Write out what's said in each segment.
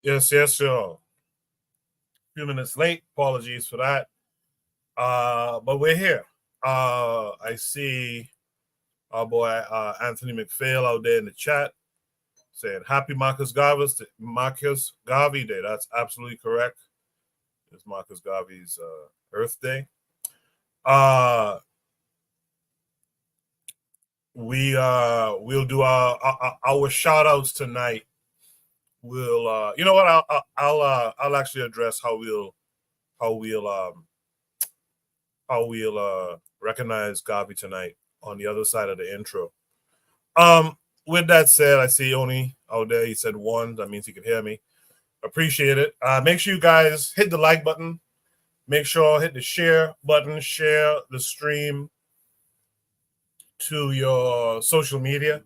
Yes, sure. A few minutes late. Apologies for that. But we're here. I see our boy Anthony McPhail out there in the chat saying happy Marcus Garvey Day. That's absolutely correct. It's Marcus Garvey's Earth Day. We'll do our shout outs tonight. We'll you know what, I'll actually address how we'll recognize Garvey tonight on the other side of the intro. With that said, I see Oni out there. He said one. That means he can hear me. Appreciate it. Make sure you guys hit the like button. Make sure hit the share button. Share the stream to your social media.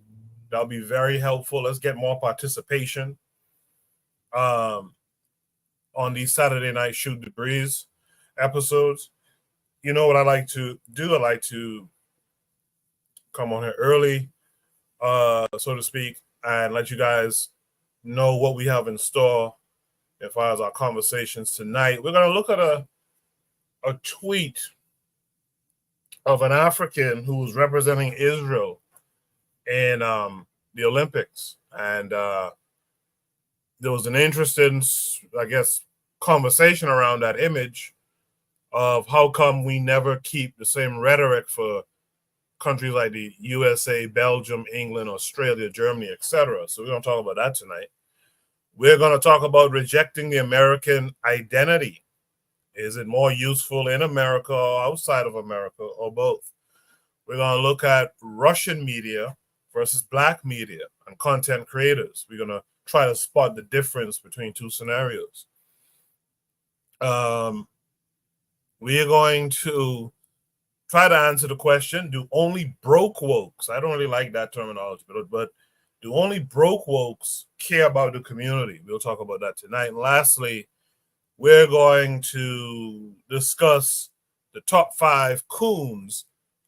That'll be very helpful. Let's get more participation on these Saturday night Shoot the Breeze episodes. You know what I like to do? I like to come on here early, so to speak, and let you guys know what we have in store as far as our conversations tonight. We're going to look at a tweet of an African who was representing Israel in the Olympics. And there was an interesting, I guess, conversation around that image of how come we never keep the same rhetoric for countries like the USA, Belgium, England, Australia, Germany, etc. So we're going to talk about that tonight. We're going to talk about rejecting the American identity. Is it more useful in America or outside of America, or both? We're going to look at Russian media versus Black media and content creators. We're going to try to spot the difference between two scenarios. We are going to try to answer the question, do only broke wokes, I don't really like that terminology, but do only broke wokes care about the community? We'll talk about that tonight. And lastly, we're going to discuss the top 5 coons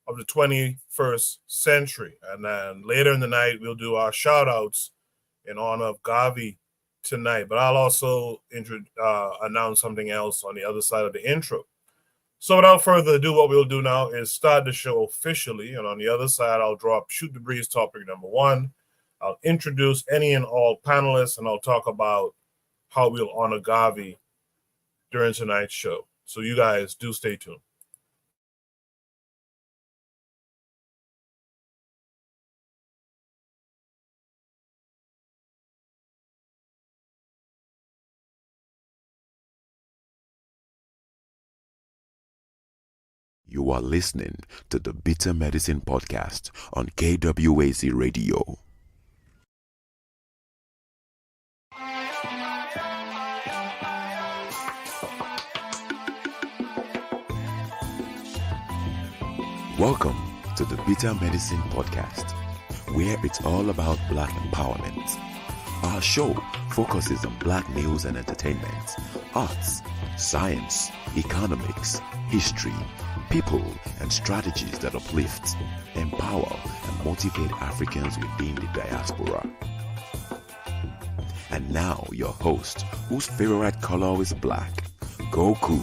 of the 21st century. And then later in the night, we'll do our shout outs in honor of Garvey tonight. But I'll also announce something else on the other side of the intro. So without further ado, what we'll do now is start the show officially. And on the other side, I'll drop Shoot the Breeze topic number 1. I'll introduce any and all panelists, and I'll talk about how we'll honor Garvey during tonight's show. So you guys do stay tuned. You are listening to the Bitter Medicine Podcast on KWAZ Radio. Welcome to the Bitter Medicine Podcast, where it's all about Black empowerment. Our show focuses on Black news and entertainment, arts, science, economics, history, people, and strategies that uplift, empower, and motivate Africans within the diaspora. And now your host, whose favorite color is black, Goku.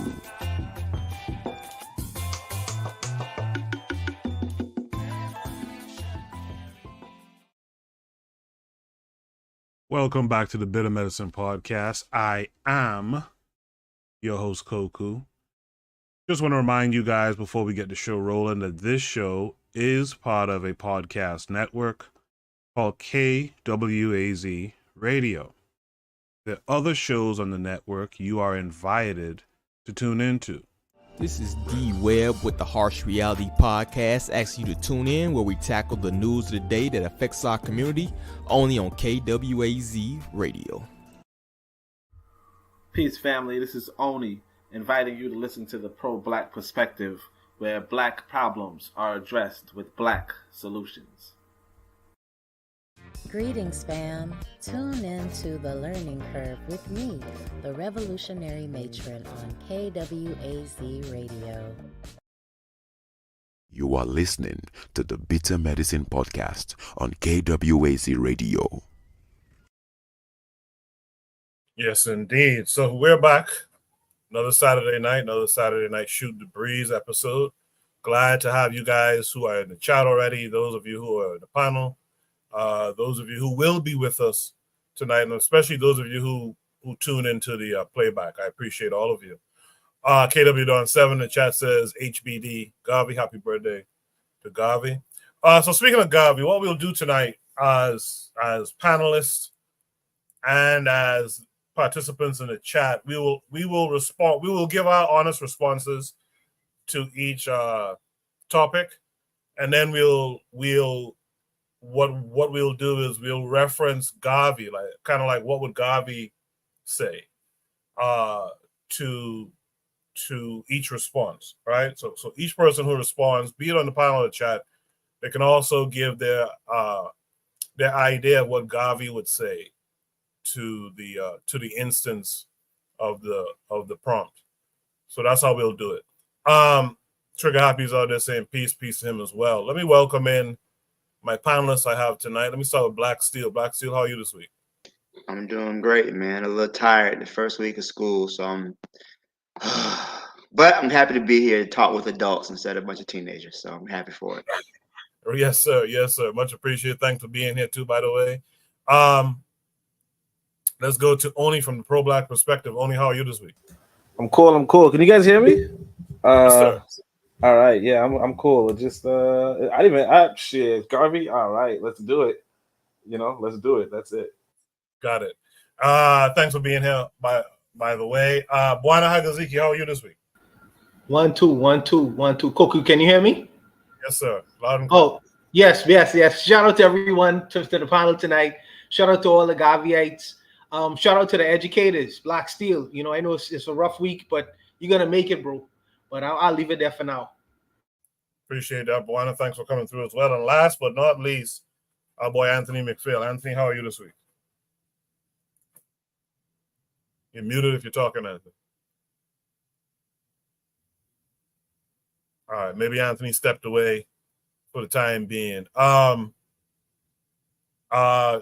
Welcome back to the Bitter Medicine Podcast. I am your host, Koku. Just want to remind you guys before we get the show rolling that this show is part of a podcast network called KWAZ Radio. There are other shows on the network you are invited to tune into. This is D Webb with the Harsh Reality Podcast, asking you to tune in where we tackle the news of the day that affects our community, only on KWAZ Radio. Peace, family. This is Oni, inviting you to listen to the Pro-Black Perspective, where Black problems are addressed with Black solutions. Greetings, fam. Tune in to The Learning Curve with me, the Revolutionary Matron on KWAZ Radio. You are listening to the Bitter Medicine Podcast on KWAZ Radio. Yes, indeed. So we're back. Another Saturday night Shoot the Breeze episode. Glad to have you guys who are in the chat already, those of you who are in the panel, those of you who will be with us tonight, and especially those of you who tune into the playback. I appreciate all of you. KW Don 7 in the chat says HBD Gavi, happy birthday to Gavi. So speaking of Gavi, what we'll do tonight as panelists and as participants in the chat, we will respond. We will give our honest responses to each topic, and then what we'll do is we'll reference Gavi, like kind of like what would Gavi say to each response, right? So each person who responds, be it on the panel or the chat, they can also give their idea of what Gavi would say to the instance of the prompt. So that's how we'll do it. Trigger Happy's out there saying peace to him as well. Let me welcome in my panelists I have tonight. Let me start with Black Steel. Black Steel, how are you this week? I'm doing great, man. A little tired the first week of school, so but I'm happy to be here to talk with adults instead of a bunch of teenagers. So I'm happy for it. Yes, sir. Yes, sir. Much appreciated. Thanks for being here too, by the way. Let's go to Oni from the Pro Black perspective. Oni, how are you this week? I'm cool. Can you guys hear me? Yes, sir. All right, yeah, I'm cool. Just shit, Garvey. All right, let's do it. Let's do it. That's it. Got it. Thanks for being here. By the way, Buana Hagaziki, how are you this week? 1 2 1 2 1 2. Koku, can you hear me? Yes, sir. Loud and clear. Oh, yes. Shout out to everyone to the panel tonight. Shout out to all the Gaviites. Shout out to the educators, Black Steel. I know it's a rough week, but you're gonna make it, bro. But I'll leave it there for now. Appreciate that, Buana. Thanks for coming through as well. And last but not least, our boy Anthony McPhail. Anthony, how are you this week? You're muted if you're talking, Anthony. All right, maybe Anthony stepped away for the time being.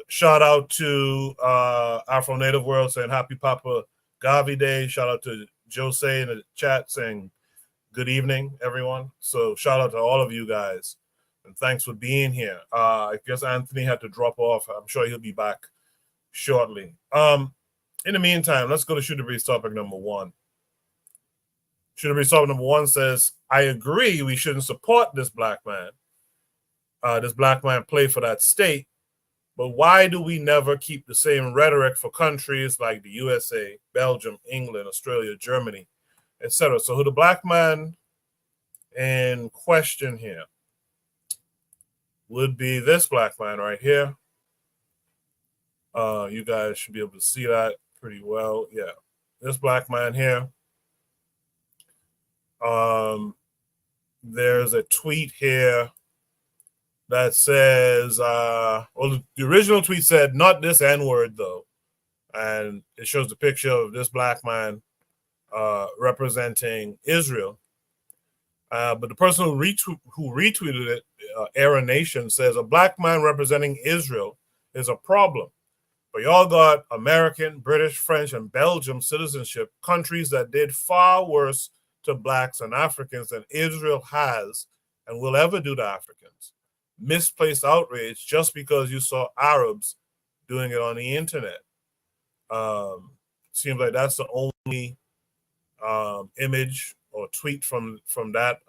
Shout out to Afro Native World saying Happy Papa Gavi Day. Shout out to Jose in the chat saying good evening, everyone. So shout out to all of you guys, and thanks for being here. I guess Anthony had to drop off. I'm sure he'll be back shortly. In the meantime, let's go to Shoot the Breeze topic number 1. Shoot the Breeze topic number 1 says, I agree we shouldn't support this black man. This black man played for that state, but why do we never keep the same rhetoric for countries like the USA, Belgium, England, Australia, Germany, etc.? So who the black man in question here would be this black man right here. You guys should be able to see that pretty well. Yeah, this black man here. There's a tweet here that says, the original tweet said, not this N-word though. And it shows the picture of this black man representing Israel. But the person who retweeted it, Aaron Nation, says, a black man representing Israel is a problem. But y'all got American, British, French, and Belgium citizenship, countries that did far worse to blacks and Africans than Israel has and will ever do to Africans. Misplaced outrage just because you saw Arabs doing it on the internet. Seems like that's the only image or tweet from that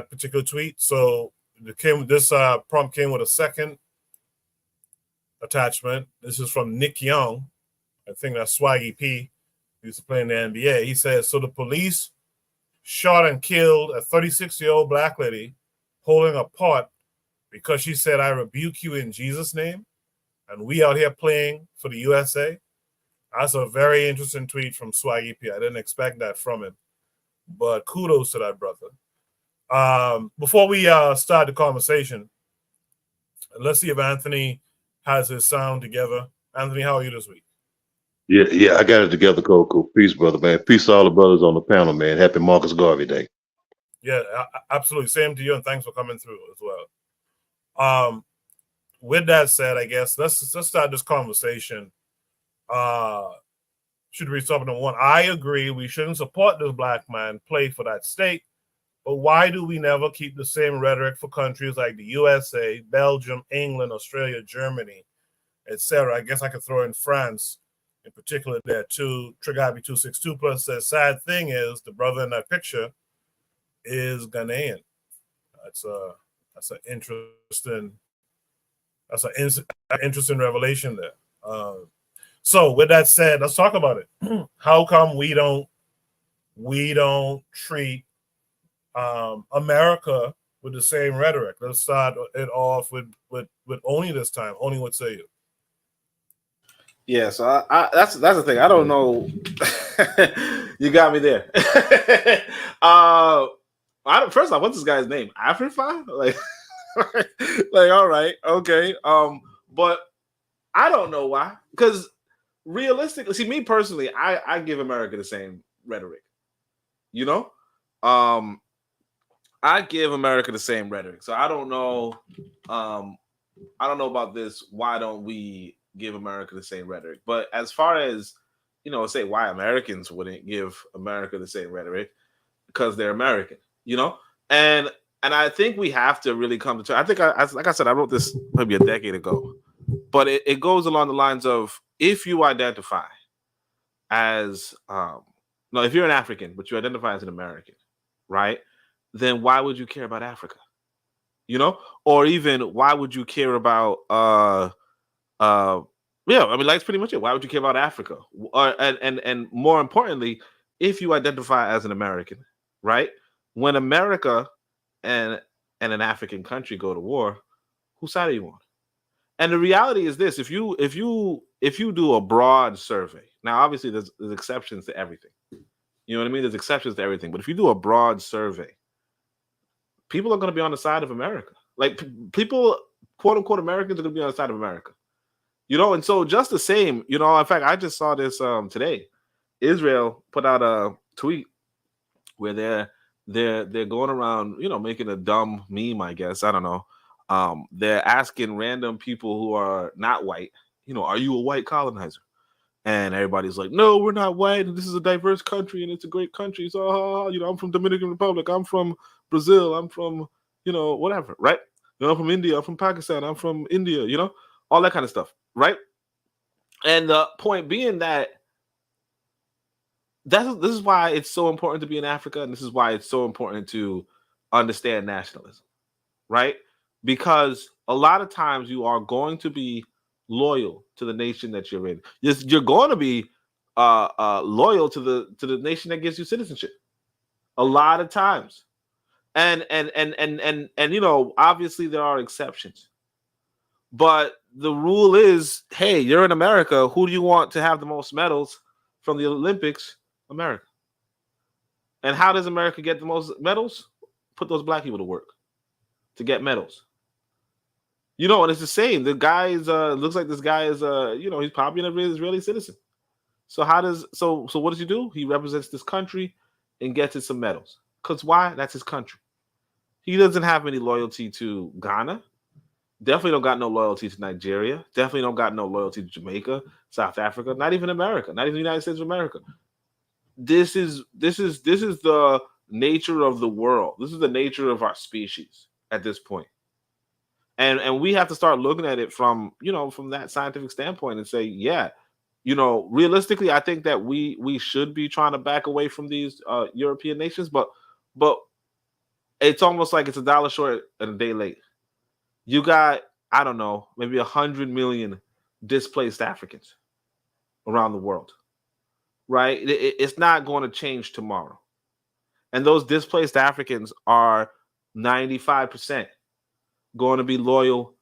particular tweet. So this prompt came with a second attachment. This is from Nick Young. I think that's Swaggy P. He used to play in the NBA. He says, so the police shot and killed a 36-year-old black lady holding a pot because she said, I rebuke you in Jesus' name. And we out here playing for the USA. That's a very interesting tweet from Swaggy P. I didn't expect that from him. But kudos to that brother. Before we start the conversation, let's see if Anthony has his sound together. Anthony, how are you this week? Yeah, I got it together, Coco. Peace, brother, man. Peace to all the brothers on the panel, man. Happy Marcus Garvey Day. Yeah, absolutely. Same to you, and thanks for coming through as well. With that said, I guess let's start this conversation should read something number one. I agree we shouldn't support this black man play for that state, but why do we never keep the same rhetoric for countries like the USA, Belgium, England, Australia, Germany, etc.? I guess I could throw in France in particular there too. Trigabi 262 plus says, sad thing is the brother in that picture is Ghanaian. That's an interesting revelation there. So with that said, let's talk about it. How come we don't treat America with the same rhetoric? Let's start it off with Oni this time. Oni, what say you? Yeah, so that's the thing. I don't know. You got me there. First off, what's this guy's name? Afrifa? Like, all right, okay. But I don't know why. Because realistically, see, me personally, I give America the same rhetoric. You know, I give America the same rhetoric. So I don't know. I don't know about this. Why don't we give America the same rhetoric? But as far as, you know, say why Americans wouldn't give America the same rhetoric, because they're American, you know? And I think we have to really come to terms. I think, like I said, I wrote this maybe a decade ago, but it goes along the lines of, if you identify as, no, if you're an African, but you identify as an American, right? Then why would you care about Africa? You know? Or even why would you care about, yeah, I mean, that's pretty much it. Why would you care about Africa? And more importantly, if you identify as an American, right? When America and an African country go to war, whose side are you on? And the reality is this: if you do a broad survey, now obviously there's exceptions to everything. You know what I mean? There's exceptions to everything. But if you do a broad survey, people are going to be on the side of America. Like people, quote unquote, Americans are going to be on the side of America. You know, and so just the same, you know, in fact, I just saw this today. Israel put out a tweet where they're going around, you know, making a dumb meme, I guess. I don't know. They're asking random people who are not white, you know, are you a white colonizer? And everybody's like, no, we're not white, and this is a diverse country, and it's a great country. So, you know, I'm from Dominican Republic, I'm from Brazil, I'm from, you know, whatever, right? You know, I'm from India, I'm from Pakistan, I'm from India, you know, all that kind of stuff, right? And the point being that this is why it's so important to be in Africa, and this is why it's so important to understand nationalism, right? Because a lot of times you are going to be loyal to the nation that you're in. You're going to be loyal to the nation that gives you citizenship. A lot of times, and you know, obviously there are exceptions, but the rule is, hey, you're in America. Who do you want to have the most medals from the Olympics? America. And how does America get the most medals? Put those black people to work to get medals. You know, and it's the same. The guy is looks like this guy is you know, he's probably an Israeli citizen. So what does he do? He represents this country and gets it some medals. Because why? That's his country. He doesn't have any loyalty to Ghana. Definitely don't got no loyalty to Nigeria. Definitely don't got no loyalty to Jamaica, South Africa, not even America, not even the United States of America. This is the nature of the world. This is the nature of our species at this point. And we have to start looking at it from, you know, from that scientific standpoint and say, yeah, you know, realistically, I think that we should be trying to back away from these European nations, but it's almost like it's a dollar short and a day late. You got, I don't know, maybe 100 million displaced Africans around the world, right? It's not going to change tomorrow. And those displaced Africans are 95% going to be loyal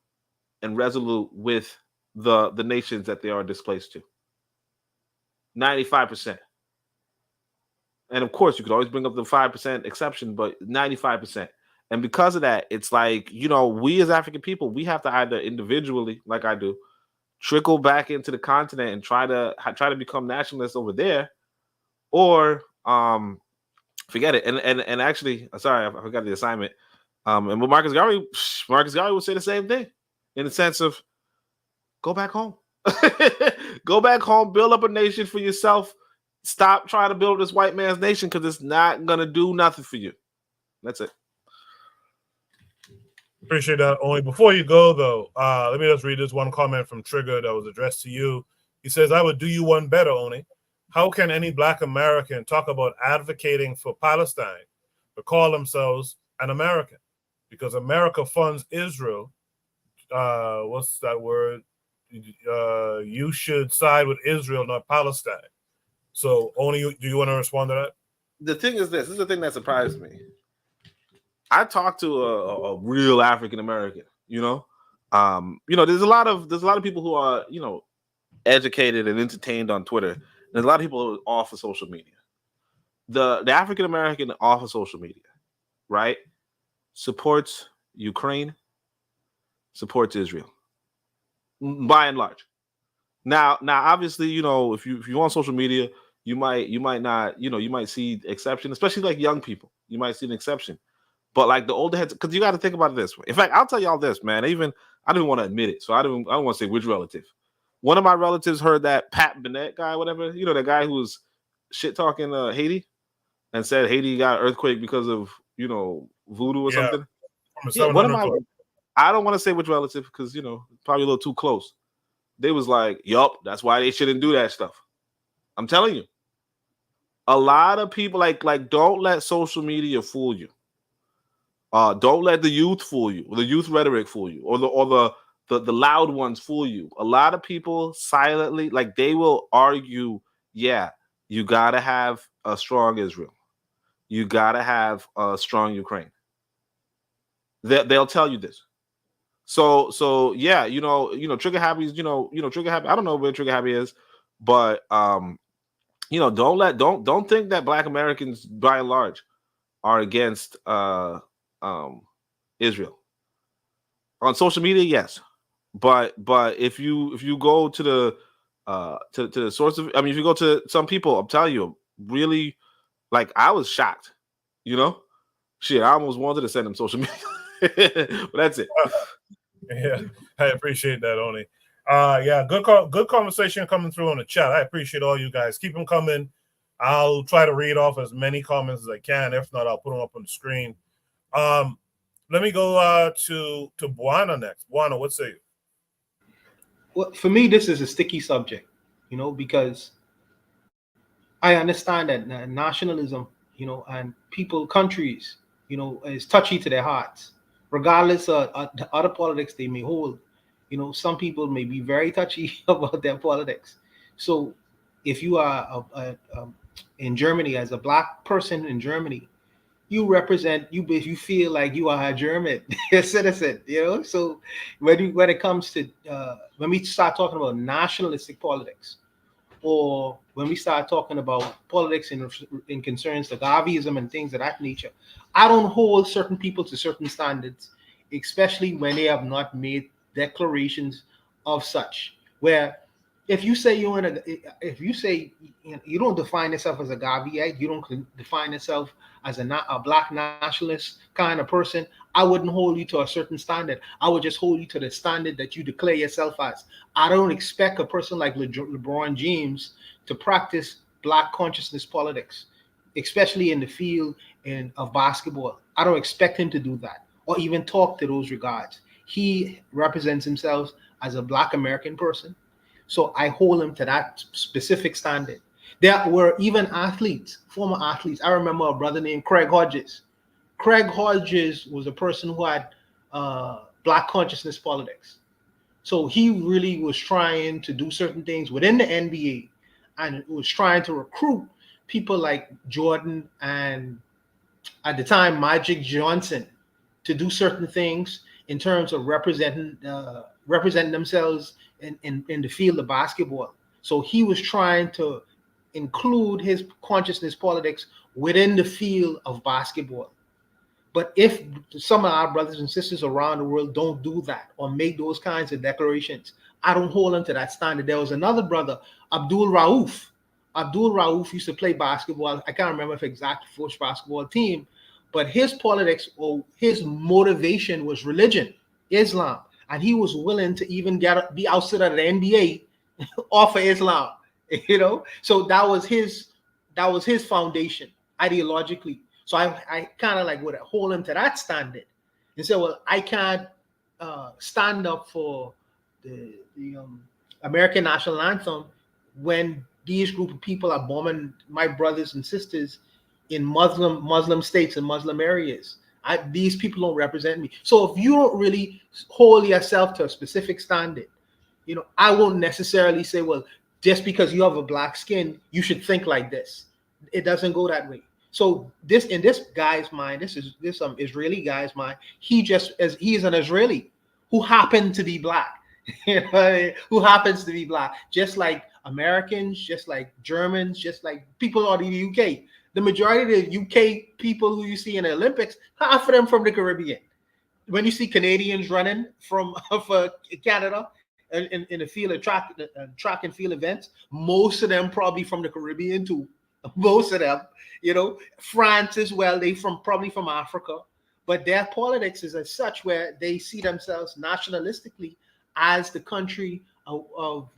and resolute with the nations that they are displaced to. 95%. And of course, you could always bring up the 5% exception, but 95%. And because of that, it's like, you know, we as African people, we have to either individually, like I do, trickle back into the continent and try to become nationalists over there, or forget it. And actually, sorry, I forgot the assignment. And Marcus Garvey would say the same thing, in the sense of go back home. Go back home, build up a nation for yourself. Stop trying to build this white man's nation because it's not gonna do nothing for you. That's it. Appreciate that. Only before you go, though, let me just read this one comment from Trigger that was addressed to you. He says, I would do you one better, Oni. How can any Black American talk about advocating for Palestine but call themselves an American? Because America funds Israel. What's that word? You should side with Israel, not Palestine. So, Oni, do you want to respond to that? The thing is this is the thing that surprised me. I talked to a real African American, there's a lot of people who are, educated and entertained on Twitter. There's a lot of people off of social media. The African American off of social media, right, supports Ukraine, supports Israel, by and large. Now, obviously, if you're on social media, you might not, you might see exception, especially like young people. You might see an exception. But like the older heads, because you got to think about it this way. In fact, I'll tell y'all this, man. I didn't want to admit it, so I don't want to say which relative. One of my relatives heard that Pat Bennett guy, whatever, the guy who was shit talking Haiti and said Haiti got an earthquake because of voodoo or something. One of my, I don't want to say which relative because probably a little too close. They was like, "Yup, that's why they shouldn't do that stuff." I'm telling you, a lot of people like don't let social media fool you. Don't let the youth fool you, or the youth rhetoric fool you, or the loud ones fool you. A lot of people silently, like they will argue, yeah, you gotta have a strong Israel, you gotta have a strong Ukraine. They'll tell you this. So yeah, Trigger Happy's, Trigger Happy. I don't know where Trigger Happy is, but don't think that Black Americans by and large are against Israel. On social media, yes, but if you go to the source of, if you go to some people, I'm telling you, really, like I was shocked, shit, I almost wanted to send them social media, but that's it. Yeah, I appreciate that, Oni. Yeah, good conversation coming through on the chat. I appreciate all you guys. Keep them coming. I'll try to read off as many comments as I can. If not, I'll put them up on the screen. Let me go to Buana next. Buana, what say you? Well, for me, this is a sticky subject, because I understand that nationalism, and countries, is touchy to their hearts, regardless of the other politics they may hold. Some people may be very touchy about their politics. So if you are in Germany as a Black person in Germany, you represent you feel like you are a German citizen, So when it comes to when we start talking about nationalistic politics, or when we start talking about politics in concerns to Garveyism and things of that nature, I don't hold certain people to certain standards, especially when they have not made declarations of such. Where if you say you don't define yourself as a Garveyite, you don't define yourself as a Black nationalist kind of person, I wouldn't hold you to a certain standard. I would just hold you to the standard that you declare yourself as. I don't expect a person like LeBron James to practice Black consciousness politics, especially in the field of basketball. I don't expect him to do that or even talk to those regards. He represents himself as a Black American person. So I hold him to that specific standard. There were even athletes, former athletes. I remember a brother named Craig Hodges. Craig Hodges was a person who had Black consciousness politics. So he really was trying to do certain things within the NBA and was trying to recruit people like Jordan and at the time Magic Johnson to do certain things in terms of representing themselves in the field of basketball. So he was trying to include his consciousness politics within the field of basketball. But if some of our brothers and sisters around the world don't do that or make those kinds of declarations, I don't hold them to that standard. There was another brother, Abdul Rauf. Abdul Rauf used to play basketball. I can't remember if exactly which basketball team, but his politics or his motivation was religion, Islam. And he was willing to even be outside of the NBA off of Islam, you know. So that was his foundation ideologically. So I kind of like would hold him to that standard and say, well, I can't stand up for the American national anthem when these group of people are bombing my brothers and sisters in Muslim states and Muslim areas. These people don't represent me. So if you don't really hold yourself to a specific standard, you know, I won't necessarily say, well, just because you have a black skin, you should think like this. It doesn't go that way. So this, in this guy's mind, this Israeli guy's mind, he's an Israeli who happened to be black. Who happens to be black, just like Americans, just like Germans, just like people out in the UK. The majority of the UK people who you see in the Olympics, half of them from the Caribbean. When you see Canadians running from for Canada in the field of track and field events, most of them probably from the Caribbean too. Most of them, you know, France as well. They probably from Africa, but their politics is as such where they see themselves nationalistically as the country of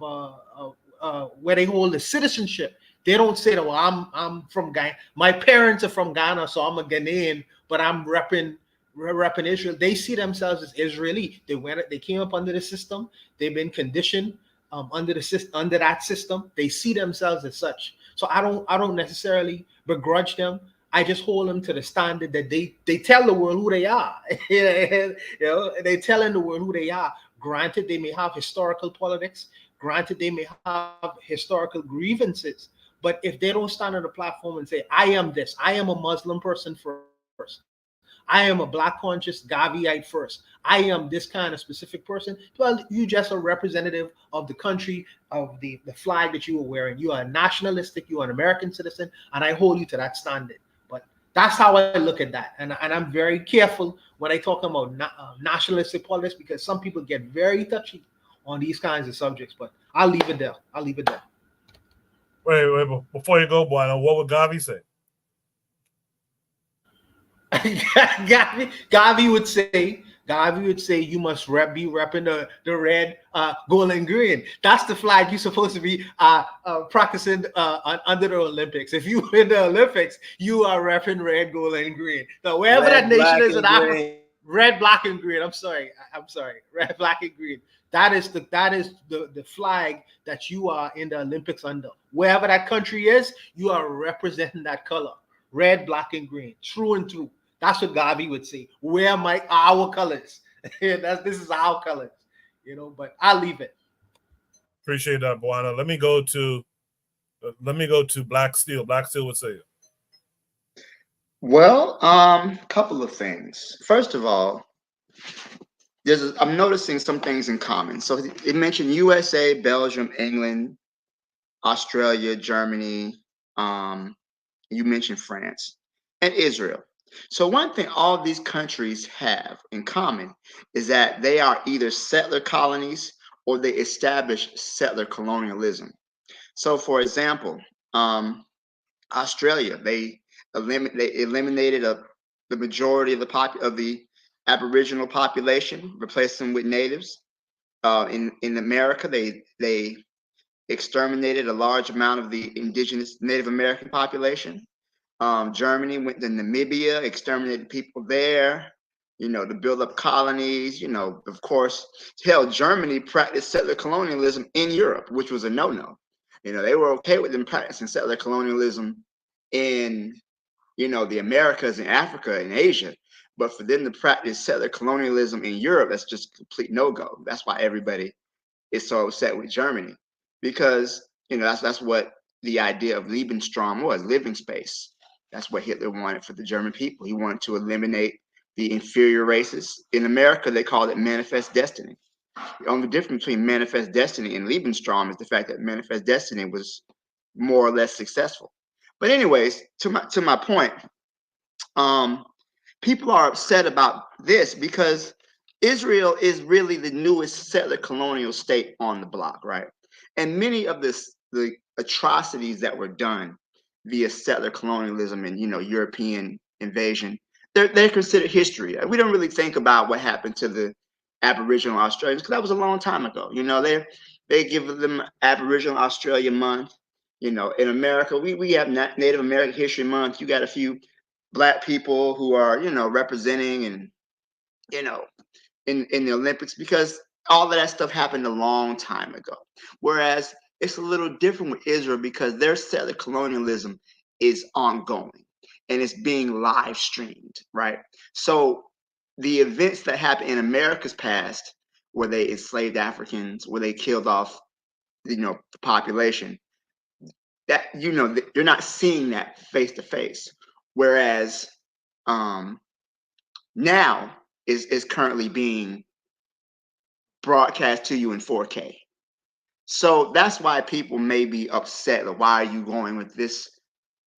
where they hold the citizenship. They don't say that, well, I'm from Ghana. My parents are from Ghana, so I'm a Ghanaian, but I'm repping Israel. They see themselves as Israeli. They came up under the system. They've been conditioned under that system. They see themselves as such. So I don't necessarily begrudge them. I just hold them to the standard that they tell the world who they are. You know, they telling the world who they are. Granted, they may have historical politics. Granted, they may have historical grievances. But if they don't stand on the platform and say, I am this, I am a Muslim person first, I am a black conscious Gaviite first, I am this kind of specific person, well, you just a representative of the country, of the flag that you are wearing. You are nationalistic, you are an American citizen, and I hold you to that standard. But that's how I look at that. And I'm very careful when I talk about nationalistic politics, because some people get very touchy on these kinds of subjects. But I'll leave it there. Wait, before you go, Buano, what would Gavi say? Gavi would say you must be repping the red, gold, and green. That's the flag you're supposed to be practicing under the Olympics. If you win the Olympics, you are repping red, gold, and green. Now, wherever that nation is in Africa, red, black, and green. I'm sorry. Red, black, and green. That is the flag that you are in the Olympics under. Wherever that country is, you are representing that color. Red, black, and green. True and true. That's what Gavi would say. Where are our colors? This is our colors. You know, but I'll leave it. Appreciate that, Buana. Let me go to Black Steel. Black Steel would say it. Well, couple of things. First of all, I'm noticing some things in common. So it mentioned USA, Belgium, England, Australia, Germany. You mentioned France and Israel. So one thing all of these countries have in common is that they are either settler colonies or they establish settler colonialism. So, for example, Australia, they eliminated the majority of the Aboriginal population, replaced them with natives. In America, they exterminated a large amount of the indigenous Native American population. Germany went to Namibia, exterminated people there, you know, to build up colonies. You know, of course, Germany practiced settler colonialism in Europe, which was a no-no. You know, they were okay with them practicing settler colonialism in, you know, the Americas and Africa and Asia. But for them to practice settler colonialism in Europe, that's just a complete no-go. That's why everybody is so upset with Germany, because, you know, that's what the idea of LIVESTREAM was, living space. That's what Hitler wanted for the German people. He wanted to eliminate the inferior races. In America, they called it manifest destiny. The only difference between manifest destiny and LIVESTREAM is the fact that manifest destiny was more or less successful. But anyways, to my point, people are upset about this because Israel is really the newest settler colonial state on the block, right? And many of the atrocities that were done via settler colonialism and, you know, European invasion, they're considered history. We don't really think about what happened to the Aboriginal Australians because that was a long time ago. You know, They give them Aboriginal Australia Month. You know, in America, we have Native American History Month. You got a few Black people who are, you know, representing and, you know, in the Olympics, because all of that stuff happened a long time ago. Whereas it's a little different with Israel because their settler colonialism is ongoing and it's being live streamed, right? So the events that happened in America's past, where they enslaved Africans, where they killed off, you know, the population, that, you know, you're not seeing that face to face. Whereas now is currently being broadcast to you in 4K. So that's why people may be upset. Like, why are you going with this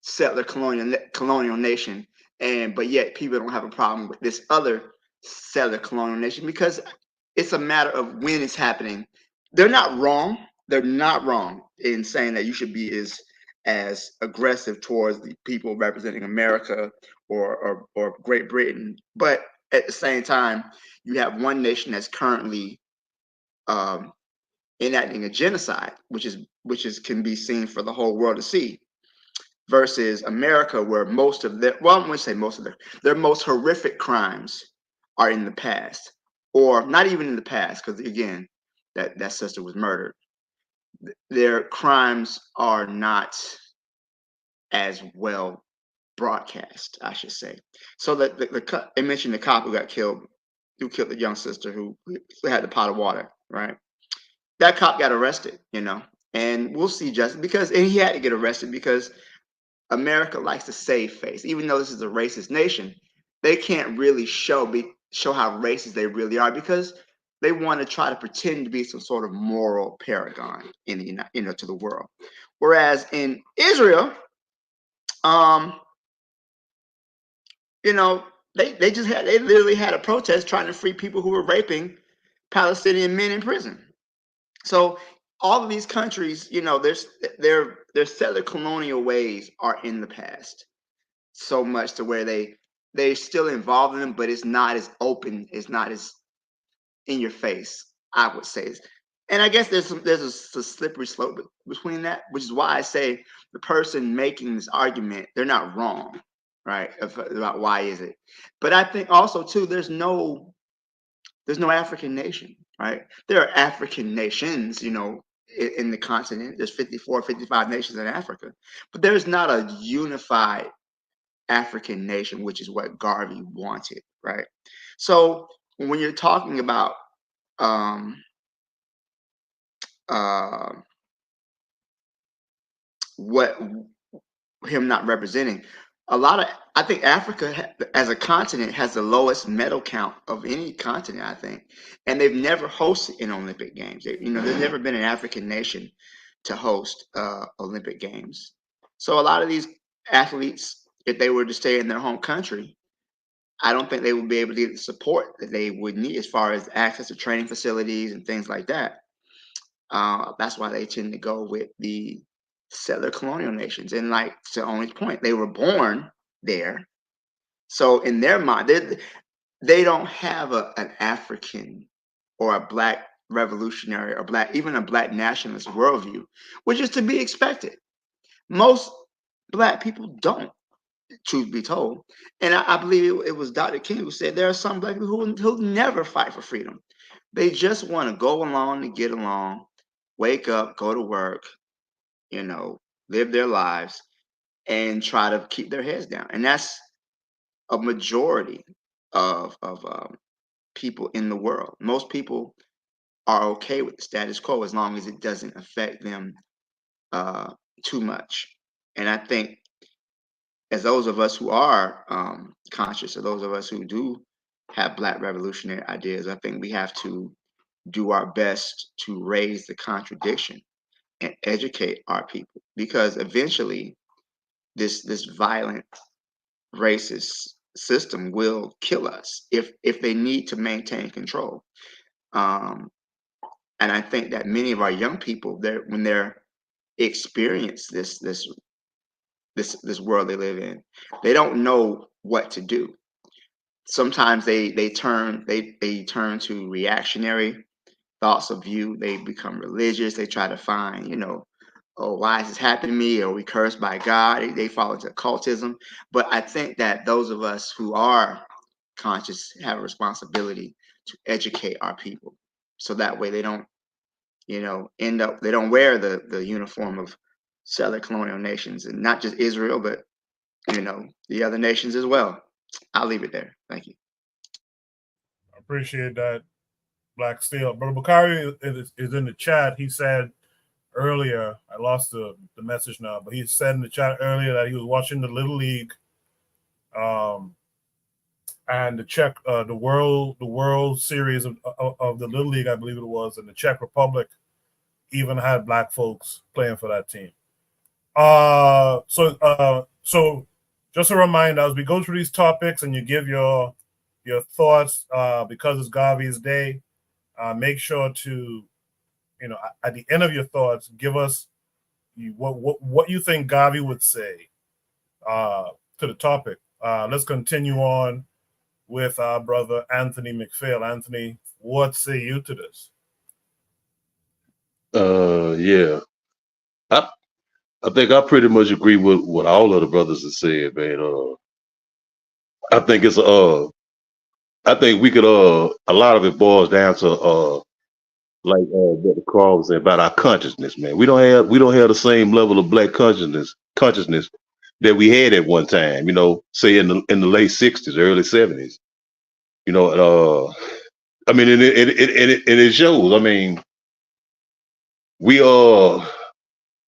settler colonial nation, but yet people don't have a problem with this other settler colonial nation? Because it's a matter of when it's happening. They're not wrong. They're not wrong in saying that you should be as aggressive towards the people representing America or Great Britain. But at the same time, you have one nation that's currently enacting a genocide, which can be seen for the whole world to see, versus America, where most of their, well, I'm going to say most of their most horrific crimes are in the past, or not even in the past, because again, that sister was murdered. Their crimes are not as well broadcast, I should say. So they mentioned the cop who got killed, who killed the young sister who had the pot of water, right? That cop got arrested, you know, and we'll see justice, and he had to get arrested because America likes to save face. Even though this is a racist nation, they can't really show how racist they really are, because they want to try to pretend to be some sort of moral paragon in the, you know, to the world. Whereas in Israel, you know, they literally had a protest trying to free people who were raping Palestinian men in prison. So all of these countries, you know, their settler colonial ways are in the past, so much to where they still involved in them, but it's not as open, it's not as in your face, I would say. And I guess there's a slippery slope between that, which is why I say the person making this argument, they're not wrong, right? About why is it. But I think also too, there's no African nation, right? There are African nations, you know, in the continent. There's 54, 55 nations in Africa, but there's not a unified African nation, which is what Garvey wanted, right? So when you're talking about what him not representing, I think Africa as a continent has the lowest medal count of any continent, I think, and they've never hosted an Olympic Games. There's never been an African nation to host Olympic Games. So a lot of these athletes, if they were to stay in their home country, I don't think they would be able to get the support that they would need as far as access to training facilities and things like that. That's why they tend to go with the settler colonial nations. And like to Oni's point, they were born there. So in their mind, they don't have an African or a Black revolutionary or even a Black nationalist worldview, which is to be expected. Most Black people don't, truth be told. And I believe it was Dr. King who said there are some Black people who never fight for freedom. They just want to go along and get along, wake up, go to work, you know, live their lives and try to keep their heads down. And that's a majority of people in the world. Most people are okay with the status quo as long as it doesn't affect them too much. And I think as those of us who are conscious, or those of us who do have Black revolutionary ideas, I think we have to do our best to raise the contradiction and educate our people, because eventually this violent racist system will kill us if they need to maintain control. And I think that many of our young people, when they're experience this world they live in, they don't know what to do. Sometimes they turn to reactionary thoughts of view. They become religious. They try to find, oh, why is this happening to me? Are we cursed by God? They fall into occultism. But I think that those of us who are conscious have a responsibility to educate our people, so that way they don't, they don't wear the uniform of settler colonial nations, and not just Israel, but the other nations as well. I'll leave it there. Thank you. I appreciate that, Black Steel. Brother Bakari is in the chat. He said earlier, I lost the message now, but he said in the chat earlier that he was watching the Little League, and the World Series of the Little League, I believe it was, in the Czech Republic, even had Black folks playing for that team. So just a reminder, as we go through these topics and you give your thoughts, because it's Garvey's Day, make sure to, at the end of your thoughts, give us what you think Garvey would say to the topic. Let's continue on with our brother Anthony McPhail. Anthony, what say you to this? Yeah. I think I pretty much agree with what all of the brothers have said, man. I think I think we could a lot of it boils down to like what the Carl was saying about our consciousness, man. We don't have the same level of Black consciousness that we had at one time, say in the late 60s, early 70s. I mean, and it shows. I mean,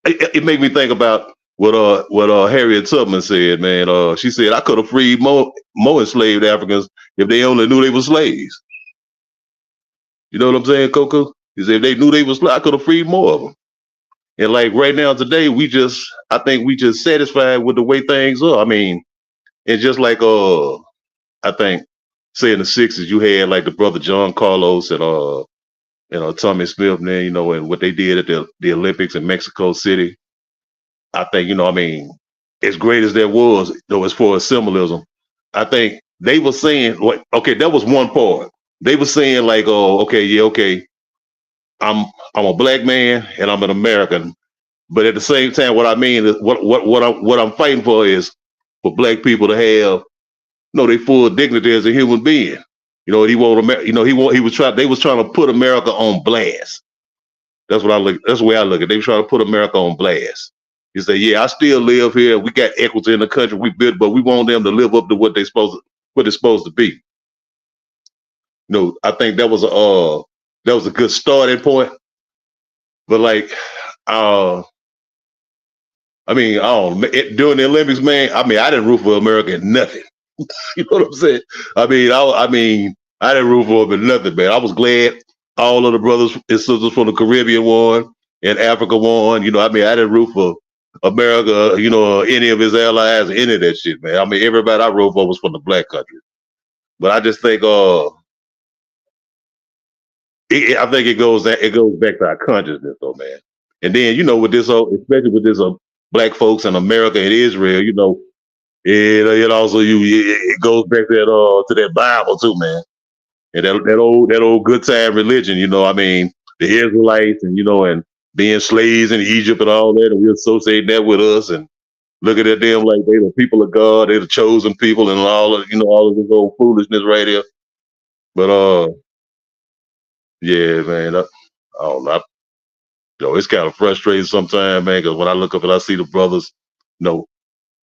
it made me think about what Harriet Tubman said, man. She said, I could have freed more enslaved Africans if they only knew they were slaves. You know what I'm saying, Coco? He said if they knew they were slaves, I could have freed more of them. And like right now today, I think we just satisfied with the way things are. I mean, and just like I think say in the 60s you had like the brother John Carlos and Tommy Smith, man, and what they did at the Olympics in Mexico City. I think, I mean, as great as that was, though, as far as symbolism, I think they were saying, okay, that was one part. They were saying like, oh, okay, I'm a Black man and I'm an American, but at the same time, what I mean is what I'm fighting for is for Black people to have, their full dignity as a human being. He was they was trying to put America on blast. That's the way I look at it. They were trying to put America on blast. You say, yeah, I still live here. We got equity in the country. We built, but we want them to live up to what it's supposed to be. I think that was a good starting point. But like, I mean, during the Olympics, man, I mean, I didn't root for America in nothing. You know what I'm saying? I mean, I didn't root for them in nothing, man. I was glad all of the brothers and sisters from the Caribbean won and Africa won. I mean, I didn't root for America, any of his allies, any of that shit, man. I mean, everybody I wrote for was from the Black country. But I just think, I think it goes back to our consciousness, though, man. And then, with this especially with this Black folks in America and Israel, it also it goes back to that Bible too, man. And that old good time religion, I mean, the Israelites and being slaves in Egypt and all that, and we associate that with us and looking at them like they the people of God, they the chosen people, and all of this old foolishness right here. But yeah, man, I don't know. It's kind of frustrating sometimes, man, because when I look up and I see the brothers,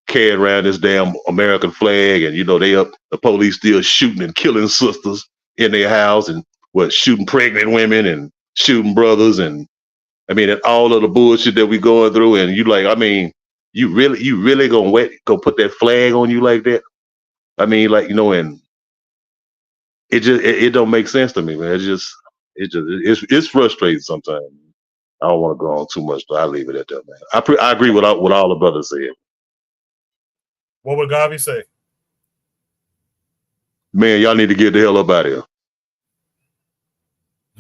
carrying around this damn American flag, and the police still shooting and killing sisters in their house, and shooting pregnant women and shooting brothers, and I mean, and all of the bullshit that we going through, and you really go put that flag on you like that? I mean, and it don't make sense to me, man. It's frustrating sometimes. I don't want to go on too much, but I leave it at that, man. I agree with all the brothers said. What would Garvey say? Man, y'all need to get the hell up out of here.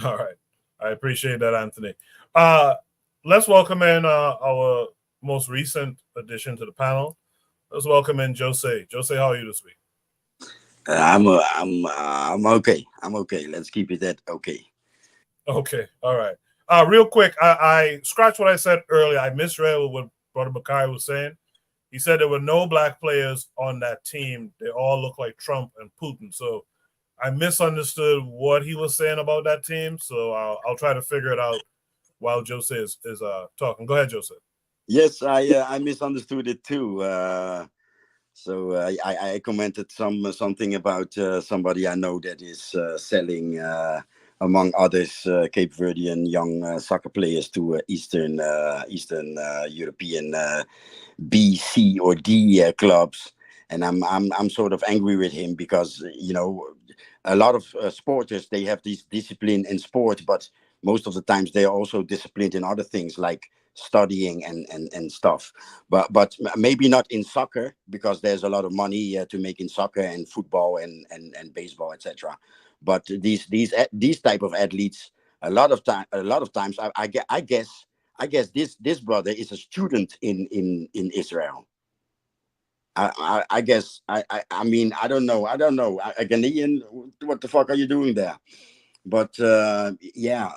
All right. I appreciate that, Anthony. Let's welcome in our most recent addition to the panel. Let's welcome in Jose. Jose, how are you this week? I'm okay. I'm okay. Let's keep it that okay. Okay, all right. Real quick, I scratched what I said earlier. I misread what Brother Bakari was saying. He said there were no black players on that team. They all look like Trump and Putin. So I misunderstood what he was saying about that team. So I'll try to figure it out while Jose is talking. Go ahead, Jose. Yes, I misunderstood it too. So I commented something about somebody I know that is selling, among others, Cape Verdean young soccer players to Eastern European B, C, or D clubs, and I'm sort of angry with him because a lot of sporters, they have this discipline in sport, but most of the times they are also disciplined in other things like studying and stuff. But maybe not in soccer, because there's a lot of money to make in soccer and football and baseball, etc. But these type of athletes, a lot of times, I guess this brother is a student in Israel. I guess I mean, I don't know. A Ghanaian, what the fuck are you doing there? But yeah,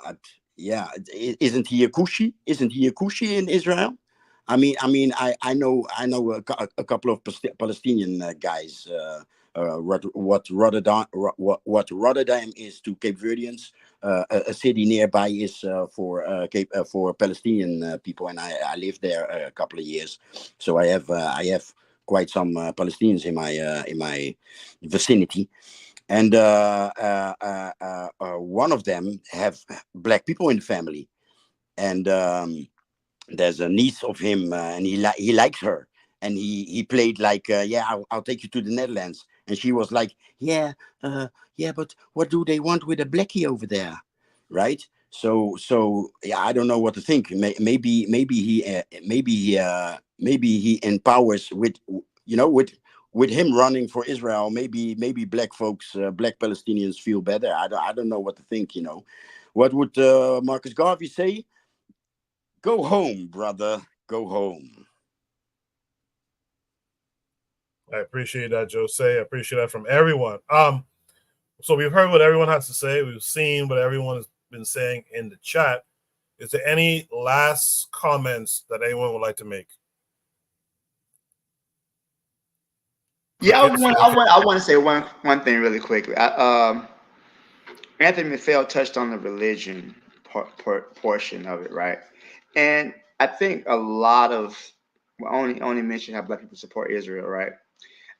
isn't he a Kushi? Isn't he a Kushi in Israel? I know a couple of Palestinian guys. What Rotterdam is to Cape Verdeans, a city nearby is for Palestinian people, and I lived there a couple of years, so I have quite some Palestinians in my vicinity, and one of them have black people in the family, and there's a niece of him, and he likes her, and he played like, yeah, I'll take you to the Netherlands, and she was like, yeah, but what do they want with a blackie over there, right? So yeah, I don't know what to think. Maybe he empowers with, with him running for Israel. Maybe black folks, black Palestinians feel better. I don't know what to think. What would Marcus Garvey say? Go home, brother. Go home. I appreciate that, Jose. I appreciate that from everyone. So we've heard what everyone has to say. We've seen what everyone has been saying in the chat. Is there any last comments that anyone would like to make? Yeah, Okay, I want to say one thing really quickly. Anthony McPhail touched on the religion portion of it, right? And I think a lot of, only mentioned how black people support Israel, right?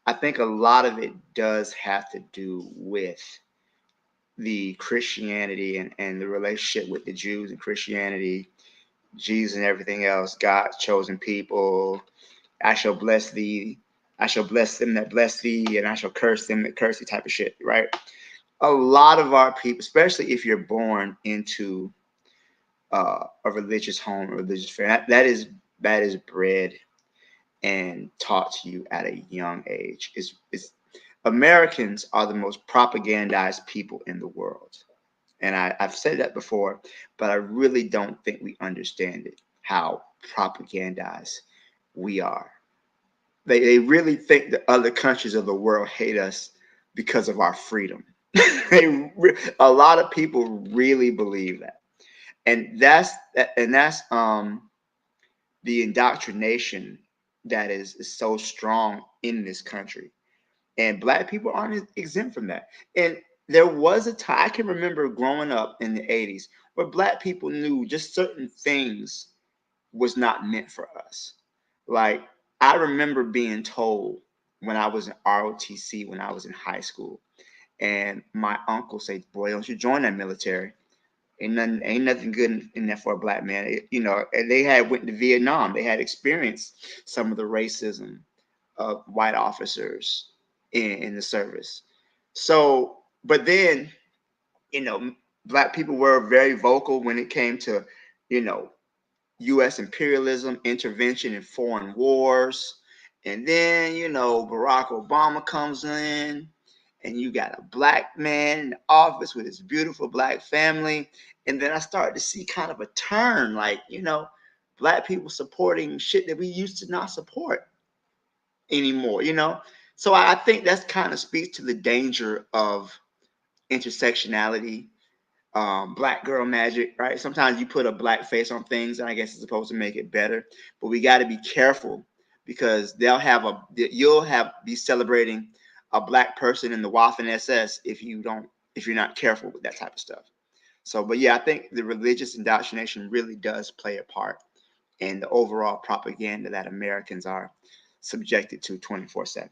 I think a lot of it does have to do with the Christianity and the relationship with the Jews and Christianity, Jesus and everything else, God's chosen people. I shall bless thee. I shall bless them that bless thee, and I shall curse them that curse thee, type of shit, right? A lot of our people, especially if you're born into a religious home, a religious family, that is bred and taught to you at a young age. Americans are the most propagandized people in the world. And I've said that before, but I really don't think we understand it, how propagandized we are. They really think that other countries of the world hate us because of our freedom. A lot of people really believe that. And that's the indoctrination that is so strong in this country. And black people aren't exempt from that. And there was a time, I can remember growing up in the 80s, where black people knew just certain things was not meant for us. Like, I remember being told when I was in ROTC, when I was in high school, and my uncle said, "Boy, don't you join that military. Ain't nothing good in there for a black man." And they had went to Vietnam. They had experienced some of the racism of white officers in the service. So, but then, black people were very vocal when it came to, you know, U.S. imperialism, intervention in foreign wars. And then, Barack Obama comes in, and you got a black man in the office with his beautiful black family. And then I started to see kind of a turn, like, black people supporting shit that we used to not support anymore. So I think that's kind of speaks to the danger of intersectionality. black girl magic, right? Sometimes you put a black face on things, and I guess it's supposed to make it better. But we got to be careful because you'll be celebrating a black person in the Waffen SS if you're not careful with that type of stuff. So, but yeah, I think the religious indoctrination really does play a part in the overall propaganda that Americans are subjected to 24/7.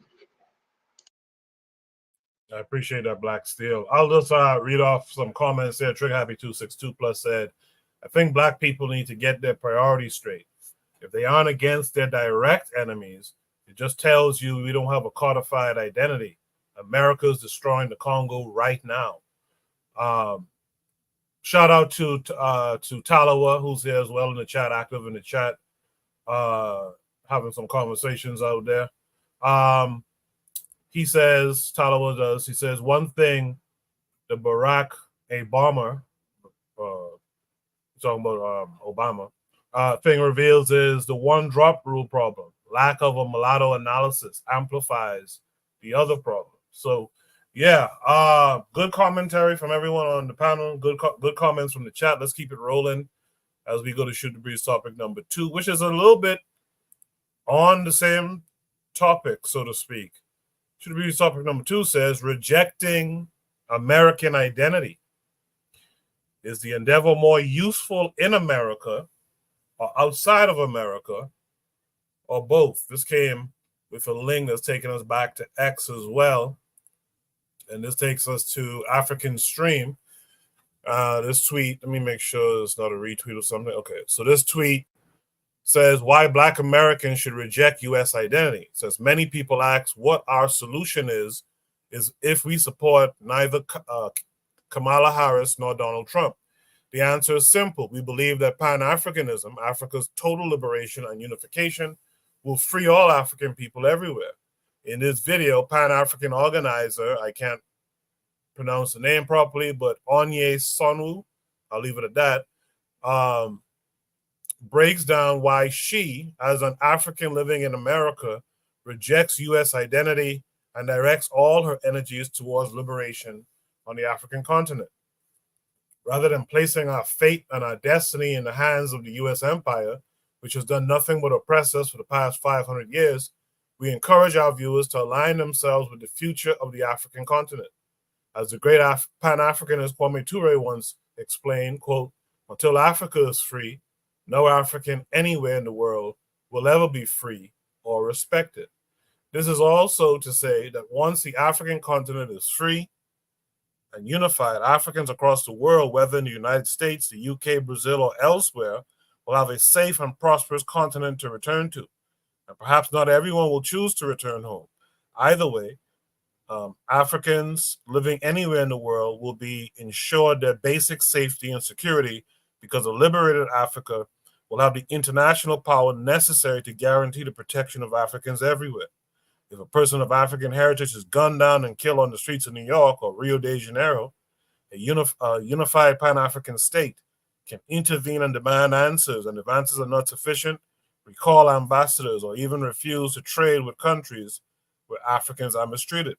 I appreciate that, Black Steel. I'll just read off some comments there. Trigger Happy 262 Plus said, I think black people need to get their priorities straight. If they aren't against their direct enemies, it just tells you we don't have a codified identity. America's destroying the Congo right now. Shout out to Talawa, who's here as well in the chat, active in the chat, having some conversations out there. He says, Talawa does, he says, one thing the Barack Obama, talking about Obama, thing reveals is the one drop rule problem. Lack of a mulatto analysis amplifies the other problem. So, yeah, good commentary from everyone on the panel. Good comments from the chat. Let's keep it rolling as we go to Shoot the Breeze topic number 2, which is a little bit on the same topic, so to speak. Shoot the Breeze topic number 2 says, rejecting American identity. Is the endeavor more useful in America or outside of America, or both? This came with a link that's taking us back to X as well. And this takes us to African Stream. This tweet, let me make sure it's not a retweet or something. Okay, so this tweet says why Black Americans should reject U.S. identity. It says many people ask what our solution is if we support neither Kamala Harris nor Donald Trump. The answer is simple. We believe that Pan-Africanism, Africa's total liberation and unification, will free all African people everywhere. In this video, Pan-African organizer, I can't pronounce the name properly, but Onye Sonu, I'll leave it at that, breaks down why she, as an African living in America, rejects U.S. identity and directs all her energies towards liberation on the African continent. Rather than placing our fate and our destiny in the hands of the U.S. empire, which has done nothing but oppress us for the past 500 years, we encourage our viewers to align themselves with the future of the African continent. As the great Pan-Africanist Kwame Ture once explained, quote, until Africa is free, no African anywhere in the world will ever be free or respected. This is also to say that once the African continent is free and unified, Africans across the world, whether in the United States, the UK, Brazil, or elsewhere, will have a safe and prosperous continent to return to. And perhaps not everyone will choose to return home. Either way, Africans living anywhere in the world will be ensured their basic safety and security because a liberated Africa will have the international power necessary to guarantee the protection of Africans everywhere. If a person of African heritage is gunned down and killed on the streets of New York or Rio de Janeiro, a unified Pan-African state can intervene and demand answers, and if answers are not sufficient, recall ambassadors or even refuse to trade with countries where Africans are mistreated.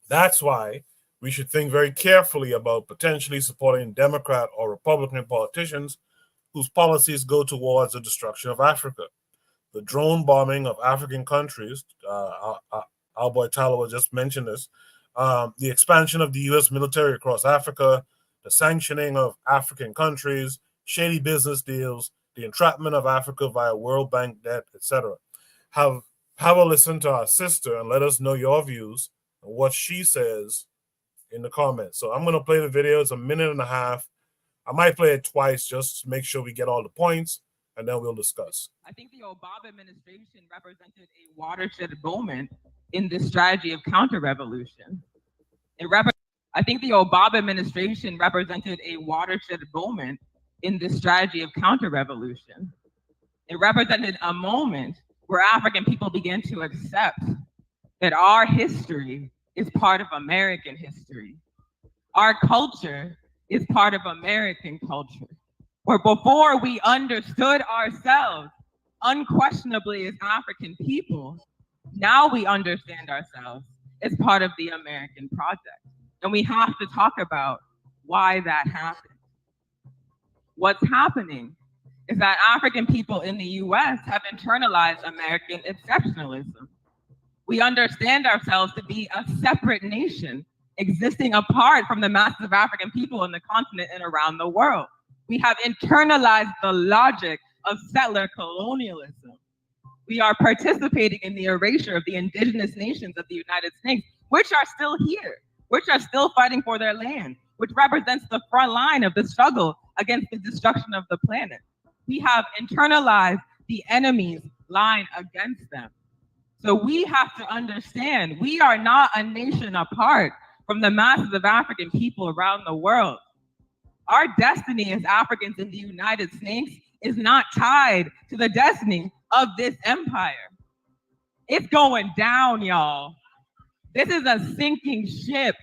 That's why we should think very carefully about potentially supporting Democrat or Republican politicians whose policies go towards the destruction of Africa. The drone bombing of African countries, our boy Talawa just mentioned this, the expansion of the U.S. military across Africa, the sanctioning of African countries, shady business deals, the entrapment of Africa via World Bank debt, etc. Have a listen to our sister and let us know your views and what she says in the comments. So I'm going to play the video. It's a minute and a half. I might play it twice just to make sure we get all the points, and then we'll discuss. I think the Obama administration represented a watershed moment in this strategy of counter-revolution. I think the Obama administration represented a watershed moment in this strategy of counter-revolution. It represented a moment where African people began to accept that our history is part of American history. Our culture is part of American culture. Where before we understood ourselves unquestionably as African people, now we understand ourselves as part of the American project. And we have to talk about why that happened. What's happening is that African people in the US have internalized American exceptionalism. We understand ourselves to be a separate nation existing apart from the masses of African people in the continent and around the world. We have internalized the logic of settler colonialism. We are participating in the erasure of the indigenous nations of the United States, which are still here, which are still fighting for their land, which represents the front line of the struggle against the destruction of the planet. We have internalized the enemy's line against them. So we have to understand we are not a nation apart from the masses of African people around the world. Our destiny as Africans in the United States is not tied to the destiny of this empire. It's going down, y'all. This is a sinking ship.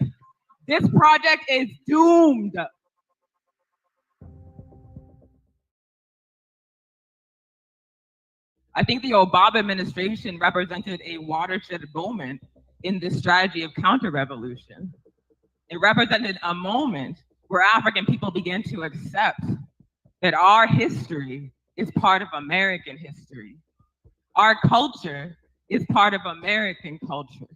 This project is doomed. I think the Obama administration represented a watershed moment in this strategy of counter-revolution. It represented a moment where African people began to accept that our history is part of American history. Our culture is part of American culture.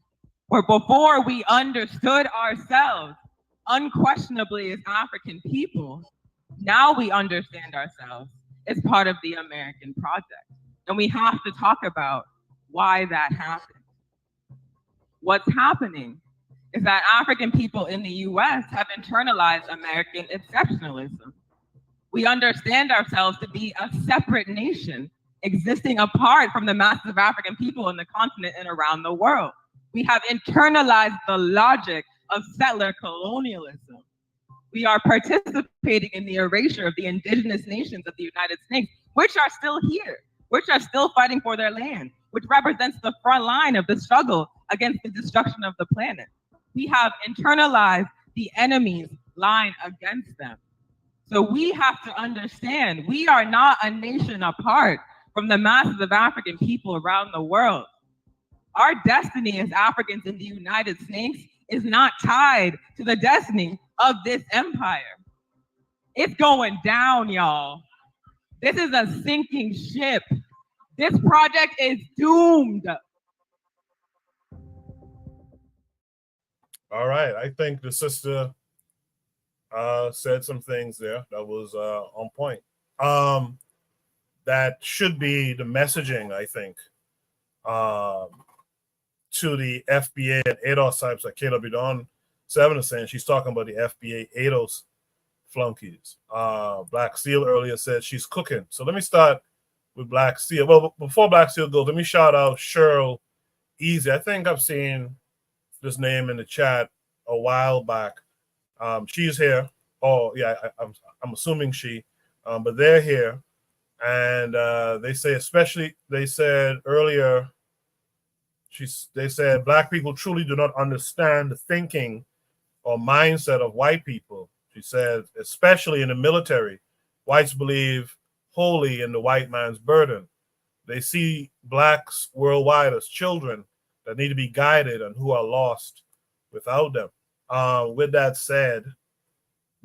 Where before we understood ourselves unquestionably as African people, now we understand ourselves as part of the American project. And we have to talk about why that happened. What's happening is that African people in the US have internalized American exceptionalism. We understand ourselves to be a separate nation existing apart from the masses of African people in the continent and around the world. We have internalized the logic of settler colonialism. We are participating in the erasure of the indigenous nations of the United States, which are still here, which are still fighting for their land, which represents the front line of the struggle against the destruction of the planet. We have internalized the enemy's line against them. So we have to understand we are not a nation apart from the masses of African people around the world. Our destiny as Africans in the United States is not tied to the destiny of this empire. It's going down, y'all. This is a sinking ship. This project is doomed. All right. I think the sister said some things there that was on point. That should be the messaging, I think, to the FBA and ADOS types like KW Dawn 7 is saying. She's talking about the FBA ADOS flunkies. Black Steel earlier said she's cooking. So let me start with Black Steel. Well, before Black Steel goes, let me shout out Cheryl Easy. I think I've seen this name in the chat a while back. She's here. Oh, yeah, I'm assuming she. But they're here. And they say, especially, they said earlier, they said Black people truly do not understand the thinking or mindset of white people. She said, especially in the military, whites believe wholly in the white man's burden. They see Blacks worldwide as children that need to be guided and who are lost without them. With that said,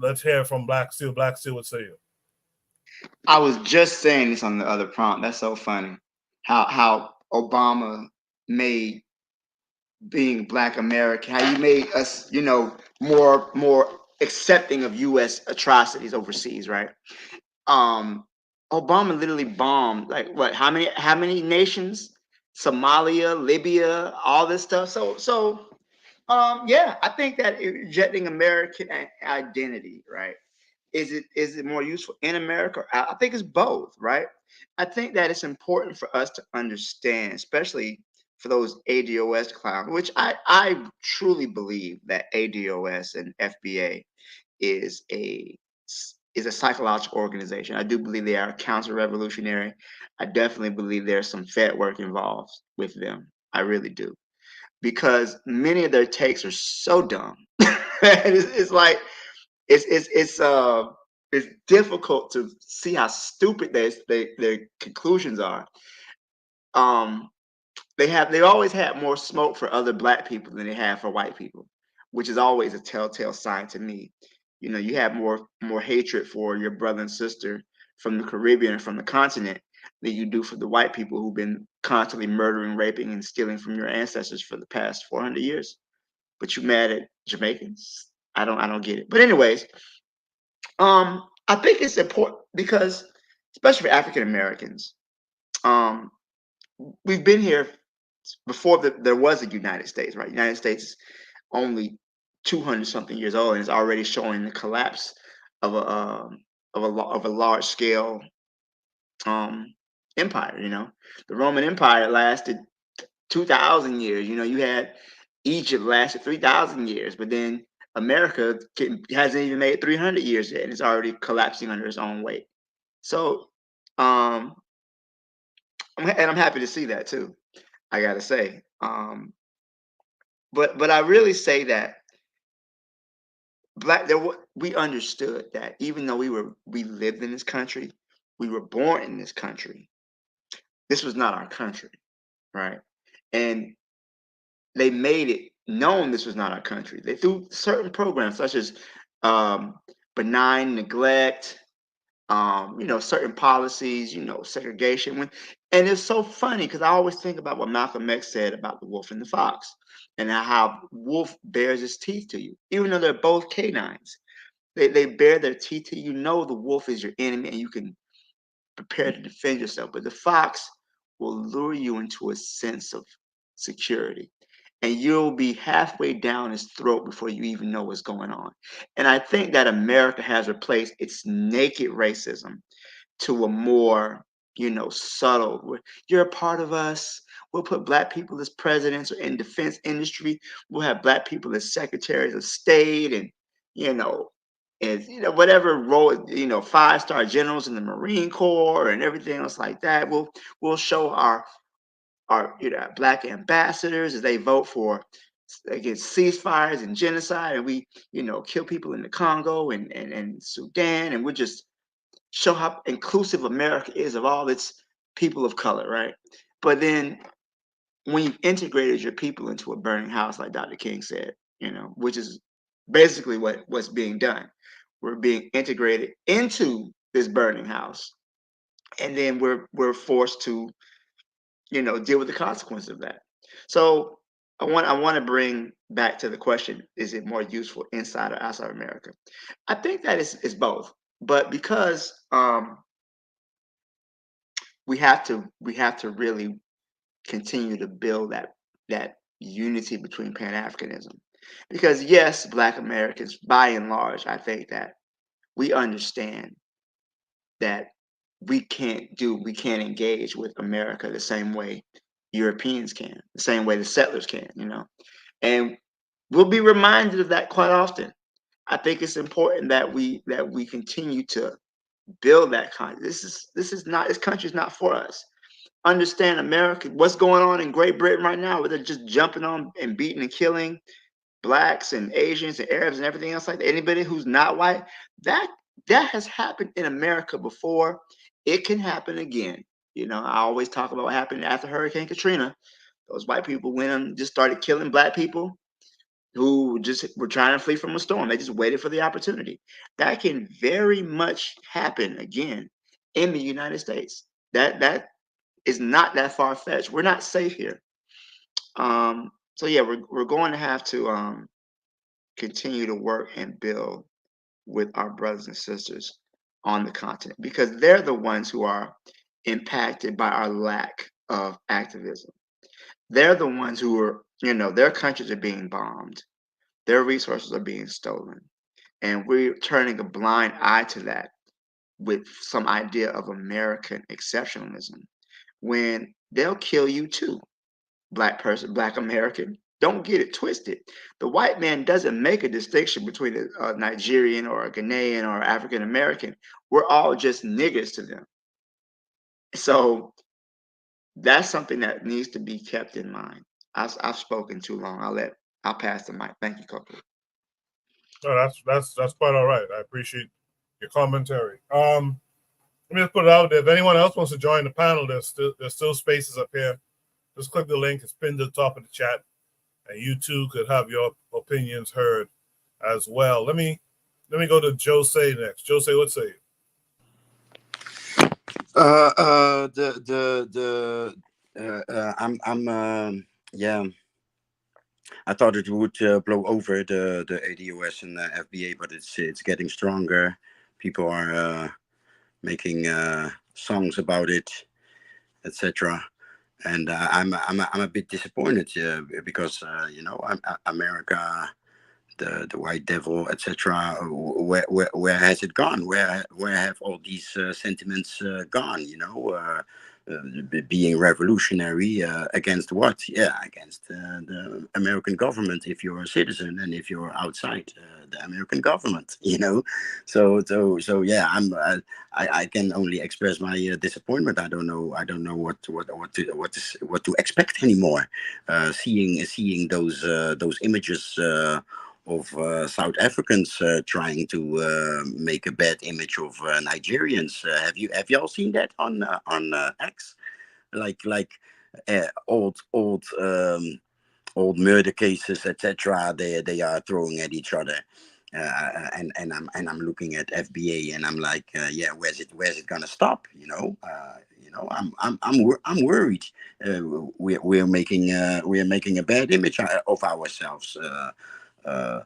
let's hear from Black Steel. Black Steel, what say you? I was just saying this on the other prompt. That's so funny. How Obama made being Black American, how you made us, more accepting of U.S. atrocities overseas, right? Obama literally bombed like what? How many nations? Somalia, Libya, all this stuff. So yeah, I think that rejecting American identity, right? Is it more useful in America? I think it's both, right? I think that it's important for us to understand, especially for those ADOS clowns, which I truly believe that ADOS and FBA is a psychological organization. I do believe they are counter-revolutionary. I definitely believe there's some Fed work involved with them. I really do, because many of their takes are so dumb. It's like it's difficult to see how stupid their conclusions are. They always had more smoke for other Black people than they have for white people, which is always a telltale sign to me. You know, you have more hatred for your brother and sister from the Caribbean and from the continent than you do for the white people who've been constantly murdering, raping, and stealing from your ancestors for the past 400 years. But you mad at Jamaicans? I don't get it. But anyways, I think it's important because, especially for African Americans, we've been here before there was a United States, right? United States only 200 something years old and is already showing the collapse of a large scale empire. You know, the Roman Empire lasted 2,000 years. You know, you had Egypt lasted 3,000 years, but then America hasn't even made 300 years yet, and it's already collapsing under its own weight. So, and I'm happy to see that too. I gotta say, but I really say that we understood that even though we lived in this country, we were born in this country. This was not our country, right? And they made it known this was not our country. They threw certain programs such as benign neglect, you know, certain policies, you know, segregation. And it's so funny because I always think about what Malcolm X said about the wolf and the fox, and how wolf bares his teeth to you, even though they're both canines. They bare their teeth to you. You know the wolf is your enemy, and you can prepare to defend yourself. But the fox will lure you into a sense of security, and you'll be halfway down his throat before you even know what's going on. And I think that America has replaced its naked racism to a more, you know, subtle. You're a part of us. We'll put black people as presidents or in defense industry. We'll have black people as secretaries of state, and you know, and you know whatever role, you know, 5-star generals in the Marine Corps and everything else like that. We'll show our you know black ambassadors as they vote for against ceasefires and genocide, and we, you know, kill people in the Congo and Sudan, and we're just show how inclusive America is of all its people of color, right? But then when you've integrated your people into a burning house, like Dr. King said, you know, which is basically what's being done. We're being integrated into this burning house, and then we're forced to, you know, deal with the consequences of that. So I want to bring back to the question: is it more useful inside or outside of America? I think that it's both, but because we have to really continue to build that unity between Pan-Africanism, because yes, Black Americans, by and large, I think that we understand that we can't engage with America the same way Europeans can, the same way the settlers can, you know, and we'll be reminded of that quite often. I think it's important that we continue to build that kind. This country is not for us. Understand America, what's going on in Great Britain right now, where they're just jumping on and beating and killing blacks and Asians and Arabs and everything else like that. Anybody who's not white, that has happened in America before. It can happen again. You know, I always talk about what happened after Hurricane Katrina. Those white people went and just started killing black people who just were trying to flee from a storm. They just waited for the opportunity. That can very much happen again in the United States. That is not that far fetched. We're not safe here. So yeah, we're going to have to continue to work and build with our brothers and sisters on the continent, because they're the ones who are impacted by our lack of activism. They're the ones who are, you know, their countries are being bombed, their resources are being stolen, and we're turning a blind eye to that with some idea of American exceptionalism, when they'll kill you too, black person, black American. Don't get it twisted. The white man doesn't make a distinction between a Nigerian or a Ghanaian or African American. We're all just niggers to them. So that's something that needs to be kept in mind. I've spoken too long. I'll pass the mic. Thank you, Coco. No, that's quite all right. I appreciate your commentary. Let me just put it out there. If anyone else wants to join the panel, there's still spaces up here. Just click the link. It's pinned to the top of the chat, and you too could have your opinions heard as well. Let me Let me go to Jose next. Jose, what say you? Yeah. I thought it would blow over the ADOS and FBA, but it's getting stronger. People are making songs about it, etc. And I'm a bit disappointed because America, the white devil, etc. Where has it gone? Where have all these sentiments gone? Being revolutionary against what? Yeah, against the American government. If you're a citizen and if you're outside the American government, yeah, I can only express my disappointment. I don't know what to expect anymore. Seeing those images. Of South Africans trying to make a bad image of Nigerians. Have you all seen that on X? Like old murder cases, etc. They are throwing at each other. And I'm looking at FBA and I'm like, yeah, where's it gonna stop? I'm worried. We're making a bad image of ourselves. Uh, uh,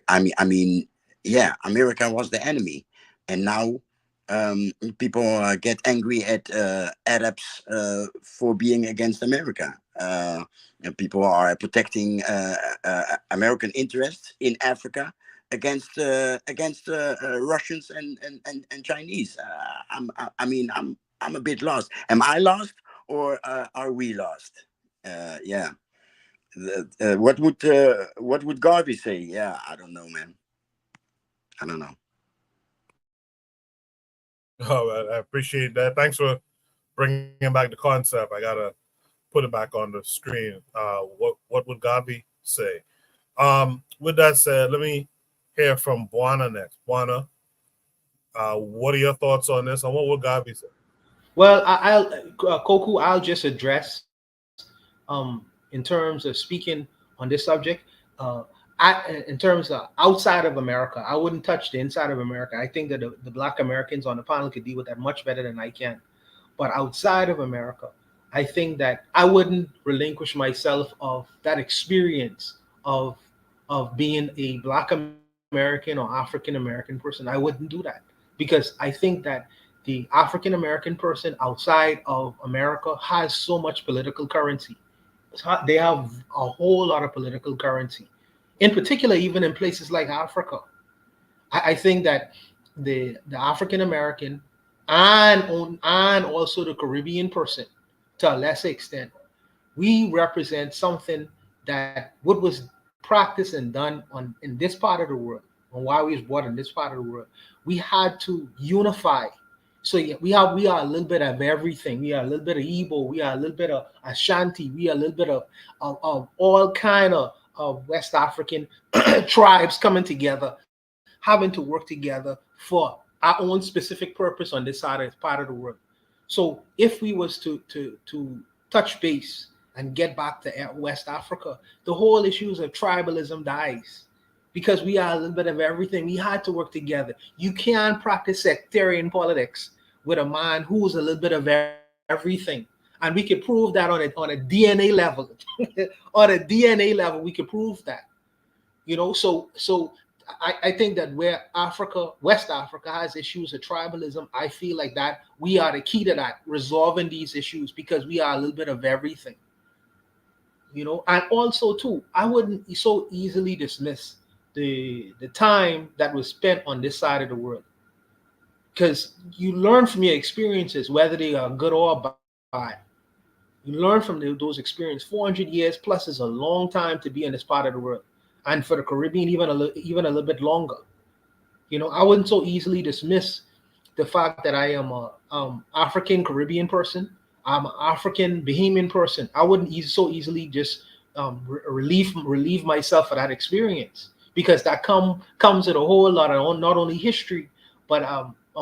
I mean, yeah, America was the enemy, and now people get angry at Arabs for being against America. And people are protecting American interests in Africa against Russians and Chinese. I'm a bit lost. Am I lost, or are we lost? Yeah. What would Garvey say? Yeah, I don't know, man. I don't know. Oh, I appreciate that. Thanks for bringing back the concept. I gotta put it back on the screen. What would Gabi say? With that said, let me hear from Buana next. Buana, what are your thoughts on this, and what would Gabi say? Well, I'll Koku, I'll just address in terms of speaking on this subject. Uh, in terms of outside of America, I wouldn't touch the inside of America. I think that the Black Americans on the panel could deal with that much better than I can. But outside of America, I think that I wouldn't relinquish myself of that experience of being a Black American or African American person. I wouldn't do that because I think that the African American person outside of America has so much political currency. They have a whole lot of political currency, in particular, even in places like Africa. I think that the African American and also the Caribbean person, to a lesser extent, we represent something that what was practiced and done on in this part of the world, and why we was born in this part of the world. We had to unify. So yeah, we are a little bit of everything. We are a little bit of Igbo. We are a little bit of Ashanti. We are a little bit of all kind of West African tribes coming together, having to work together for our own specific purpose on this side of part of the world. So if we was to touch base and get back to West Africa, the whole issues of tribalism dies because we are a little bit of everything. We had to work together. You can't practice sectarian politics with a man who's a little bit of everything. And we could prove that on a DNA level. On a DNA level, we could prove that. So I think that where Africa, West Africa, has issues of tribalism, I feel like that we are the key to that, resolving these issues because we are a little bit of everything. And also too, I wouldn't so easily dismiss the time that was spent on this side of the world, because you learn from your experiences, whether they are good or bad. You learn from those experiences. 400 years plus is a long time to be in this part of the world, and for the Caribbean, even a little bit longer. I wouldn't so easily dismiss the fact that I am a African Caribbean person. I'm an African Bahamian person. I wouldn't so easily just relieve myself of that experience, because that comes with a whole lot of not only history but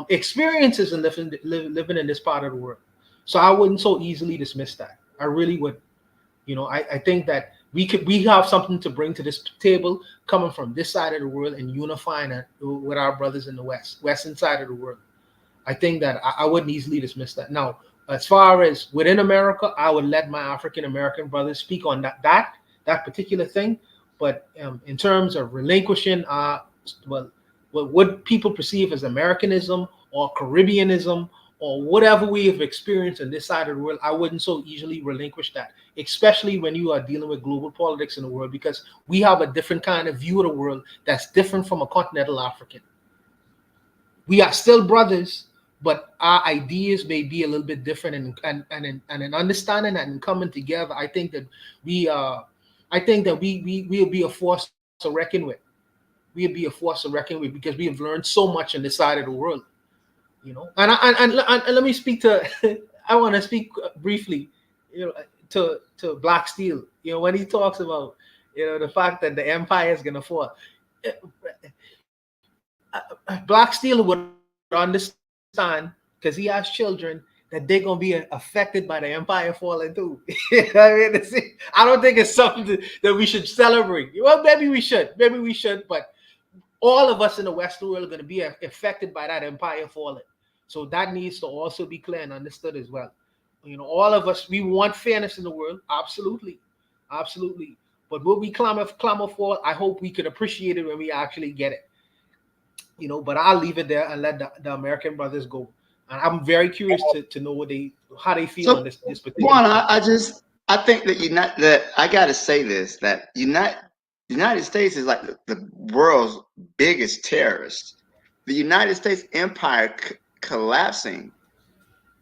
experiences in living in this part of the world. So I wouldn't so easily dismiss that. I really would. I think that we have something to bring to this table, coming from this side of the world and unifying it with our brothers in the western side of the world. I think that I wouldn't easily dismiss that. Now, as far as within America, I would let my African American brothers speak on that particular thing. But in terms of relinquishing, what people perceive as Americanism or Caribbeanism or whatever we have experienced on this side of the world, I wouldn't so easily relinquish that, especially when you are dealing with global politics in the world, because we have a different kind of view of the world that's different from a continental African. We are still brothers, but our ideas may be a little bit different, and in understanding that and coming together, I think that we'll be a force to reckon with. We'll be a force to reckon with, because we have learned so much on this side of the world, And let me speak to. I want to speak briefly, to Black Steel. When he talks about, the fact that the empire is going to fall. Black Steel would understand, because he has children, that they're going to be affected by the empire falling too. I don't think it's something that we should celebrate. Well, maybe we should, but all of us in the Western world are going to be affected by that empire falling. So that needs to also be clear and understood as well. All of us, we want fairness in the world, absolutely. But what we clamor for, I hope we could appreciate it when we actually get it. But I'll leave it there and let the American brothers go. And I'm very curious to know how they feel on this particular. One, I think that I got to say this, that United States is like the world's biggest terrorist. The United States empire collapsing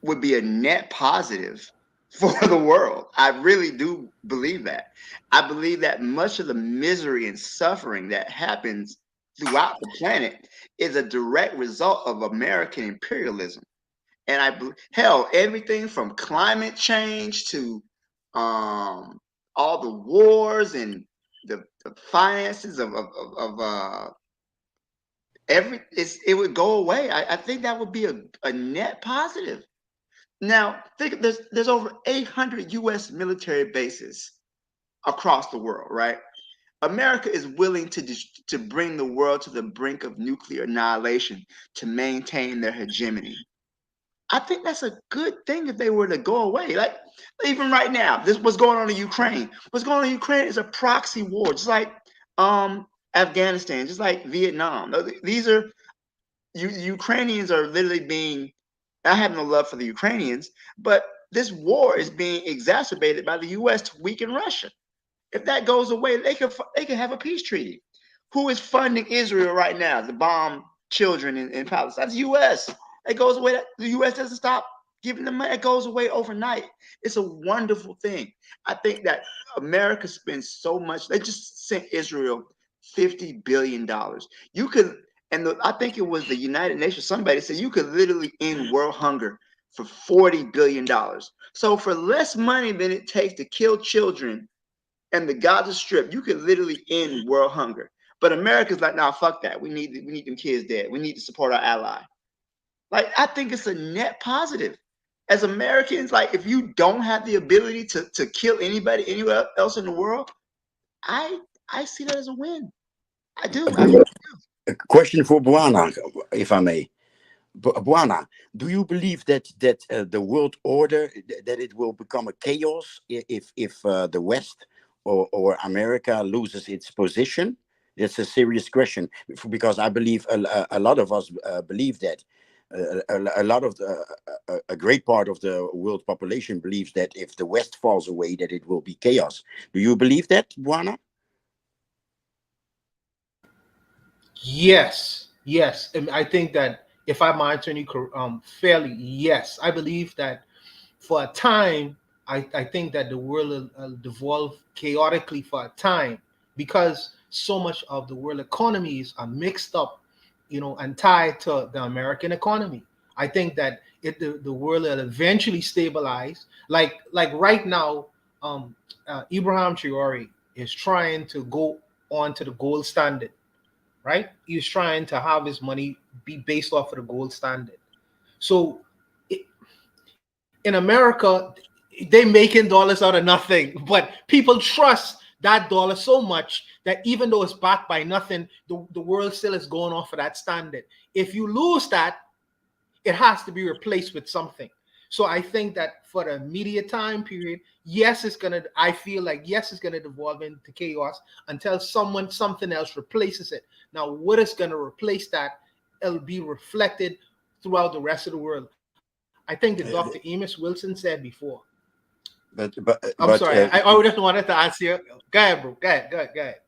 would be a net positive for the world. I really do believe that. I believe that much of the misery and suffering that happens throughout the planet is a direct result of American imperialism. And everything from climate change to all the wars and the finances of it would go away. I think that would be a net positive. Now, think there's over 800 U.S. military bases across the world, right? America is willing to bring the world to the brink of nuclear annihilation to maintain their hegemony. I think that's a good thing if they were to go away. Like, even right now, what's going on in Ukraine. What's going on in Ukraine is a proxy war, just like Afghanistan, just like Vietnam. These are Ukrainians are literally I have no love for the Ukrainians, but this war is being exacerbated by the U.S. to weaken Russia. If that goes away, they could have a peace treaty. Who is funding Israel right now to bomb children in Palestine? That's the U.S. It goes away. The U.S. doesn't stop giving them money. It goes away overnight. It's a wonderful thing. I think that America spends so much. They just sent Israel $50 billion. You could, I think it was the United Nations. Somebody said you could literally end world hunger for $40 billion. So for less money than it takes to kill children and the Gaza Strip, you could literally end world hunger. But America's like, nah, fuck that. We need them kids dead. We need to support our ally. Like, I think it's a net positive. As Americans, like, if you don't have the ability to kill anybody anywhere else in the world, I see that as a win. I do. A question for Buana, if I may. Buana, do you believe that the world order, that it will become a chaos if the West or America loses its position? That's a serious question, because I believe a lot of us believe that. A great part of the world population believes that if the West falls away, that it will be chaos. Do you believe that, Buana? Yes. And I think that if I'm answering you fairly, yes. I believe that for a time, I think that the world will devolve chaotically for a time, because so much of the world economies are mixed up, and tied to the American economy. I think that the world will eventually stabilize. Like right now, Ibrahim Traore is trying to go on to the gold standard, right? He's trying to have his money be based off of the gold standard. So in America, they making dollars out of nothing, but people trust that dollar so much that even though it's backed by nothing, the world still is going off of that standard. If you lose that, it has to be replaced with something. So I think that for the immediate time period, yes, I feel like yes, it's gonna devolve into chaos until something else replaces it. Now, what is gonna replace that? It'll be reflected throughout the rest of the world. I think that Dr. Amos Wilson said before. I'm sorry, I just wanted to answer you. Go ahead, bro. Go ahead.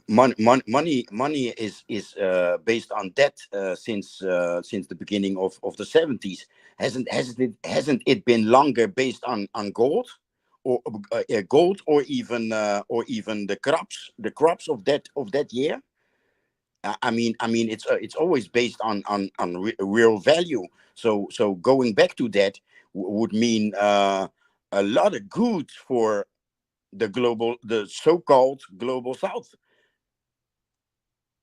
Money is based on debt since the beginning of the 70s. Hasn't it been longer based on gold or even the crops of that year? I mean it's always based on real value. So going back to that would mean a lot of good for the so-called global South.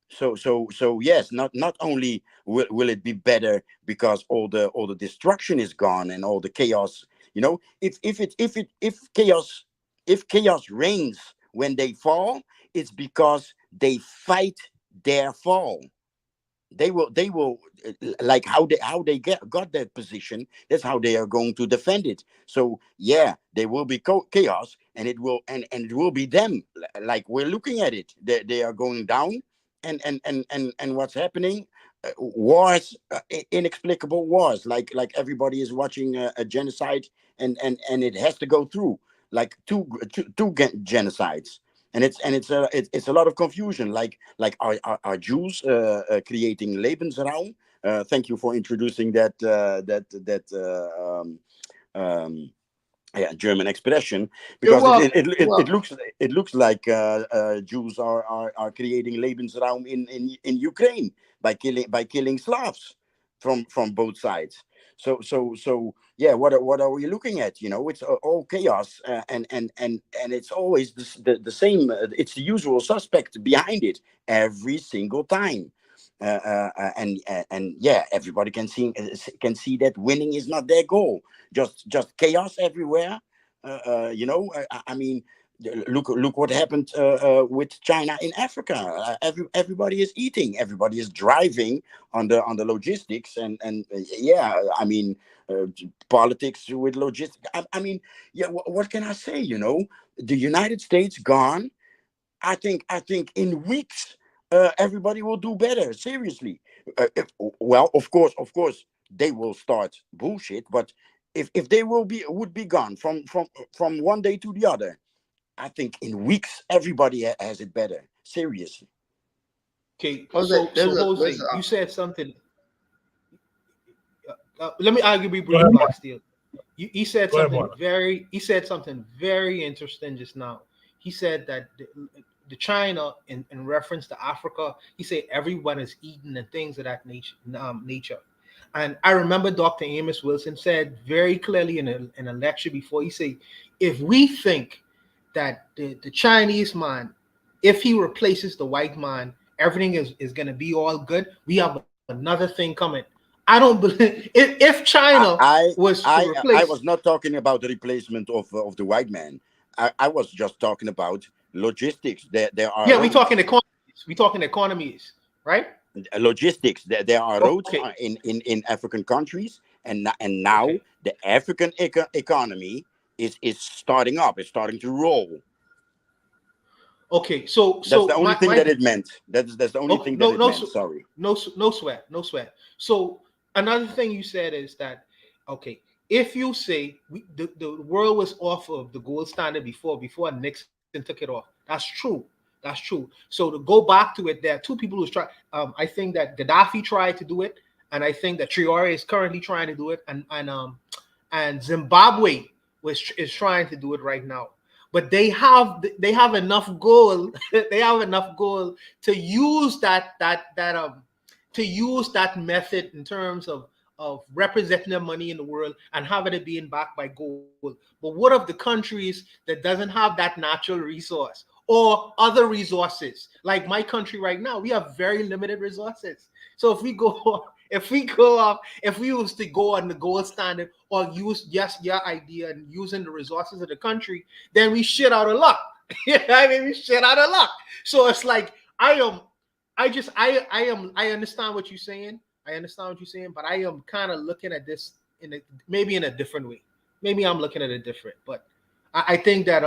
So yes, not only will it be better because all the destruction is gone and all the chaos. If chaos reigns when they fall, it's because they fight their fall. They will like how they got that position. That's how they are going to defend it. So yeah, there will be chaos, and it will be them. Like we're looking at it, they are going down, and what's happening? Wars, inexplicable wars. Like everybody is watching a genocide, and it has to go through like two genocides. And it's a lot of confusion. Like are Jews creating Lebensraum? Thank you for introducing that German expression, because it looks like Jews are creating Lebensraum in Ukraine by killing Slavs from both sides. So yeah, what are we looking at? It's all chaos, and it's always the same. It's the usual suspect behind it every single time. And yeah, everybody can see that winning is not their goal. Just chaos everywhere. I mean, look what happened with China in Africa. Everybody is eating, everybody is driving on the logistics, and yeah, I mean, politics with logistics. I mean, yeah, what can I say? The United States gone. I think in weeks everybody will do better. Seriously. Well, of course, they will start bullshit, but if they would be gone from one day to the other, I think in weeks everybody has it better. Seriously. Okay, so Jose, you said something. Let me argue with Bruce Black Steel. He said something very interesting just now. He said that the China in reference to Africa, he said everyone is eating and things of that nature. And I remember Dr. Amos Wilson said very clearly in a lecture before, he said, if we think that the Chinese man, if he replaces the white man, everything is going to be all good, we have another thing coming. I don't believe if China was to replace. I was not talking about the replacement of the white man. I was just talking about logistics. There are roads. We're talking economies, right? Logistics. There are roads in African countries, and now the African economy is starting up. It's starting to roll. Okay, so that's the only thing that it meant. That's the only thing that it meant. Sorry. No sweat. So another thing you said is that, okay, if you say the world was off of the gold standard before Nixon took it off, that's true. So to go back to it, there are two people who try. I think that Gaddafi tried to do it, and I think that Traore is currently trying to do it, and Zimbabwe is trying to do it right now. But they have enough gold. They have enough gold to use that method in terms of representing their money in the world and having it being backed by gold. But what of the countries that doesn't have that natural resource or other resources? Like my country right now, we have very limited resources. So if we used to go on the gold standard or use just your idea and using the resources of the country, then we shit out of luck. I mean, we shit out of luck. So it's like I understand what you're saying. I understand what you're saying, but I am kind of looking at this maybe in a different way. Maybe I'm looking at it different, but I think that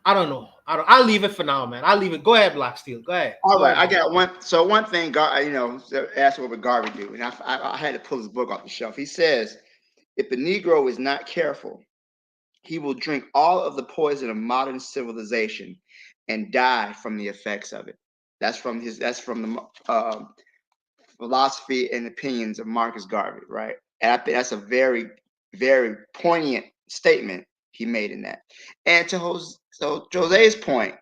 I don't know. I'll leave it for now, man. I'll leave it. Go ahead, Black Steel. Go ahead. All Go right, ahead, I got one. So one thing, ask what would Garvey do, and I had to pull his book off the shelf. He says, if the Negro is not careful, he will drink all of the poison of modern civilization and die from the effects of it. That's from the philosophy and opinions of Marcus Garvey, right? And I think that's a very, very poignant statement he made in that. And to Jose's point,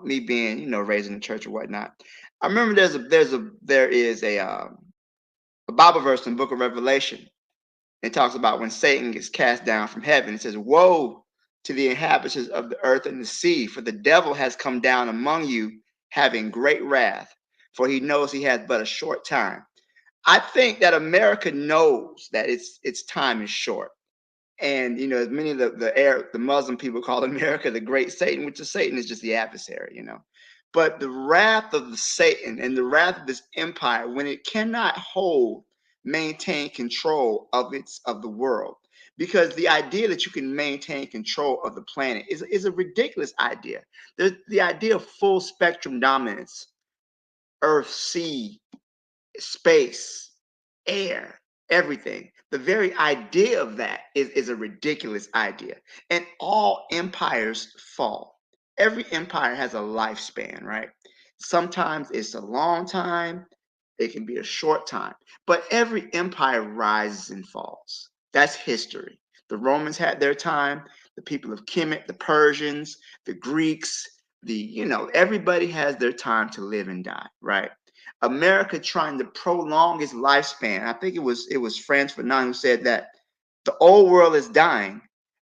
me being raised in the church or whatnot, I remember there is a Bible verse in the Book of Revelation. It talks about when Satan gets cast down from heaven. It says, "Woe to the inhabitants of the earth and the sea, for the devil has come down among you, having great wrath, for he knows he has but a short time." I think that America knows that its time is short. And as many of the Muslim people call America the great Satan, which is Satan is just the adversary, But the wrath of the Satan and the wrath of this empire, when it cannot maintain control of the world, because the idea that you can maintain control of the planet is a ridiculous idea. There's the idea of full spectrum dominance, earth, sea, space, air, everything. The very idea of that is a ridiculous idea. And all empires fall. Every empire has a lifespan, right? Sometimes it's a long time, it can be a short time, but every empire rises and falls. That's history. The Romans had their time, the people of Kemet, the Persians, the Greeks, everybody has their time to live and die, right? America trying to prolong its lifespan. I think it was Franz Fanon who said that the old world is dying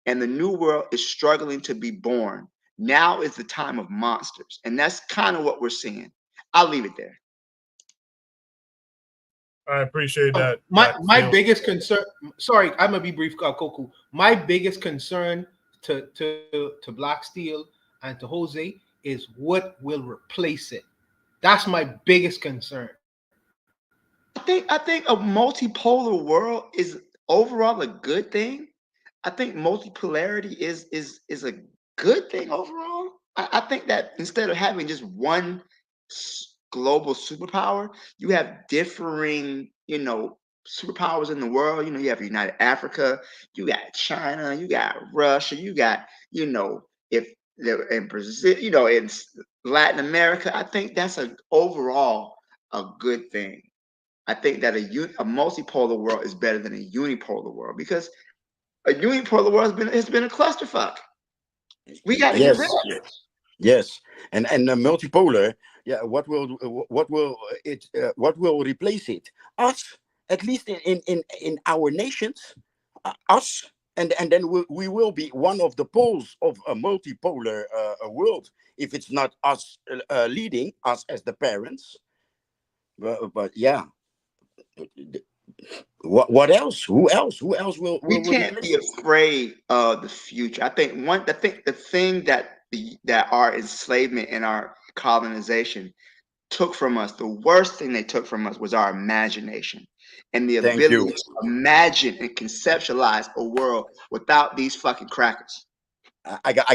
and the new world is struggling to be born. Now is the time of monsters. And that's kind of what we're seeing. I'll leave it there. I appreciate that. My biggest concern. Sorry, I'm gonna be brief, Koku. My biggest concern to Black Steel and to Jose is what will replace it. That's my biggest concern. I think a multipolar world is overall a good thing. I think multipolarity is a good thing overall. I think that instead of having just one global superpower, you have differing, superpowers in the world. You have United Africa, you got China, you got Russia, you got, if they're in Brazil, in Latin America. I think that's overall a good thing. I think that a multipolar world is better than a unipolar world, because a unipolar world has been a clusterfuck. We got to get rid of it. Yes, and multipolar. Yeah, what will replace it? Us, at least in our nations, us, and then we will be one of the poles of a multipolar world. If it's not us leading us as the parents, but yeah. What else? Who else will we can't be afraid of the future. I think the thing that our enslavement and our colonization took from us, the worst thing they took from us was our imagination and the ability to imagine and conceptualize a world without these fucking crackers. I got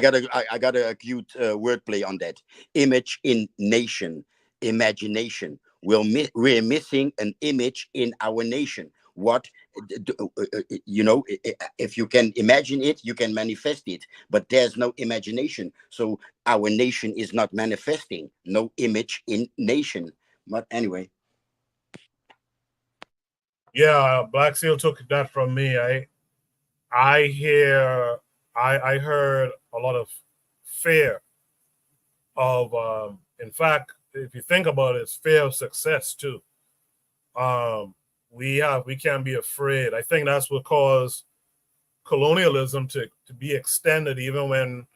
a cute wordplay on that. Image in nation, imagination. We're missing an image in our nation. What if you can imagine it, you can manifest it, but there's no imagination, so our nation is not manifesting. No image in nation. But anyway, yeah, Black Seal took that from me. I heard a lot of fear of in fact, if you think about it, it's fear of success too. We can't be afraid. I think that's what caused colonialism to be extended even when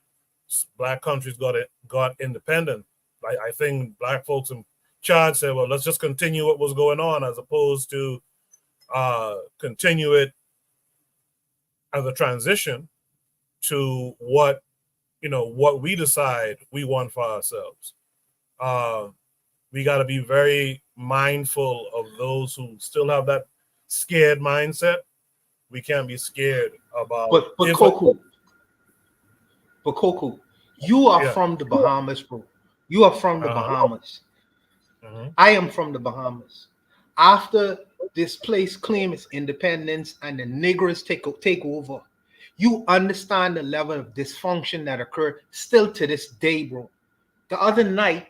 Black countries got independent. I think Black folks in Chad said, well, let's just continue what was going on as opposed to continue it as a transition to what what we decide we want for ourselves. We got to be very mindful of those who still have that scared mindset. We can't be scared about. But Coco, you are from the Bahamas, bro. You are from the Bahamas. I am from the Bahamas. After this place claimed its independence and the Negroes take over, you understand the level of dysfunction that occurred still to this day, bro. The other night,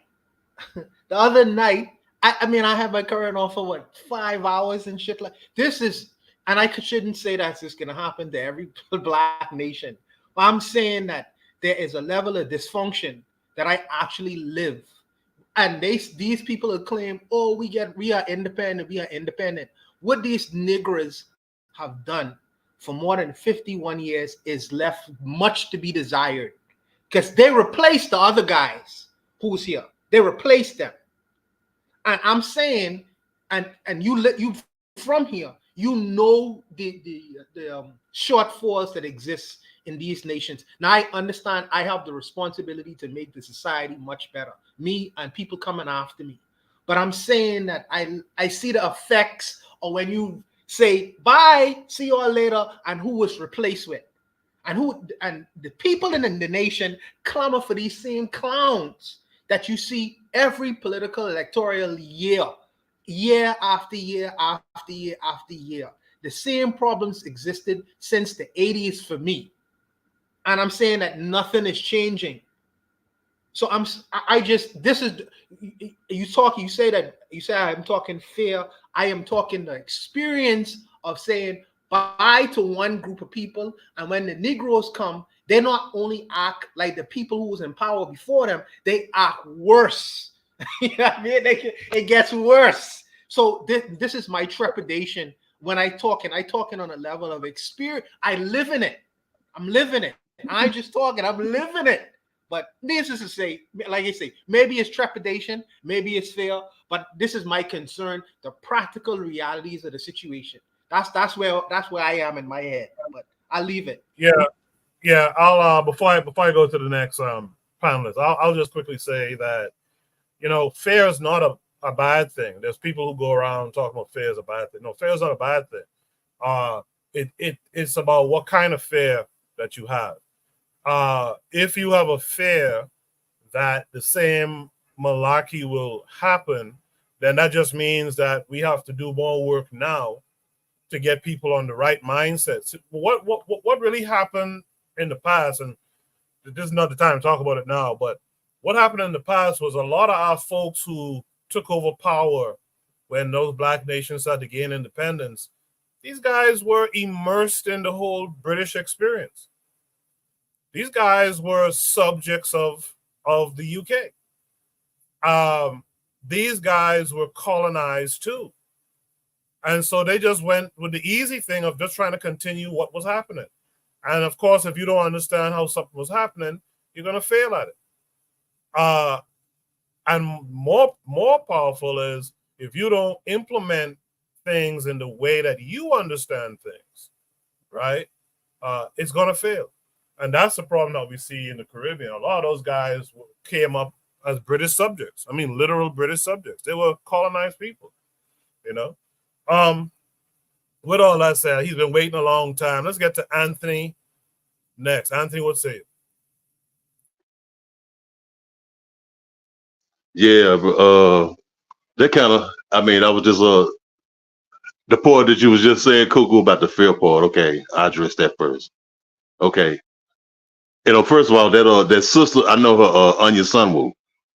I mean, I have my current on for 5 hours and shit like this and I shouldn't say that's just gonna happen to every black nation. But I'm saying that there is a level of dysfunction that I actually live. And these people who claim, oh, we are independent. What these Negroes have done for more than 51 years is left much to be desired. Because they replaced the other guys who's here. They replaced them. And I'm saying, and you from here, you know the shortfalls that exist in these nations. Now I understand I have the responsibility to make the society much better. Me and people coming after me. But I'm saying that I see the effects of when you say bye, see you all later, and who was replaced with. And the people in the nation clamor for these same clowns that you see every political electoral year after year after year after year. The same problems existed since the 80s for me. And I'm saying that nothing is changing. So you say I'm talking fair. I am talking the experience of saying bye to one group of people, and when the Negroes come, they not only act like the people who was in power before them, they act worse. You know what I mean? It gets worse. So this is my trepidation when I talking on a level of experience. I live in it. I'm living it. I ain't just talking. I'm living it. But this is to say, like I say, maybe it's trepidation, maybe it's fear, but this is my concern: the practical realities of the situation. That's where I am in my head. But I'll leave it. Yeah. I'll before I go to the next panelist, I'll just quickly say that fair is not a bad thing. There's people who go around talking about fair is a bad thing. No, fair is not a bad thing. It's about what kind of fair that you have. If you have a fear that the same malarkey will happen, then that just means that we have to do more work now to get people on the right mindset. What really happened in the past, and this is not the time to talk about it now, but what happened in the past was a lot of our folks who took over power when those black nations started to gain independence, these guys were immersed in the whole British experience. These guys were subjects of the UK. These guys were colonized too. And so they just went with the easy thing of just trying to continue what was happening. And of course, if you don't understand how something was happening, you're going to fail at it. And more powerful is if you don't implement things in the way that you understand things, right? It's going to fail. And that's the problem that we see in the Caribbean. A lot of those guys came up as British subjects. I mean, literal British subjects. They were colonized people, With all that said, he's been waiting a long time. Let's get to Anthony next. Anthony, what say you? Yeah, that kind of, I was just the part that you was just saying, Cuckoo, about the fear part. Okay, I address that first. Okay, first of all, that sister, I know her, Anya Sunwoo.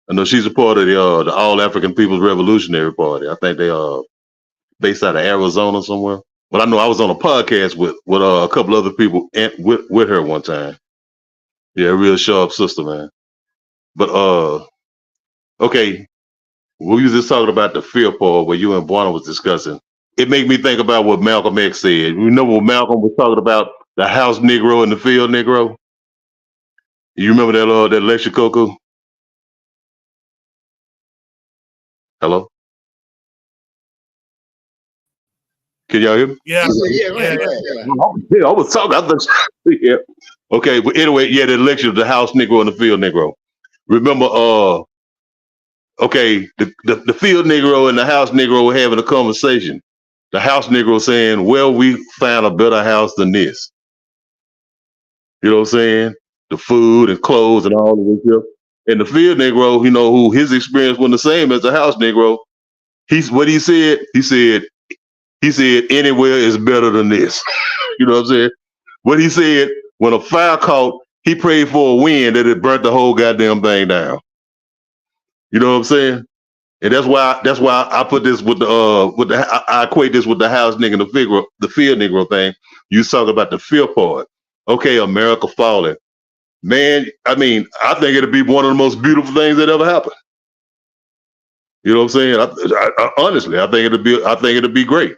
I know she's a part of the All African People's Revolutionary Party. I think they based out of Arizona somewhere. But I know I was on a podcast with a couple other people with her one time. Yeah, real sharp sister, man. But okay, we was just talking about the fear part where you and Buana was discussing. It made me think about what Malcolm X said. You know when Malcolm was talking about the house Negro and the field Negro? You remember that lecture, Coco? Hello? Can y'all hear me? Yeah. Yeah. I was talking. I thought, yeah. Okay, but anyway, yeah, the lecture of the house Negro and the field Negro. Remember, okay, the field Negro and the house Negro were having a conversation. The house Negro saying, well, we found a better house than this. You know what I'm saying? The food and clothes and all of this stuff. And the field Negro, you know, who his experience wasn't the same as the house Negro, what he said, anywhere is better than this. You know what I'm saying? What he said, when a fire caught, he prayed for a wind that it burnt the whole goddamn thing down. You know what I'm saying? And that's why I put this with I equate this with the house nigga and the field Negro thing. You talk about the fear part. Okay, America falling. Man, I mean, I think it'd be one of the most beautiful things that ever happened. You know what I'm saying? I honestly, I think it'd be great.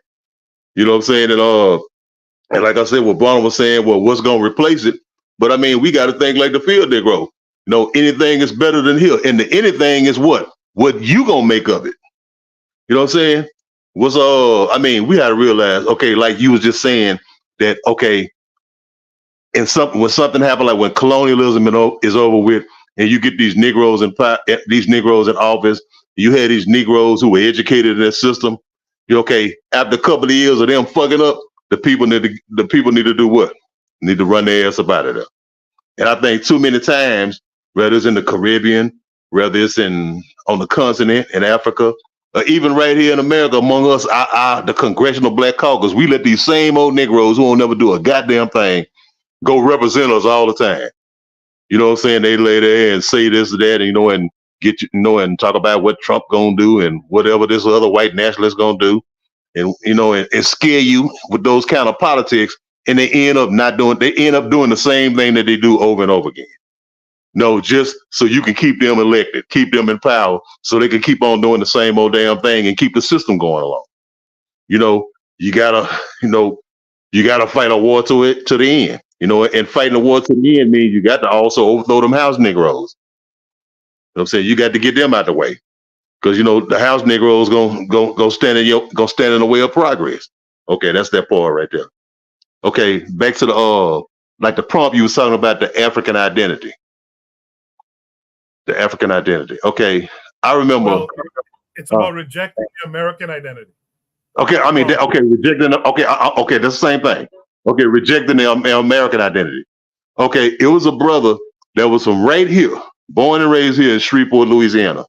You know what I'm saying? And like I said, what Bonner was saying, well, what's going to replace it? But I mean, we got to think like the field Negro. You know, anything is better than here. And the anything is what you going to make of it. You know what I'm saying? I mean, we had to realize, okay, like you was just saying that, okay, when something happened, like when colonialism is over with, and you get these Negroes in office, you had these Negroes who were educated in that system. Okay, after a couple of years of them fucking up, the people need to do what? Need to run their ass up out of there. And I think too many times, whether it's in the Caribbean, whether it's on the continent, in Africa, or even right here in America, among us, the Congressional Black Caucus, we let these same old Negroes who won't never do a goddamn thing go represent us all the time. You know what I'm saying? They lay there and say this or that, and get and talk about what Trump gonna do and whatever this other white nationalist gonna do, and and scare you with those kind of politics, and they end up doing the same thing that they do over and over again. No, just so you can keep them elected, keep them in power, so they can keep on doing the same old damn thing and keep the system going along. You gotta fight a war to the end. And fighting a war to the end means you got to also overthrow them house Negroes. You know what I'm saying? You got to get them out the way. Because the house Negroes gonna stand in the way of progress. Okay, that's that part right there. Okay, back to the prompt you was talking about, the African identity. The African identity. Okay, I remember. Well, it's about rejecting the American identity. Okay, I mean, rejecting. Okay, that's the same thing. Okay, rejecting the American identity. Okay, it was a brother that was from right here, born and raised here in Shreveport, Louisiana.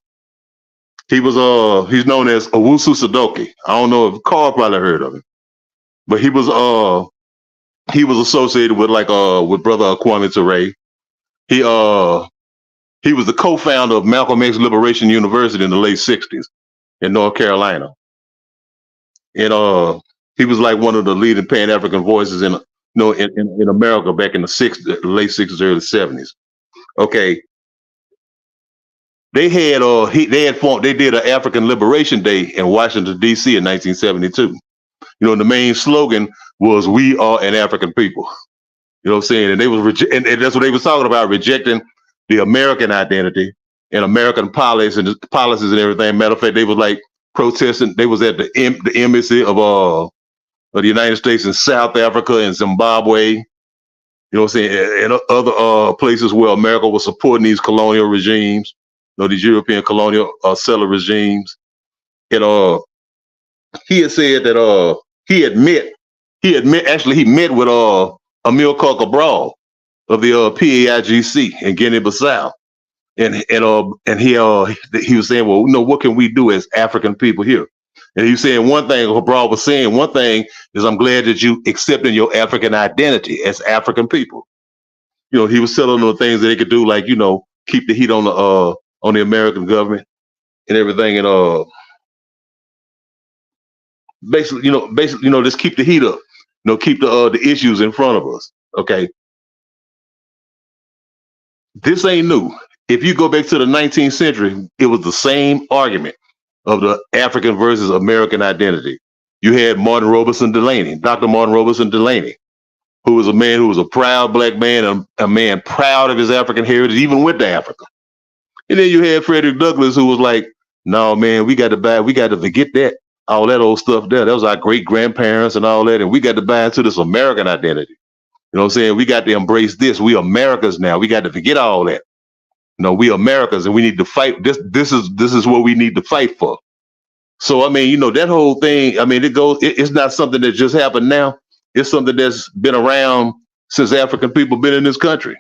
He's known as Owusu Sadoki. I don't know if Carl probably heard of him, but he was associated with with brother Kwame Ture. He was the co-founder of Malcolm X Liberation University in the late '60s in North Carolina, and he was like one of the leading Pan-African voices in America back in the late '60s, early '70s. Okay. They did an African Liberation Day in Washington, D.C. in 1972. The main slogan was, "We are an African people." You know what I'm saying? And they was and that's what they was talking about, rejecting the American identity and American policies and everything. Matter of fact, they was like protesting. They was at the embassy of the United States in South Africa and Zimbabwe. You know what I'm saying? And other places where America was supporting these colonial regimes. These European colonial settler regimes. And he had said that he met with Amilcar Cabral of the PAIGC in Guinea-Bissau. And he was saying, well, what can we do as African people here? And he was saying one thing, Cabral was saying one thing is, I'm glad that you accepting your African identity as African people. He was telling them the things that they could do, like, keep the heat on the American government and everything, and basically, just keep the heat up, keep the issues in front of us. Okay, this ain't new. If you go back to the 19th century, it was the same argument of the African versus American identity. You had Martin Robeson Delaney, Dr. Martin Robeson Delaney, who was a man who was a proud black man, and a man proud of his African heritage, even went to Africa. And then you had Frederick Douglass, who was like, no, man, we got to forget that, all that old stuff there. That was our great grandparents and all that. And we got to buy into this American identity. You You know what I'm saying? We got to embrace this. We Americans now. We got to forget all that. No, we Americans, and we need to fight. This is what we need to fight for. So I mean, that whole thing. I mean, it's not something that just happened now. It's something that's been around since African people been in this country.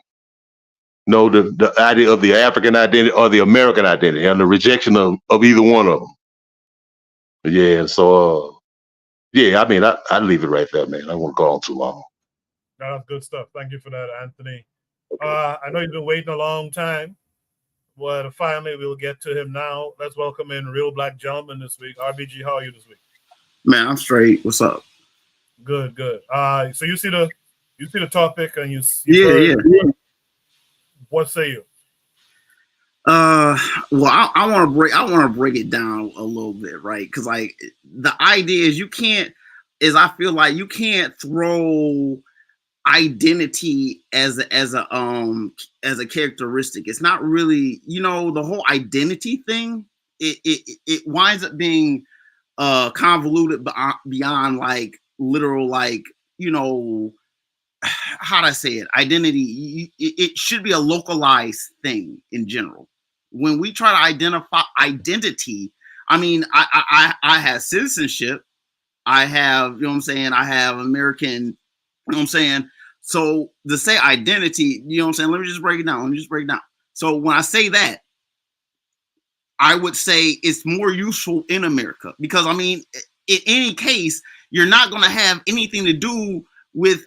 The idea of the African identity or the American identity, and the rejection of either one of them. Yeah. So yeah, I mean, I'd leave it right there, man. I don't want to go on too long. That's good stuff. Thank you for that, Anthony. I know you've been waiting a long time. Well, finally, we'll get to him now. Let's welcome in Real Black Gentleman this week. RBG, how are you this week? Man, I'm straight. What's up? Good. So you see the topic, and you yeah. What say you? Well, I want to break it down a little bit, right? Because like the idea is I feel like you can't throw identity as a characteristic. It's not really, the whole identity thing. It winds up being convoluted beyond like literal, like, how do I say it? Identity. It should be a localized thing in general. When we try to identify identity, I mean, I have citizenship. I have, I have American, So to say identity, let me just break it down. So when I say that, I would say it's more useful in America because, I mean, in any case, you're not going to have anything to do with,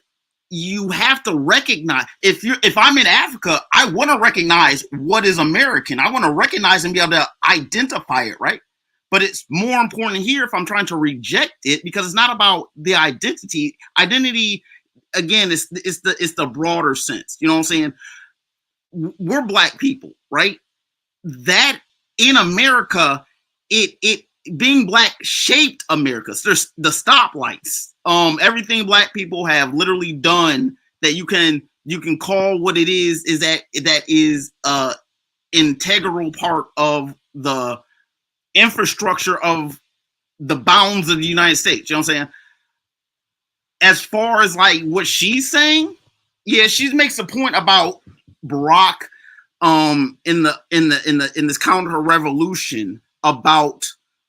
you have to recognize, if I'm in Africa, I want to recognize what is American. I want to recognize and be able to identify it, right? But it's more important here if I'm trying to reject it, because it's not about the identity. Identity, again, it's the broader sense. You know what I'm saying? We're Black people, right? That in America, it being Black shaped America. So there's the stoplights. Everything Black people have literally done that you can call what it is that is integral part of the infrastructure of the bounds of the United States. You know what I'm saying? As far as like what she's saying, yeah, she makes a point about Barack in this counter revolution about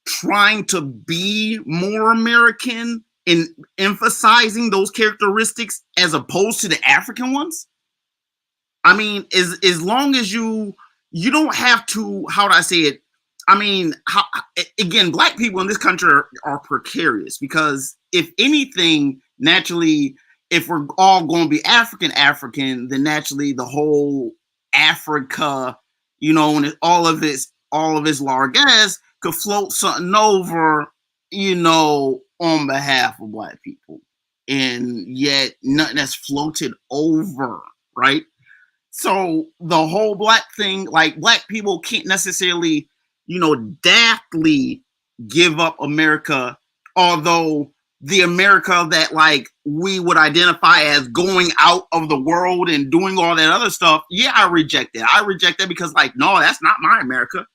trying to be more American and emphasizing those characteristics as opposed to the African ones. I mean, as long as you don't have to, how do I say it? I mean, again, Black people in this country are precarious because if anything, naturally, if we're all going to be African, then naturally the whole Africa, and all of its largesse could float something over, on behalf of Black people, and yet nothing that's floated over, right? So the whole Black thing, like Black people can't necessarily, daftly give up America, although the America that like we would identify as going out of the world and doing all that other stuff, yeah, I reject that. I reject that because like, no, that's not my America.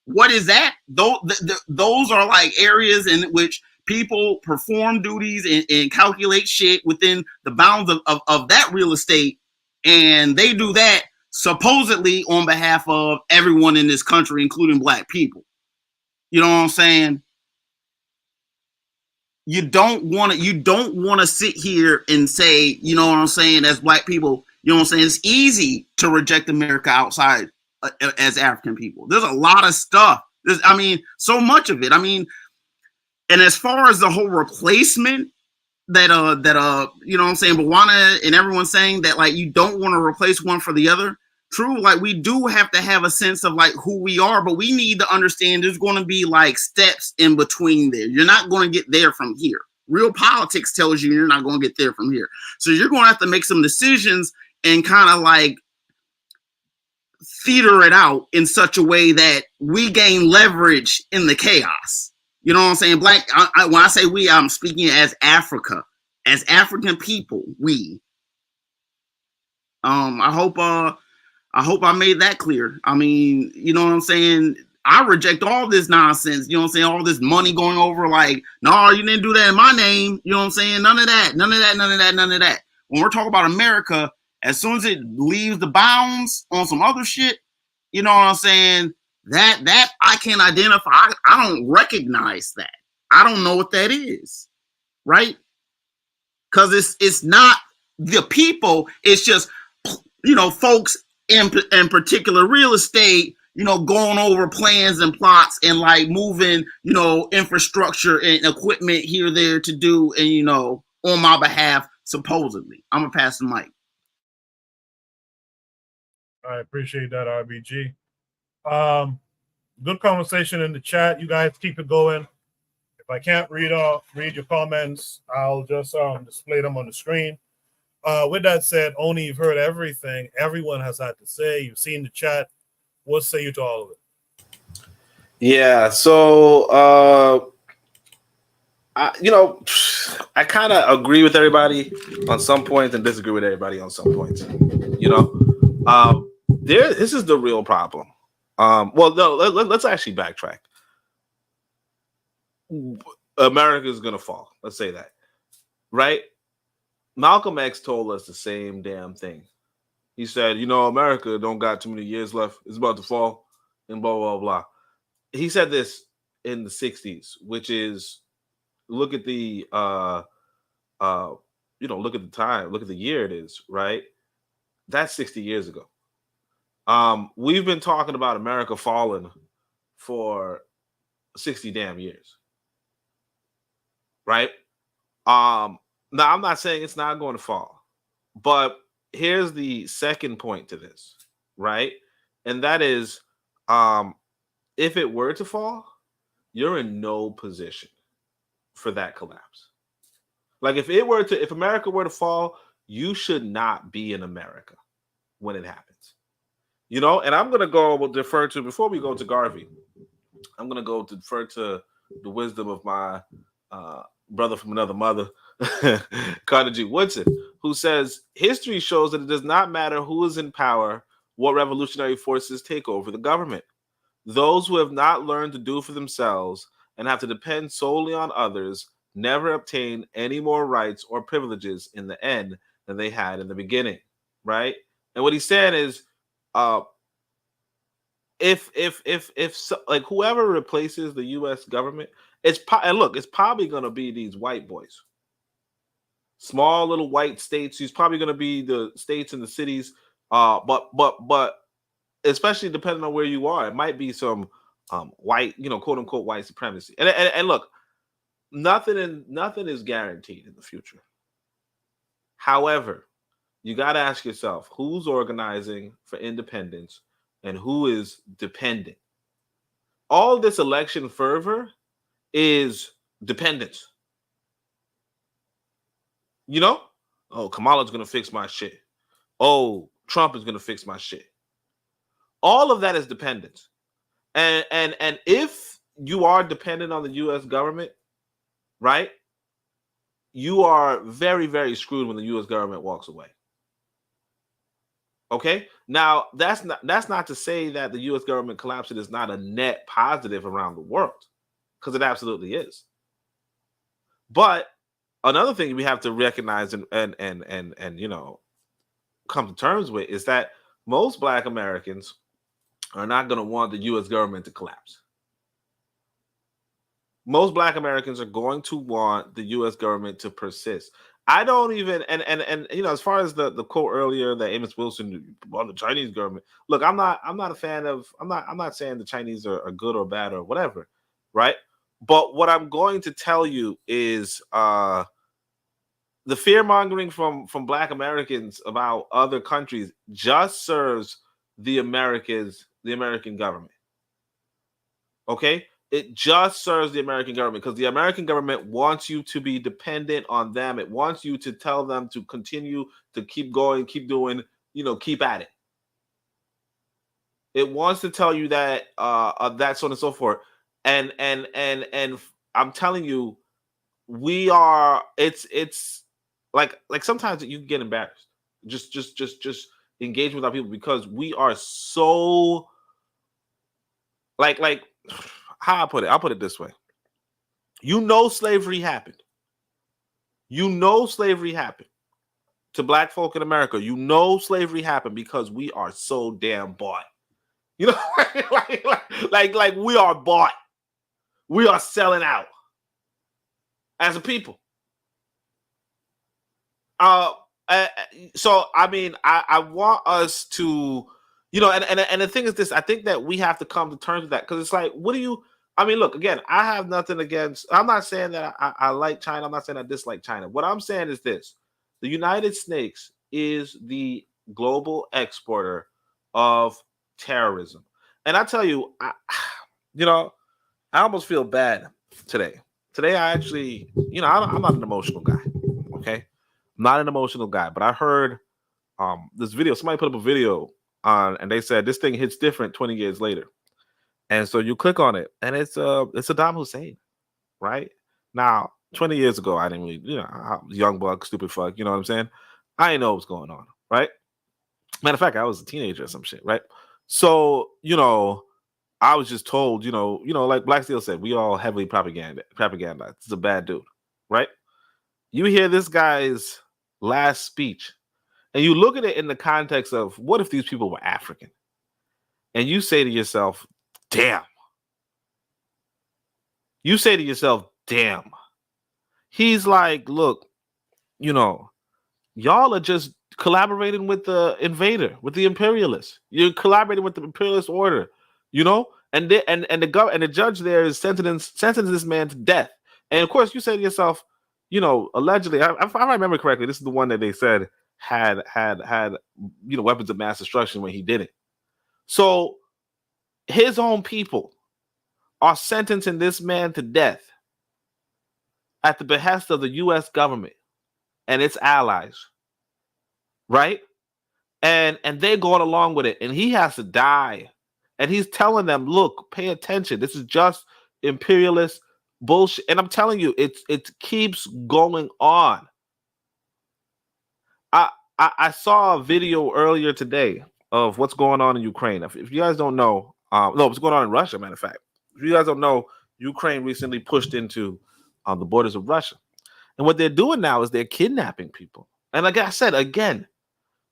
What is that? Those are like areas in which people perform duties and calculate shit within the bounds of that real estate. And they do that supposedly on behalf of everyone in this country, including Black people. You know what I'm saying? You don't want to sit here and say, you know what I'm saying, as Black people, you know what I'm saying? It's easy to reject America outside as African people. There's a lot of stuff. So much of it. And as far as the whole replacement that you know what I'm saying, Bwana and everyone saying that like you don't want to replace one for the other. True, like we do have to have a sense of like who we are, but we need to understand there's going to be like steps in between there. You're not going to get there from here. Real politics tells you you're not going to get there from here. So you're going to have to make some decisions and kind of like theater it out in such a way that we gain leverage in the chaos. You know what I'm saying? When I say we, I'm speaking as Africa, as African people, we. I hope I made that clear. You know what I'm saying? I reject all this nonsense. You know what I'm saying? All this money going over like, no, you didn't do that in my name. You know what I'm saying? None of that. when we're talking about America, as soon as it leaves the bounds on some other shit, you know what I'm saying? That I can't identify. I don't recognize that. I don't know what that is, right? Because it's not the people. It's just, you know, folks in particular real estate, you know, going over plans and plots and like moving, you know, infrastructure and equipment here, there to do, and, you know, on my behalf, supposedly. I'm gonna pass the mic. I appreciate that, RBG. Good conversation in the chat. You guys keep it going. If I can't read your comments, I'll just display them on the screen. With that said, Oni, you've heard everything everyone has had to say. You've seen the chat. What say you to all of it? Yeah, so I kind of agree with everybody on some points and disagree with everybody on some points. This is the real problem. Well, no, let's actually backtrack. America is gonna fall. Let's say that, right? Malcolm X told us the same damn thing. He said, America don't got too many years left. It's about to fall, and blah blah blah. He said this in the 60s, which is, look at the look at the time, look at the year it is, right? That's 60 years ago. We've been talking about America falling for 60 damn years, right? Now I'm not saying it's not going to fall, but here's the second point to this, right? And that is, if it were to fall, you're in no position for that collapse. Like if America were to fall, you should not be in America when it happens. And I'm going to defer to, before we go to Garvey, I'm going to defer to the wisdom of my brother from another mother, Carter G. Woodson, who says, history shows that it does not matter who is in power, what revolutionary forces take over the government. Those who have not learned to do for themselves and have to depend solely on others never obtain any more rights or privileges in the end than they had in the beginning, right? And what he's saying is, if whoever replaces the U.S. government, it's probably going to be these white boys, small little white states. He's probably going to be the states and the cities, but especially depending on where you are, it might be some white, quote unquote white supremacy. And look, nothing is guaranteed in the future. However, you got to ask yourself, who's organizing for independence and who is dependent? All this election fervor is dependence. Oh, Kamala's going to fix my shit. Oh, Trump is going to fix my shit. All of that is dependence. And if you are dependent on the U.S. government, right, you are very, very screwed when the U.S. government walks away. Okay? Now, that's not to say that the U.S. government collapsing is not a net positive around the world, because it absolutely is. But another thing we have to recognize and come to terms with is that most Black Americans are not going to want the U.S. government to collapse. Most Black Americans are going to want the U.S. government to persist. I don't even, and as far as the quote earlier that Amos Wilson on the Chinese government, look, I'm not a fan of, I'm not saying the Chinese are good or bad or whatever, right? But what I'm going to tell you is the fear mongering from Black Americans about other countries just serves the American government. Okay? It just serves the American government, because the American government wants you to be dependent on them. It wants you to tell them to continue to keep going, keep doing, keep at it. It wants to tell you that that, so on and so forth. And I'm telling you, we are. It's like sometimes you get embarrassed. Just engage with our people, because we are so like. How I put it? I'll put it this way. Slavery happened. Slavery happened. to black folk in America, slavery happened because we are so damn bought. Like we are bought. We are selling out as a people. So I mean, I want us to, and the thing is this: I think that we have to come to terms with that, because it's like, what do you? I mean, look, again, I have nothing against. I'm not saying that I like China. I'm not saying I dislike China. What I'm saying is this: the United States is the global exporter of terrorism, and I tell you, I almost feel bad today. Today, I actually, I'm not an emotional guy. Okay. Not an emotional guy, but I heard this video. Somebody put up a video on, and they said this thing hits different 20 years later. And so you click on it, and it's Saddam Hussein, right? Now, 20 years ago, I didn't really, young buck, stupid fuck, you know what I'm saying? I didn't know what was going on, right? Matter of fact, I was a teenager or some shit, right? So, I was just told, like Black Steel said, we all heavily propagandized. It's a bad dude, right? You hear this guy's last speech, and you look at it in the context of, what if these people were African? And you say to yourself, damn. You say to yourself, damn. He's like, look, y'all are just collaborating with the invader, with the imperialists. You're collaborating with the imperialist order, and the judge there is sentencing this man to death. And of course, you say to yourself, allegedly, if I remember correctly, this is the one that they said had weapons of mass destruction when he did it. So his own people are sentencing this man to death at the behest of the U.S. government and its allies, right? And they're going along with it, and he has to die. And he's telling them, look, pay attention. This is just imperialist bullshit. And I'm telling you, it keeps going on. I saw a video earlier today of what's going on in Ukraine. If you guys don't know, what's going on in Russia, matter of fact. If you guys don't know, Ukraine recently pushed into the borders of Russia. And what they're doing now is they're kidnapping people. And like I said, again,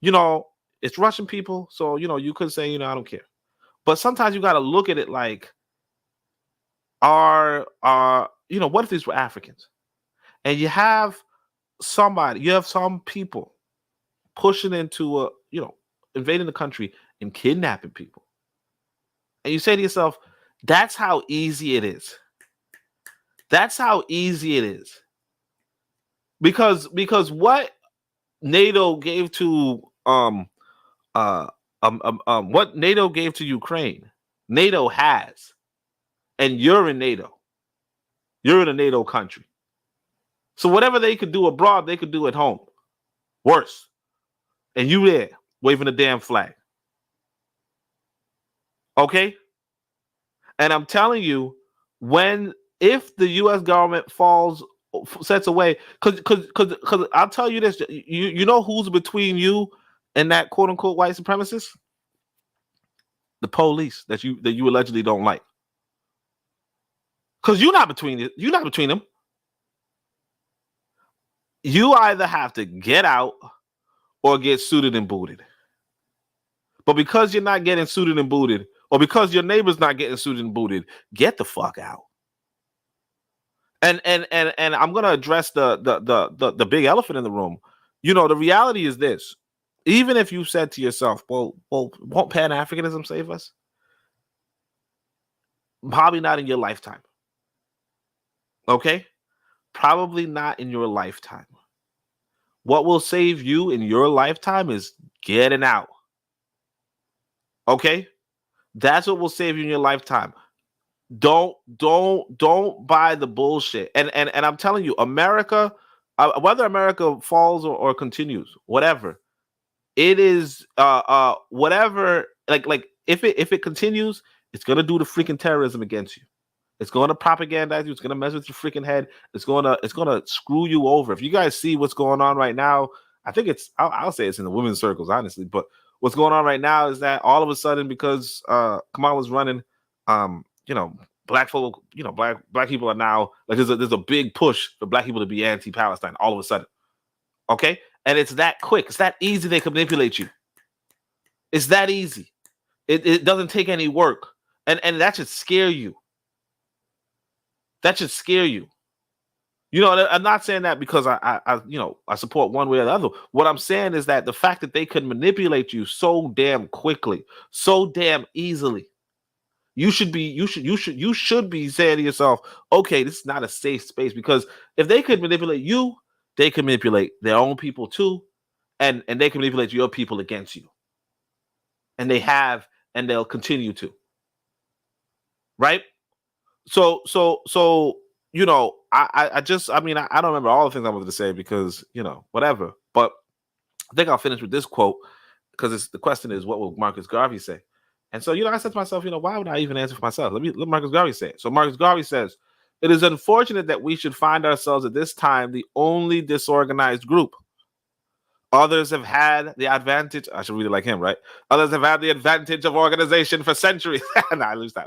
it's Russian people. So, you could say, I don't care. But sometimes you got to look at it like, what if these were Africans? And you have some people pushing into invading the country and kidnapping people. And you say to yourself, that's how easy it is. That's how easy it is. Because what NATO gave to what NATO gave to Ukraine, NATO has. And you're in NATO. You're in a NATO country. So whatever they could do abroad, they could do at home. Worse. And you there waving a damn flag. Okay? And I'm telling you, if the U.S. government sets away, because I'll tell you this, you know who's between you and that quote unquote white supremacist? The police that you allegedly don't like. Because you're not between them. You either have to get out or get suited and booted. But because you're not getting suited and booted, or because your neighbor's not getting suited and booted, get the fuck out. And I'm gonna address the big elephant in the room. The reality is this: even if you said to yourself, well, won't Pan-Africanism save us? Probably not in your lifetime. Okay? Probably not in your lifetime. What will save you in your lifetime is getting out. Okay? That's what will save you in your lifetime. Don't buy the bullshit. And I'm telling you, America, whether America falls or continues, whatever, it is whatever, like if it continues, it's gonna do the freaking terrorism against you. It's going to propagandize you. It's going to mess with your freaking head. It's going to screw you over. If you guys see what's going on right now, I think I'll say it's in the women's circles, honestly. But what's going on right now is that all of a sudden, because Kamala's running, black folk, black people are now like there's a big push for black people to be anti-Palestine all of a sudden. Okay, And it's that quick. It's that easy they can manipulate you. It's that easy. It doesn't take any work. And that should scare you. That should scare you. You know, I'm not saying that because I support one way or the other. What I'm saying is that the fact that they could manipulate you so damn quickly, so damn easily, you should be saying to yourself, okay, this is not a safe space, because if they could manipulate you, they can manipulate their own people too, and they can manipulate your people against you. And they have, and they'll continue to. Right? So you know, I don't remember all the things I wanted to say because, you know, whatever. But I think I'll finish with this quote, because the question is, what will Marcus Garvey say? And so, you know, I said to myself, you know, why would I even answer for myself? Let Marcus Garvey say it. So Marcus Garvey says, it is unfortunate that we should find ourselves at this time the only disorganized group. Others have had the advantage. I should read it like him, right? Others have had the advantage of organization for centuries. Nah, lose that.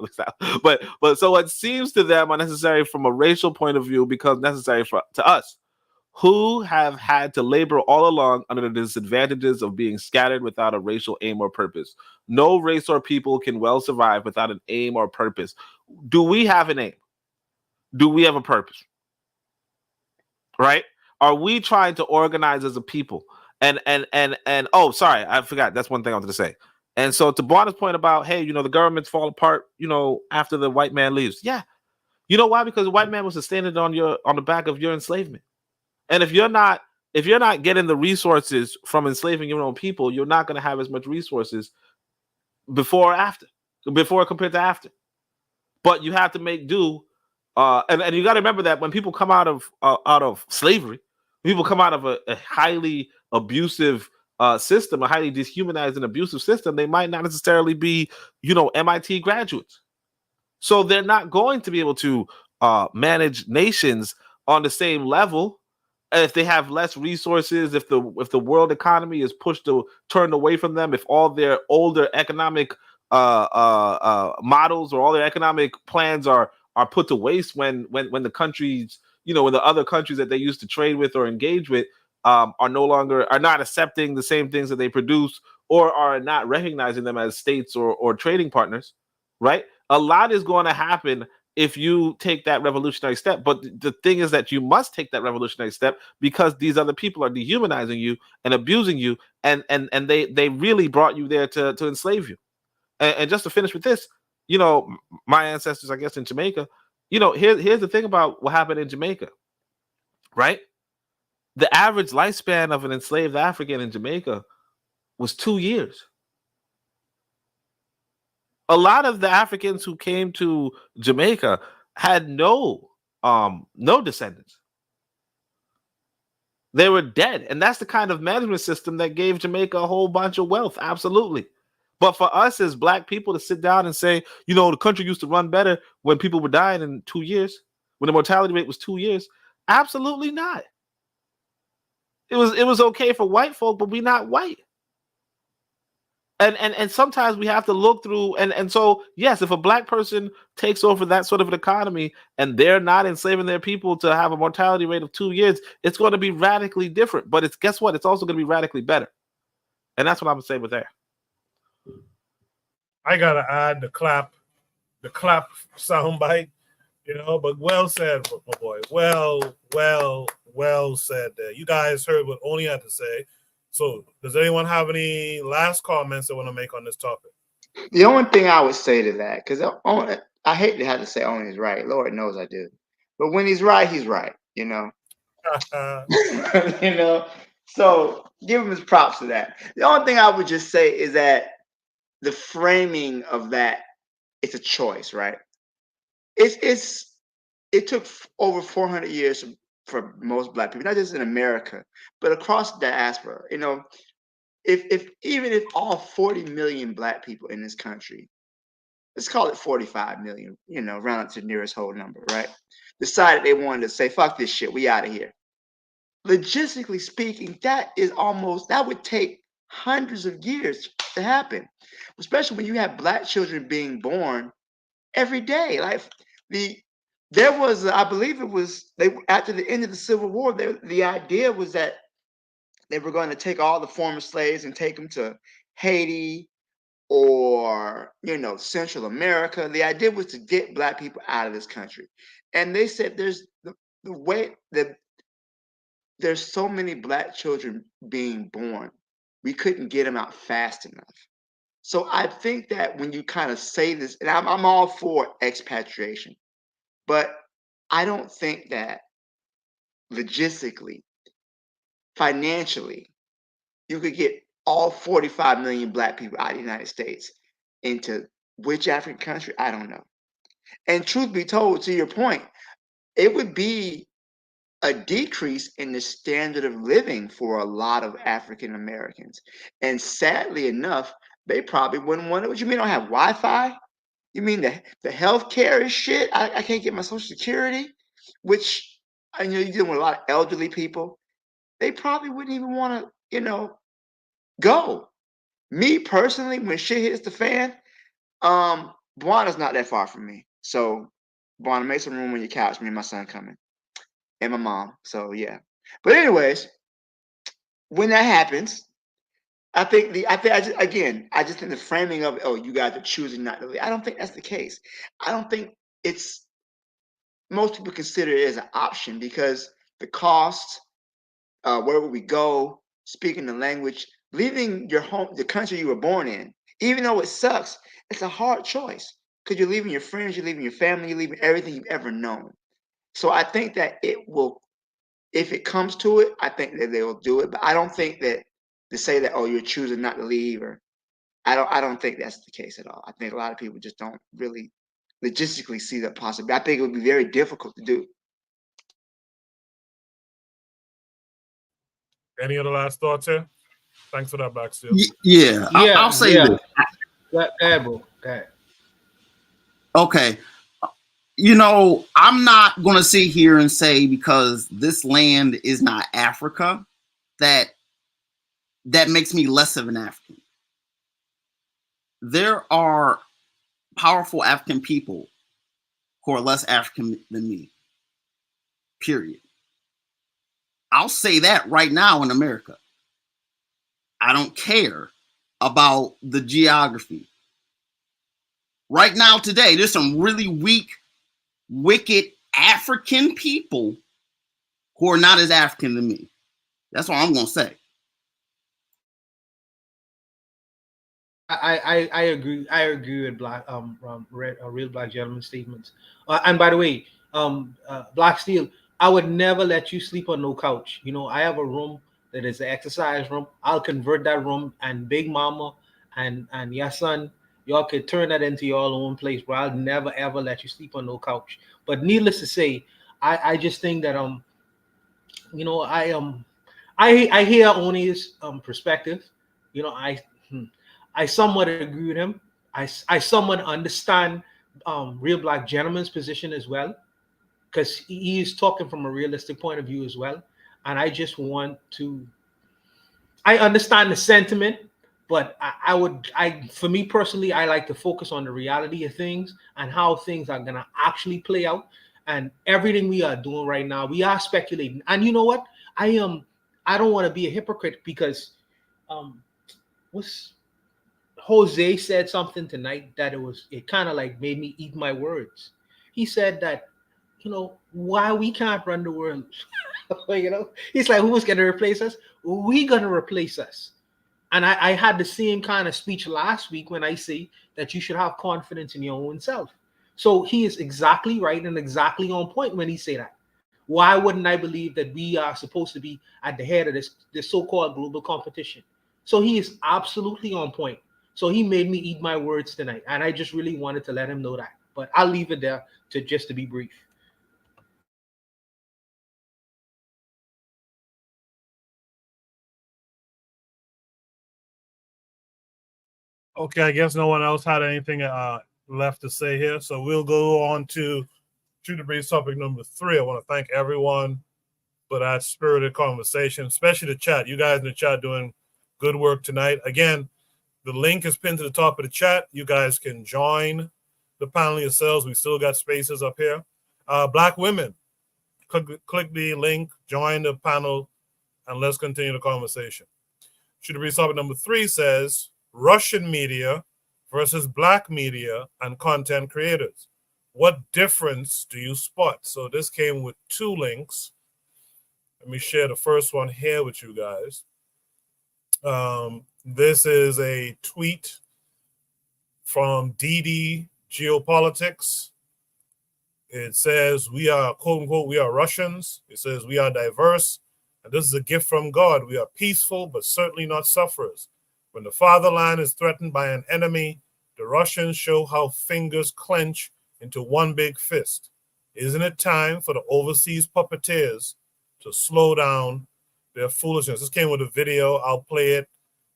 But so what seems to them unnecessary from a racial point of view becomes necessary to us, who have had to labor all along under the disadvantages of being scattered without a racial aim or purpose. No race or people can well survive without an aim or purpose. Do we have an aim? Do we have a purpose? Right? Are we trying to organize as a people? And oh, sorry, I forgot. That's one thing I wanted to say. And so to Barnes' point about, hey, you know, the governments fall apart, you know, after the white man leaves. Yeah. You know why? Because the white man was sustained on the back of your enslavement. And if you're not getting the resources from enslaving your own people, you're not going to have as much resources before compared to after. But you have to make do. And you got to remember that when people come out of slavery, people come out of a highly abusive system, a highly dehumanized and abusive system, they might not necessarily be, you know, MIT graduates. So they're not going to be able to manage nations on the same level. If they have less resources, if the world economy is turned away from them, if all their older economic models or all their economic plans are put to waste when the countries, you know, when the other countries that they used to trade with or engage with are not accepting the same things that they produce, or are not recognizing them as states or trading partners, right? A lot is going to happen if you take that revolutionary step. But the thing is that you must take that revolutionary step because these other people are dehumanizing you and abusing you, and they really brought you there to enslave you. And just to finish with this, you know, my ancestors, I guess, in Jamaica, you know, here's the thing about what happened in Jamaica, right? The average lifespan of an enslaved African in Jamaica was 2 years. A lot of the Africans who came to Jamaica had no descendants. They were dead. And that's the kind of management system that gave Jamaica a whole bunch of wealth. Absolutely. But for us as Black people to sit down and say, you know, the country used to run better when people were dying in 2 years, when the mortality rate was 2 years, absolutely not. It was okay for white folk, but we're not white. And sometimes we have to look through, and so yes, if a Black person takes over that sort of an economy and they're not enslaving their people to have a mortality rate of 2 years, it's going to be radically different. But guess what? It's also going to be radically better. And that's what I'm gonna say with that. I gotta add the clap soundbite, you know. But well said, my boy. Well said. There, you guys heard what Oni had to say. So, does anyone have any last comments they want to make on this topic? The only thing I would say to that, because I hate to have to say Oni is right. Lord knows I do. But when he's right, you know. You know. So give him his props for that. The only thing I would just say is that the framing of that, it's a choice, right? It took over 400 years for most Black people, not just in America, but across the diaspora. You know, even if all 40 million Black people in this country, let's call it 45 million, you know, round up to the nearest whole number, right? Decided they wanted to say, fuck this shit, we out of here. Logistically speaking, that would take hundreds of years to happen, especially when you have Black children being born every day. Like there was, I believe it was, after the end of the Civil War, the idea was that they were going to take all the former slaves and take them to Haiti or, Central America. The idea was to get Black people out of this country. And they said there's the way that there's so many Black children being born, we couldn't get them out fast enough. So I think that when you kind of say this, and I'm all for expatriation, but I don't think that logistically, financially, you could get all 45 million Black people out of the United States into which African country? I don't know. And truth be told, to your point, it would be a decrease in the standard of living for a lot of African Americans. And sadly enough, they probably wouldn't want it. What you mean, I don't have Wi-Fi? You mean the health care is shit? I can't get my Social Security, which I know you're dealing with a lot of elderly people. They probably wouldn't even want to, go. Me personally, when shit hits the fan, Buana's not that far from me. So Buana, make some room on your couch. Me and my son coming. And my mom. So yeah. But anyways, when that happens, I just think the framing of, oh, you guys are choosing not to leave. I don't think that's the case. I don't think most people consider it as an option because the cost, wherever we go, speaking the language, leaving your home, the country you were born in, even though it sucks, it's a hard choice because you're leaving your friends, you're leaving your family, you're leaving everything you've ever known. So I think that it will, if it comes to it, I think that they will do it. But I don't think that to say that, oh, you're choosing not to leave, or I don't think that's the case at all. I think a lot of people just don't really logistically see that possibility. I think it would be very difficult to do. Any other last thoughts here? Thanks for that, Backsteel. Yeah, I'll say this. Go ahead, bro. Go ahead. Okay. I'm not going to sit here and say because this land is not Africa that makes me less of an African. There are powerful African people who are less African than me. Period. I'll say that right now in America. I don't care about the geography. Right now, today, there's some really weak, wicked African people who are not as African than me. That's what I'm going to say. I agree. I agree with Real Black Gentleman's statements. And by the way, Black Steel, I would never let you sleep on no couch. I have a room that is an exercise room. I'll convert that room, and Big Mama and your son, y'all could turn that into your own place. But I'll never ever let you sleep on no couch. But needless to say, I just think that I hear Oni's perspective. I somewhat agree with him. I somewhat understand Real Black Gentleman's position as well, because he is talking from a realistic point of view as well. And I just want to, I understand the sentiment, but for me personally, I like to focus on the reality of things and how things are going to actually play out. And everything we are doing right now, we are speculating. And you know what? I don't want to be a hypocrite because Jose said something tonight that it kind of like made me eat my words. He said that, why we can't run the world. He's like, who's going to replace us? We going to replace us. And I had the same kind of speech last week when I say that you should have confidence in your own self. So he is exactly right and exactly on point when he say that. Why wouldn't I believe that we are supposed to be at the head of this so-called global competition? So he is absolutely on point. So he made me eat my words tonight. And I just really wanted to let him know that. But I'll leave it there just to be brief. Okay, I guess no one else had anything left to say here. So we'll go on to the brief topic number 3. I want to thank everyone for that spirited conversation, especially the chat. You guys in the chat doing good work tonight. Again, the link is pinned to the top of the chat. You guys can join the panel yourselves. We still got spaces up here. Black women, click the link, join the panel. and let's continue the conversation. Should be topic number 3 says Russian media versus black media and content creators. What difference do you spot? So this came with 2 links. Let me share the first one here with you guys. This is a tweet from DD Geopolitics. It says, we are, quote unquote, we are Russians. It says, we are diverse. And this is a gift from God. We are peaceful, but certainly not sufferers. When the fatherland is threatened by an enemy, the Russians show how fingers clench into one big fist. Isn't it time for the overseas puppeteers to slow down their foolishness? This came with a video. I'll play it.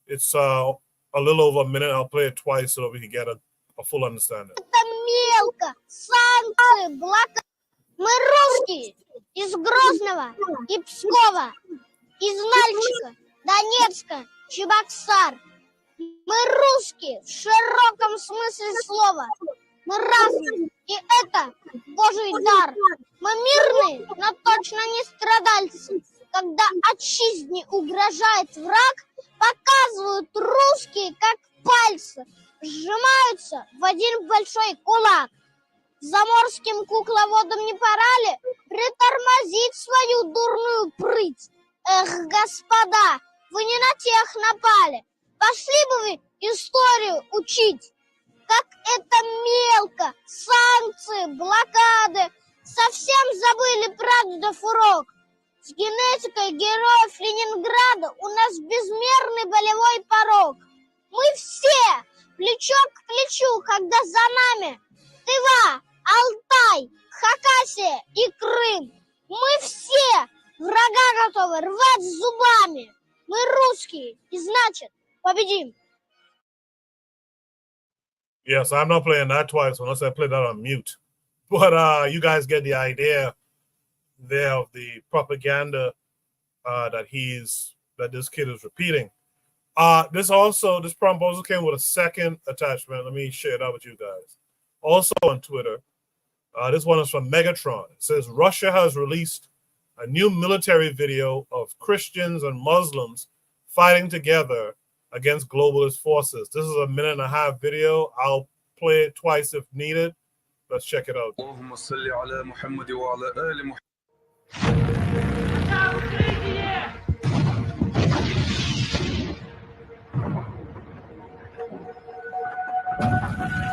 It's a little over a minute. I'll play it twice so that we can get a full understanding. Мелко, санкции, блокады. Мы русские из Грозного и Пскова, из Нальчика, Донецка, Чебоксар. Мы русские в широком смысле слова. Мы разные, и это Божий дар. Мы мирные, но точно не страдальцы. Когда отчизне угрожает враг, показывают русские, как пальцы, сжимаются в один большой кулак. Заморским кукловодам не пора ли притормозить свою дурную прыть? Эх, господа, вы не на тех напали. Пошли бы вы историю учить. Как это мелко, санкции, блокады. Совсем забыли прадедов урок. С генетикой героев Ленинграда у нас безмерный болевой порог. Мы все плечо к плечу, когда за нами Тыва, Алтай, Хакасия и Крым. Мы все врага готовы рвать зубами. Мы русские, и значит победим. Yes, I'm not playing that twice unless I play that on mute. But you guys get the idea there of the propaganda that this kid is repeating. This prompt also came with a second attachment. Let me share that with you guys. Also on Twitter, this one is from Megatron. It says Russia has released a new military video of Christians and Muslims fighting together against globalist forces. This is a 1.5-minute video. I'll play it twice if needed. Let's check it out.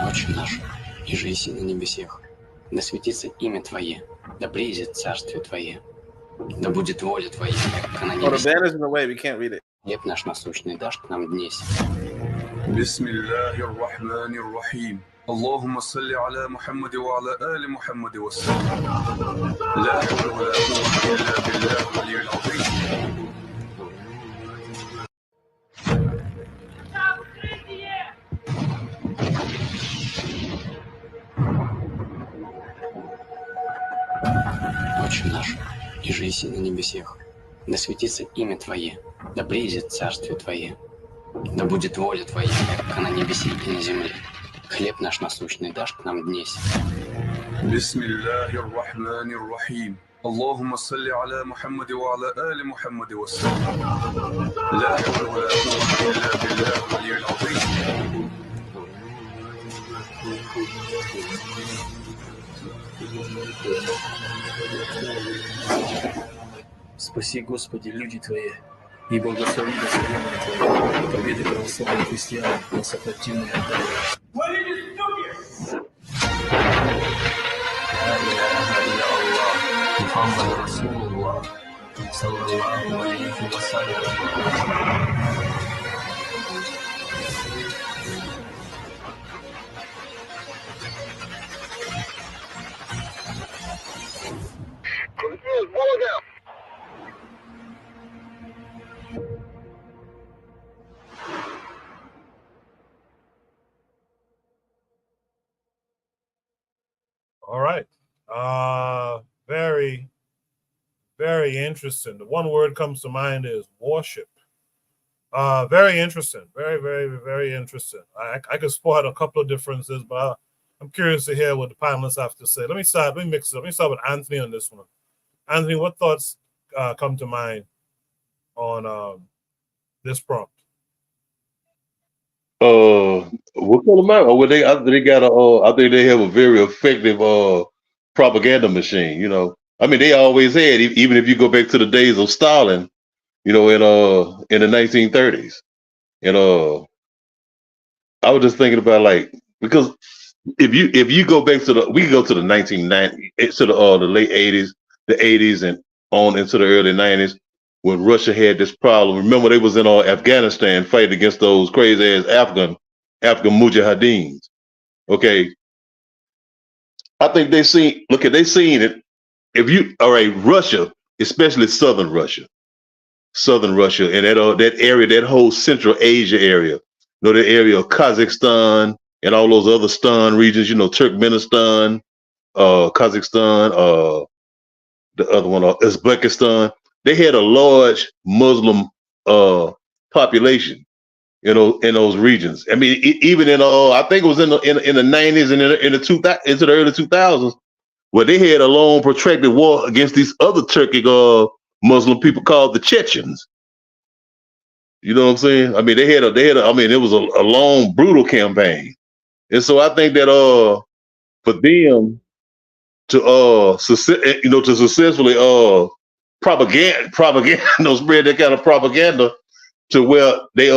Отче наш, иже еси на небесех, да светится имя Твое, да приидет царствие Твое, да будет воля Твоя, как на небесах. The banner's in the way, we can't read it. Хлеб наш насущный дашь к нам днесь. بسم الله الرحمن الرحيم اللهم صل على محمد وعلى آل محمد وسلم لا حول ولا قوة إلا بالله العلي العظيم. Отче наш, иже еси на небесех, да светится имя Твое, да приидет царствие Твое, да будет воля Твоя, как на небесе и на земле. Хлеб наш насущный дашь к нам днесь. بسم الله الرحمن الرحيم اللهم صل على محمد وعلى آل محمد وسلم لا حول ولا قوة إلا بالله العلي العظيم. Спаси, Господи, люди Твои, и благослови Господина Твоего, победы православных христиан на сопротивные отдали. Мухаммад Расулуллах, саллаллаху алейхи вассалям. All right. Very, very interesting. The one word comes to mind is worship. Very interesting. Very, very, very interesting. I could spot a couple of differences, but I'm curious to hear what the panelists have to say. Let me mix it up. Let me start with Anthony on this one. Anthony, what thoughts come to mind on this prompt? What kind of matter? Well, they got a. I think they have a very effective propaganda machine. You know, I mean, they always had. Even if you go back to the days of Stalin, you know, in the 1930s, and I was just thinking about like because if you go back to we go to the 1990s to the late 80s, the 80s, and on into the early 90s when Russia had this problem. Remember, they was in Afghanistan fighting against those crazy ass Afghan mujahideens. Okay, I think they seen. Look at they seen it. If you all right, Russia, especially southern Russia, and that area, that whole Central Asia area, you know, the area of Kazakhstan and all those other stan regions, you know, Turkmenistan, Kazakhstan, the other one, Uzbekistan. They had a large Muslim population, you know, in those regions. I mean, even in I think it was in the 90s and in the into the early 2000s, where they had a long protracted war against these other Turkic Muslim people called the Chechens. You know what I'm saying? I mean, they had a I mean, it was a long, brutal campaign. And so I think that for them to to successfully propaganda spread that kind of propaganda to where they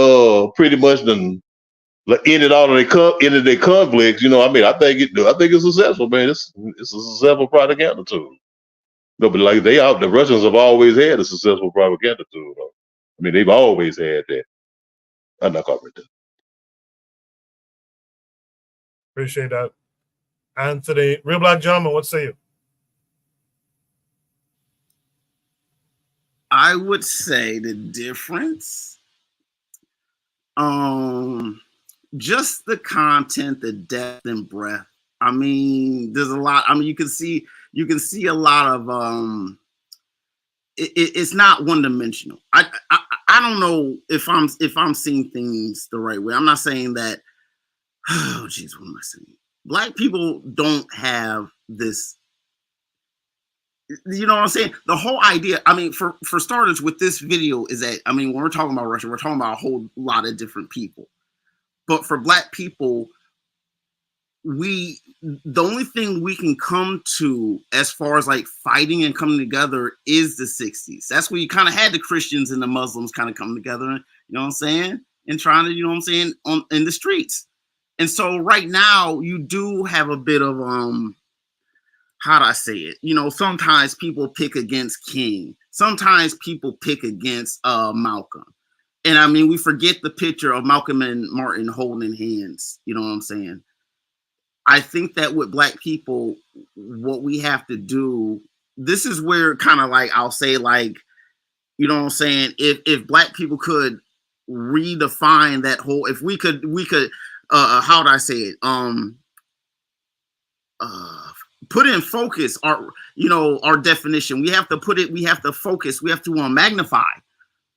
pretty much done ended all of their conflicts. You know, I mean, I think it's successful, man. It's a successful propaganda tool. No, but like the Russians have always had a successful propaganda tool. Though. I mean, they've always had that. I'm not covering that. Appreciate that. Anthony, Real Black Gentleman, what say you? I would say the difference, just the content, the depth and breadth. I mean, there's a lot. I mean, you can see a lot of it's not one dimensional. I don't know if I'm seeing things the right way. I'm not saying that. Oh, geez, what am I saying? Black people don't have this. You know what I'm saying? The whole idea, I mean, for starters, with this video is that, I mean, when we're talking about Russia, we're talking about a whole lot of different people. But for Black people, the only thing we can come to as far as like fighting and coming together is the 60s. That's where you kind of had the Christians and the Muslims kind of come together, you know what I'm saying? And trying to, you know what I'm saying, in the streets. And so right now you do have a bit of how do I say it? You know, sometimes people pick against King. Sometimes people pick against Malcolm. And I mean, we forget the picture of Malcolm and Martin holding hands. You know what I'm saying? I think that with Black people, what we have to do, this is where kind of like, I'll say like, you know what I'm saying? If Black people could redefine that whole, if we could, how do I say it? Put in focus our definition. We have to focus, we have to magnify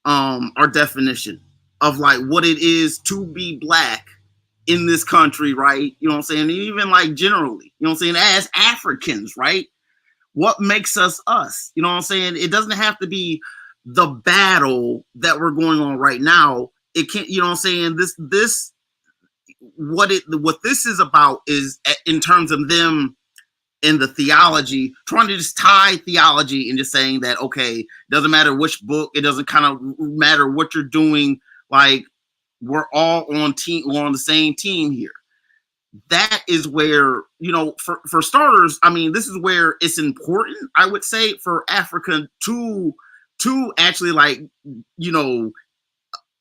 our definition of like what it is to be Black in this country, right? You know what I'm saying? Even like generally, you know what I'm saying? As Africans, right? What makes us us? You know what I'm saying? It doesn't have to be the battle that we're going on right now. It can't, you know what I'm saying? What this is about is in terms of them in the theology, trying to just tie theology and just saying that, okay, doesn't matter which book, it doesn't kind of matter what you're doing, like we're all on the same team here. That is where, you know, for starters, I mean, this is where it's important, I would say, for Africa to actually like, you know,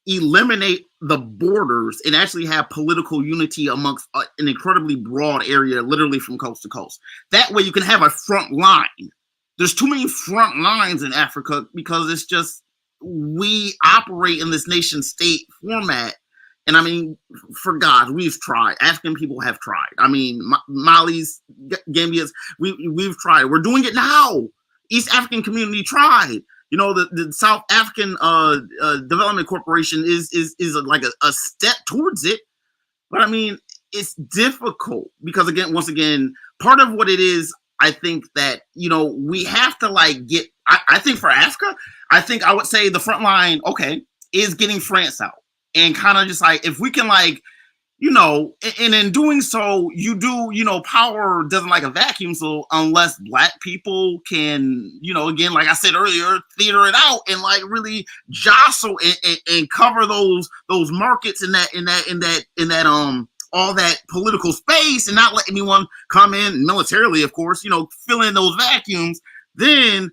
eliminate the borders and actually have political unity amongst an incredibly broad area, literally from coast to coast. That way you can have a front line. There's too many front lines in Africa because it's just, we operate in this nation state format. And I mean, for God, we've tried. African people have tried. I mean, Mali's, Gambia's, we've tried. We're doing it now. East African community tried. You know, the South African Development Corporation is like a step towards it. But I mean, it's difficult because once again, part of what it is, I think that, you know, we have to like get I think for Africa, I think I would say the front line, okay, is getting France out and kind of just like if we can like. You know, and in doing so, you do, you know, power doesn't like a vacuum. So unless black people can, you know, again, like I said earlier, theater it out and like really jostle and cover those markets in that all that political space and not let anyone come in militarily, of course, you know, fill in those vacuums, then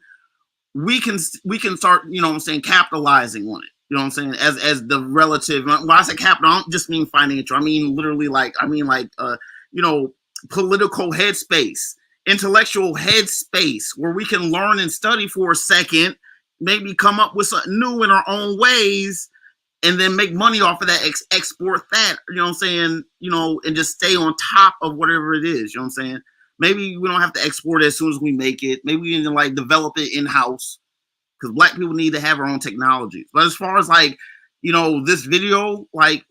we can start, you know what I'm saying, capitalizing on it. You know what I'm saying? As the relative, when I say capital, I don't just mean financial. I mean literally you know, political headspace, intellectual headspace, where we can learn and study for a second, maybe come up with something new in our own ways, and then make money off of that, export that, you know what I'm saying? You know, and just stay on top of whatever it is, you know what I'm saying? Maybe we don't have to export it as soon as we make it. Maybe we can like develop it in-house. Because black people need to have our own technologies. But as far as like, you know, this video, like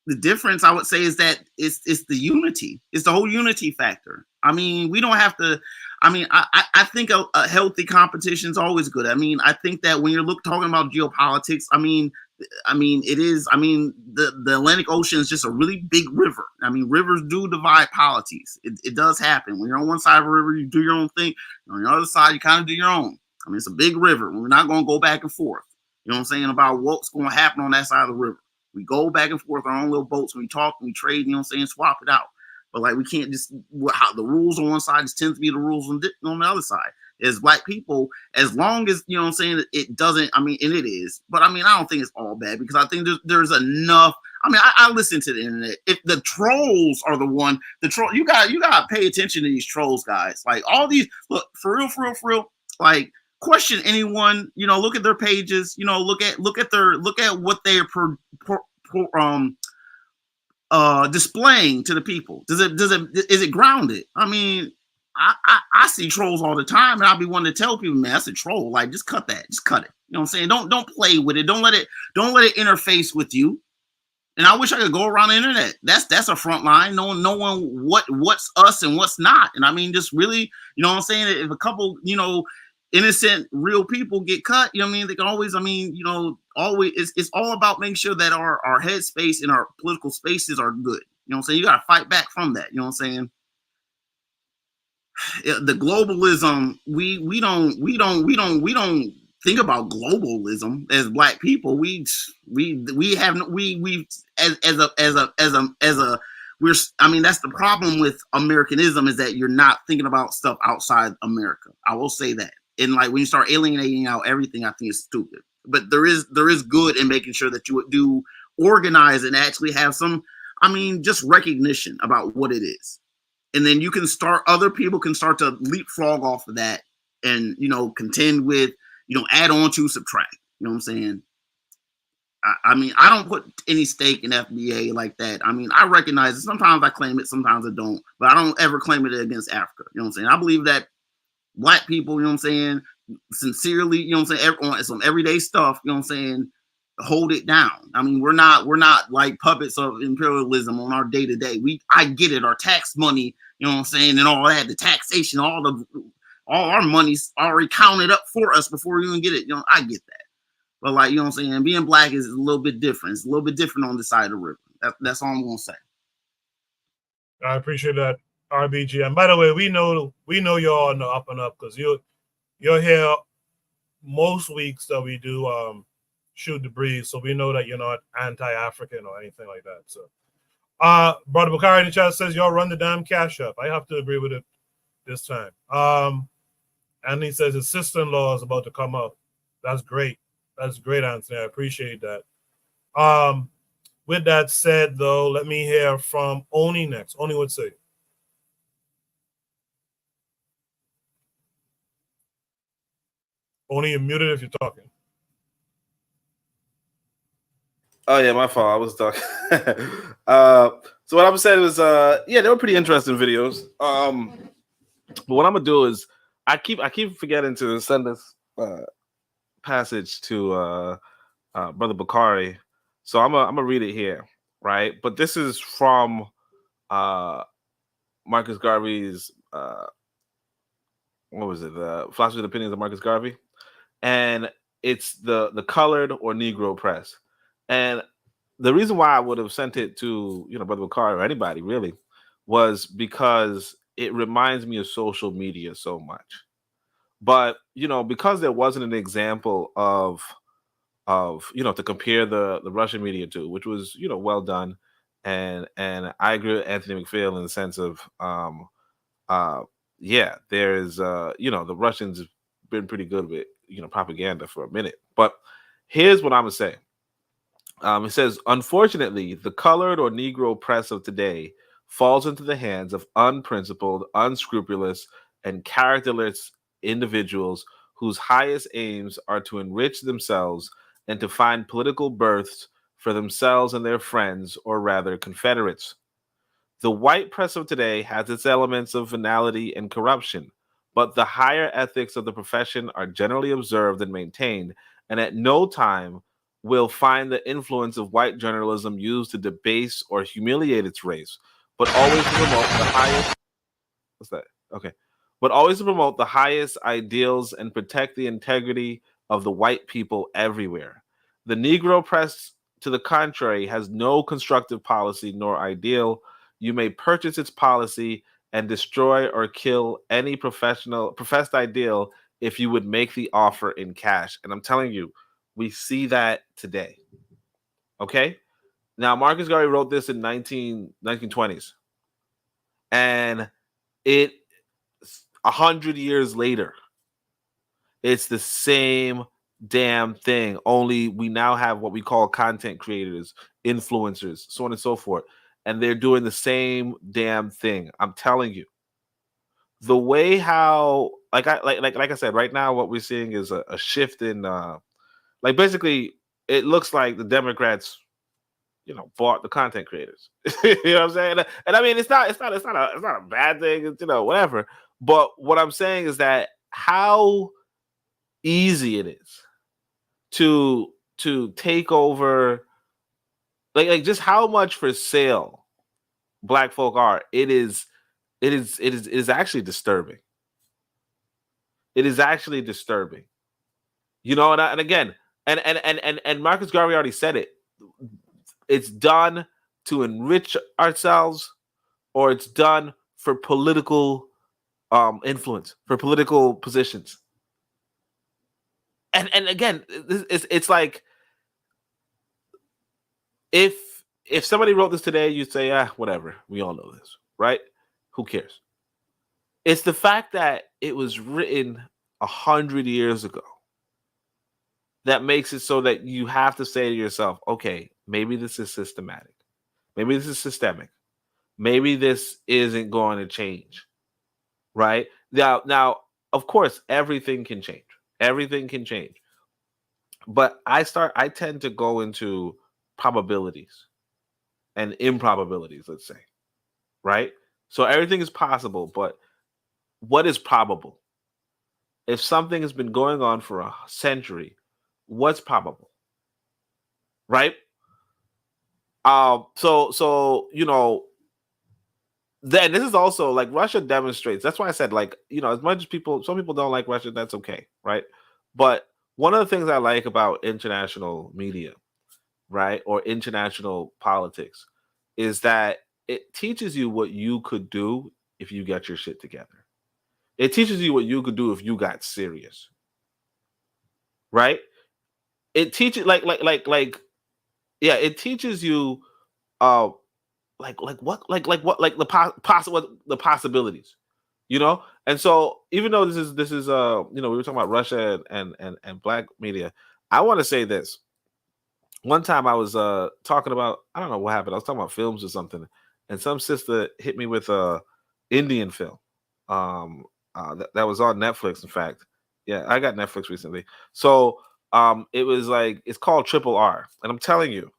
the difference I would say is that it's the unity. It's the whole unity factor. I mean, we don't have to. I mean, I think a healthy competition is always good. I mean, I think that when you're talking about geopolitics, I mean, it is. I mean, the Atlantic Ocean is just a really big river. I mean, rivers do divide polities. It does happen. When you're on one side of a river, you do your own thing. On the other side, you kind of do your own. I mean, it's a big river. We're not going to go back and forth. You know what I'm saying? About what's going to happen on that side of the river. We go back and forth on our own little boats. We talk, we trade, you know what I'm saying? Swap it out. But like, we can't just, how the rules on one side just tends to be the rules on the other side. As black people, as long as, you know what I'm saying, it doesn't, I mean, and it is. But I mean, I don't think it's all bad because I think there's enough. I mean, I listen to the internet. If the trolls are the one, you got to pay attention to these trolls, guys. Like all these, look, for real, like, question anyone, you know, look at their pages, you know, look at what they're displaying to the people. Is it grounded? I mean, I see trolls all the time, and I'll be wanting to tell people, man, that's a troll. Like, just cut that, just cut it. You know what I'm saying? Don't play with it. Don't let it interface with you. And I wish I could go around the internet. That's a front line, knowing what's us and what's not. And I mean, just really, you know what I'm saying? If a couple, you know, innocent real people get cut, you know what I mean, they can always, I mean, you know, always it's all about making sure that our headspace and our political spaces are good. You know what I'm saying? You got to fight back from that. You know what I'm saying? The globalism, we don't think about globalism as black people. We're I mean, that's the problem with Americanism, is that you're not thinking about stuff outside America. I will say that. And like when you start alienating out everything, I think it's stupid. But there is good in making sure that you do organize and actually have some, I mean, just recognition about what it is. And then other people can start to leapfrog off of that and, you know, contend with, you know, add on to, subtract. You know what I'm saying? I mean, I don't put any stake in FBA like that. I mean, I recognize it. Sometimes I claim it, sometimes I don't. But I don't ever claim it against Africa. You know what I'm saying? I believe that black people, you know what I'm saying, sincerely, you know what I'm saying, it's some everyday stuff, you know what I'm saying, hold it down. I mean, we're not like puppets of imperialism on our day-to-day. I get it, our tax money, you know what I'm saying, and all that, the taxation, all our money's already counted up for us before we even get it. You know, I get that. But like, you know what I'm saying, being black is a little bit different. It's a little bit different on the side of the river. That's all I'm gonna say. I appreciate that, RBG. And by the way, we know you're on the up and up because you're here most weeks that we do Shoot the Breeze, so we know that you're not anti-African or anything like that. So Brother Bakari in the chat says y'all run the damn cash up. I have to agree with it this time. And he says his sister-in-law is about to come up. That's great. That's great, Anthony. I appreciate that. With that said, though, let me hear from Oni next. Oni would say. Oni, you're muted if you're talking. Oh yeah, my fault. I was talking. So what I'm saying was, yeah, they were pretty interesting videos. But what I'm gonna do is, I keep forgetting to send this passage to Brother Bakari, so I'm gonna read it here, right? But this is from Marcus Garvey's what was it? The Philosophy and Opinions of Marcus Garvey, and it's the colored or Negro press. And the reason why I would have sent it to Brother Bakari or anybody really was because it reminds me of social media so much. But because there wasn't an example of to compare the Russian media to, which was well done, and I agree with Anthony McPhail in the sense of there's the Russians have been pretty good with propaganda for a minute. But here's what I'm gonna say. It says, unfortunately, the colored or Negro press of today falls into the hands of unprincipled, unscrupulous, and characterless individuals whose highest aims are to enrich themselves and to find political berths for themselves and their friends, or rather Confederates. The white press of today has its elements of venality and corruption, but the higher ethics of the profession are generally observed and maintained, and at no time will find the influence of white journalism used to debase or humiliate its race, but always to promote the highest. What's that? Okay. But always to promote the highest ideals and protect the integrity of the white people everywhere. The Negro press, to the contrary, has no constructive policy nor ideal. You may purchase its policy and destroy or kill any professed ideal if you would make the offer in cash. And I'm telling you, we see that today. Okay? Now, Marcus Garvey wrote this in 1920s. And 100 years later, it's the same damn thing. Only we now have what we call content creators, influencers, so on and so forth. And they're doing the same damn thing. I'm telling you. The way how, like I said, right now, what we're seeing is a shift in basically it looks like the Democrats bought the content creators. You know what I'm saying? And I mean, it's not a bad thing. It's, whatever. But what I'm saying is that how easy it is to take over, like just how much for sale Black folk are. It is actually disturbing. It is actually disturbing. And again, and Marcus Garvey already said it. It's done to enrich ourselves, or it's done for political influence, for political positions. And again, it's like if somebody wrote this today, you'd say, whatever. We all know this, right? Who cares? It's the fact that it was written 100 years ago that makes it so that you have to say to yourself, okay, maybe this is systematic. Maybe this is systemic. Maybe this isn't going to change, right? Now, of course, everything can change. Everything can change. But I tend to go into probabilities and improbabilities, let's say, right? So everything is possible, but what is probable? If something has been going on for a century, what's probable? Right? So then this is also like Russia demonstrates. That's why I said, as much as some people don't like Russia, that's okay, right? But one of the things I like about international media, right, or international politics, is that it teaches you what you could do if you get your shit together. It teaches you what you could do if you got serious, right? It teaches it teaches you the possibilities, And so even though this is we were talking about Russia and Black media, I want to say this. One time I was talking about, I don't know what happened. I was talking about films or something, and some sister hit me with a Indian film that was on Netflix. In fact, yeah, I got Netflix recently. So it was it's called Triple R, and I'm telling you,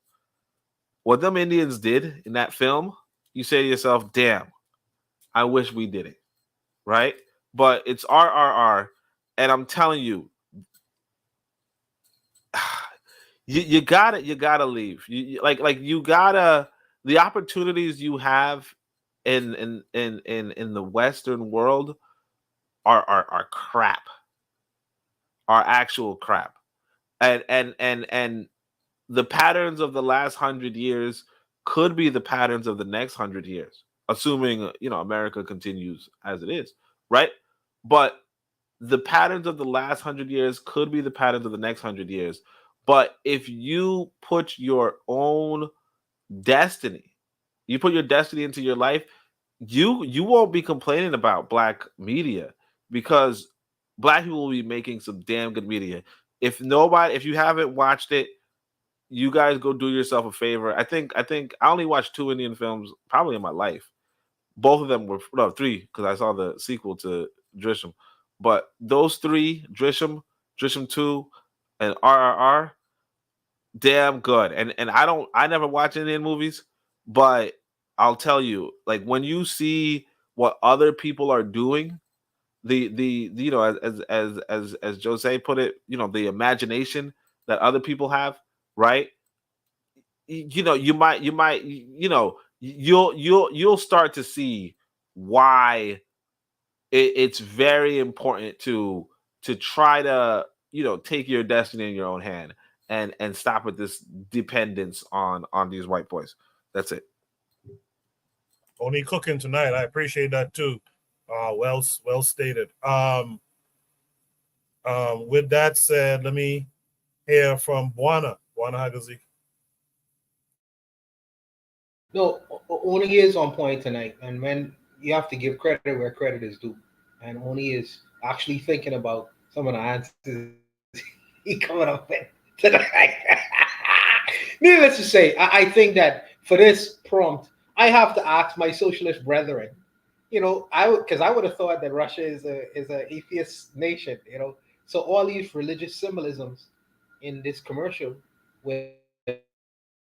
what them Indians did in that film, you say to yourself, damn, I wish we did it, right? But it's RRR, and I'm telling you, you gotta leave. You gotta, the opportunities you have in the Western world are crap, are actual crap, and the patterns of the last 100 years could be the patterns of the next 100 years, assuming America continues as it is, right? But the patterns of the last 100 years could be the patterns of the next 100 years. But if you put your own destiny, you put your destiny into your life, you won't be complaining about black media, because black people will be making some damn good media. If you haven't watched it, you guys go do yourself a favor. I think I only watched 2 Indian films probably in my life. Both of them were 3, because I saw the sequel to Drishyam. But those 3, Drishyam 2, and RRR, damn good. And I never watch Indian movies, but I'll tell you, like, when you see what other people are doing, the as Jose put it, the imagination that other people have, right? You'll start to see why it's very important to try to take your destiny in your own hand, and stop with this dependence on these white boys. That's it. Only cooking tonight. I appreciate that too. Well stated. With that said, let me hear from Buana Hagazi. No, Oni is on point tonight, and when you have to give credit where credit is due, and Oni is actually thinking about some of the answers he coming up with tonight. Needless to say, I think that for this prompt, I have to ask my socialist brethren. Because I would have thought that Russia is a atheist nation. So all these religious symbolisms in this commercial with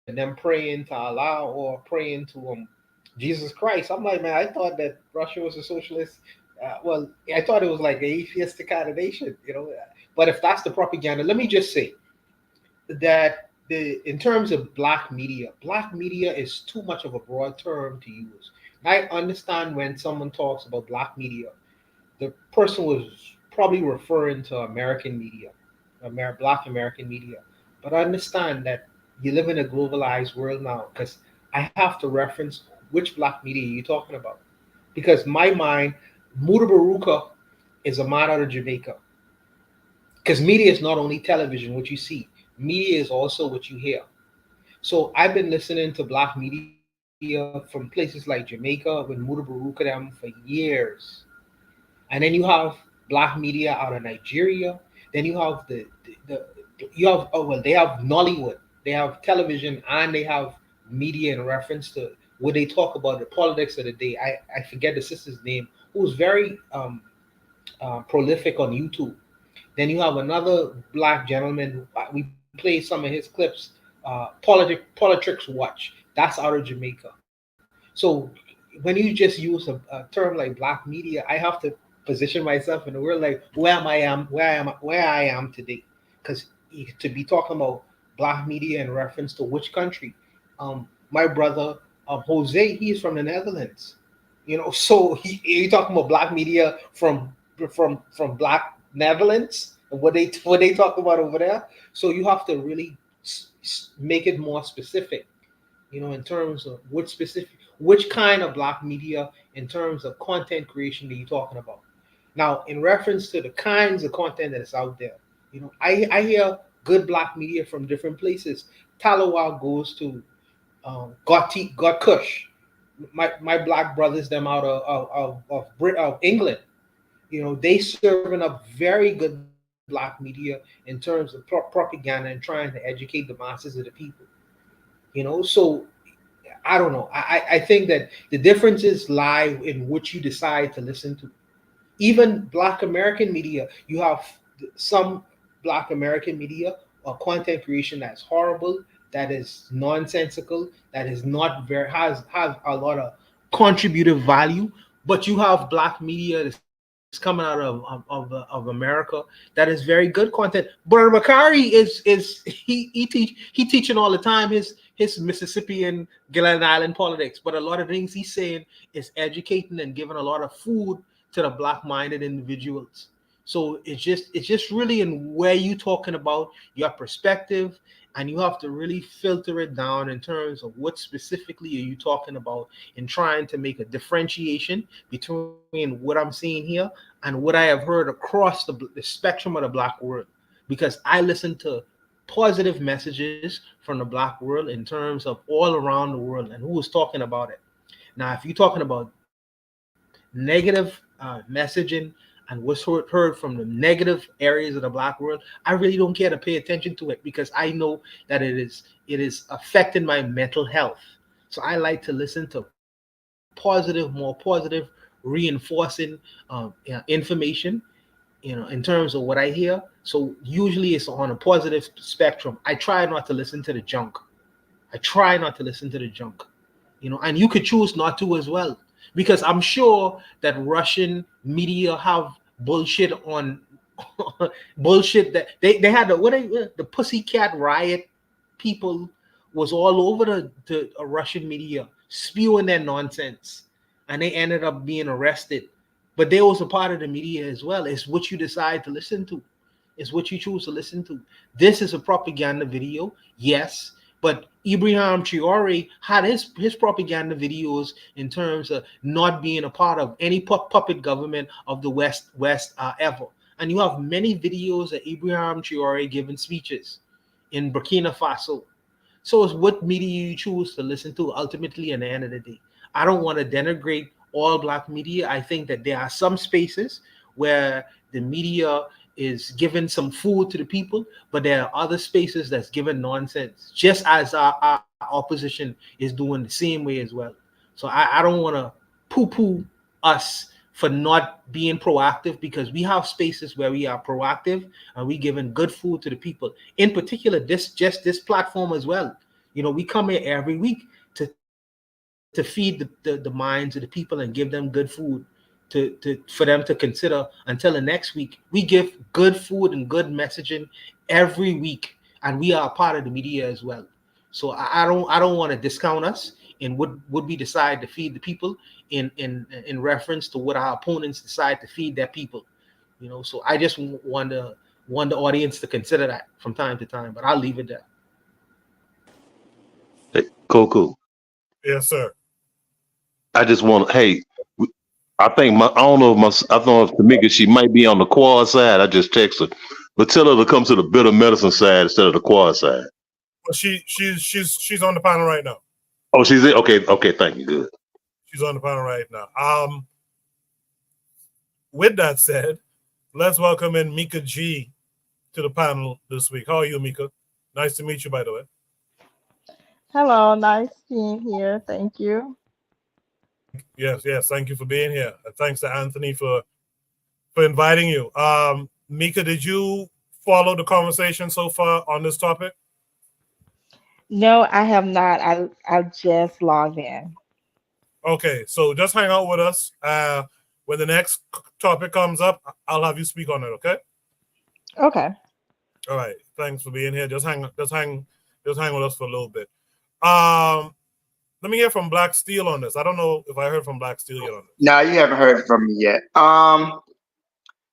them praying to Allah or praying to Jesus Christ. I'm like, man, I thought that Russia was a socialist. Well, I thought it was like an atheistic kind of nation. But if that's the propaganda, let me just say that in terms of black media is too much of a broad term to use. I understand when someone talks about black media, the person was probably referring to American media, black American media. But I understand that you live in a globalized world now, because I have to reference which black media you're talking about. Because my mind, Muda Baruka is a man out of Jamaica. Because media is not only television, what you see. Media is also what you hear. So I've been listening to black media from places like Jamaica with Muda Baruka them for years. And then you have black media out of Nigeria. Then you have they have Nollywood. They have television, and they have media in reference to where they talk about the politics of the day. I forget the sister's name, who's very prolific on YouTube. Then you have another black gentleman. We play some of his clips. Politics Watch. That's out of Jamaica. So when you just use a term like black media, I have to position myself in the world like where I am today. Because to be talking about black media in reference to which country, my brother Jose, he's from the Netherlands. So you're talking about black media from black Netherlands, what they talk about over there. So you have to really make it more specific, in terms of which kind of black media, in terms of content creation that you're talking about. Now, in reference to the kinds of content that is out there, I hear good black media from different places. Talawa goes to Got Kush. My black brothers, them out of England, they serving up very good black media in terms of propaganda and trying to educate the masses of the people. So I don't know. I think that the differences lie in what you decide to listen to. Even black American media, you have some black American media or content creation that's horrible, that is nonsensical, that is not very has a lot of contributive value. But you have black media that's coming out of America that is very good content. But Bakari he teaching all the time his Mississippian Glen Island politics, but a lot of things he's saying is educating and giving a lot of food to the black-minded individuals. So it's just really in where you talking about your perspective, and you have to really filter it down in terms of what specifically are you talking about in trying to make a differentiation between what I'm seeing here and what I have heard across the spectrum of the black world. Because I listen to positive messages from the black world in terms of all around the world and who was talking about it. Now, if you're talking about negative messaging and what's heard from the negative areas of the black world, I really don't care to pay attention to it because I know that it is affecting my mental health. So I like to listen to more positive, reinforcing information, in terms of what I hear. So usually it's on a positive spectrum. I try not to listen to the junk. I try not to listen to the junk, and you could choose not to as well, because I'm sure that Russian media have bullshit on bullshit that they had the Pussycat Riot people was all over the Russian media spewing their nonsense, and they ended up being arrested. But they was a part of the media as well. It's what you decide to listen to. It's what you choose to listen to. This is a propaganda video, yes, but Ibrahim Traore had his propaganda videos in terms of not being a part of any puppet government of the West ever. And you have many videos of Ibrahim Traore giving speeches in Burkina Faso. So it's what media you choose to listen to ultimately at the end of the day. I don't want to denigrate all black media. I think that there are some spaces where the media is giving some food to the people, but there are other spaces that's giving nonsense, just as our opposition is doing the same way as well. So I don't want to poo-poo us for not being proactive, because we have spaces where we are proactive and we giving good food to the people. In particular, this platform as well. We come here every week to feed the minds of the people and give them good food for them to consider until the next week. We give good food and good messaging every week, and we are a part of the media as well. So I don't want to discount us in what we decide to feed the people in reference to what our opponents decide to feed their people. So I just want the audience to consider that from time to time. But I'll leave it there. Hey, cool. Yes, sir. I just want, hey, I think I don't know if Tamika, she might be on the KWAZ side. I just texted her, but tell her to come to the bitter medicine side instead of the KWAZ side. Well, she's on the panel right now. Oh, she's it. Okay, thank you. Good. She's on the panel right now. With that said, let's welcome in Mika G to the panel this week. How are you, Mika? Nice to meet you, by the way. Hello, nice being here. Thank you. Yes. Thank you for being here. Thanks to Anthony for inviting you. Mika, did you follow the conversation so far on this topic? No, I have not. I just logged in. Okay, so just hang out with us. When the next topic comes up, I'll have you speak on it. Okay. Okay. All right. Thanks for being here. Just hang with us for a little bit. Let me hear from Black Steel on this. I don't know if I heard from Black Steel yet on this. No, you haven't heard from me yet.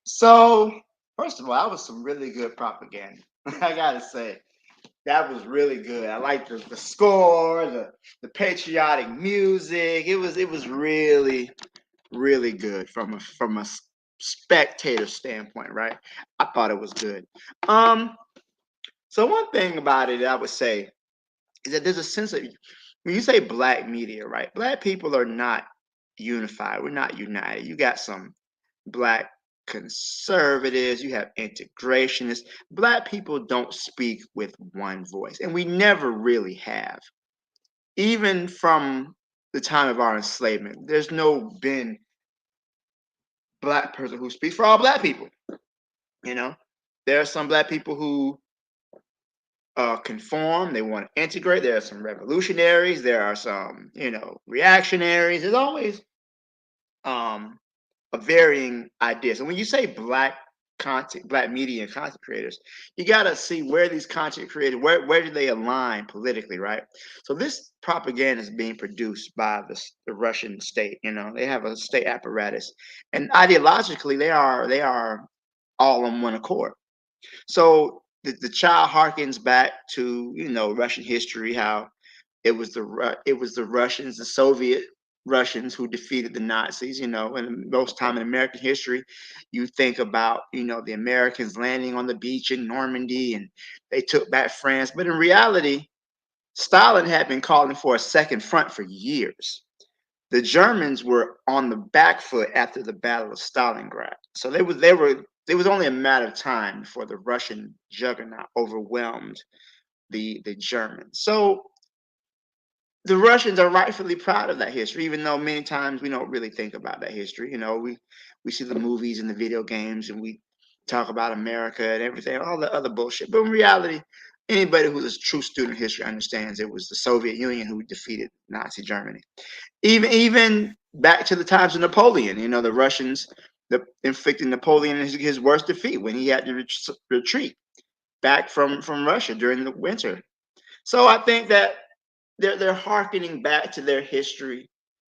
So first of all, that was some really good propaganda. I gotta say, that was really good. I liked the score, the patriotic music. It was really, really good from a spectator standpoint, right? I thought it was good. So one thing about it I would say is that there's a sense of, when you say black media, right? Black people are not unified. We're not united. You got some black conservatives, you have integrationists. Black people don't speak with one voice, and we never really have. Even from the time of our enslavement, there's no been black person who speaks for all black people. There are some black people who conform, they want to integrate. There are some revolutionaries, there are some, reactionaries. There's always a varying ideas. And when you say black content, black media and content creators, you got to see where these content creators, where do they align politically, right? So this propaganda is being produced by the Russian state. You know, they have a state apparatus, and ideologically, they are all on one accord. So the child harkens back to, you know, Russian history, how it was the Russians, the Soviet Russians, who defeated the Nazis. You know, and most time in American history, you think about, you know, the Americans landing on the beach in Normandy and they took back France. But in reality, Stalin had been calling for a second front for years. The Germans were on the back foot after the Battle of Stalingrad, so it was only a matter of time before the Russian juggernaut overwhelmed the Germans. So the Russians are rightfully proud of that history, even though many times we don't really think about that history. You know, we see the movies and the video games, and we talk about America and everything, all the other bullshit. But in reality, anybody who's a true student of history understands it was the Soviet Union who defeated Nazi Germany. Even back to the times of Napoleon, you know, the Russians inflicted Napoleon his worst defeat when he had to retreat back from Russia during the winter. So I think that they're hearkening back to their history,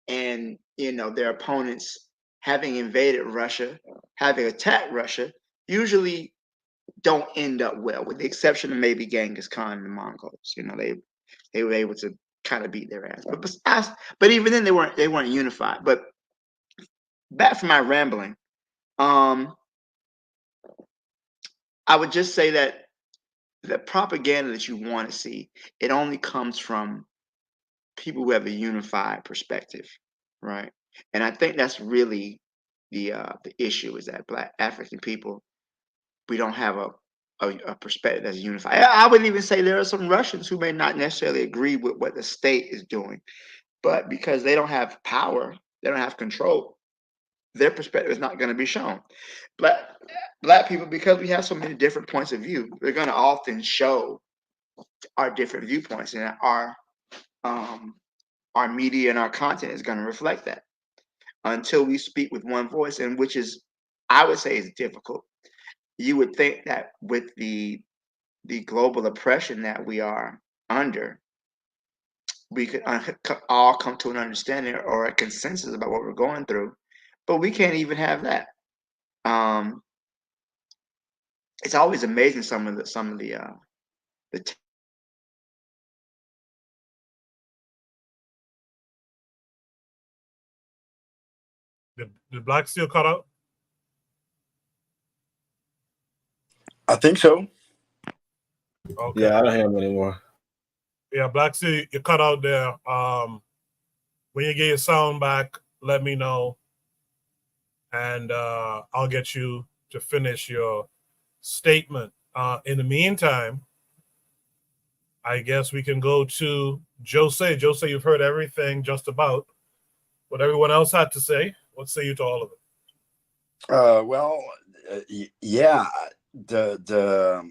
and, you know, their opponents having invaded Russia, having attacked Russia, usually don't end up well, with the exception of maybe Genghis Khan and the Mongols. You know, they were able to kind of beat their ass. But even then, they weren't unified. But back from my rambling, I would just say that the propaganda that you want to see, it only comes from people who have a unified perspective, right? And I think that's really the issue, is that Black African people, we don't have a perspective that's unified. I would even say there are some Russians who may not necessarily agree with what the state is doing, but because they don't have power, they don't have control, their perspective is not going to be shown. Black Black people, because we have so many different points of view, we're going to often show our different viewpoints, and um, our media and our content is going to reflect that until we speak with one voice, and which is, I would say, is difficult. You would think that with the global oppression that we are under, we could all come to an understanding or a consensus about what we're going through, but we can't even have that. Um, it's always amazing the Did Black Steel cut out? I think so. Okay. Yeah, I don't hear him anymore. Yeah, Black Steel, you cut out there. When you get your sound back, let me know, and I'll get you to finish your statement. In the meantime, I guess we can go to Jose. Jose, you've heard everything just about what everyone else had to say. What say you to all of it? Well, yeah, the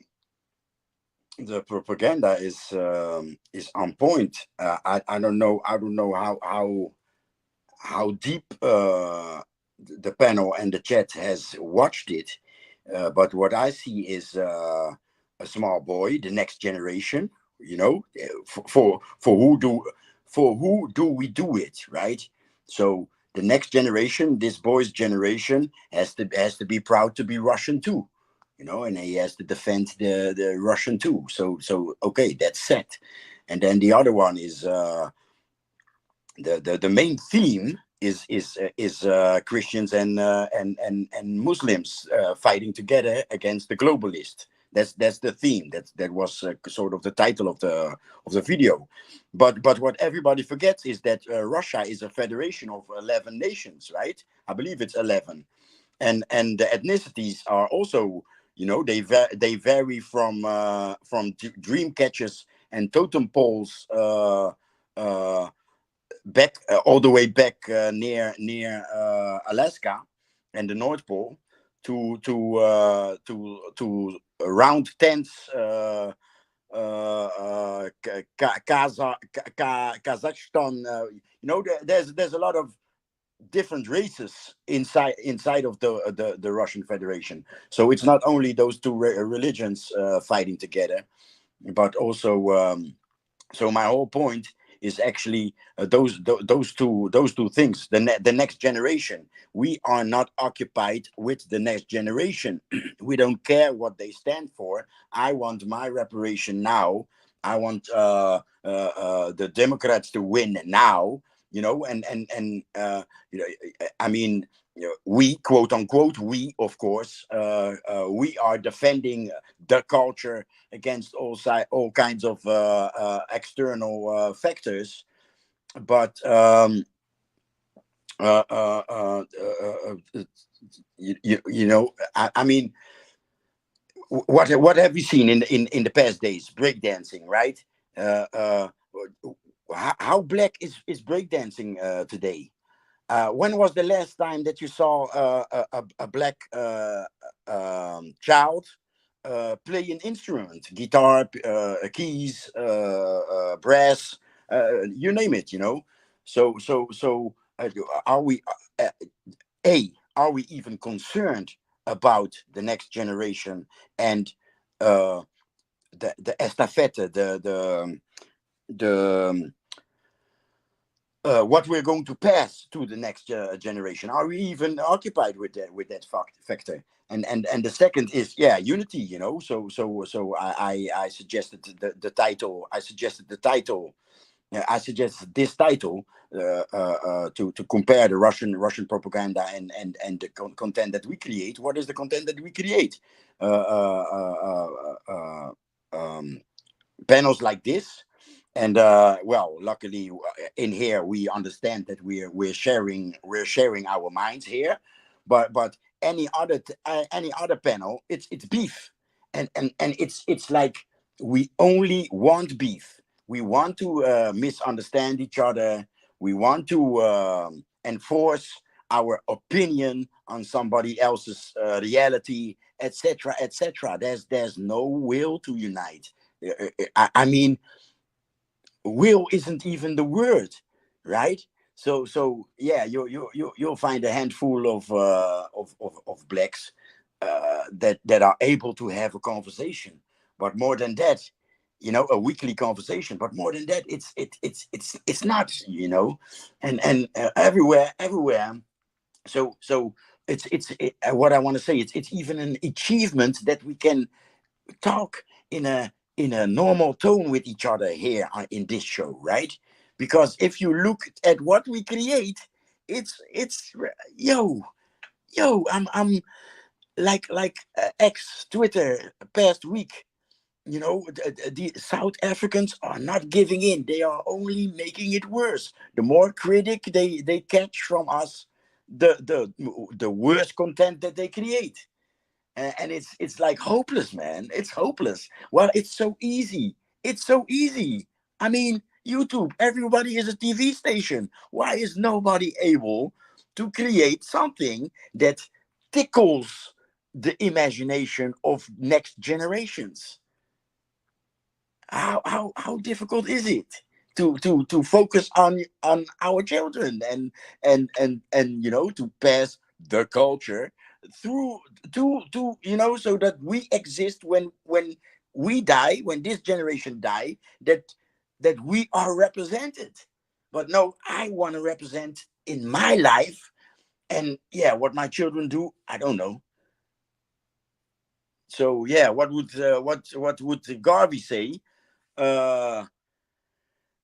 propaganda is on point. I don't know how deep the panel and the chat has watched it, but what I see is a small boy, the next generation. You know, for who do we do it, right? So the next generation, this boy's generation, has to be proud to be Russian too, you know, and he has to defend the Russian too. So okay, that's set. And then the other one is the main theme is Christians and Muslims fighting together against the globalist. That's the theme. That was sort of the title of the video. But what everybody forgets is that Russia is a federation of 11 nations, right? I believe it's 11, and the ethnicities are also, you know, they vary from dream catchers and totem poles back all the way back near Alaska and the North Pole to round tents, Kazakhstan. You know, there's a lot of different races inside of the Russian Federation. So it's not only those two religions fighting together, but also so my whole point is actually those two things. The next generation. We are not occupied with the next generation. We don't care what they stand for. I want my reparation now. I want the Democrats to win now. You know, and you know, I mean, you know, we, quote unquote, we, of course, we are defending the culture against all kinds of external factors, but you know, I mean, what have we seen in the past days? Breakdancing, right? How black is breakdancing today? When was the last time that you saw a black child play an instrument, guitar, keys, brass, you name it, you know? So are we are we even concerned about the next generation and the estafette, the what we're going to pass to the next generation? Are we even occupied with that factor? And the second is, yeah, unity. You know, so I suggested the title. I suggested this title to compare the Russian propaganda and the content that we create. What is the content that we create? Panels like this. And well, luckily in here we understand that we're sharing our minds here, but any other panel, it's beef, and it's like we only want beef. We want to misunderstand each other. We want to enforce our opinion on somebody else's reality, etc., etc. There's no will to unite. I mean, will isn't even the word, right? So yeah, you'll find a handful of blacks that are able to have a conversation, but more than that, you know, a weekly conversation. But more than that, it's not, you know, and everywhere. So what I want to say, it's even an achievement that we can talk in a normal tone with each other here in this show, right? Because if you look at what we create, it's yo, I'm like ex Twitter past week. You know, the South Africans are not giving in. They are only making it worse. The more critic they catch from us, the worse content that they create. And it's like hopeless, man. It's hopeless. Well, it's so easy. It's so easy. I mean, YouTube, everybody is a TV station. Why is nobody able to create something that tickles the imagination of next generations? How difficult is it to focus on our children and you know, to pass the culture through to you know, so that we exist when we die, when this generation die, that we are represented. But no, I want to represent in my life, and yeah, what my children do, I don't know. So yeah, what would Garvey say? uh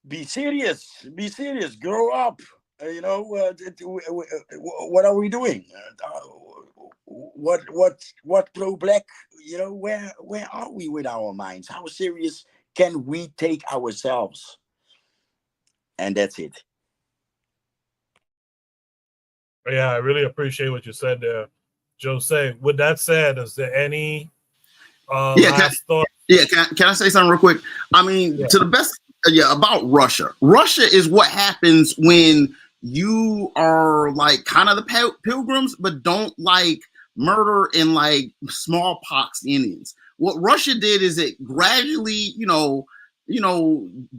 be serious, grow up. You know, what are we doing? What pro black, you know, where are we with our minds? How serious can we take ourselves? And that's it. Yeah, I really appreciate what you said there, Jose. With that said, is there any last thought? Yeah, can I say something real quick? I mean, to the best, about Russia. Russia is what happens when you are like kind of the pilgrims, but don't like murder and like smallpox Indians. What Russia did is it gradually, you know,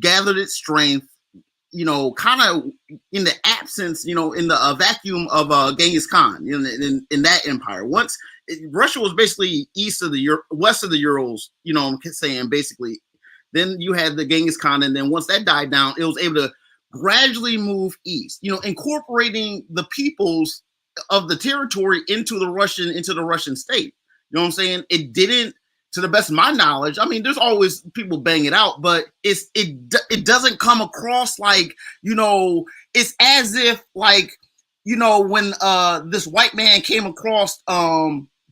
gathered its strength, kind of in the absence, in the vacuum of Genghis Khan in that empire. Once Russia was basically west of the Urals, I'm saying basically. Then you had the Genghis Khan, and then once that died down, it was able to gradually move east, incorporating the peoples of the territory into the Russian state. You know what I'm saying? It didn't, to the best of my knowledge. I mean, there's always people bang it out, but it doesn't come across like, it's as if like, when this white man came across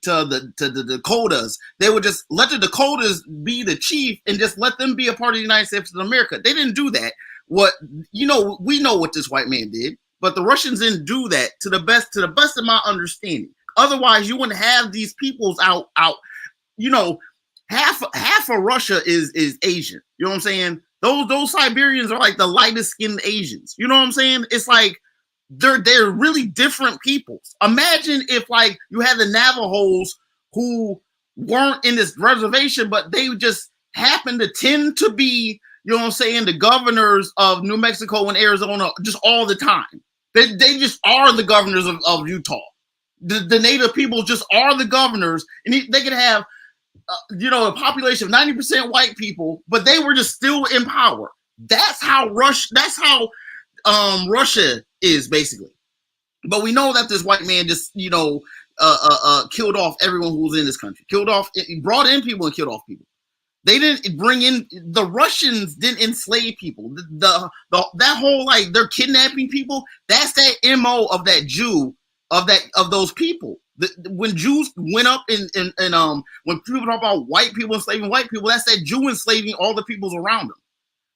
to the Dakotas, they would just let the Dakotas be the chief and just let them be a part of the United States of America. They didn't do that. We know what this white man did, but the Russians didn't do that to the best of my understanding. Otherwise, you wouldn't have these peoples out. Half of Russia is Asian. You know what I'm saying? Those Siberians are like the lightest skinned Asians. You know what I'm saying? It's like they're really different peoples. Imagine if like you had the Navajos who weren't in this reservation, but they just happened to tend to be, the governors of New Mexico and Arizona just all the time. They just are the governors of Utah. The native people just are the governors, and they could have, a population of 90% white people, but they were just still in power. That's how Russia is basically. But we know that this white man just, killed off everyone who was in this country. Brought in people and killed off people. They didn't bring in, the Russians didn't enslave people. That whole, like, they're kidnapping people. That's that MO of that Jew, of those people. When Jews went up and when people talk about white people enslaving white people, that's that Jew enslaving all the peoples around them.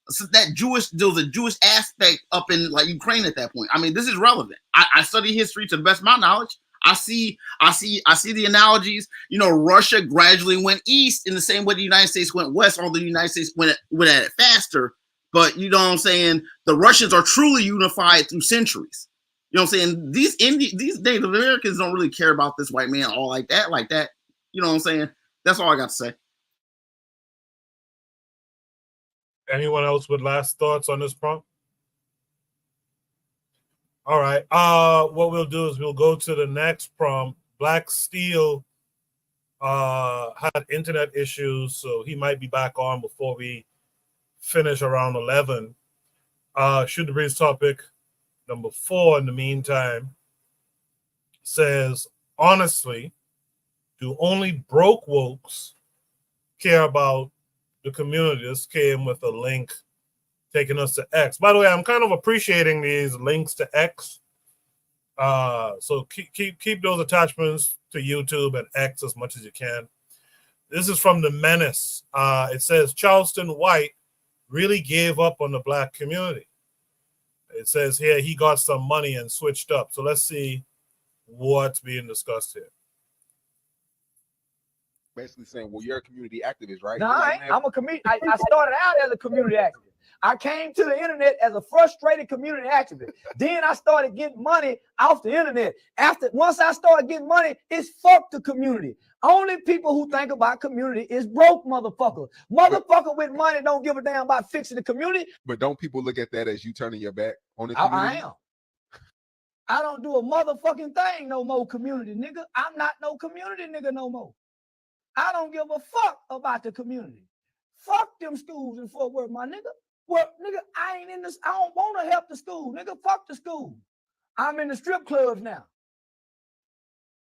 So there was a Jewish aspect up in like Ukraine at that point. I mean, this is relevant. I study history to the best of my knowledge. I see the analogies. Russia gradually went east in the same way the United States went west, although the United States went at it faster. But you know what I'm saying? The Russians are truly unified through centuries. You know what I'm saying? These Native Americans don't really care about this white man all like that. You know what I'm saying? That's all I got to say. Anyone else with last thoughts on this prompt? All right. What we'll do is we'll go to the next prompt. Black Steel had internet issues, so he might be back on before we finish around 11. Shoot the breeze topic number 4 in the meantime says, honestly, do only broke wokes care about the community? This came with a link taking us to X. By the way, I'm kind of appreciating these links to X. So keep those attachments to YouTube and X as much as you can. This is from the Menace. It says Charleston White really gave up on the black community. It says here he got some money and switched up. So let's see what's being discussed here. Basically saying, well, you're a community activist, right? No, I'm a community. I started out as a community activist. I came to the internet as a frustrated community activist. Then I started getting money off the internet. Once I started getting money, it's fuck the community. Only people who think about community is broke motherfuckers. Motherfucker with money don't give a damn about fixing the community. But don't people look at that as you turning your back on the community? I am. I don't do a motherfucking thing no more, community nigga. I'm not no community nigga no more. I don't give a fuck about the community. Fuck them schools in Fort Worth, my nigga. Well, nigga, I ain't in this. I don't want to help the school, nigga. Fuck the school. I'm in the strip clubs now.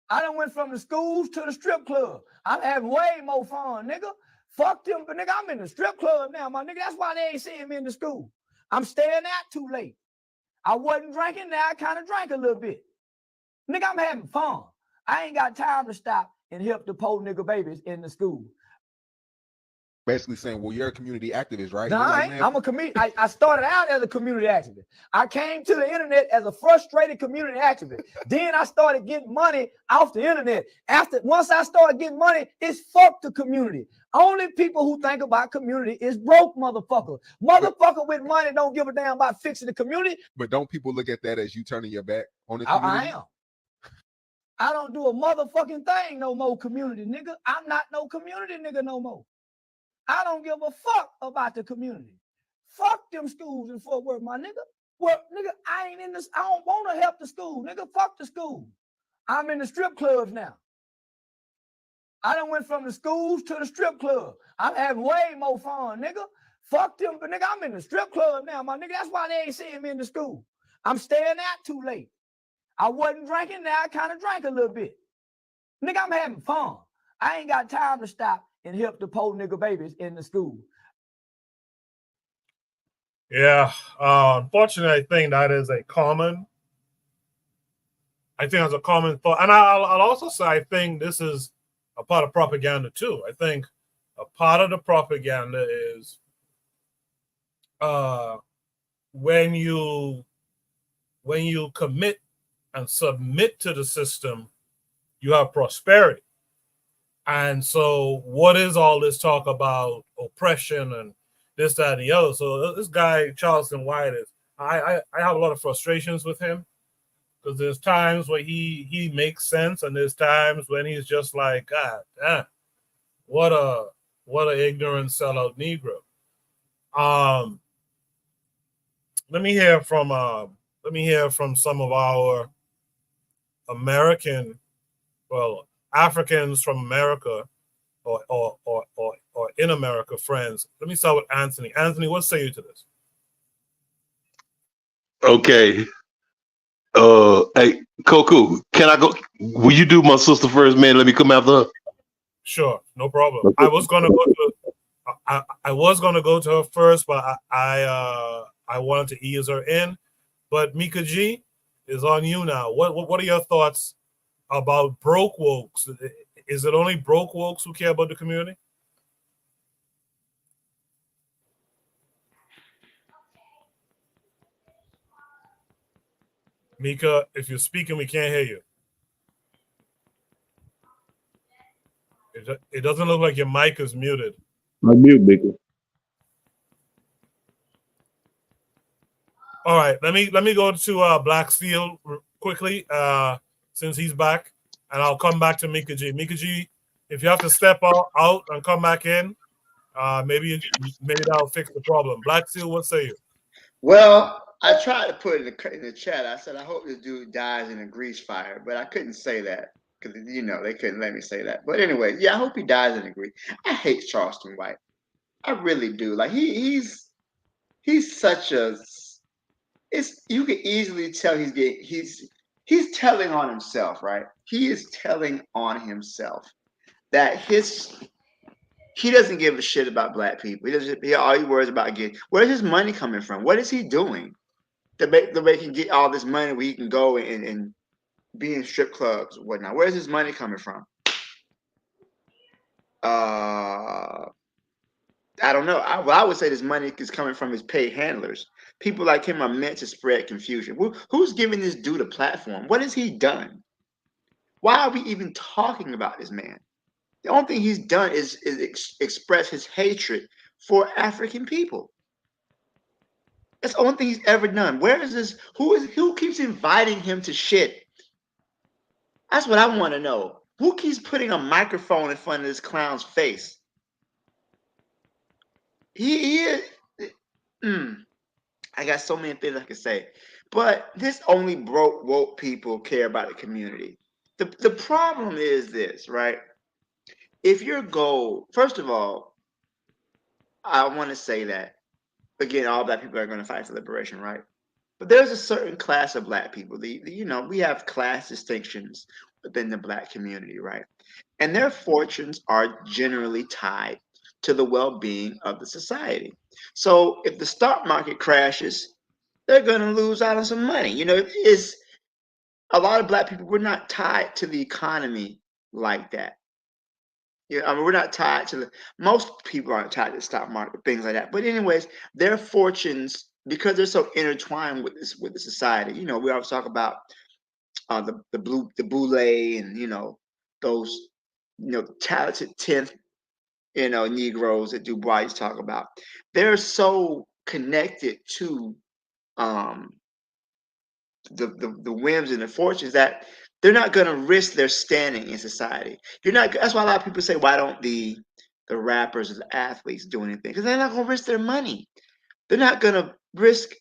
I done went from the schools to the strip club. I'm having way more fun, nigga. Fuck them, but nigga, I'm in the strip club now, my nigga. That's why they ain't seeing me in the school. I'm staying out too late. I wasn't drinking, now I kind of drank a little bit. Nigga, I'm having fun. I ain't got time to stop and help the poor nigga babies in the school. Basically saying, well, you're a community activist, right? No, I ain't. I'm a community. I started out as a community activist. I came to the internet as a frustrated community activist. Then I started getting money off the internet. Once I started getting money, it's fuck the community. Only people who think about community is broke motherfuckers. Motherfucker with money don't give a damn about fixing the community. But don't people look at that as you turning your back on the community? I am. I don't do a motherfucking thing no more, community nigga. I'm not no community nigga no more. I don't give a fuck about the community. Fuck them schools in Fort Worth, my nigga. Well, nigga, I ain't in this. I don't want to help the school, nigga. Fuck the school. I'm in the strip clubs now. I done went from the schools to the strip club. I'm having way more fun, nigga. Fuck them, but nigga, I'm in the strip club now, my nigga. That's why they ain't seeing me in the school. I'm staying out too late. I wasn't drinking, now I kind of drank a little bit. Nigga, I'm having fun. I ain't got time to stop and help the poor nigga babies in the school. Yeah, unfortunately, I think that is a common. I think that's a common thought, and I'll also say I think this is a part of propaganda too. I think a part of the propaganda is when you commit and submit to the system, you have prosperity. And so, what is all this talk about oppression and this, that, and the other? So this guy Charleston White is. I have a lot of frustrations with him because there's times where he makes sense, and there's times when he's just like, God damn, what a ignorant sellout Negro. Let me hear from some of our American, well, Africans from America or in America friends. Let me start with Anthony. Anthony, what say you to this? Okay. Hey, Coco, can I go? Will you do my sister first, man? Let me come after her. Sure, no problem. I was gonna go to her first, but I wanted to ease her in. But Mika G is on you now. What are your thoughts about broke wokes? Is it only broke wokes who care about the community? Mika, if you're speaking, we can't hear you. It doesn't look like your mic is muted. I mute, Mika. All right, let me go to Black Steel quickly since he's back, and I'll come back to Mika G. Mika G, if you have to step out and come back in, maybe that'll fix the problem. Black Steel, what say you? Well, I tried to put in the chat. I said I hope this dude dies in a grease fire, but I couldn't say that because they couldn't let me say that. But anyway, yeah, I hope he dies in a grease. I hate Charleston White. I really do. Like he's such a. You can easily tell he's telling on himself, right? He is telling on himself that he doesn't give a shit about black people. All he worries about getting. Where's his money coming from? What is he doing to make he can get all this money where he can go and be in strip clubs and whatnot? Where's his money coming from? I don't know. I would say this money is coming from his paid handlers. People like him are meant to spread confusion. Who's giving this dude a platform? What has he done? Why are we even talking about this man? The only thing he's done is express his hatred for African people. That's the only thing he's ever done. Where is this? Who keeps inviting him to shit? That's what I want to know. Who keeps putting a microphone in front of this clown's face? He is. I got so many things I can say, but this only broke woke people care about the community. The problem is this, right? If your goal, first of all, I want to say that again, all black people are going to fight for liberation, right? But there's a certain class of black people. We have class distinctions within the black community, right? And their fortunes are generally tied to the well-being of the society. So if the stock market crashes, they're going to lose out on some money. It's a lot of black people. We're not tied to the economy like that. We're not tied to most people aren't tied to the stock market, things like that. But anyways, their fortunes, because they're so intertwined with the society. We always talk about the boule and those talented 10th Negroes that Du Bois talk about. They're so connected to the whims and the fortunes that they're not going to risk their standing in society. That's why a lot of people say, why don't the rappers or the athletes do anything? Because they're not going to risk their money. They're not gonna risk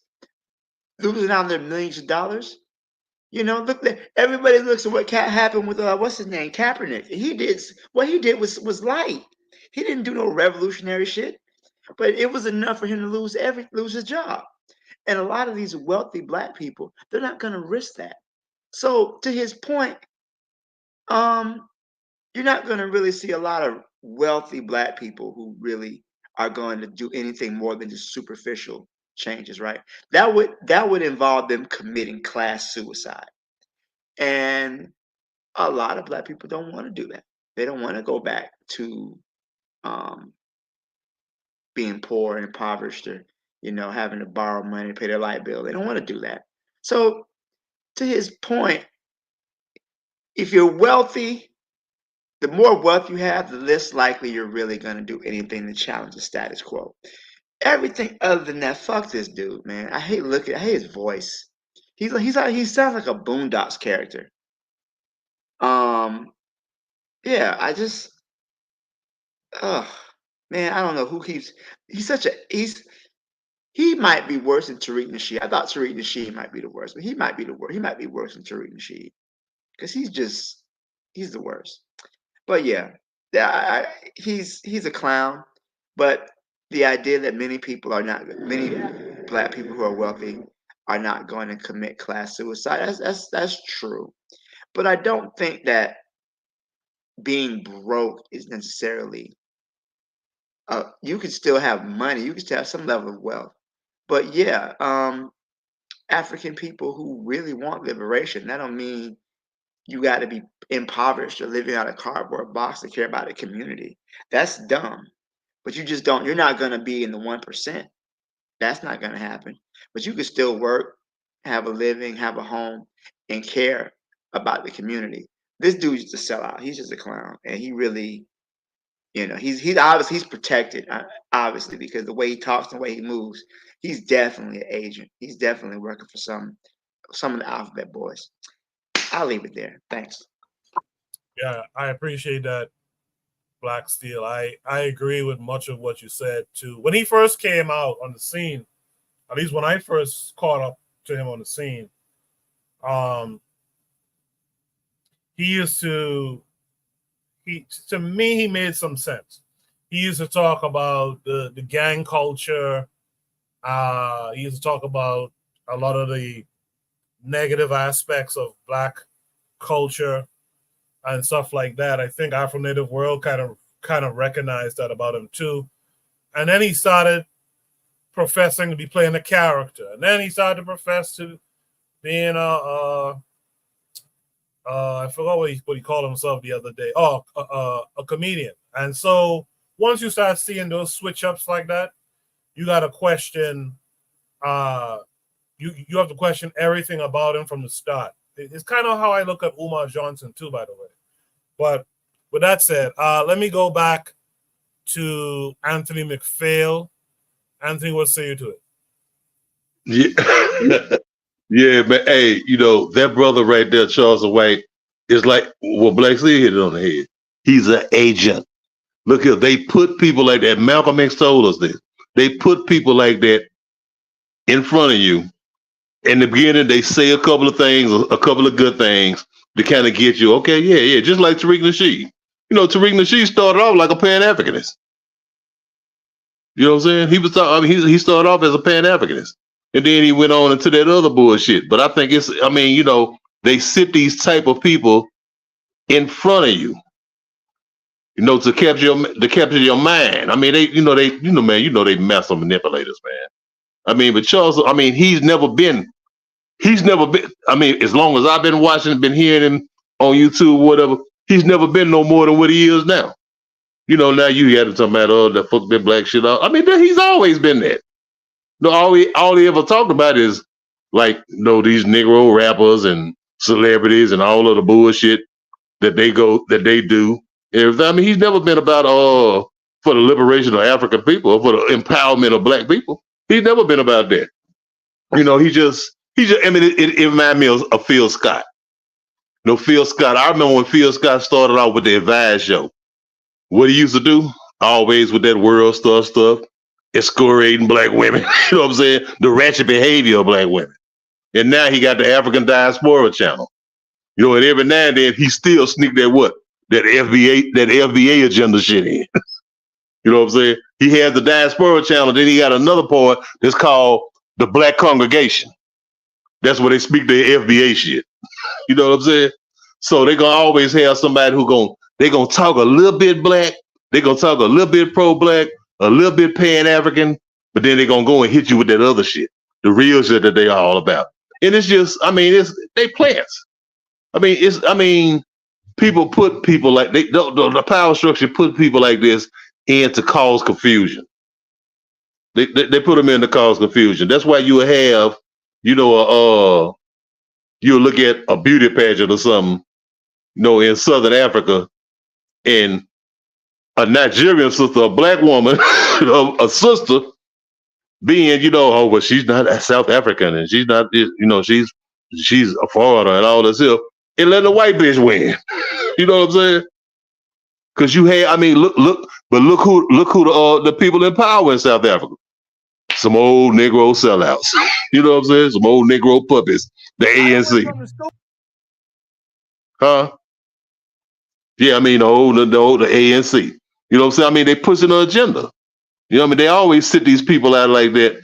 losing out on their millions of dollars. You know, look, everybody looks at what happened with what's his name, Kaepernick. What he did was light. He didn't do no revolutionary shit, but it was enough for him to lose his job. And a lot of these wealthy black people, they're not going to risk that. So to his point, you're not going to really see a lot of wealthy black people who really are going to do anything more than just superficial changes, right? That would involve them committing class suicide. And a lot of black people don't want to do that. They don't want to go back to being poor and impoverished, or having to borrow money to pay their light bill. They don't want to do that. So to his point, if you're wealthy, the more wealth you have, the less likely you're really going to do anything to challenge the status quo. Everything other than that, fuck this dude, man. I hate his voice. He sounds like a Boondocks character. Yeah, man, I don't know who keeps. He might be worse than Tariq Nasheed. I thought Tariq Nasheed might be the worst, but he might be the worst. He might be worse than Tariq Nasheed because he's the worst. But yeah, he's a clown. But the idea that many black people who are wealthy are not going to commit class suicide, that's true. But I don't think that being broke is necessarily. You can still have money. You can still have some level of wealth. But yeah, African people who really want liberation, that don't mean you got to be impoverished or living out of a cardboard box to care about a community. That's dumb. But you're not going to be in the 1%. That's not going to happen. But you can still work, have a living, have a home, and care about the community. This dude's just a sellout. He's just a clown. And he really, he's obviously protected, obviously, because the way he talks and the way he moves, he's definitely an agent. He's definitely working for some of the alphabet boys. I'll leave it there. Thanks. Yeah, I appreciate that, Black Steel. I agree with much of what you said too. When he first came out on the scene, at least when I first caught up to him on the scene, to me, he made some sense. He used to talk about the gang culture. He used to talk about a lot of the negative aspects of Black culture and stuff like that. I think Afro Native World kind of recognized that about him too. And then he started professing to be playing a character. And then he started to profess to being I forgot what he called himself the other day. A comedian. And so once you start seeing those switch ups like that, you got to question. You have to question everything about him from the start. It's kind of how I look at Umar Johnson too, by the way. But with that said, let me go back to Anthony McPhail. Anthony, what say you to it? Yeah. Yeah, man. Hey, that brother right there, Charles White, is like, well, Black Steel hit it on the head. He's an agent. Look here, they put people like that. Malcolm X told us this. They put people like that in front of you. In the beginning, they say a couple of things, a couple of good things to kind of get you, okay, yeah. Just like Tariq Nasheed. Tariq Nasheed started off like a Pan-Africanist. You know what I'm saying? He started off as a Pan-Africanist. And then he went on into that other bullshit. But I think they sit these type of people in front of you, to capture your mind. I mean, they master manipulators, man. But Charles, he's never been, as long as I've been watching, been hearing him on YouTube, whatever, he's never been no more than what he is now. Now you got to talk about, that fuck that black shit out. He's always been that. No, all he ever talked about is like, these Negro rappers and celebrities and all of the bullshit that they do. He's never been about for the liberation of African people or for the empowerment of Black people. He's never been about that. It reminded me of Phil Scott. Phil Scott. I remember when Phil Scott started out with the Advice Show. What he used to do, always with that world stuff. excoriating black women. You know what I'm saying? The ratchet behavior of black women. And now he got the African Diaspora channel. You know, and every now and then he still sneak that FBA agenda shit in. You know what I'm saying? He has the Diaspora channel, then he got another part that's called the Black Congregation. That's where they speak their FBA shit. You know what I'm saying? So they're gonna always have somebody they're gonna talk a little bit black, they're gonna talk a little bit pro-black, a little bit pan-African, but then they're gonna go and hit you with that other shit, the real shit that they are all about. And it's just, they plants. People put people like the power structure put people like this in to cause confusion. They put them in to cause confusion. That's why you have, you'll look at a beauty pageant or something, in Southern Africa, and a Nigerian sister, a black woman, a sister, being, well, she's not a South African, and she's not, she's a foreigner and all this here, and let the white bitch win. You know what I'm saying? Because you had, look who the people in power in South Africa. Some old Negro sellouts. You know what I'm saying? Some old Negro puppets. The ANC. Huh? Yeah, the ANC. You know what I'm saying? They pushing an agenda. You know what I mean? They always sit these people out like that,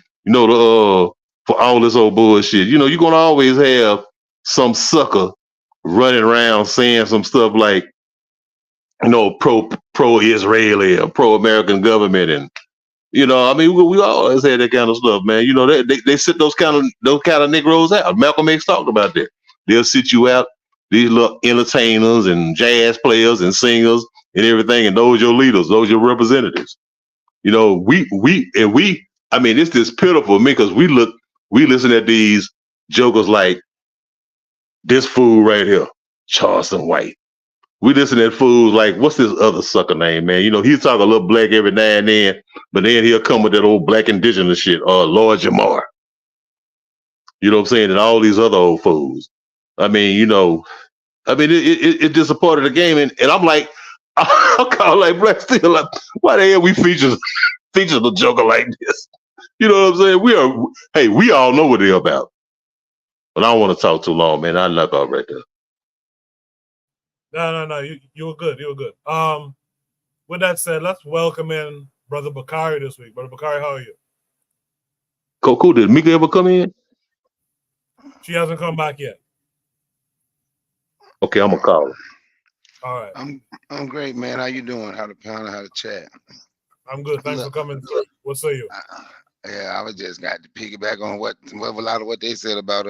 for all this old bullshit. You're going to always have some sucker running around saying some stuff like, pro-Israeli or pro-American government. And, we always had that kind of stuff, man. They sit those kind of Negroes out. Malcolm X talked about that. They'll sit you out, these little entertainers and jazz players and singers and everything, and those your leaders, those your representatives. It's just pitiful to me because we listen at these jokers like this fool right here, Charleston White. We listen at fools like, what's this other sucker name, man? He'll talk a little black every now and then, but then he'll come with that old black indigenous shit, Lord Jamar. You know what I'm saying? And all these other old fools. It's just a part of the game. And I'm like, I'm kind of like Black Steel, like, why the hell we feature the joker like this? You know what I'm saying? We all know what they're about. But I don't want to talk too long, man. I knock out right there. No. You were good. You were good. With that said, let's welcome in Brother Bakari this week. Brother Bakari, how are you? Cool. Did Mika ever come in? She hasn't come back yet. Okay, I'm gonna call her. All right. I'm great, man. How you doing? How to pound? How to chat? I'm good. Thanks for coming. What say you? Yeah, I was just got to piggyback on what a lot of what they said about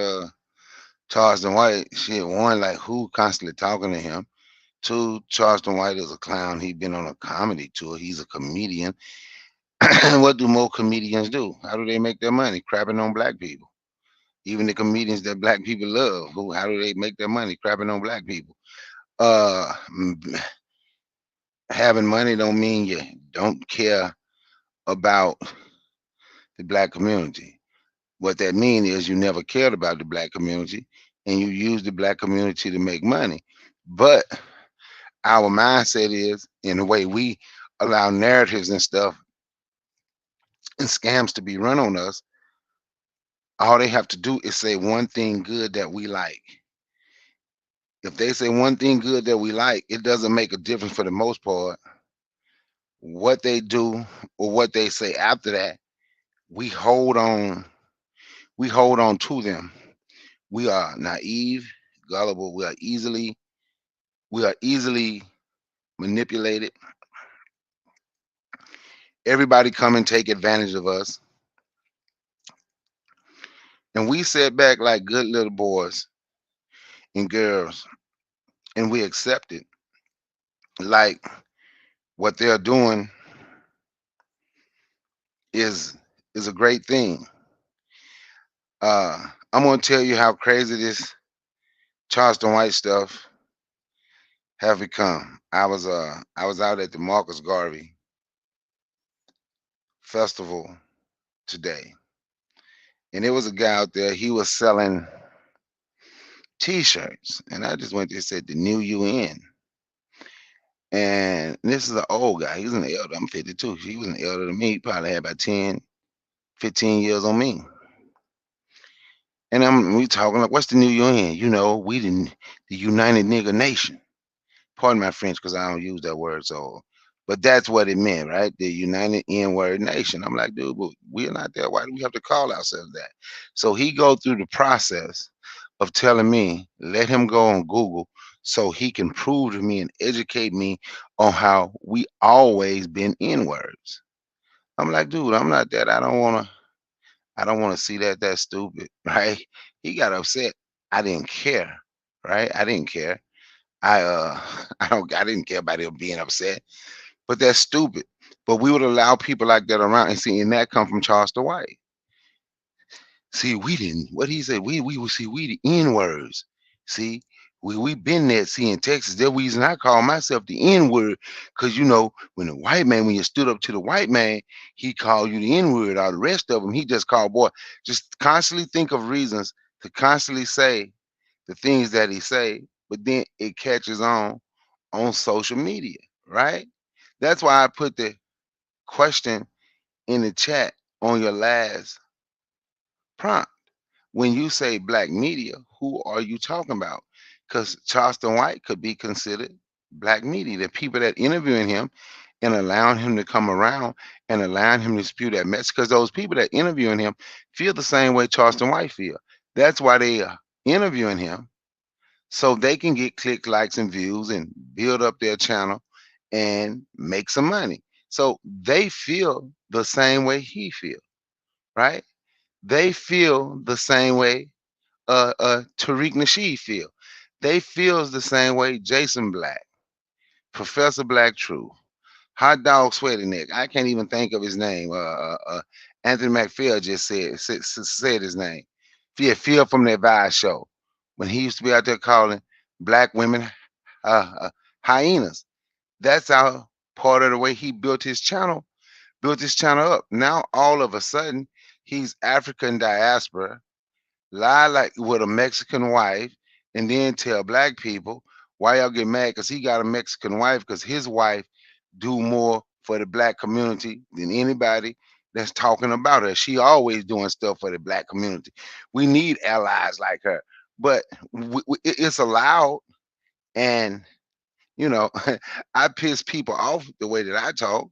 Charleston White. Shit, one, like who constantly talking to him. Two, Charleston White is a clown. He been on a comedy tour. He's a comedian. What do more comedians do? How do they make their money? Crapping on black people. Even the comedians that black people love, how do they make their money? Crapping on black people. Having money don't mean you don't care about the black community. What that means is you never cared about the black community and you use the black community to make money. But our mindset is, in the way we allow narratives and stuff and scams to be run on us, all they have to do is say one thing good that we like. If they say one thing good that we like, it doesn't make a difference for the most part. What they do or what they say after that, we hold on to them. We are naive, gullible, we are easily manipulated. Everybody come and take advantage of us. And we sit back like good little boys and girls, and we accept it. Like what they're doing is a great thing. I'm gonna tell you how crazy this Charleston White stuff have become. I was out at the Marcus Garvey festival today, and there was a guy out there. He was selling T-shirts, and I just went there and said the new UN. And this is an old guy. He's an elder. I'm 52. He was an elder to me. He probably had about 10, 15 years on me. And we talking like, what's the new UN? You know, we the United Nigger Nation. Pardon my French because I don't use that word. So, but that's what it meant, right? The United N-word Nation. I'm like, dude, but we're not there. Why do we have to call ourselves that? So he go through the process of telling me, let him go on Google so he can prove to me and educate me on how we always been N-words. I'm like, dude, I'm not that. I don't want to see that. That's stupid, right? He got upset. I didn't care, right? I didn't care. I didn't care about him being upset, but that's stupid. But we would allow people like that around and see, and that come from Charleston White. See, we didn't. What he said, we would see we the N words. See, we been there. See, in Texas, the reason I call myself the N word, because you know when the white man, when you stood up to the white man, he called you the N word. All the rest of them, he just called boy. Just constantly think of reasons to constantly say the things that he say, but then it catches on social media, right? That's why I put the question in the chat on your last prompt. When you say black media, who are you talking about? Because Charleston White could be considered black media. The people that interviewing him and allowing him to come around and allowing him to spew that message. Because those people that interviewing him feel the same way Charleston White feel. That's why they are interviewing him so they can get click, likes, and views and build up their channel and make some money. So they feel the same way he feel, right? They feel the same way Tariq Nasheed feel. They feels the same way Jason Black, Professor Black Truth, Hot Dog Sweaty Neck. I can't even think of his name. Anthony McPhail just said his name. Phil from that Vice show when he used to be out there calling black women hyenas. That's how part of the way he built his channel up. Now all of a sudden he's African diaspora, lie like with a Mexican wife, and then tell black people why y'all get mad because he got a Mexican wife because his wife do more for the black community than anybody that's talking about her. She always doing stuff for the black community. We need allies like her, but it's allowed. And you know, I piss people off the way that I talk,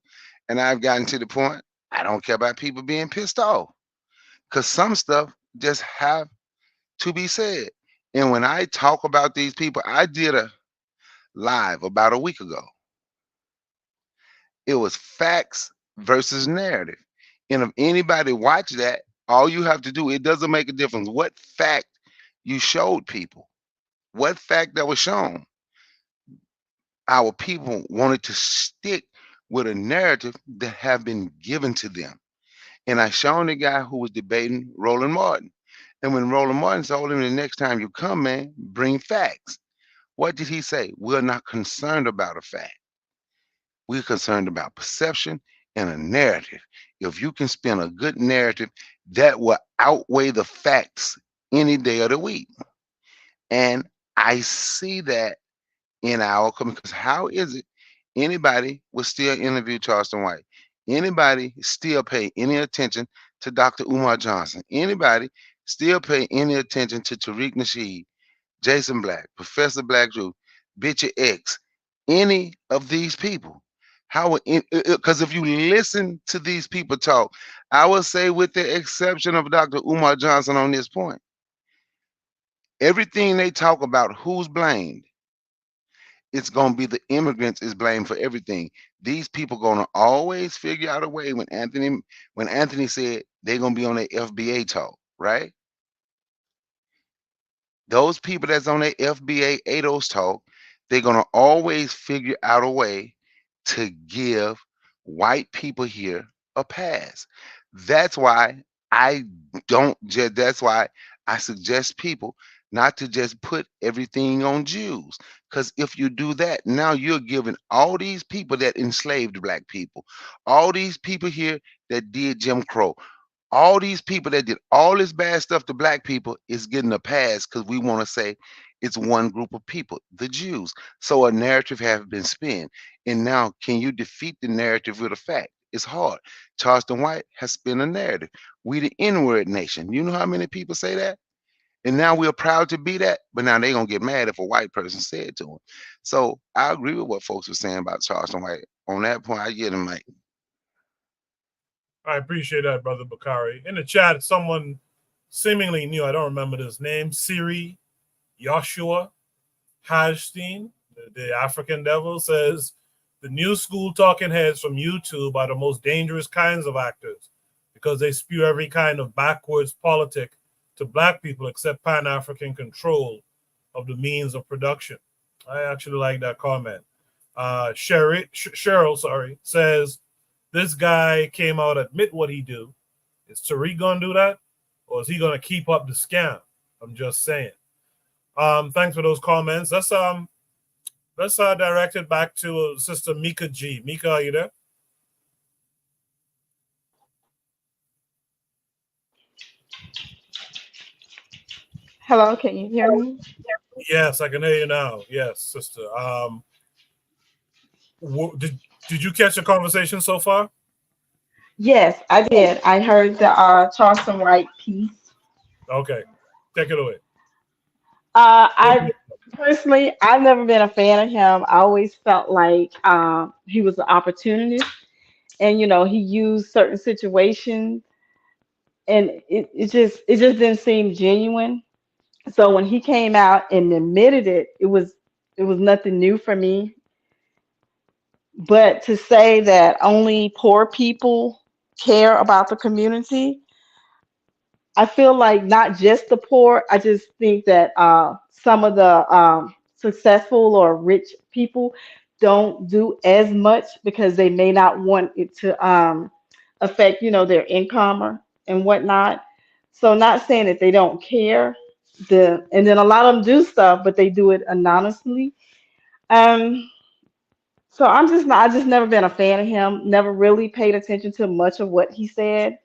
and I've gotten to the point I don't care about people being pissed off because some stuff just have to be said. And when I talk about these people, I did a live about a week ago. It was facts versus narrative. And if anybody watch that, all you have to do, it doesn't make a difference what fact you showed people, what fact that was shown. Our people wanted to stick with a narrative that have been given to them. And I shown the guy who was debating Roland Martin. And when Roland Martin told him the next time you come, man, bring facts. What did he say? We're not concerned about a fact. We're concerned about perception and a narrative. If you can spin a good narrative, that will outweigh the facts any day of the week. And I see that in our community. Because how is it anybody will still interview Charleston White? Anybody still pay any attention to Dr. Umar Johnson? Anybody still pay any attention to Tariq Nasheed, Jason Black, Professor Black Drew, Bitcha X, any of these people? How? Because if you listen to these people talk, I would say, with the exception of Dr. Umar Johnson on this point, everything they talk about, who's blamed? It's gonna be the immigrants is blamed for everything. These people gonna always figure out a way. When Anthony said they're gonna be on the FBA talk, right? Those people that's on their FBA ADOS talk, they're gonna always figure out a way to give white people here a pass. That's why I don't just that's why I suggest people not to just put everything on Jews. Because if you do that, now you're giving all these people that enslaved black people, all these people here that did Jim Crow, all these people that did all this bad stuff to black people is getting a pass because we want to say It's one group of people, the Jews. So a narrative has been spun. And now, can you defeat the narrative with a fact? It's hard. Charleston White has spun a narrative. We the N-word nation. You know how many people say that? And now we're proud to be that, but now they're gonna get mad if a white person said to them. So I agree with what folks were saying about Charleston White. On that point, I get him, Mike. I appreciate that, Brother Bakari. In the chat, someone seemingly new, I don't remember his name, Siri Joshua Hajstein, the African devil, says the new school talking heads from YouTube are the most dangerous kinds of actors because they spew every kind of backwards politic to black people except Pan-African control of the means of production. I actually like that comment. Cheryl, says this guy came out, admit what he do. Is Tariq gonna do that, or is he gonna keep up the scam? I'm just saying. Thanks for those comments. Let's direct it back to Sister Mika G. Mika, are you there? Hello, can you hear me? Yes, I can hear you now. Yes, sister. Did you catch the conversation so far? Yes, I did. I heard the Charleston White piece. Okay, take it away. I personally, I've never been a fan of him. I always felt like he was an opportunist, and he used certain situations, and it just didn't seem genuine. So when he came out and admitted it, it was nothing new for me. But to say that only poor people care about the community, I feel like not just the poor. I just think that some of the successful or rich people don't do as much because they may not want it to affect, their income and whatnot. So not saying that they don't care. And then a lot of them do stuff, but they do it anonymously. Um, so I just never been a fan of him. Never really paid attention to much of what he said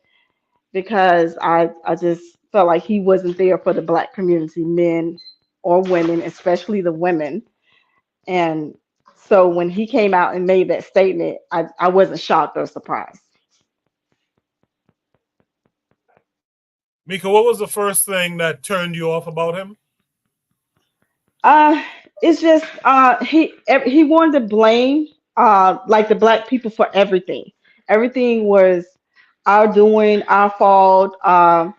because I just felt like he wasn't there for the black community, men or women, especially the women. And so when he came out and made that statement, I wasn't shocked or surprised. Mika, what was the first thing that turned you off about him? Uh, it's just he wanted to blame like the black people for everything. Everything was our doing, our fault. And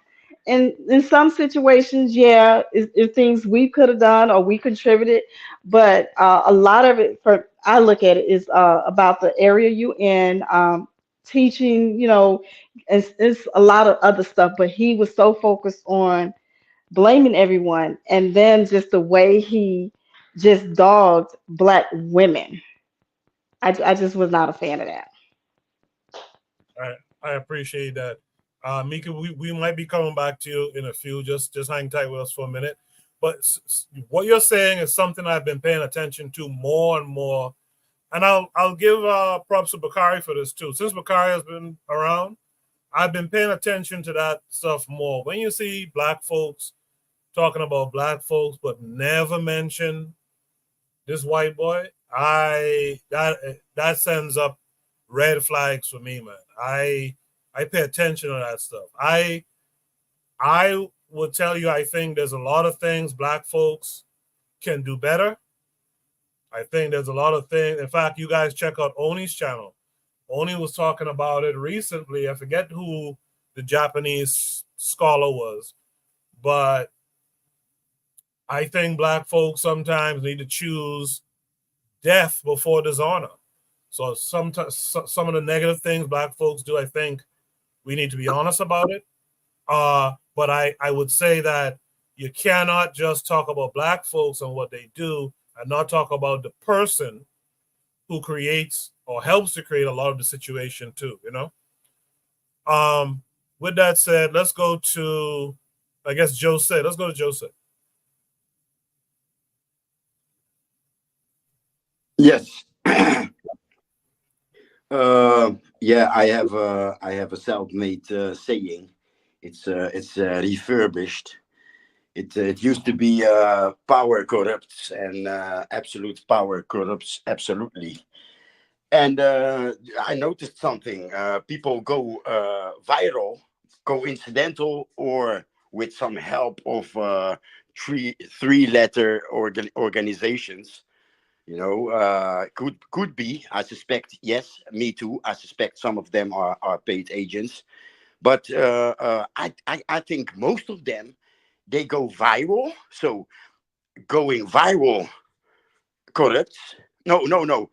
in some situations, yeah, it's things we could have done or we contributed, but a lot of it, for I look at it, is about the area you in, teaching. It's a lot of other stuff. But he was so focused on blaming everyone, and then just the way he just dogged black women. I just was not a fan of that. I appreciate that. Mika, we might be coming back to you in a few. Just hang tight with us for a minute. But what you're saying is something I've been paying attention to more and more. And I'll give props to Bakari for this too. Since Bakari has been around, I've been paying attention to that stuff more. When you see black folks talking about black folks, but never mention this white boy, that sends up red flags for me, man. I pay attention to that stuff. I would tell you, I think there's a lot of things black folks can do better. I think there's a lot of things. In fact, you guys check out Oni's channel. Oni was talking about it recently. I forget who the Japanese scholar was, but I think black folks sometimes need to choose death before dishonor. So sometimes some of the negative things black folks do, I think we need to be honest about it. But I would say that you cannot just talk about black folks and what they do and not talk about the person who creates or helps to create a lot of the situation too, With that said, let's go to, I guess, Joseph. Let's go to Joseph. Yes. Yeah, I have a self-made saying. It's refurbished. It used to be power corrupts and absolute power corrupts absolutely. And I noticed something. People go viral, coincidental, or with some help of three-letter organizations. You know, could be. I suspect. Yes, me too. I suspect some of them are paid agents, but I think most of them, they go viral. So going viral corrupts. No.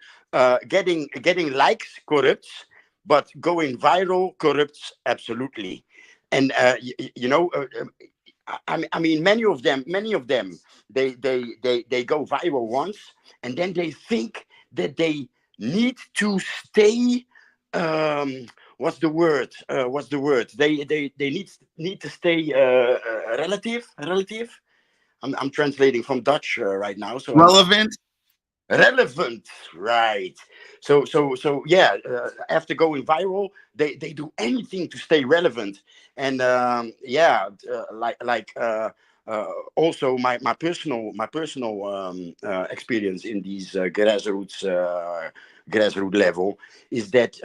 Getting likes corrupts, but going viral corrupts absolutely. And I mean, many of them, they go viral once, and then they think that they need to stay. What's the word? They need to stay relative. I'm translating from Dutch right now, so Relevant. relevant, right? So yeah. After going viral, they do anything to stay relevant, and yeah, also my personal experience in these grassroots level is that.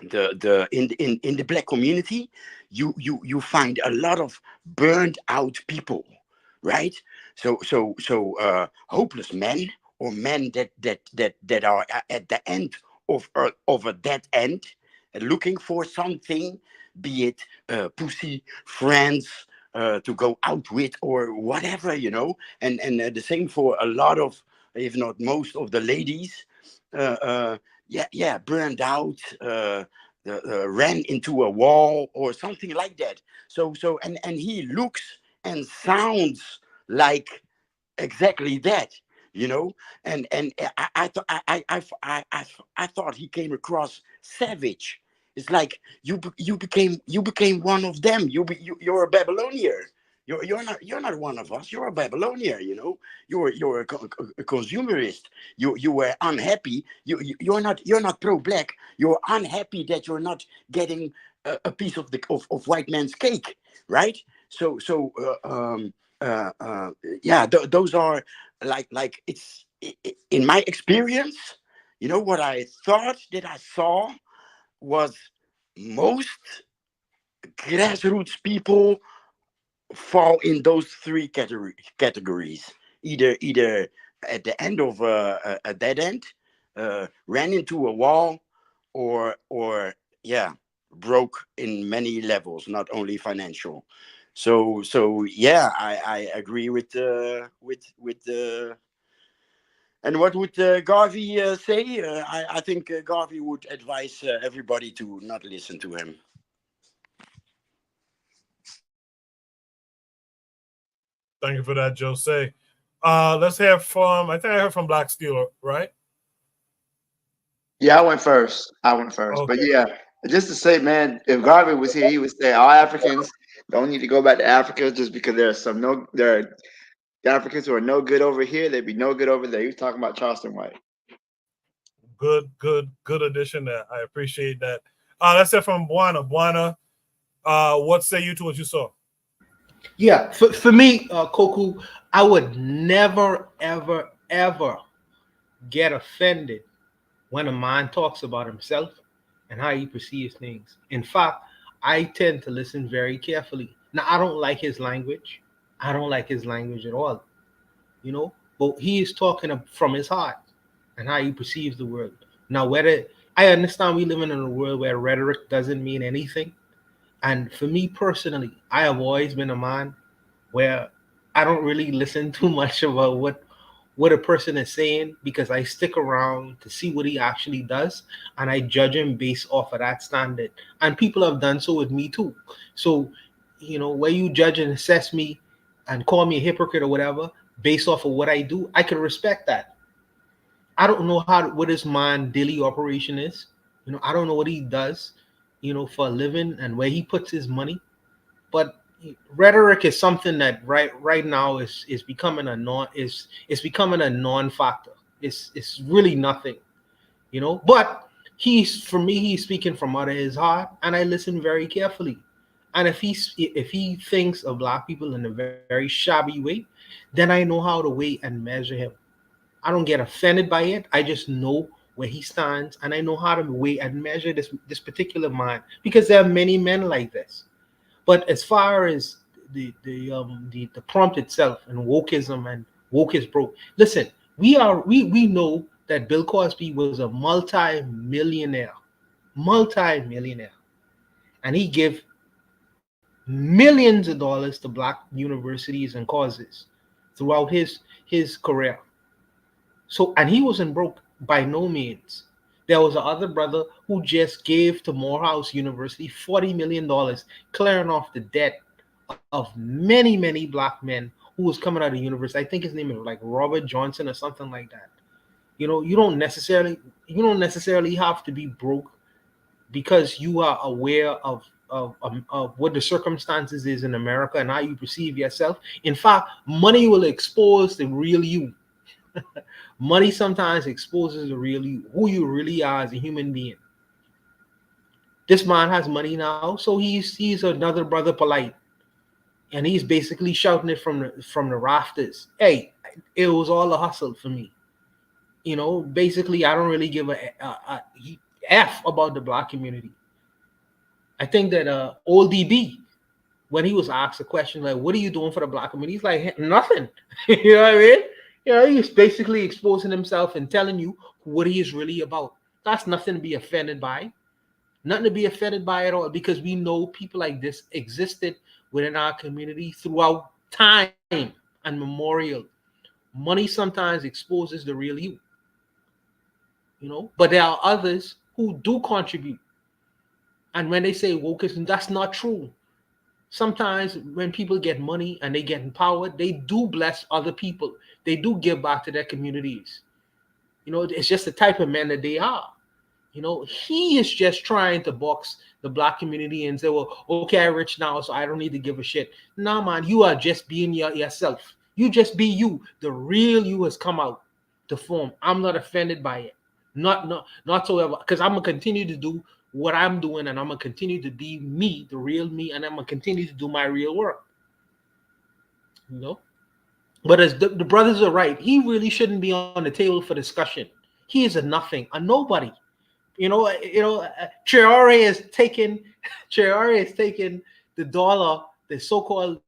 In the black community, you find a lot of burned out people, right? So hopeless men, or men that are at the end of a dead end, looking for something, be it pussy, friends, to go out with, or whatever, and the same for a lot of, if not most of the ladies. Yeah, burned out, ran into a wall or something like that. And he looks and sounds like exactly that, and I thought he came across savage. It's like you became one of them. You're a Babylonian. You're not one of us. You're a Babylonian. You're a consumerist. You were unhappy. You're not pro-black. You're unhappy that you're not getting a piece of of white man's cake, right? Yeah, those are like in my experience. What I thought that I saw was most grassroots people fall in those three categories. Either at the end of a dead end, ran into a wall, or yeah, broke in many levels, not only financial. So yeah, I agree with and what would Garvey say? I think Garvey would advise everybody to not listen to him. Thank you for that, Jose. Let's hear from, I think I heard from Black Steel, right? Yeah, I went first. But Okay. yeah, just to say, man, if Garvey was here, he would say all Africans don't need to go back to Africa just because there are Africans who are no good over here. They'd be no good over there. He was talking about Charleston White. Good addition there. I appreciate that. Let's hear from Buana. Buana, what say you to what you saw? Yeah, for me, Koku, I would never, ever, ever get offended when a man talks about himself and how he perceives things. In fact, I tend to listen very carefully. Now, I don't like his language. I don't like his language at all, but he is talking from his heart and how he perceives the world. Now, whether I understand we live in a world where rhetoric doesn't mean anything. And for me personally, I have always been a man where I don't really listen too much about what a person is saying, because I stick around to see what he actually does, and I judge him based off of that standard. And people have done so with me too. So, where you judge and assess me and call me a hypocrite or whatever based off of what I do, I can respect that. I don't know what his man daily operation is. I don't know what he does, for a living and where he puts his money. But rhetoric is something that right now is becoming becoming a non-factor. It's really nothing, But for me, he's speaking from out of his heart, and I listen very carefully. And if he thinks of black people in a very shabby way, then I know how to weigh and measure him. I don't get offended by it. I just know where he stands, and I know how to weigh and measure this particular man, because there are many men like this. But as far as the prompt itself and wokeism and woke is broke, listen, we know that Bill Cosby was a multi-millionaire, and he gave millions of dollars to black universities and causes throughout his career. So, and he wasn't broke by no means. There was another brother who just gave to Morehouse University $40 million, clearing off the debt of many black men who was coming out of university. I think his name is like Robert Johnson or something like that. You don't necessarily have to be broke because you are aware of what the circumstances is in America and how you perceive yourself. In fact, money will expose the real you. Money sometimes exposes the real you, who you really are as a human being. This man has money now, so he's another brother polite, and he's basically shouting it from the rafters. Hey, it was all a hustle for me. Basically, I don't really give a f about the black community. I think that old DB, when he was asked a question like, "What are you doing for the black community?" He's like, "Hey, nothing." You know what I mean? He's basically exposing himself and telling you what he is really about. That's nothing to be offended by. Nothing to be offended by at all, because we know people like this existed within our community throughout time and memorial. Money sometimes exposes the real you, but there are others who do contribute. And when they say wokeism, that's not true. Sometimes when people get money and they get empowered, they do bless other people. They do give back to their communities. It's just the type of men that they are. He is just trying to box the black community and say, well, okay, I'm rich now, so I don't need to give a shit. Nah, man, you are just being yourself. You just be you. The real you has come out to form. I'm not offended by it. Not so ever. Because I'm going to continue to do what I'm doing, and I'm going to continue to be me, the real me, and I'm going to continue to do my real work. But as the brothers are right, he really shouldn't be on the table for discussion. He is a nothing, a nobody. Traore has taken the dollar, the so-called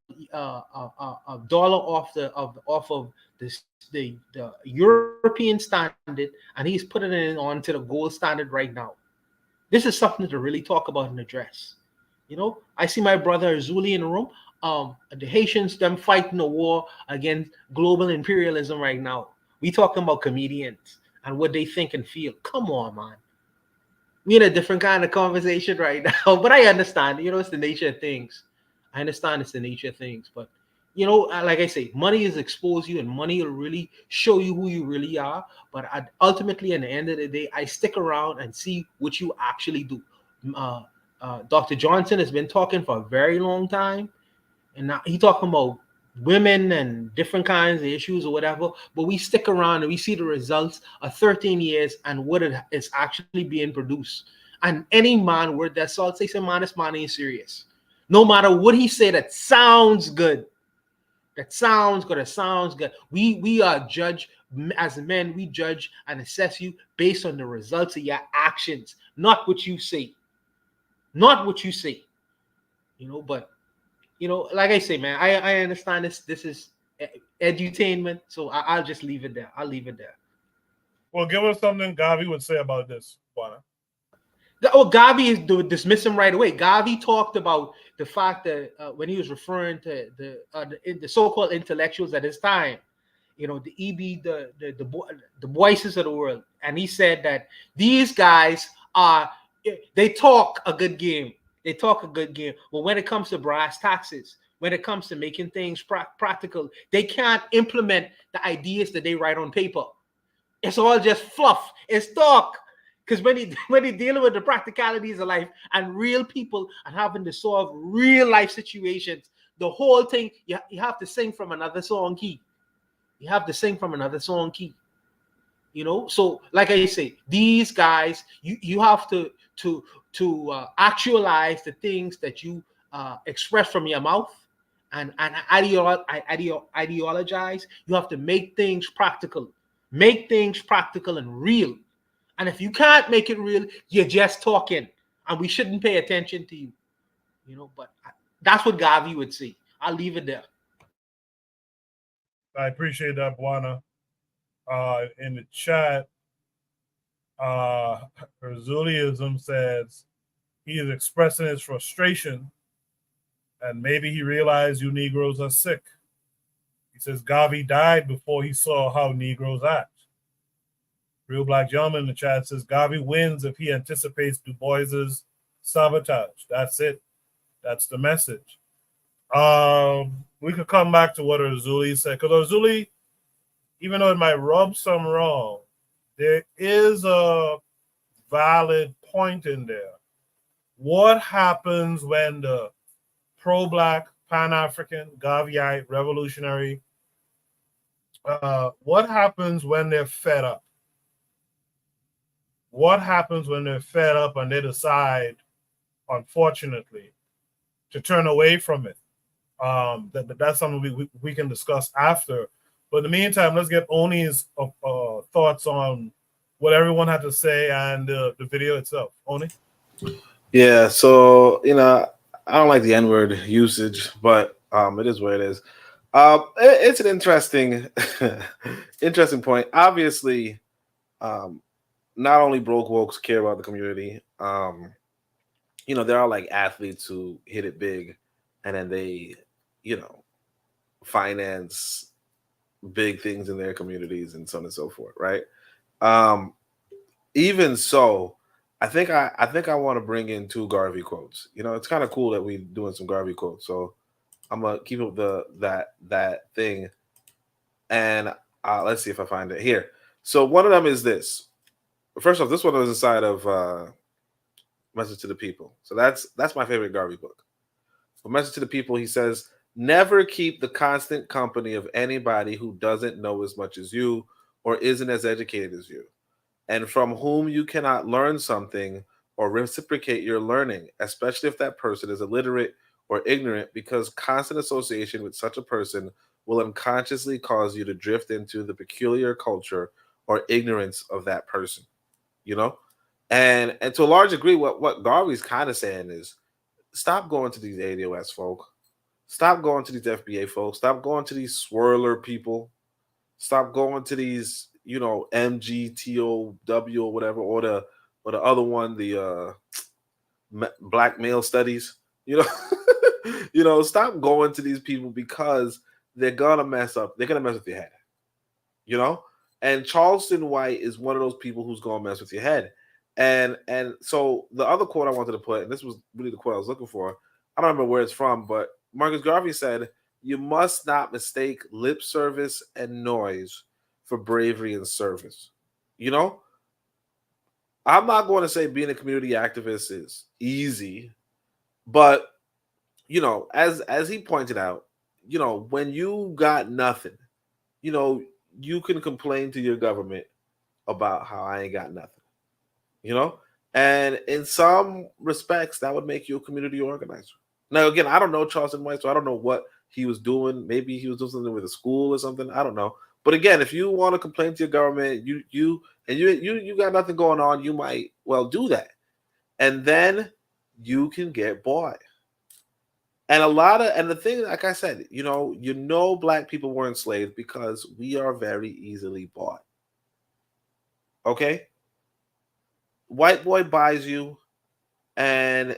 dollar off of the European standard, and he's putting it onto the gold standard right now. This is something to really talk about and address. I see my brother Azuli in the room. The Haitians, them fighting a war against global imperialism right now. We talking about comedians and what they think and feel. Come on, man. We in a different kind of conversation right now, but I understand. It's the nature of things. I understand it's the nature of things, but like I say, money is expose you, and money will really show you who you really are. But ultimately, in the end of the day, I stick around and see what you actually do. Dr. Johnson has been talking for a very long time, and now he talking about women and different kinds of issues or whatever, but we stick around and we see the results of 13 years and what it is actually being produced. And any man worth that salt say, man, this man ain't serious. No matter what he say, that sounds good. That sounds good. It sounds good. We are judged as men. We judge and assess you based on the results of your actions, not what you say. Not what you say. But like I say, man, I understand this is edutainment, so I'll just leave it there. I'll leave it there. Well, give us something Gavi would say about this, Juana. Gavi is dismiss him right away. Gavi talked about the fact that when he was referring to the so-called intellectuals at his time, the EB, the voices of the world, and he said that these guys they talk a good game. They talk a good game. But when it comes to brass taxes, when it comes to making things practical, they can't implement the ideas that they write on paper. It's all just fluff. It's talk. Because when they dealing with the practicalities of life and real people and having to solve real life situations, the whole thing, you have to sing from another song key. You have to sing from another song key. So like I say, these guys, you have to actualize the things that you express from your mouth and ideologize. You have to make things practical. Make things practical and real. And if you can't make it real, you're just talking. And we shouldn't pay attention to you. But that's what Gavi would say. I'll leave it there. I appreciate that, Buana. In the chat, Razuliism says he is expressing his frustration and maybe he realized you Negroes are sick. He says Gavi died before he saw how Negroes act. Real Black Gentleman in the chat says Gavi wins if he anticipates Du Bois's sabotage. That's it. That's the message. We could come back to what Razuli said, because Razuli, even though it might rub some wrong, there is a valid point in there. What happens when the pro-Black, Pan-African, Gaviite, revolutionary, what happens when they're fed up? What happens when they're fed up and they decide, unfortunately, to turn away from it? That's something we can discuss after. But in the meantime, let's get Oni's thoughts on what everyone had to say and the video itself. Oni? Yeah, so, I don't like the N-word usage, but it is what it is. It's an interesting point. Obviously, not only broke wokes care about the community. There are like athletes who hit it big, and then they, finance big things in their communities and so on and so forth, right? Even so, I think I want to bring in 2 Garvey quotes. It's kind of cool that we're doing some Garvey quotes, so I'm gonna keep up that thing, and let's see if I find it here. So one of them is this. First off, this one was inside of Message to the People. So that's my favorite Garvey book. For Message to the People, he says, never keep the constant company of anybody who doesn't know as much as you or isn't as educated as you, and from whom you cannot learn something or reciprocate your learning, especially if that person is illiterate or ignorant, because constant association with such a person will unconsciously cause you to drift into the peculiar culture or ignorance of that person. And to a large degree, what Garvey's kind of saying is, stop going to these ADOS folk. Stop going to these FBA folks. Stop going to these swirler people. Stop going to these, MGTOW or whatever, or the other one, the black male studies. Stop going to these people because they're gonna mess up. They're gonna mess with your head. And Charleston White is one of those people who's gonna mess with your head. And so the other quote I wanted to put, and this was really the quote I was looking for, I don't remember where it's from, but Marcus Garvey said, you must not mistake lip service and noise for bravery and service. I'm not going to say being a community activist is easy, but, as he pointed out, when you got nothing, you can complain to your government about how I ain't got nothing. And in some respects, that would make you a community organizer. Now, again, I don't know Charleston White, so I don't know what he was doing. Maybe he was doing something with a school or something. I don't know. But again, if you want to complain to your government, you got nothing going on, you might well do that, and then you can get bought. And the thing, like I said, Black people were enslaved because we are very easily bought. Okay. White boy buys you, and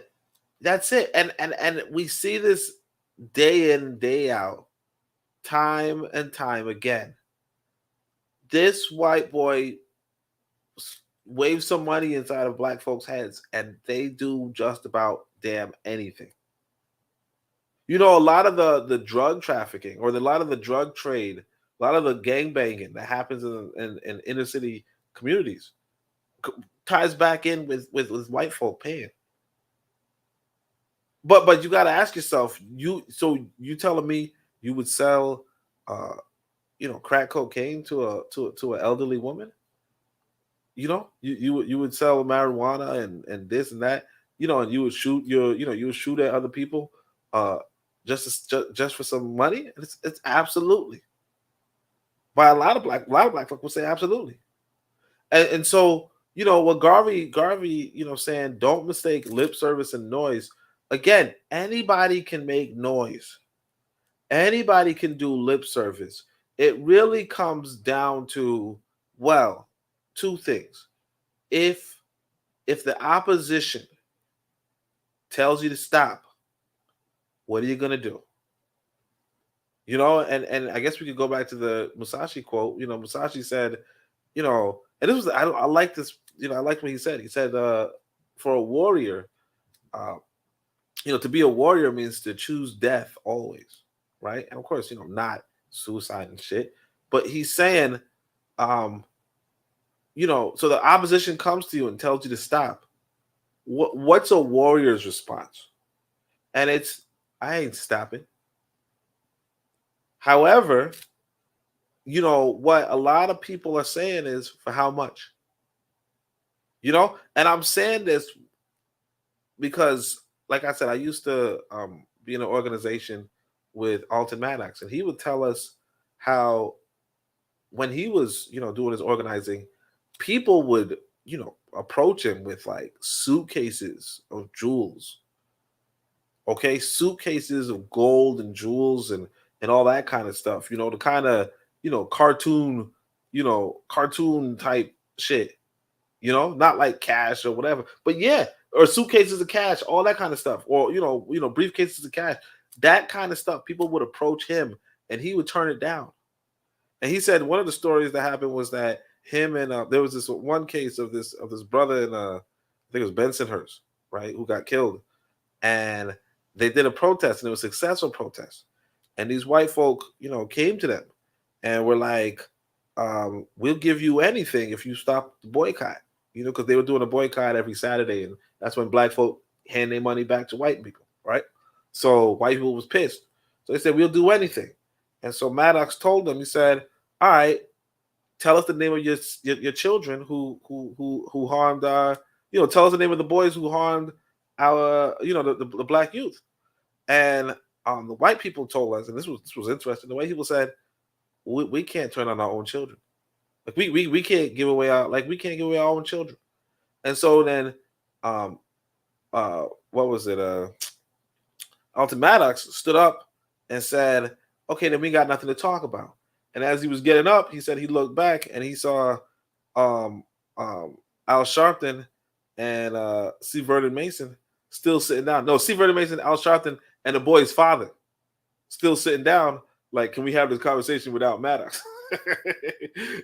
that's it. And we see this day in, day out, time and time again. This white boy waves some money inside of Black folks' heads, and they do just about damn anything. A lot of the drug trafficking, or a lot of the drug trade, a lot of the gang banging that happens in inner city communities ties back in with white folk paying. But you got to ask yourself, you telling me you would sell crack cocaine to an elderly woman? You would sell marijuana and this and that, and you would shoot you would shoot at other people just for some money? It's absolutely. By a lot of black folk will say absolutely. And so, what Garvey, saying, don't mistake lip service and noise. Again, anybody can make noise. Anybody can do lip service. It really comes down to, well, two things. If the opposition tells you to stop, what are you going to do? And I guess we could go back to the Musashi quote. Musashi said, and this was, I like this, I like what he said. He said, for a warrior, to be a warrior means to choose death always, right? And of course, not suicide and shit. But he's saying, so the opposition comes to you and tells you to stop. What's a warrior's response? And it's, I ain't stopping. However, what a lot of people are saying is, for how much? And I'm saying this because, like I said, I used to be in an organization with Alton Maddox, and he would tell us how when he was, doing his organizing, people would, approach him with like suitcases of jewels. Okay, suitcases of gold and jewels and all that kind of stuff. The kind of, cartoon type shit. Not like cash or whatever, but yeah, or suitcases of cash, all that kind of stuff, or briefcases of cash, that kind of stuff. People would approach him, and he would turn it down. And he said one of the stories that happened was that him and there was this one case of this brother in I think it was Bensonhurst, right, who got killed, and they did a protest, and it was a successful protest, and these white folk, came to them, and were like, we'll give you anything if you stop the boycott. Because they were doing a boycott every Saturday, and that's when black folk hand their money back to white people, right? So white people was pissed. So they said, we'll do anything. And so Maddox told them, he said, all right, tell us the name of your children who harmed tell us the name of the boys who harmed our, the black youth. And the white people told us, and this was interesting, the white people said, we can't turn on our own children. Like we can't give away our own children. And so then what was it? Alton Maddox stood up and said, okay, then we got nothing to talk about. And as he was getting up, he said he looked back and he saw Al Sharpton and C. Vernon Mason still sitting down. No, C. Vernon Mason, Al Sharpton, and the boy's father still sitting down. Like, can we have this conversation without Maddox?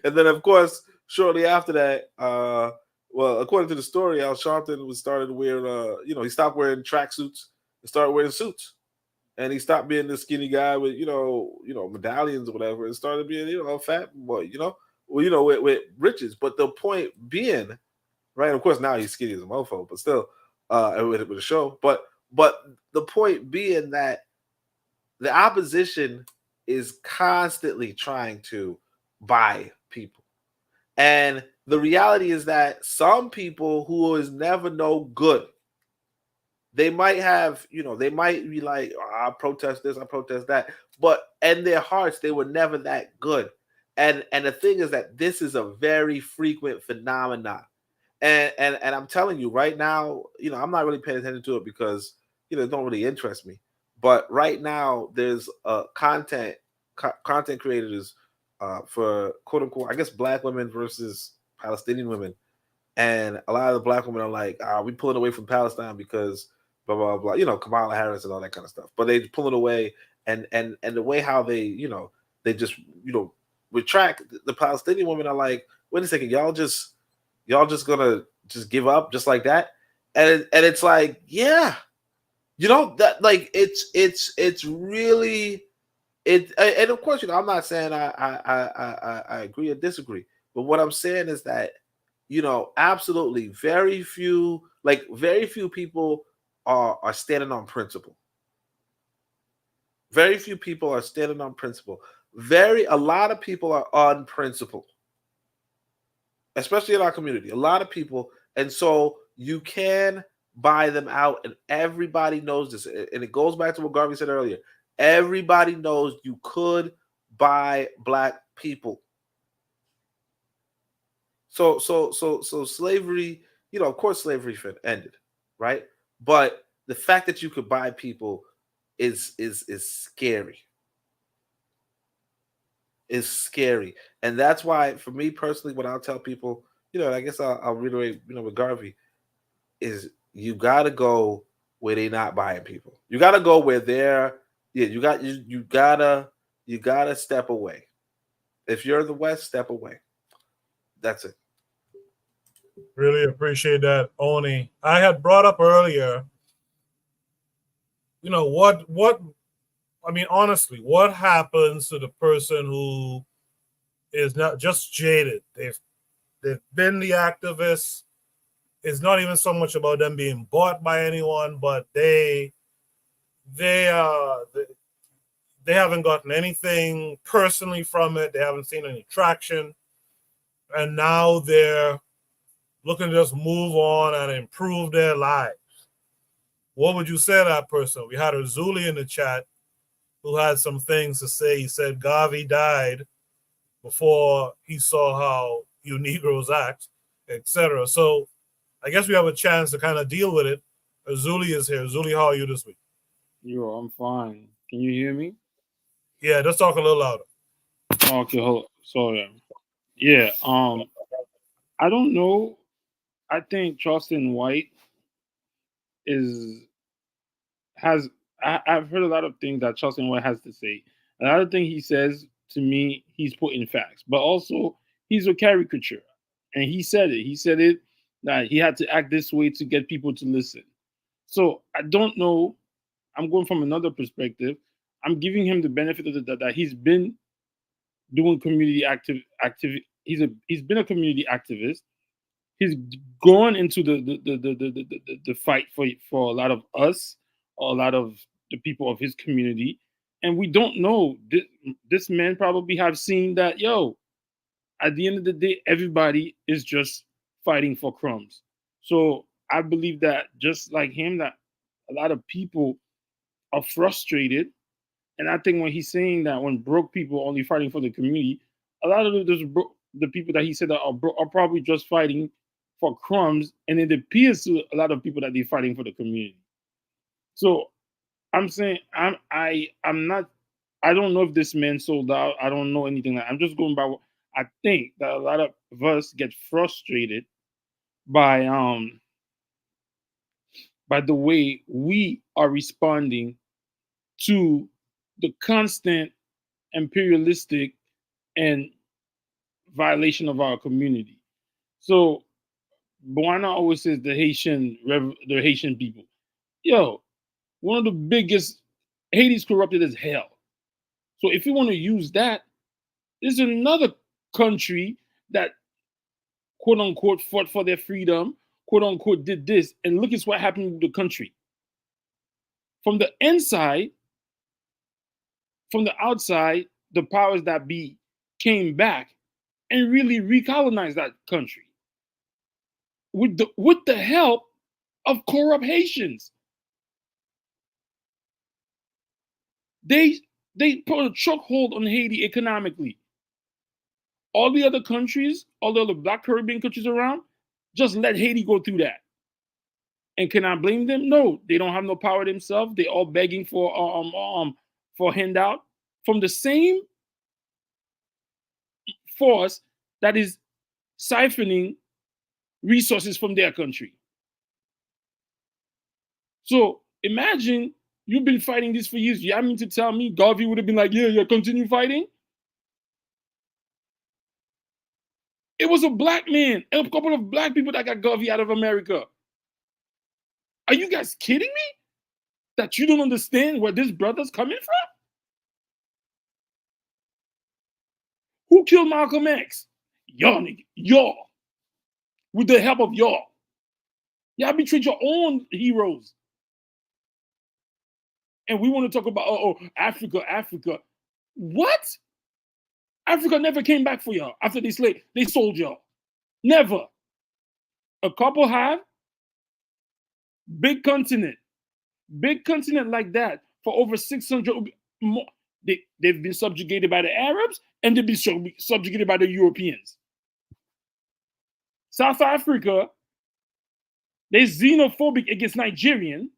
And then, of course, shortly after that, according to the story, Al Sharpton started to wear, he stopped wearing tracksuits and started wearing suits, and he stopped being this skinny guy with, medallions or whatever, and started being, a fat boy, with riches. But the point being, right? Of course, now he's skinny as a mofo, but still, with a show. But the point being that the opposition is constantly trying to buy people. And the reality is that some people who is never no good, they might have, they might be like, I protest this, I protest that. But in their hearts, they were never that good. And the thing is that this is a very frequent phenomenon. And I'm telling you right now, I'm not really paying attention to it because, it don't really interest me. But right now, there's content creators for quote unquote, I guess, black women versus Palestinian women, and a lot of the black women are like, we pulling away from Palestine because blah blah blah, Kamala Harris and all that kind of stuff. But they pull it away, and the way how they, they just retract. The Palestinian women are like, wait a second, y'all just gonna just give up just like that, and it's like, yeah. That like it's really it, and of course, I'm not saying I agree or disagree, but what I'm saying is that, absolutely very few people are standing on principle. Very few people are standing on principle. A lot of people are unprincipled, especially in our community. A lot of people, and so you can buy them out, and everybody knows this. And it goes back to what Garvey said earlier. Everybody knows you could buy black people. So slavery, of course slavery ended, right? But the fact that you could buy people is scary. Is scary. And that's why, for me personally, when I'll tell people, I guess I'll reiterate, with Garvey, is you gotta go where they're not buying people. You gotta go where they're, you gotta step away. If you're in the West, step away. That's it. Really appreciate that, Oni. I had brought up earlier, honestly, what happens to the person who is not just jaded? They've been the activists. It's not even so much about them being bought by anyone, but they haven't gotten anything personally from it. They haven't seen any traction, and now they're looking to just move on and improve their lives. What would you say to that person? We had Azuli in the chat who had some things to say. He said Garvey died before he saw how you Negroes act, etc. So I guess we have a chance to kind of deal with it. Azuli is here. Azuli, how are you this week? Yo, I'm fine. Can you hear me? Yeah, just talk a little louder. Okay, hold. Sorry. Yeah. I don't know. I think Charleston White I've heard a lot of things that Charleston White has to say. A lot of things he says, to me, he's putting facts, but also he's a caricature. And he said it. He said it that he had to act this way to get people to listen. So I don't know. I'm going from another perspective. I'm giving him the benefit of that he's been doing community activity. He's been a community activist. He's gone into the fight for a lot of us, or a lot of the people of his community, and we don't know. This man probably have seen that, at the end of the day, everybody is just fighting for crumbs. So I believe that, just like him, that a lot of people are frustrated. And I think when he's saying that, when broke people are only fighting for the community, a lot of the people that he said that are broke are probably just fighting for crumbs, and it appears to a lot of people that they're fighting for the community. So I'm saying I'm not. I don't know if this man sold out. I don't know anything. I'm just going by what I think, that a lot of us get frustrated by the way we are responding to the constant imperialistic and violation of our community. So Buana always says the Haitian people. One of the biggest, Haiti's corrupted as hell. So if you want to use that, there's another country that quote unquote fought for their freedom, quote unquote did this, and look at what happened with the country. From the inside, from the outside, the powers that be came back and really recolonized that country with the help of corrupt Haitians. They put a chokehold on Haiti economically. All the other countries, all the other Black Caribbean countries around, just let Haiti go through that. And can I blame them? No, they don't have no power themselves. They all begging for handout from the same force that is siphoning resources from their country. So imagine you've been fighting this for years. You mean to tell me Garvey would have been like, yeah, continue fighting? It was a black man and a couple of black people that got Garvey out of America. Are you guys kidding me? That you don't understand where this brother's coming from? Who killed Malcolm X? Y'all, nigga. Y'all. With the help of y'all. Y'all betrayed your own heroes. And we want to talk about, Africa. What? Africa never came back for y'all after they sold y'all. Never. A couple have. big continent like that for over 600 more. They've been subjugated by the Arabs and they've been subjugated by the Europeans. South Africa, they're xenophobic against Nigerians.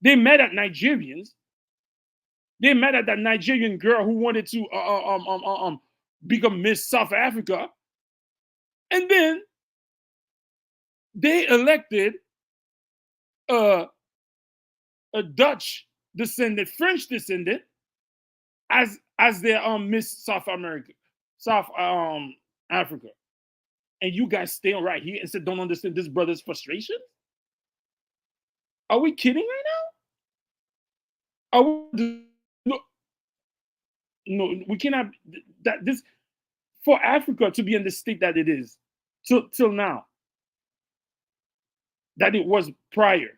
They mad at Nigerians. They mad at that Nigerian girl who wanted to become Miss South Africa. And then they elected a Dutch descendant, French descendant, as their Miss South Africa. And you guys stay right here and say don't understand this brother's frustration? Are we kidding right now? Are we, no, we cannot. That this for Africa to be in the state that it is till now, that it was prior,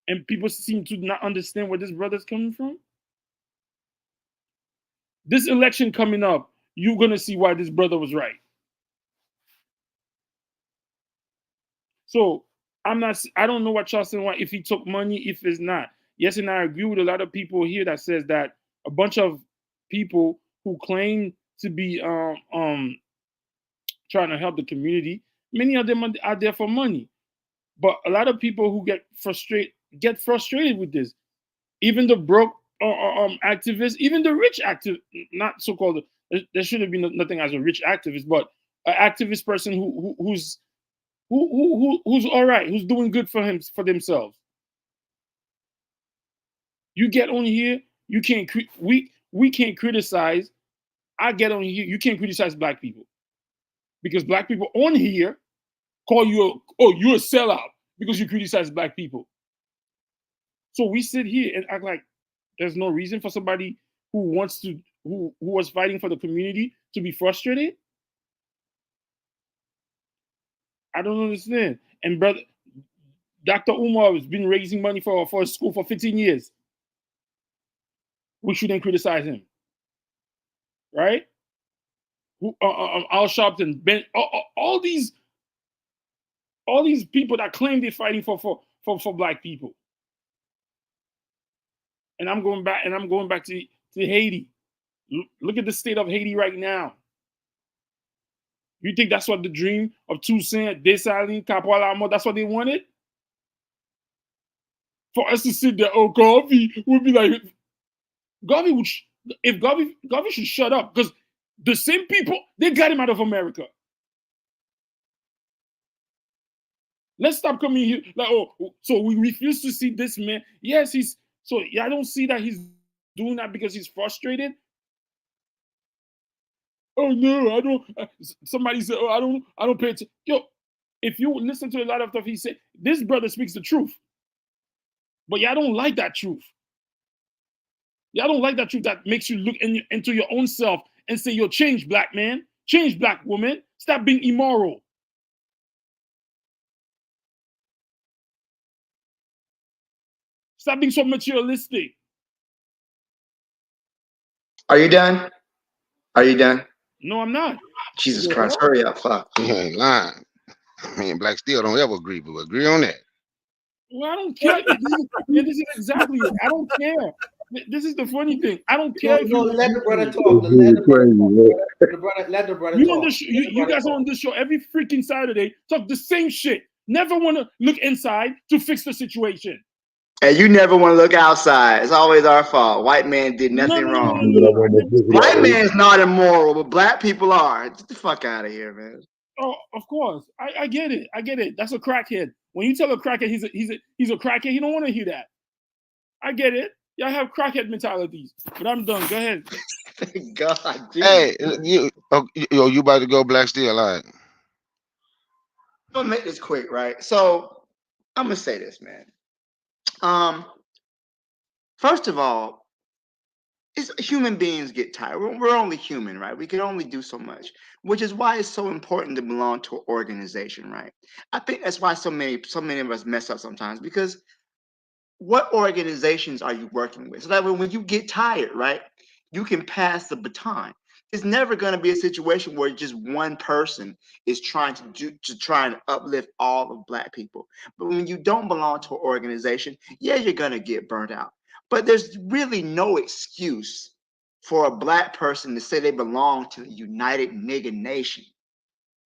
and people seem to not understand where this brother's coming from. This election coming up, you're gonna see why this brother was right. So I don't know what y'all saying. If he took money, if it's not. Yes, and I agree with a lot of people here that says that a bunch of people who claim to be trying to help the community, many of them are there for money. But a lot of people who get frustrated with this. Even the broke activists, even the rich activist, not so-called. There shouldn't be nothing as a rich activist, but an activist person who's all right, who's doing good for themselves. You get on here, you can't we can't criticize. I get on here, you can't criticize black people because black people on here call you you're a sellout because you criticize black people. So we sit here and act like there's no reason for somebody who was fighting for the community to be frustrated. I don't understand. And brother, Dr. Umar has been raising money for a school for 15 years. We shouldn't criticize him, right? Al Sharpton, Ben, all these people that claim they're fighting for black people. And I'm going back to Haiti. Look at the state of Haiti right now. You think that's what the dream of Toussaint, Dessalines, Caporal, that's what they wanted? For us to sit there, Garvey would be like, Garvey should shut up because the same people, they got him out of America. Let's stop coming here like, so we refuse to see this man. Yes, I don't see that he's doing that because he's frustrated. Oh no, I don't. Somebody said, I don't pay attention. Yo, if you listen to a lot of stuff he said, this brother speaks the truth. But y'all don't like that truth. Y'all don't like that truth that makes you look into your own self and say, yo, change black man, change black woman, stop being immoral. Stop being so materialistic. Are you done? Are you done? No, I'm not. Jesus Christ, hurry up, fuck. You ain't lying. Me and Black Steel don't ever agree, but we agree on that. Well, I don't care. This is exactly it. I don't care. This is the funny thing. I don't care. Let the brother talk. Let the brother talk. You guys are on this show every freaking Saturday, talk the same shit. Never want to look inside to fix the situation. And you never want to look outside. It's always our fault. White man did nothing wrong. White man's not immoral, but black people are. Get the fuck out of here, man. Oh, of course. I get it. I get it. That's a crackhead. When you tell a crackhead he's a crackhead, he don't want to hear that. I get it. Y'all have crackhead mentalities. But I'm done. Go ahead. Thank God. Dude. Hey, you about to go Black Steel? All right. I'm gonna make this quick, right? So I'm gonna say this, man. First of all, human beings get tired. We're only human, right? We can only do so much, which is why it's so important to belong to an organization, right? I think that's why so many of us mess up sometimes, because what organizations are you working with? So that when you get tired, right, you can pass the baton. It's never going to be a situation where just one person is trying to try and uplift all of Black people. But when you don't belong to an organization, yeah, you're going to get burnt out. But there's really no excuse for a Black person to say they belong to the United Nigga Nation.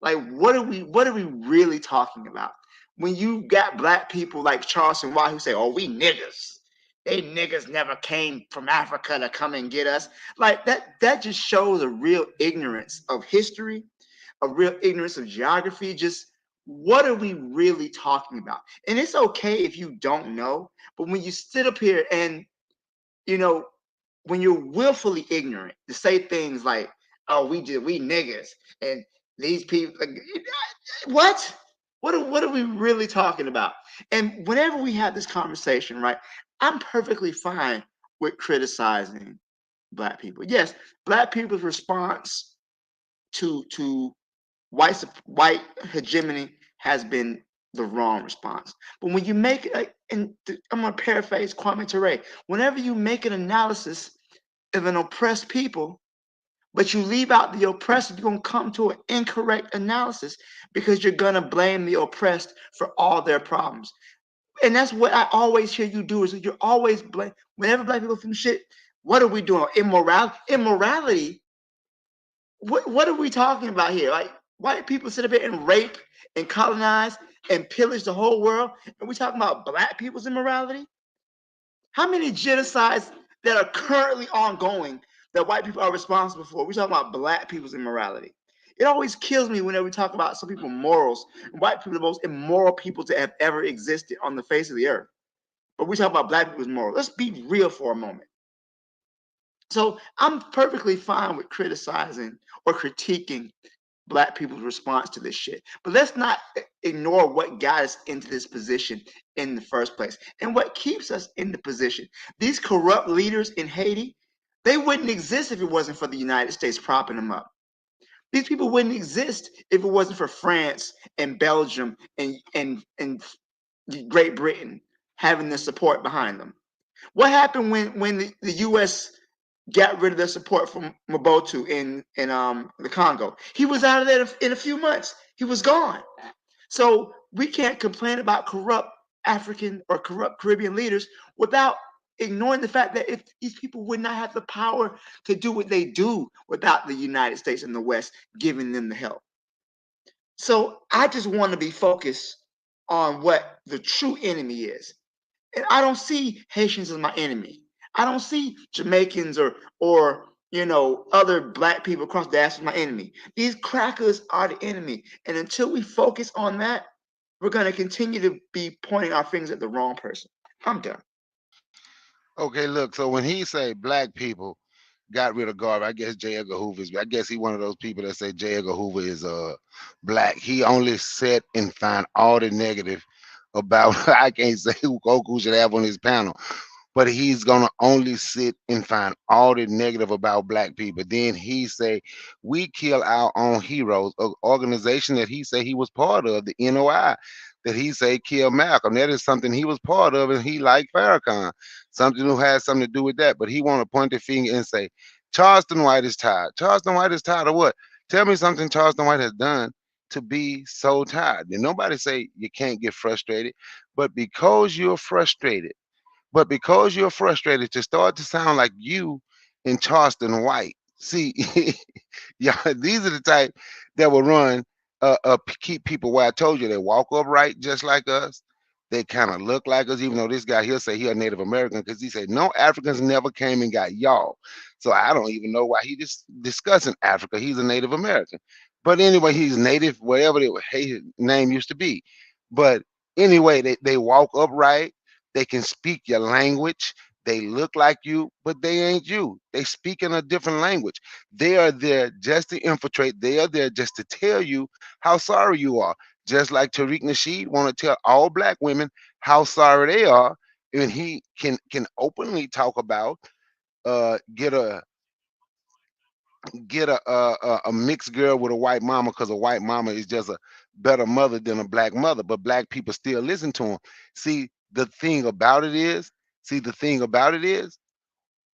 Like, what are we really talking about? When you got Black people like Charleston White who say, "Oh, we niggas. They niggas never came from Africa to come and get us." Like that just shows a real ignorance of history, a real ignorance of geography. Just what are we really talking about? And it's okay if you don't know, but when you sit up here and when you're willfully ignorant to say things like, "Oh, we niggas," and these people, like, what? What are we really talking about? And whenever we have this conversation, right, I'm perfectly fine with criticizing Black people. Yes, Black people's response to white hegemony has been the wrong response. But when you make I'm gonna paraphrase Kwame Ture, whenever you make an analysis of an oppressed people, but you leave out the oppressed, you're going to come to an incorrect analysis because you're going to blame the oppressed for all their problems. And that's what I always hear you do, is that you're always blame. Whenever Black people do shit, what are we doing? Immorality. What are we talking about here? Like, white people sit up here and rape and colonize and pillage the whole world, and we talking about Black people's immorality? How many genocides that are currently ongoing that white people are responsible for? We're talking about Black people's immorality. It always kills me whenever we talk about some people's morals. White people are the most immoral people to have ever existed on the face of the earth. But we talk about Black people's morals. Let's be real for a moment. So I'm perfectly fine with criticizing or critiquing Black people's response to this shit. But let's not ignore what got us into this position in the first place and what keeps us in the position. These corrupt leaders in Haiti, they wouldn't exist if it wasn't for the United States propping them up. These people wouldn't exist if it wasn't for France and Belgium and Great Britain having the support behind them. What happened when the U.S. got rid of their support from Mobutu in the Congo? He was out of there in a few months. He was gone. So we can't complain about corrupt African or corrupt Caribbean leaders without ignoring the fact that if these people would not have the power to do what they do without the United States and the West giving them the help. So I just want to be focused on what the true enemy is. And I don't see Haitians as my enemy. I don't see Jamaicans or other Black people across the diaspora as my enemy. These crackers are the enemy. And until we focus on that, we're going to continue to be pointing our fingers at the wrong person. I'm done. Okay, look. So when he say Black people got rid of Garvey, I guess J. Edgar Hoover is. I guess he one of those people that say J. Edgar Hoover is Black. He only said and find all the negative about. I can't say who Goku should have on his panel, but he's gonna only sit and find all the negative about Black people. Then he say we kill our own heroes, an organization that he say he was part of, the NOI, that he say kill Malcolm. That is something he was part of, and he liked Farrakhan, something who has something to do with that. But he want to point the finger and say Charleston White is tired. Charleston White is tired of what? Tell me something Charleston White has done to be so tired. And nobody say you can't get frustrated, but because you're frustrated. But because you're frustrated, to start to sound like you and Charleston White. See, yeah, these are the type that will run, keep people where I told you they walk upright just like us. They kind of look like us, even though this guy he'll say he a Native American because he said no Africans never came and got y'all. So I don't even know why he just discussing Africa. He's a Native American, but anyway, he's Native wherever his name used to be. But anyway, they walk upright. They can speak your language. They look like you, but they ain't you. They speak in a different language. They are there just to infiltrate. They are there just to tell you how sorry you are. Just like Tariq Nasheed want to tell all Black women how sorry they are, and he can openly talk about get a mixed girl with a white mama because a white mama is just a better mother than a Black mother, but Black people still listen to him. See, the thing about it is,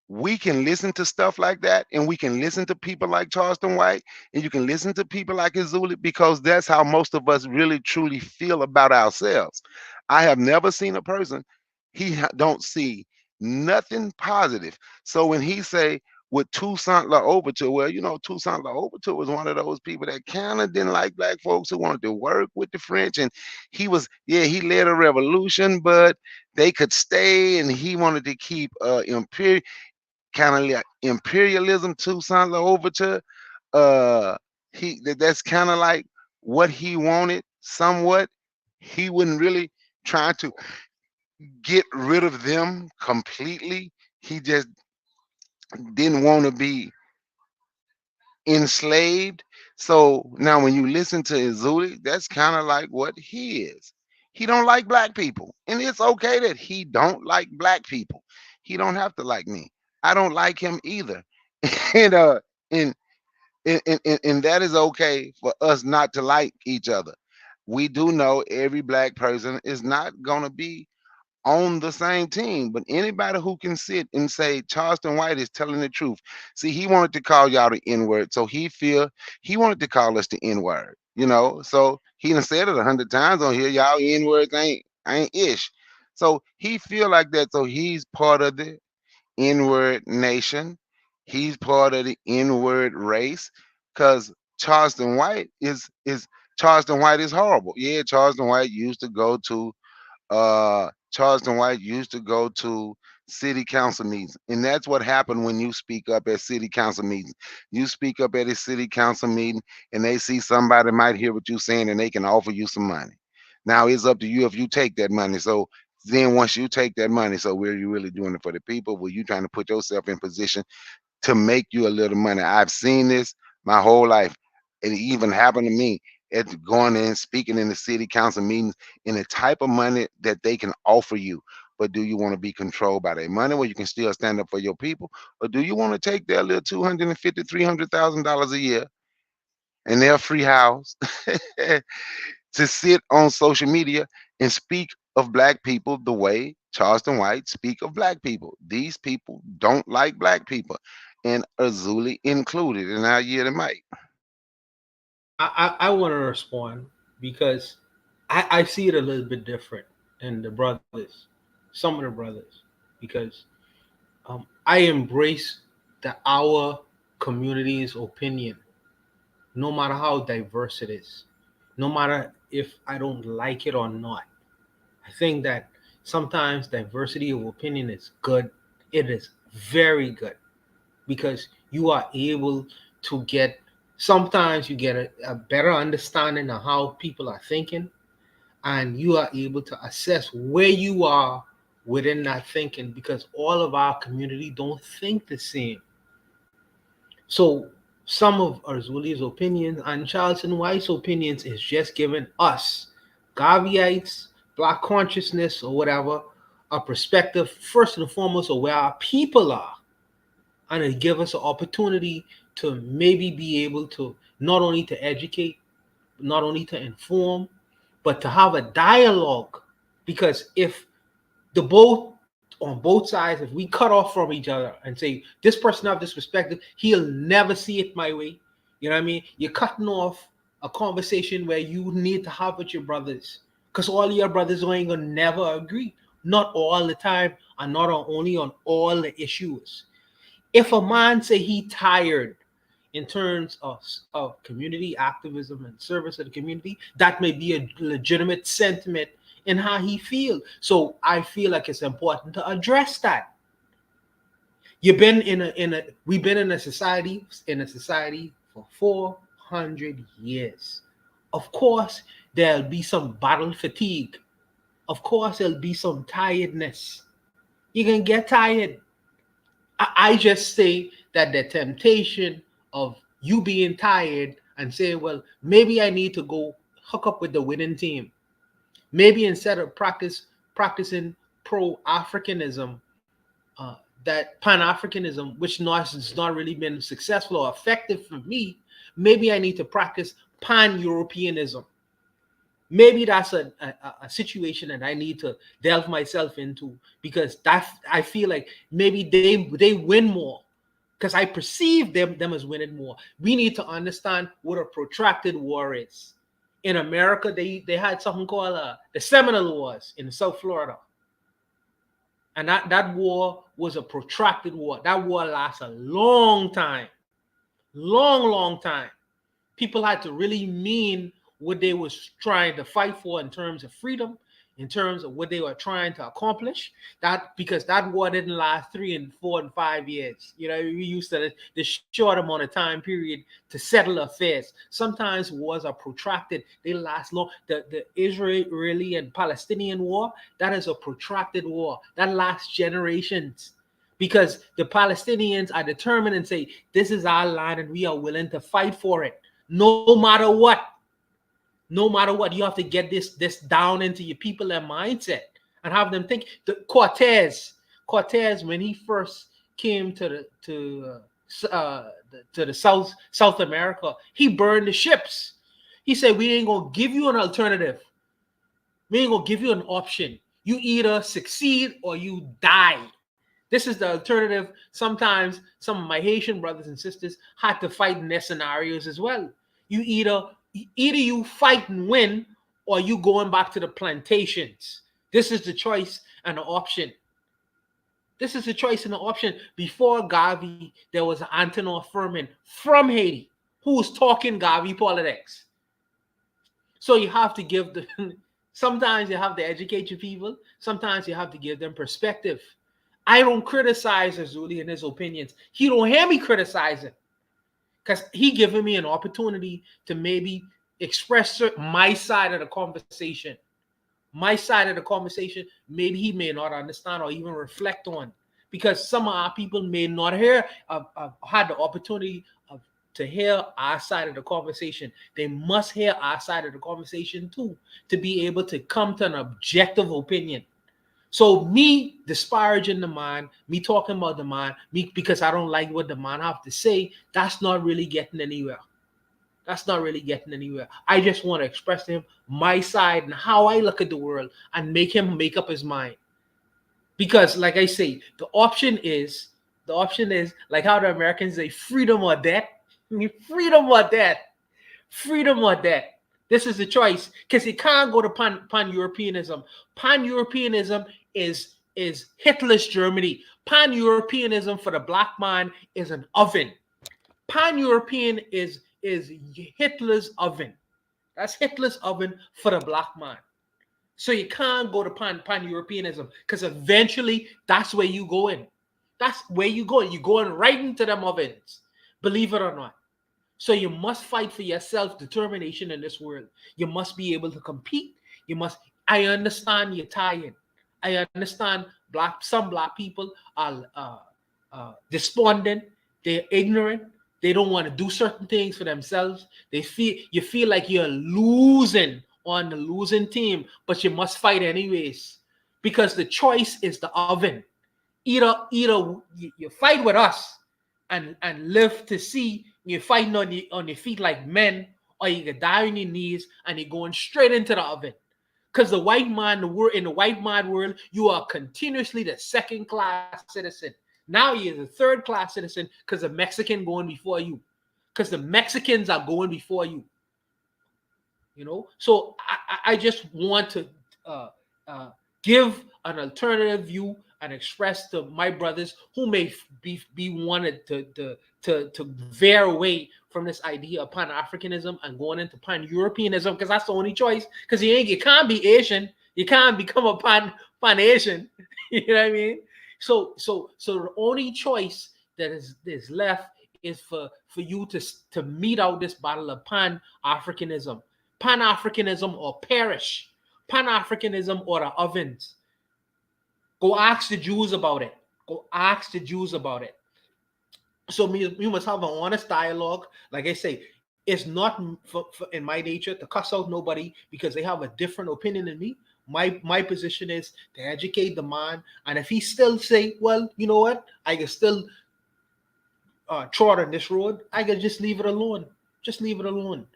we can listen to stuff like that, and we can listen to people like Charleston White, and you can listen to people like Azuli, because that's how most of us really truly feel about ourselves. I have never seen a person don't see nothing positive. So when he say with Toussaint L'Ouverture, well, Toussaint L'Ouverture was one of those people that kind of didn't like black folks, who wanted to work with the French, and he led a revolution, but they could stay, and he wanted to keep kind of like imperialism. Toussaint L'Ouverture, that's kind of like what he wanted somewhat. He wouldn't really try to get rid of them completely. He just didn't want to be enslaved. So now when you listen to Izuli, that's kind of like what he is. He don't like black people, and it's okay that he don't like black people. He don't have to like me. I don't like him either. and and and that is okay for us not to like each other. We do know every black person is not gonna be on the same team, but anybody who can sit and say Charleston White is telling the truth. See, he wanted to call y'all the N-word, so he wanted to call us the N-word, So he done said it 100 times on here. Y'all N-words ain't ish. So he feel like that. So he's part of the N-word nation. He's part of the N-word race. Cause Charleston White is horrible. Yeah, Charleston White used to go to city council meetings. And that's what happened when you speak up at city council meetings. You speak up at a city council meeting, and they see somebody might hear what you're saying, and they can offer you some money. Now it's up to you if you take that money. So then once you take that money, so were you really doing it for the people? Were you trying to put yourself in position to make you a little money? I've seen this my whole life. It even happened to me at going in speaking in the city council meetings, in the type of money that they can offer you. But do you want to be controlled by their money where you can still stand up for your people? Or do you want to take their little $250,000, $300,000 a year and their free house to sit on social media and speak of black people the way Charleston White speak of black people? These people don't like black people, and Azuli included. And I yield the mic. I want to respond because I see it a little bit different in the brothers, some of the brothers, because I embrace our community's opinion, no matter how diverse it is, no matter if I don't like it or not. I think that sometimes diversity of opinion is good. It is very good because you are able to sometimes you get a better understanding of how people are thinking, and you are able to assess where you are within that thinking, because all of our community don't think the same. So some of Arzuli's opinions and Charleston White's opinions is just giving us Garveyites, Black consciousness, or whatever, a perspective first and foremost of where our people are, and it give us an opportunity to maybe be able to not only to educate, not only to inform, but to have a dialogue. Because if on both sides, if we cut off from each other and say this person have this perspective, he'll never see it my way. You know what I mean? You're cutting off a conversation where you need to have with your brothers, because all your brothers ain't gonna never agree, not all the time, and not only on all the issues. If a man say he tired in terms of community activism and service to the community, that may be a legitimate sentiment in how he feels. So I feel like it's important to address that. We've been in a society for 400 years. Of course, there'll be some battle fatigue. Of course, there'll be some tiredness. You can get tired. I just say that the temptation of you being tired and saying, well, maybe I need to go hook up with the winning team. Maybe instead of practicing pro-Africanism, that Pan-Africanism, which has not really been successful or effective for me, maybe I need to practice Pan-Europeanism. Maybe that's a situation that I need to delve myself into, because that I feel like maybe they win more because I perceive them as winning more. We need to understand what a protracted war is. In America, they had something called the Seminole Wars in South Florida. And that war was a protracted war. That war lasted a long time. Long time. People had to really mean what they was trying to fight for in terms of freedom, in terms of what they were trying to accomplish. That because that war didn't last 3 and 4 and 5 years. You know, we used to this short amount of time period to settle affairs. Sometimes wars are protracted; they last long. The Israeli and Palestinian war, that is a protracted war that lasts generations. Because the Palestinians are determined and say, this is our land and we are willing to fight for it. No matter what. No matter what, you have to get this down into your people and mindset and have them think. Cortez, when he first came to the South America, he burned the ships. He said, we ain't gonna give you an alternative. We ain't gonna give you an option. You either succeed or you die. This is the alternative. Sometimes some of my Haitian brothers and sisters had to fight in their scenarios as well. You either you fight and win, or you going back to the plantations. This is the choice and the option. This is the choice and the option. Before Garvey, there was Antonin Furman from Haiti who was talking Garvey politics. So you have to give sometimes you have to educate your people. Sometimes you have to give them perspective. I don't criticize Azuli and his opinions. He don't hear me criticizing, because he giving me an opportunity to maybe express my side of the conversation. My side of the conversation, maybe he may not understand or even reflect on, because some of our people may not had the opportunity to hear our side of the conversation. They must hear our side of the conversation too, to be able to come to an objective opinion. So me disparaging the man, me talking about the man, because I don't like what the man have to say, that's not really getting anywhere. That's not really getting anywhere. I just want to express to him my side and how I look at the world and make him make up his mind. Because like I say, the option is like how the Americans say, freedom or death. Freedom or death. Freedom or death. This is the choice, because you can't go to pan-Europeanism. Pan-Europeanism is Hitler's Germany. Pan-Europeanism for the black man is an oven. Pan-European is Hitler's oven. That's Hitler's oven for the black man. So you can't go to pan-Europeanism, because eventually that's where you go in. That's where you go. You're going right into them ovens, believe it or not. So you must fight for your self-determination in this world. You must be able to compete. I understand you're tired. I understand some black people are despondent. They're ignorant. They don't want to do certain things for themselves. You feel like you're losing on the losing team, but you must fight anyways, because the choice is the oven. Either you fight with us and live to see you're fighting on your feet like men, or you can die on your knees and you're going straight into the oven. Because the white man, in the white man world, you are continuously the second-class citizen. Now you're the third-class citizen, because the Mexican going before you. Because the Mexicans are going before you. You know, so I just want to give an alternative view and express to my brothers who may be wanted to veer away from this idea of Pan-Africanism and going into Pan-Europeanism, because that's the only choice. Because you can't be Asian, you can't become a Pan-Asian. You know what I mean? So the only choice that is left is for you to meet out this battle of Pan-Africanism. Pan-Africanism or perish. Pan-Africanism or the ovens. Go ask the Jews about it. Go ask the Jews about it. So we must have an honest dialogue. Like I say, it's not in my nature to cuss out nobody because they have a different opinion than me. My position is to educate the man. And if he still say, well, you know what, I can still trot on this road, I can just leave it alone. Just leave it alone.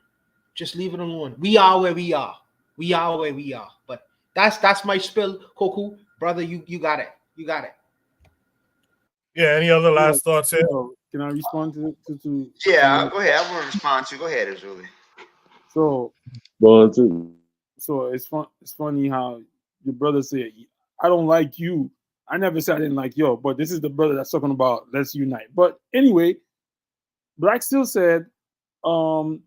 Just leave it alone. We are where we are. We are where we are. But that's my spill, Koku. Brother, you got it. You got it. Yeah. Any other last thoughts here? Can I respond to Yeah, go ahead. I want to respond to. Go ahead, Azuli. So One, two. so it's fun. It's funny how your brother said, "I don't like you." I never said I didn't like yo, but this is the brother that's talking about let's unite. But anyway, Black still said, um,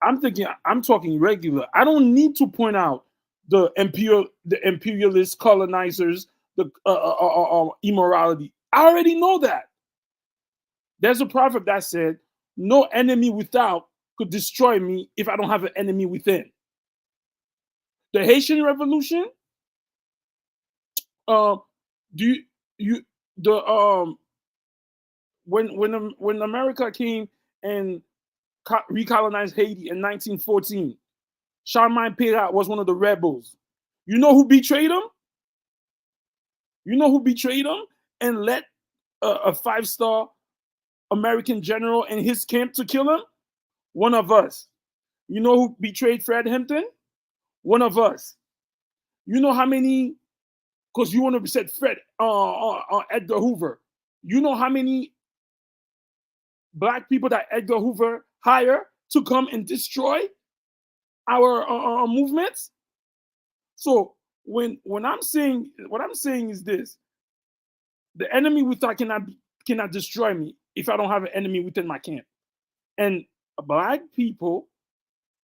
I'm thinking I'm talking regular. I don't need to point out the imperialist colonizers, the immorality. I already know that. There's a prophet that said, "No enemy without could destroy me if I don't have an enemy within." The Haitian Revolution, uh, do you the when America came and recolonized Haiti in 1914, Charlemagne Pérat was one of the rebels. You know who betrayed him? You know who betrayed him and let a five-star American general in his camp to kill him? One of us. You know who betrayed Fred Hampton? One of us. You know how many? Because you want to say Fred Edgar Hoover. You know how many black people that Edgar Hoover hired to come and destroy our movements? So when I'm saying what I'm saying is this: the enemy without cannot destroy me if I don't have an enemy within my camp. And black people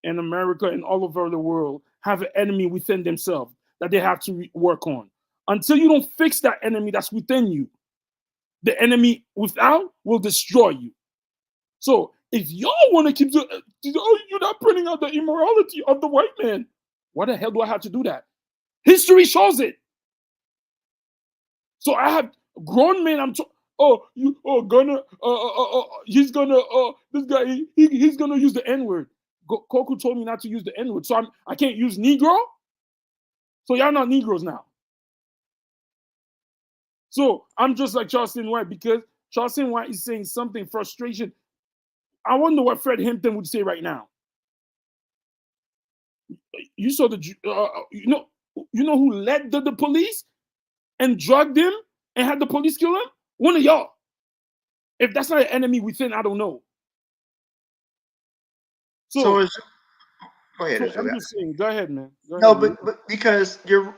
in America and all over the world have an enemy within themselves that they have to work on. Until you don't fix that enemy that's within you, the enemy without will destroy you. So if y'all want to keep, you're not pointing out the immorality of the white man. Why the hell do I have to do that? History shows it. So I have grown men. He's gonna this guy he's gonna use the N-word. Koku told me not to use the N-word, so I can't use Negro. So y'all not Negroes now. So I'm just like Charleston White because Charleston White is saying something frustration. I wonder what Fred Hampton would say right now. You saw you know who led the police and drugged him and had the police kill him? One of y'all. If that's not an enemy within, I don't know. So go ahead, So I'm just saying, go ahead, man. No, but because there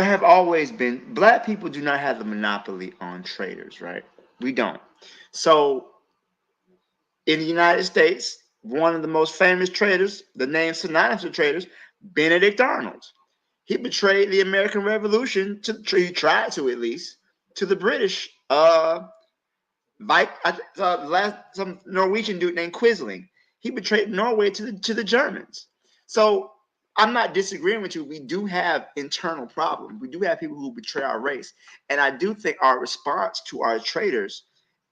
have always been black people do not have the monopoly on traders, right? We don't. So in the United States, one of the most famous traders, the name synonymous with traders, Benedict Arnold. He betrayed the American Revolution he tried to at least to the British. Some Norwegian dude named Quisling. He betrayed Norway to the Germans. So I'm not disagreeing with you. We do have internal problems. We do have people who betray our race, and I do think our response to our traitors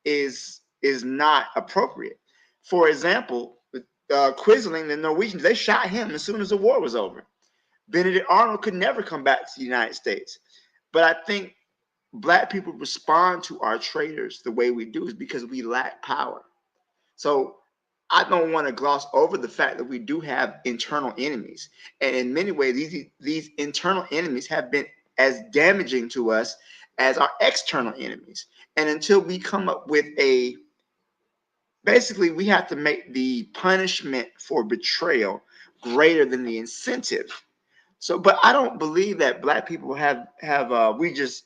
is not appropriate. For example, Quisling, the Norwegians, they shot him as soon as the war was over. Benedict Arnold could never come back to the United States. But I think black people respond to our traitors the way we do is because we lack power. So I don't want to gloss over the fact that we do have internal enemies. And in many ways, these internal enemies have been as damaging to us as our external enemies. And until we come up with basically, we have to make the punishment for betrayal greater than the incentive. So, but I don't believe that black people we just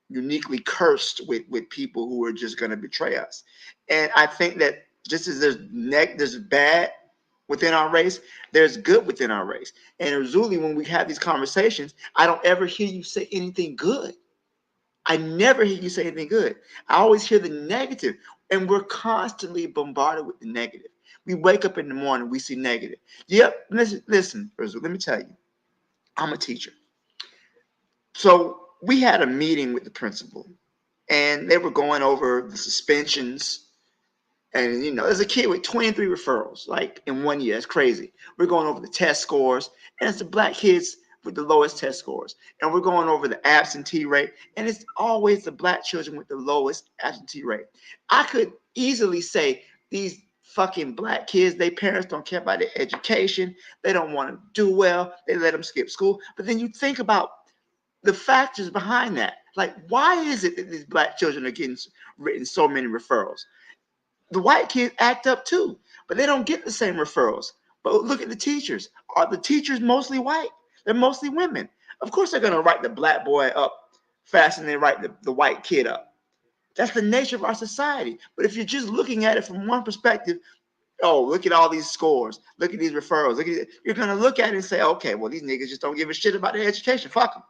uniquely cursed with people who are just going to betray us. And I think that just as there's bad within our race, there's good within our race. And usually when we have these conversations, I don't ever hear you say anything good. I never hear you say anything good. I always hear the negative, and we're constantly bombarded with the negative. We wake up in the morning, we see negative. Yep, listen, let me tell you, I'm a teacher. So we had a meeting with the principal, and they were going over the suspensions. And, there's a kid with 23 referrals, like in 1 year. It's crazy. We're going over the test scores, and it's the black kids with the lowest test scores. And we're going over the absentee rate, and it's always the black children with the lowest absentee rate. I could easily say these fucking black kids, their parents don't care about their education. They don't want to do well. They let them skip school. But then you think about the factors behind that. Like, why is it that these black children are getting written so many referrals? The white kids act up too, but they don't get the same referrals. But look at the teachers. Are the teachers mostly white? They're mostly women. Of course, they're going to write the black boy up faster than they write the white kid up. That's the nature of our society. But if you're just looking at it from one perspective, oh, look at all these scores, look at these referrals, you're going to look at it and say, okay, well, these niggas just don't give a shit about their education. Fuck them.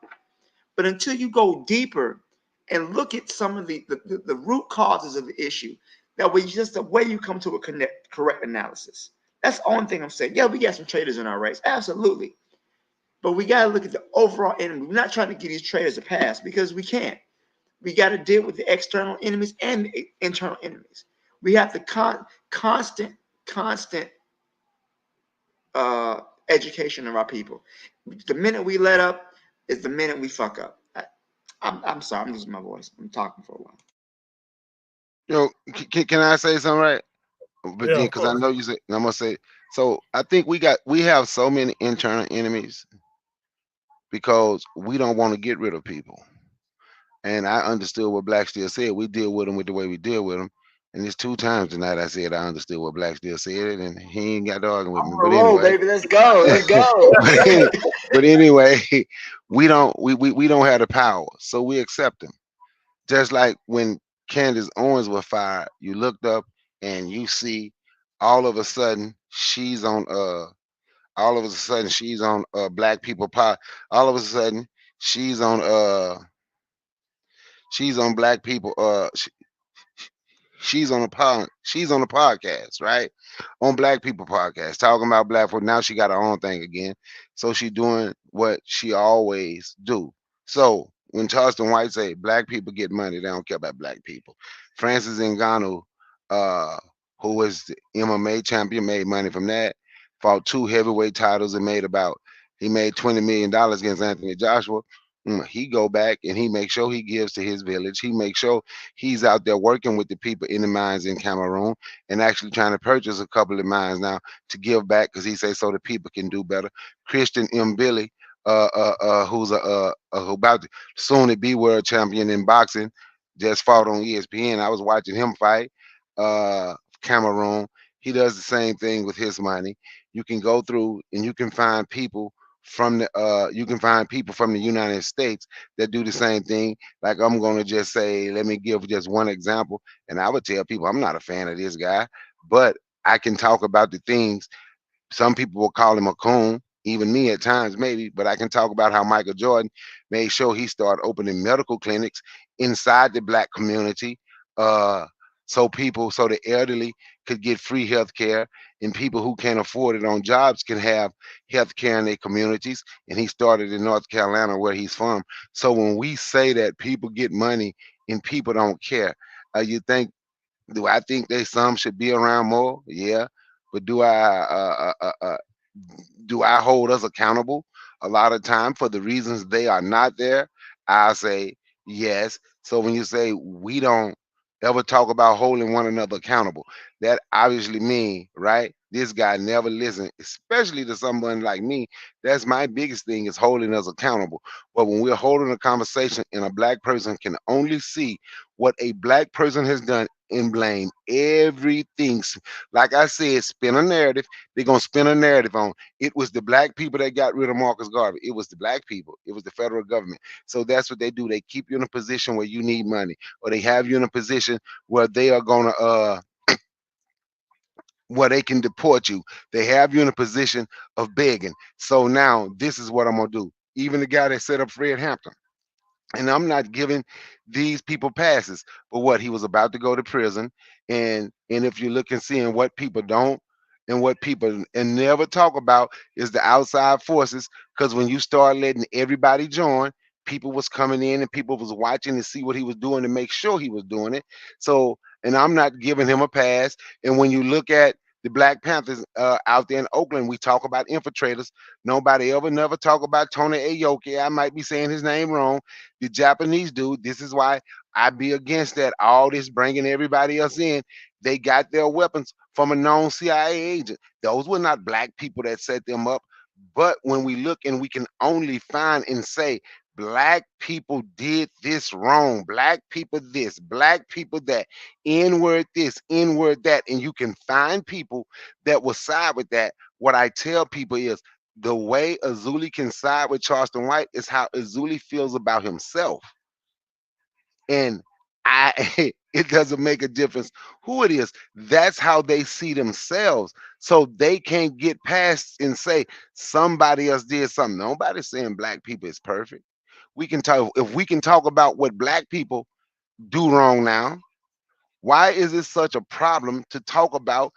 But until you go deeper and look at some of the root causes of the issue, that way, just the way you come to a correct analysis. That's the only thing I'm saying. Yeah, we got some traitors in our race, absolutely. But we got to look at the overall enemy. We're not trying to give these traitors a pass because we can't. We got to deal with the external enemies and the internal enemies. We have the constant education of our people. The minute we let up is the minute we fuck up. I'm sorry, I'm losing my voice. I'm talking for a while. Yo, can I say something, right? But Yeah, then, of because I course. know you said, and I'm gonna say. So I think we have so many internal enemies because we don't want to get rid of people. And I understood what Black Steel said. We deal with them with the way we deal with them. And it's 2 times tonight I said I understood what Black Steel said, and he ain't got to argue with me. On a But roll, anyway, baby. Let's go. Let's go. but anyway, we don't have the power, so we accept them. Just like when Candace Owens was fired, you looked up and you see all of a sudden she's on all of a sudden she's on Black People Power. All of a sudden she's on Black People she's on a podcast, right? On Black People Podcast, talking about Black folk. Now she got her own thing again. So she doing what she always do. So when Charleston White say Black people get money, they don't care about Black people. Francis Ngannou, uh, who was the MMA champion, made money from that. Fought 2 heavyweight titles and he made $20 million against Anthony Joshua. He go back and he makes sure he gives to his village. He makes sure he's out there working with the people in the mines in Cameroon and actually trying to purchase a couple of mines now to give back because he says so the people can do better. Christian M. Billy, who's who about to soon to be world champion in boxing, just fought on ESPN. I was watching him fight. Cameroon. He does the same thing with his money. You can go through and you can find people from the United States that do the same thing. Like I'm gonna just say, let me give just one example, and I would tell people I'm not a fan of this guy, but I can talk about the things. Some people will call him a coon, even me at times, maybe, but I can talk about how Michael Jordan made sure he started opening medical clinics inside the Black community. Uh, so the elderly could get free health care and people who can't afford it on jobs can have health care in their communities. And he started in North Carolina where he's from. So when we say that people get money and people don't care, you think, do I think they some should be around more? Yeah. But do I hold us accountable a lot of time for the reasons they are not there? I say yes. So when you say we don't ever talk about holding one another accountable, that obviously mean, right? This guy never listened, especially to someone like me. That's my biggest thing is holding us accountable. But when we're holding a conversation and a Black person can only see what a Black person has done and blame everything. Like I said, spin a narrative. They're gonna spin a narrative on it was the Black people that got rid of Marcus Garvey. It was the Black people. It was the federal government. So that's what they do. They keep you in a position where you need money, or they have you in a position where they are gonna where they can deport you. They have you in a position of begging. So now this is what I'm gonna do. Even the guy that set up Fred Hampton. And I'm not giving these people passes, but what he was about to go to prison. And if you look and seeing what people don't and what people and never talk about is the outside forces. Because when you start letting everybody join, people was coming in and people was watching to see what he was doing to make sure he was doing it. So, and I'm not giving him a pass. And when you look at the Black Panthers out there in Oakland, we talk about infiltrators. Nobody ever never talk about Tony Aoki. I might be saying his name wrong. The Japanese dude. This is why I be against that. All this bringing everybody else in. They got their weapons from a known CIA agent. Those were not black people that set them up. But when we look and we can only find and say, black people did this wrong, black people this, black people that, N-word this, N-word that, and you can find people that will side with that. What I tell people is the way Azuli can side with Charleston White is how Azuli feels about himself. And it doesn't make a difference who it is. That's how they see themselves. So they can't get past and say somebody else did something. Nobody's saying black people is perfect. We can talk, if we can talk about what black people do wrong now, why is it such a problem to talk about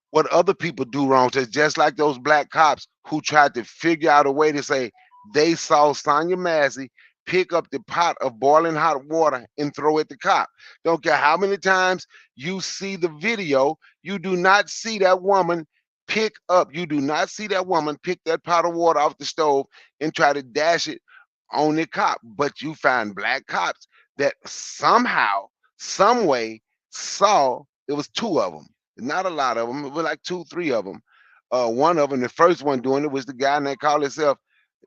what other people do wrong? Just like those black cops who tried to figure out a way to say they saw Sonya Massey pick up the pot of boiling hot water and throw it at the cop. Don't care how many times you see the video, you do not see that woman pick up, you do not see that woman pick that pot of water off the stove and try to dash it on the cop. But you find black cops that somehow, some way saw, it was two of them, not a lot of them, it was like 2, 3 of them. One of them, the first one doing it was the guy that called himself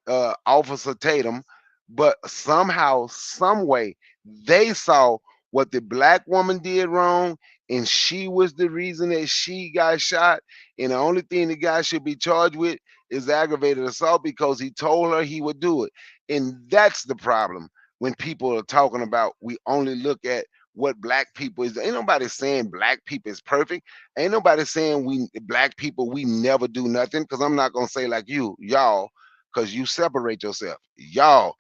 Officer Tatum. But somehow, some way, they saw what the black woman did wrong, and she was the reason that she got shot. And the only thing the guy should be charged with is aggravated assault because he told her he would do it. And that's the problem when people are talking about we only look at what black people is. Ain't nobody saying black people is perfect. Ain't nobody saying we black people, we never do nothing. Because I'm not gonna say like you, y'all, because you separate yourself. Y'all.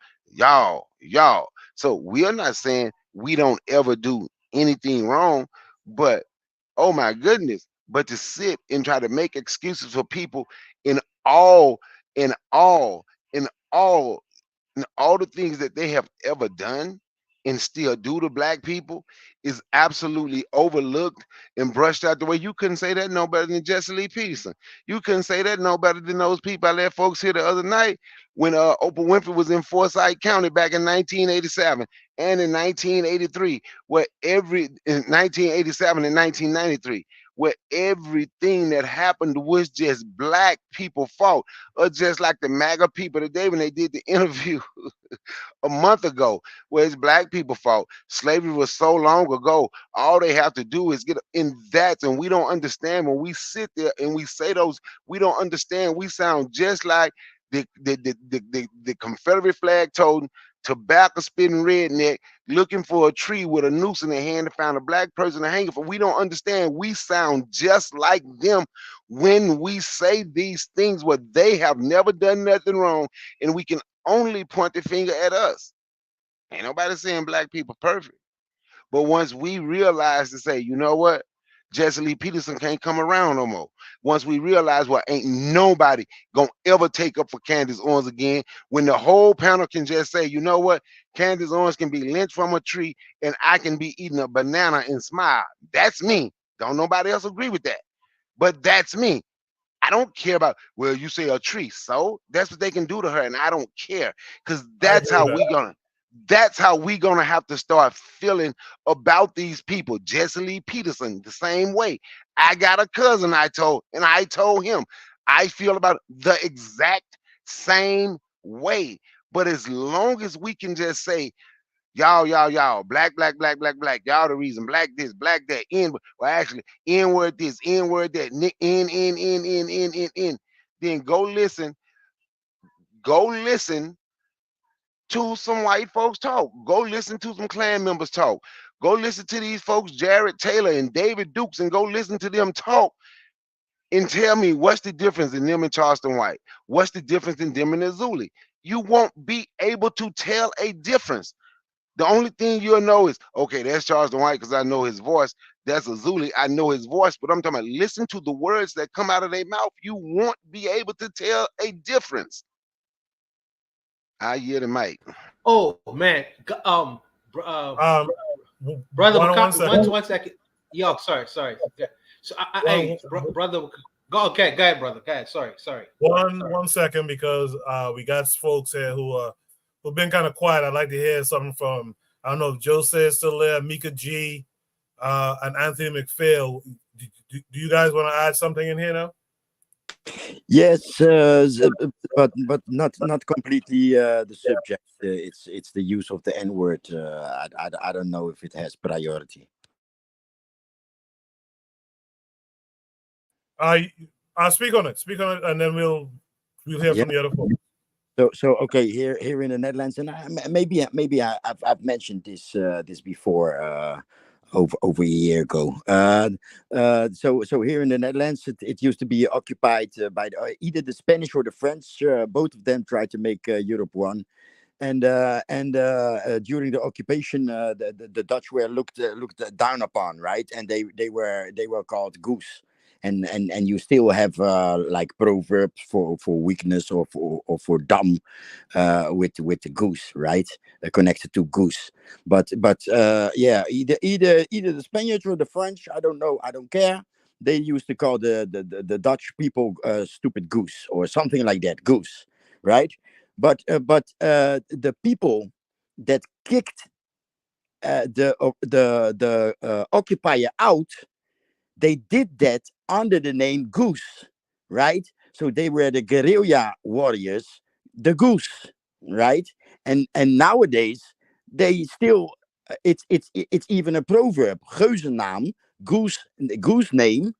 So we are not saying we don't ever do anything wrong, but oh my goodness, but to sit and try to make excuses for people in all the things that they have ever done and still do to black people is absolutely overlooked and brushed out the way. You couldn't say that no better than Jesse Lee Peterson. You couldn't say that no better than those people I let folks here the other night when Oprah Winfrey was in Forsyth County back in 1987 and in 1983, where in 1987 and 1993, where everything that happened was just black people fault, or just like the MAGA people today when they did the interview a month ago, where it's black people fault. Slavery was so long ago. All they have to do is get in that, and we don't understand when we sit there and we say those. We don't understand. We sound just like the Confederate flag toting, tobacco spitting redneck looking for a tree with a noose in their hand to find a black person to hang it for. We don't understand. We sound just like them when we say these things where they have never done nothing wrong, and we can only point the finger at us. Ain't nobody saying black people perfect. But once we realize to say, you know what, Jesse Lee Peterson can't come around no more. Once we realize, well, ain't nobody gonna ever take up for Candace Owens again, when the whole panel can just say, you know what, Candace Owens can be lynched from a tree and I can be eating a banana and smile. That's me. Don't nobody else agree with that. But that's me. I don't care about, well, you say a tree, so that's what they can do to her, and I don't care, because that's how we gonna have to start feeling about these people. Jesse Lee Peterson, the same way. I got a cousin I told him I feel about the exact same way. But as long as we can just say, y'all, black, y'all the reason, black this, black that, well, actually, N-word this, N-word that, N. Then go listen to some white folks talk. Go listen to some Klan members talk. Go listen to these folks, Jared Taylor and David Dukes, and go listen to them talk and tell me what's the difference in them and Charleston White? What's the difference in them and Azuli? You won't be able to tell a difference. The only thing you'll know is, okay, that's Charleston White because I know his voice. That's Azuli, I know his voice. But I'm talking about listen to the words that come out of their mouth. You won't be able to tell a difference. I hear the mic. Oh man, brother, one second. Yo, sorry. So brother, go ahead, brother. Go ahead. Sorry. One second, because we got folks here who've been kind of quiet. I'd like to hear something from I don't know if Jose is still there, Mika G, and Anthony McPhail. Do you guys want to add something in here now? Yes, but not completely the subject. It's the use of the N word. I don't know if it has priority. I'll speak on it, and then we'll hear from the other folks. So okay, here in the Netherlands, and maybe I've mentioned this before over a year ago. So here in the Netherlands, it used to be occupied by either the Spanish or the French. Both of them tried to make Europe one. And during the occupation, the Dutch were looked down upon, right? And they were called goose. And you still have like proverbs for weakness or for dumb with the goose, right? Connected to goose. But yeah, either the Spaniards or the French, I don't know, I don't care. They used to call the Dutch people stupid goose or something like that, goose, right? But the people that kicked the occupier out, they did that under the name Goose, right? So they were the guerrilla warriors, the Goose, right? And nowadays they still it's even a proverb. Geuzennaam, goose name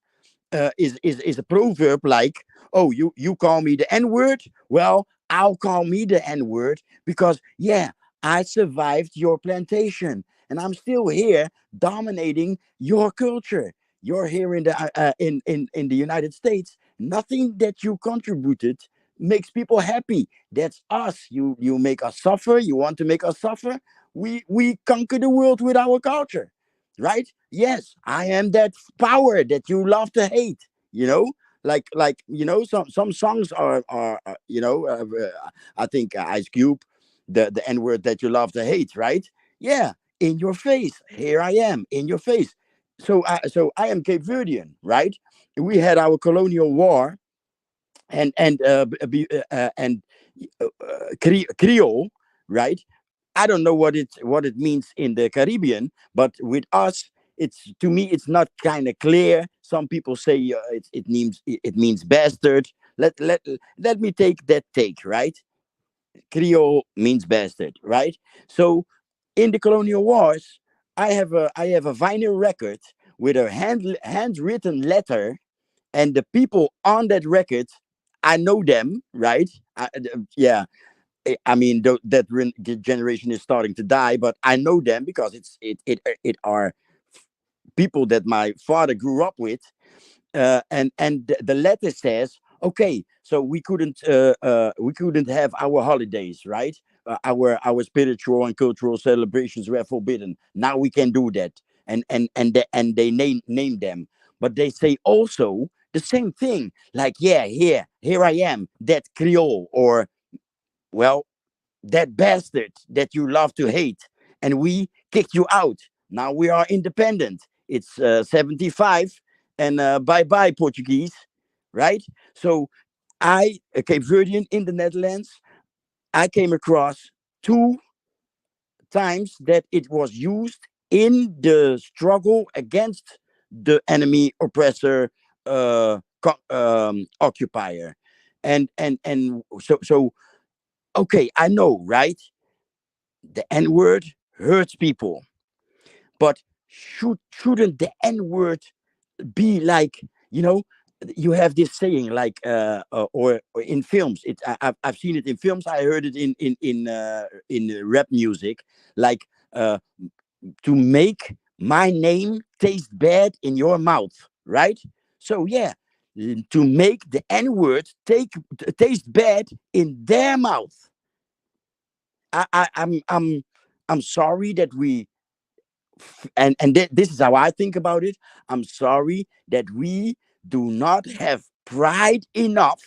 is a proverb like, oh, you call me the N word, well, I'll call me the N word because yeah, I survived your plantation and I'm still here dominating your culture. You're here in the in the United States. Nothing that you contributed makes people happy. That's us. You make us suffer. You want to make us suffer. We conquer the world with our culture, right? Yes, I am that power that you love to hate. You know, like some songs are I think Ice Cube, the N word that you love to hate, right? Yeah, in your face. Here I am in your face. So I am Cape Verdean, right? We had our colonial war, and Creole, right? I don't know what it means in the Caribbean, but with us, it's to me it's not kind of clear. Some people say it means bastard. Let me take that take, right? Creole means bastard, right? So in the colonial wars, I have a vinyl record with a handwritten letter, and the people on that record, I know them, right? Yeah, I mean the generation is starting to die, but I know them because it are people that my father grew up with, and the letter says, okay, so we couldn't have our holidays, right? Our spiritual and cultural celebrations were forbidden. Now we can do that, and they name them, but they say also the same thing, like yeah, here I am, that Creole, or well, that bastard that you love to hate, and we kicked you out. Now we are independent. It's 75, and bye bye, Portuguese, right? So a Cape Verdean in the Netherlands, I came across two times that it was used in the struggle against the enemy oppressor occupier. And so okay, I know, right? The N word hurts people, but shouldn't the N word be like, you know, you have this saying like or in films, I've seen it in films, I heard it in rap music, like to make my name taste bad in your mouth, right? So yeah, to make the N word taste bad in their mouth. I'm sorry that we this is how I think about it. I'm sorry that we do not have pride enough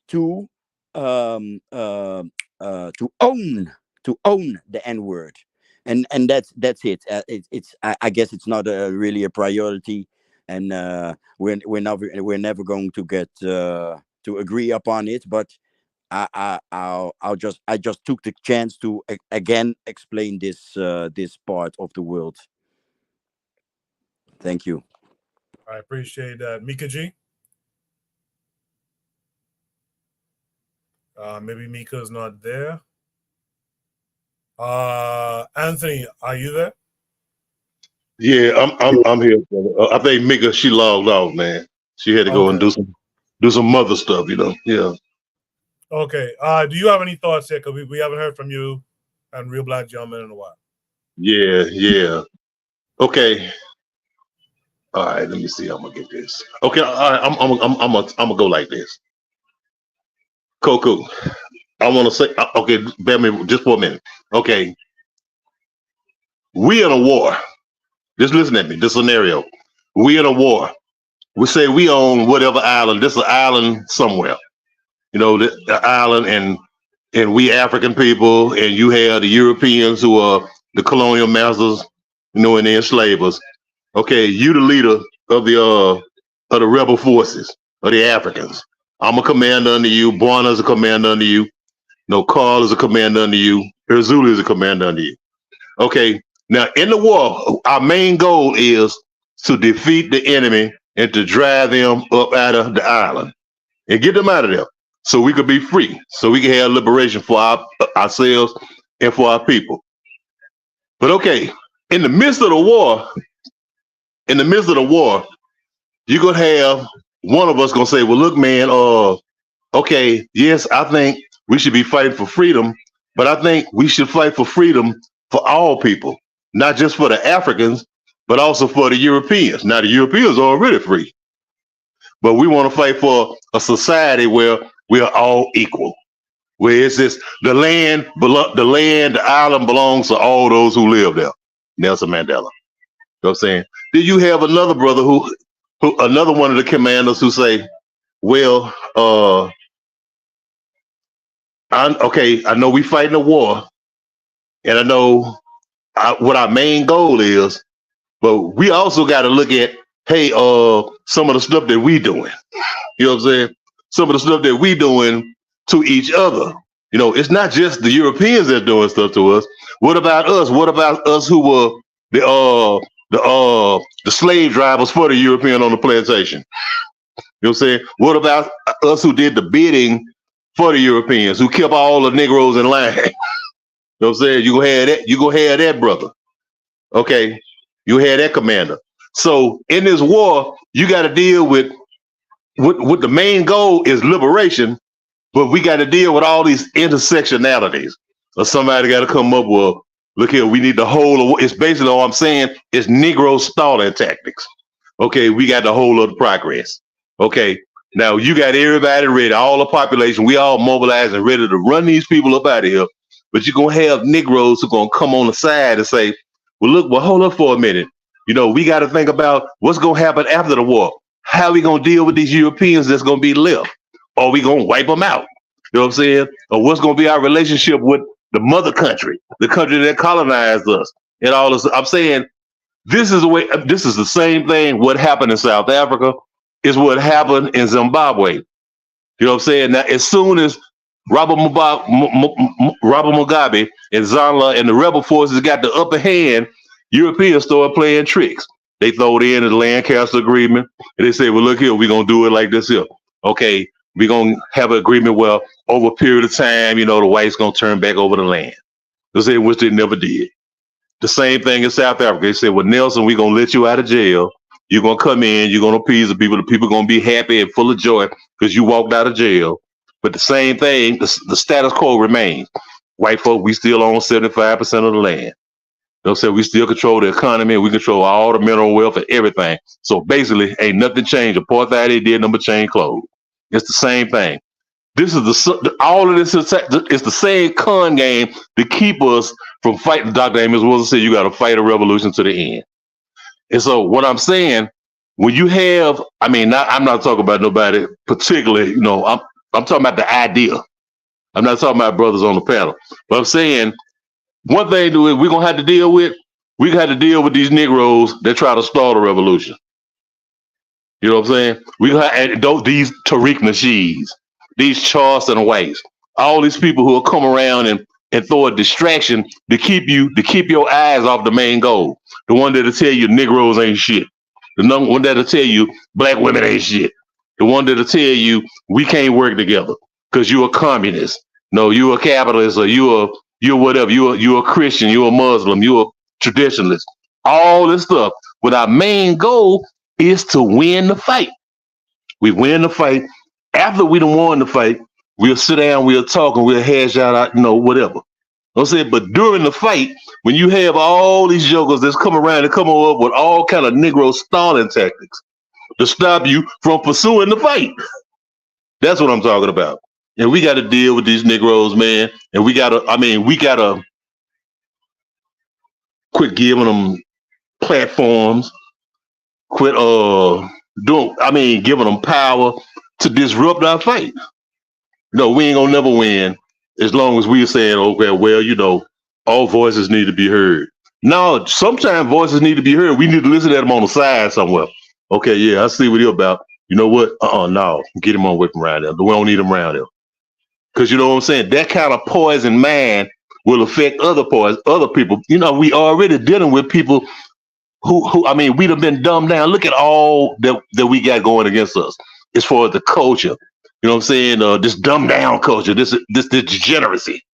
to um uh, to own the N word, and that's it. It's I guess it's not really a priority, and we're never going to get to agree upon it, but I just took the chance to again explain this this part of the world. Thank you. I appreciate that. Mika G? Maybe Mika's not there. Anthony, are you there? Yeah, I'm here. Brother. I think Mika, she logged off, man. She had to go and do some mother stuff, you know. Yeah. Okay. Do you have any thoughts here? Because we haven't heard from you and Real Black Gentleman in a while. Yeah. Okay. All right, let me see. I'm gonna get this. Okay, all right, I'm gonna go like this. Coco, I want to say, okay, bear me just for a minute. Okay, we in a war. Just listen at me. This scenario. We in a war. We say we own whatever island. This is an island somewhere. You know, the island, and we African people, and you have the Europeans who are the colonial masters, you know, and the enslavers. Okay, you the leader of the rebel forces of the Africans. I'm a commander under you. Buana's a commander under you. No, Carl is a commander under you. Erzuli is a commander under you. Okay, now in the war, our main goal is to defeat the enemy and to drive them up out of the island and get them out of there, so we could be free, so we can have liberation for ourselves and for our people. But okay, in the midst of the war, you're gonna have one of us gonna say, well, look, man, okay, yes, I think we should be fighting for freedom, but I think we should fight for freedom for all people, not just for the Africans, but also for the Europeans. Now, the Europeans are already free, but we want to fight for a society where we are all equal, where it's just the island belongs to all those who live there. Nelson Mandela. You know what I'm saying? Then you have another brother who another one of the commanders who say, well, I know we fighting a war, and I know what our main goal is, but we also got to look at, hey, some of the stuff that we doing. You know what I'm saying? Some of the stuff that we doing to each other. You know, it's not just the Europeans that doing stuff to us. What about us? What about us who were the slave drivers for the European on the plantation? You know what I'm saying? What about us who did the bidding for the Europeans, who kept all the Negroes in line? You know what I'm saying? You gonna have that. You gonna have that, brother. Okay, you had that commander. So in this war, you got to deal with what the main goal is liberation, but we got to deal with all these intersectionalities. Or somebody got to come up with, look here, we need the whole. It's basically all I'm saying is Negro stalling tactics. Okay, we got the whole of the progress. Okay, now you got everybody ready, all the population, we all mobilized and ready to run these people up out of here. But you're gonna have Negroes who are gonna come on the side and say, well, look, well, hold up for a minute. You know, we got to think about what's gonna happen after the war. How are we gonna deal with these Europeans that's gonna be left? Or we gonna wipe them out? You know what I'm saying? Or what's gonna be our relationship with the mother country, the country that colonized us, and all this? I'm saying this is the way. This is the same thing. What happened in South Africa is what happened in Zimbabwe. You know what I'm saying? Now, as soon as Robert Mugabe and Zanla and the rebel forces got the upper hand, Europeans started playing tricks. They throwed in the Lancaster Agreement, and they said, well, look here, we're going to do it like this here. Okay, we're going to have an agreement where over a period of time, you know, the whites going to turn back over the land. They said, which they never did. The same thing in South Africa. They said, well, Nelson, we're going to let you out of jail. You're going to come in, you're going to appease the people. The people are going to be happy and full of joy because you walked out of jail. But the same thing, the status quo remains. White folk, we still own 75% of the land. They'll say we still control the economy, we control all the mineral wealth and everything. So basically, ain't nothing changed. Apartheid they did, number change clothes. It's the same thing. This is all of this is it's the same con game to keep us from fighting. Dr. Amos Wilson said you got to fight a revolution to the end. And so what I'm saying, when you have, I mean, I'm not talking about nobody particularly, you know, I'm talking about the idea. I'm not talking about brothers on the panel. But I'm saying one thing we're going to have to deal with, we got to deal with these Negroes that try to start a revolution. You know what I'm saying? We got these Tariq Nasheeds, these Charleston Whites, all these people who will come around and throw a distraction to keep your eyes off the main goal. The one that'll tell you Negroes ain't shit. The one that'll tell you black women ain't shit. The one that'll tell you we can't work together because you're a communist. No, you're a capitalist, or you're whatever. You're a Christian, you're a Muslim, you're a traditionalist. All this stuff. But our main goal is to win the fight. We win the fight. After we done won the fight, we'll sit down, we'll talk, and we'll hash out, whatever. I'm saying, but during the fight, when you have all these jokers that's come around and come up with all kind of Negro stalling tactics to stop you from pursuing the fight. That's what I'm talking about. And we got to deal with these Negroes, man. And we got to quit giving them platforms, quit giving them power to disrupt our fight. No, we ain't gonna never win as long as we're saying, okay, well, all voices need to be heard. No, sometimes voices need to be heard. We need to listen to them on the side somewhere. Okay, yeah, I see what you're about. You know what? No, get him on with him around there. We don't need him around there. Because you know what I'm saying? That kind of poison mind will affect other people. We already dealing with people who we'd have been dumbed down. Look at all that we got going against us as far as the culture. You know what I'm saying? This dumbed down culture, this degeneracy.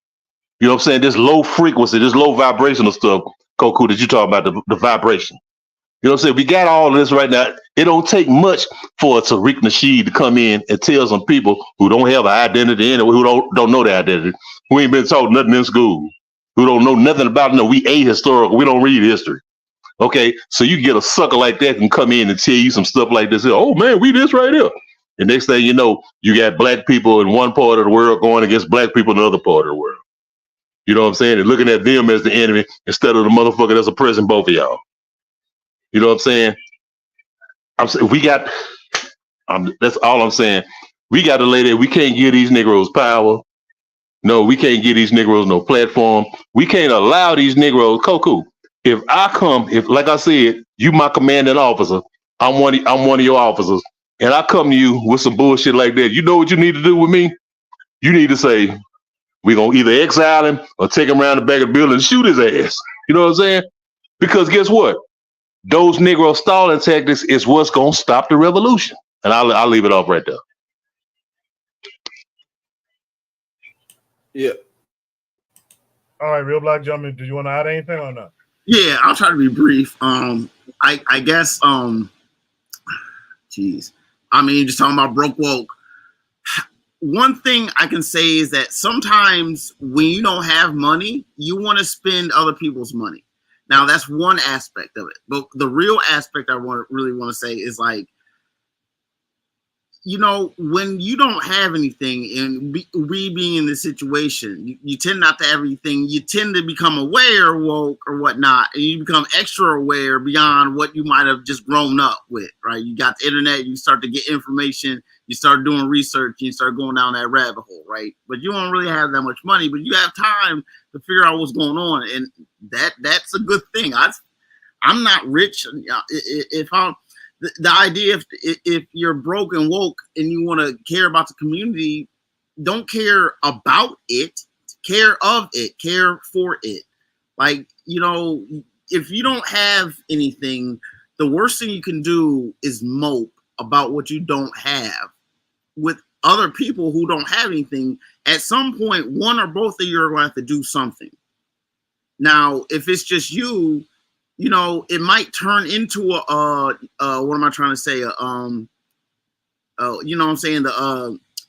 You know what I'm saying? This low frequency, this low vibrational stuff, Koku, that you talk about, the vibration. You know what I'm saying? We got all of this right now. It don't take much for Tariq Nasheed to come in and tell some people who don't have an identity in it, who don't know their identity, who ain't been taught nothing in school, who don't know nothing about it. No, we ahistorical. We don't read history. Okay, so you get a sucker like that can come in and tell you some stuff like this. Oh man, we this right here. And next thing you know, you got black people in one part of the world going against black people in the other part of the world. You know what I'm saying? And looking at them as the enemy instead of the motherfucker that's oppressing both of y'all. You know what I'm saying? I'm saying that's all I'm saying. We got to lay there. We can't give these Negroes power. No, we can't give these Negroes no platform. We can't allow these Negroes, Koku. If like I said, you my commanding officer, I'm one of your officers, and I come to you with some bullshit like that, you know what you need to do with me? You need to say, we're going to either exile him or take him around the back of the building and shoot his ass. You know what I'm saying? Because guess what? Those Negro stalling tactics is what's going to stop the revolution. And I'll leave it off right there. Yeah. All right, Real Black Gentleman, do you want to add anything or not? Yeah, I'll try to be brief. I guess, just talking about broke woke. One thing I can say is that sometimes when you don't have money, you want to spend other people's money. Now, that's one aspect of it. But the real aspect I really want to say is like, when you don't have anything, and we being in this situation, you tend not to have anything. You tend to become aware, woke or whatnot, and you become extra aware beyond what you might have just grown up with, right? You got the internet, you start to get information, you start doing research, you start going down that rabbit hole, right? But you don't really have that much money, but you have time to figure out what's going on, and that's a good thing. I'm not rich. If I'm the idea, if you're broke and woke and you want to care about the community, don't care about it, care of it, care for it. Like, if you don't have anything, the worst thing you can do is mope about what you don't have with other people who don't have anything. At some point, one or both of you are going to have to do something. Now, if it's just you, it might turn into what am I trying to say? The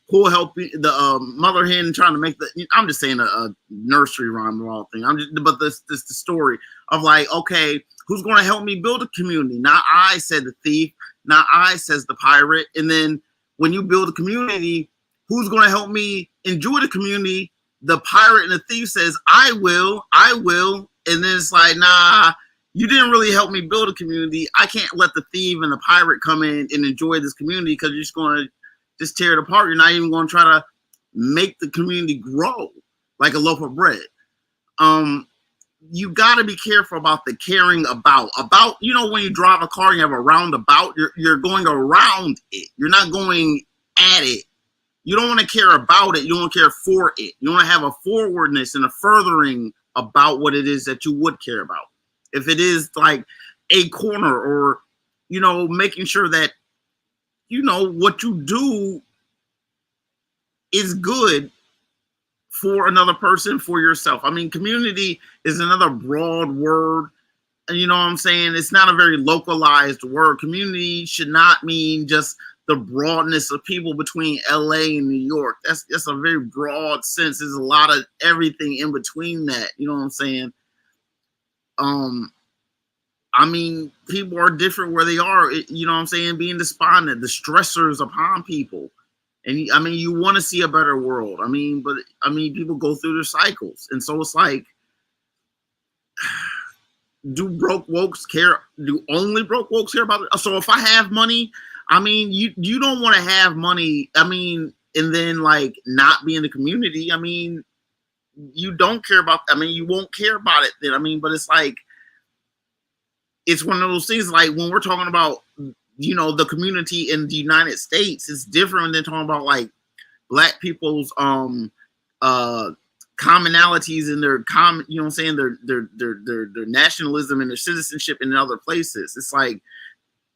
who'll help the mother hen trying to make I'm just saying a nursery rhyme or all thing. But this the story of like, okay, who's going to help me build a community? Not I, said the thief. Not I, says the pirate. And then when you build a community, who's going to help me enjoy the community? The pirate and the thief says, I will. And then it's like, nah, you didn't really help me build a community. I can't let the thief and the pirate come in and enjoy this community because you're just going to just tear it apart. You're not even going to try to make the community grow like a loaf of bread. You got to be careful about the caring about, when you drive a car, you have a roundabout, you're going around it. You're not going at it. You don't want to care about it. You don't want to care for it. You want to have a forwardness and a furthering about what it is that you would care about. If it is like a corner or, you know, making sure that, you know, what you do is good for another person, for yourself. I mean, community is another broad word. You know what I'm saying? It's not a very localized word. Community should not mean just the broadness of people between LA and New York. That's a very broad sense. There's a lot of everything in between that. You know what I'm saying? I mean, people are different where they are. You know what I'm saying? Being despondent, the stressors upon people. And I mean, you want to see a better world. I mean, but I mean, people go through their cycles. And so it's like, do broke wokes care? Do only broke wokes care about it? So if I have money, I mean, you don't want to have money, I mean, and then like not be in the community. I mean, you don't care about, I mean, you won't care about it then. I mean, but it's like, it's one of those things like when we're talking about, you know, the community in the United States, it's different than talking about like Black people's commonalities and their you know what I'm saying, their nationalism and their citizenship in other places. It's like,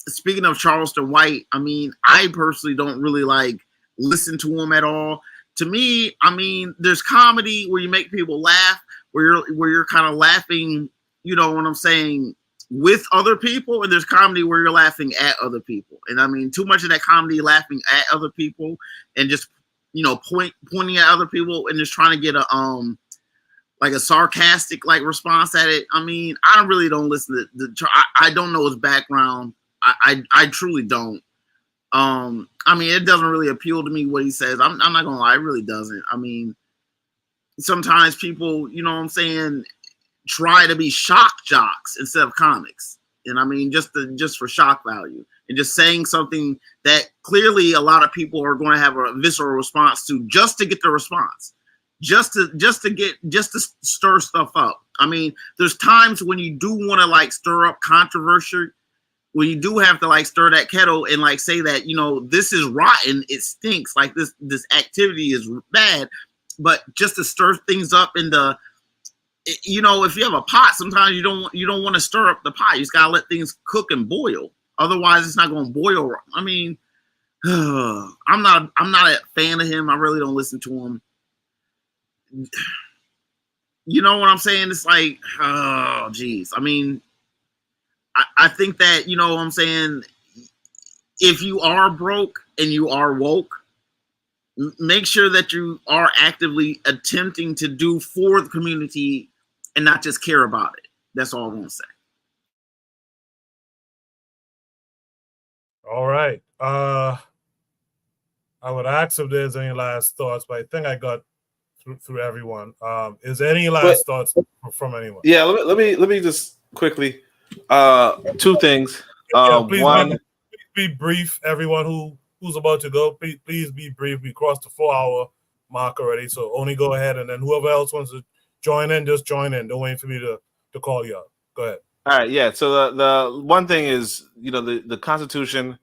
speaking of Charleston White, I mean, I personally don't really like listen to him at all. To me, I mean, there's comedy where you make people laugh, where you're kind of laughing, you know what I'm saying, with other people, and there's comedy where you're laughing at other people. And I mean, too much of that comedy laughing at other people and just, you know, pointing at other people and just trying to get a like a sarcastic like response at it. I mean, I really don't listen to the I don't know his background. I truly don't. I mean, it doesn't really appeal to me what he says. I'm not gonna lie, it really doesn't. I mean, sometimes people, you know what I'm saying, try to be shock jocks instead of comics. And I mean, just for shock value and just saying something that clearly a lot of people are going to have a visceral response to just to get the response, just to stir stuff up. I mean, there's times when you do want to like stir up controversy, when you do have to like stir that kettle and like say that, you know, this is rotten, it stinks, like this activity is bad, but just to stir things up in the, you know, if you have a pot, sometimes you don't want to stir up the pot. You just gotta let things cook and boil. Otherwise, it's not going to boil. I mean, I'm not a fan of him. I really don't listen to him. You know what I'm saying? It's like, oh, geez. I mean, I think that, you know what I'm saying, if you are broke and you are woke, make sure that you are actively attempting to do for the community and not just care about it. That's all I'm going to say. All right. I would ask if there's any last thoughts, but I think I got through everyone. Is there any last thoughts from anyone? Yeah, let me just quickly two things. Please One, be brief. Everyone who's about to go, please be brief. We crossed the 4-hour mark already, so only go ahead, and then whoever else wants to join in, just join in. Don't wait for me to call you out. Go ahead. All right, yeah. So the one thing is, you know, the Constitution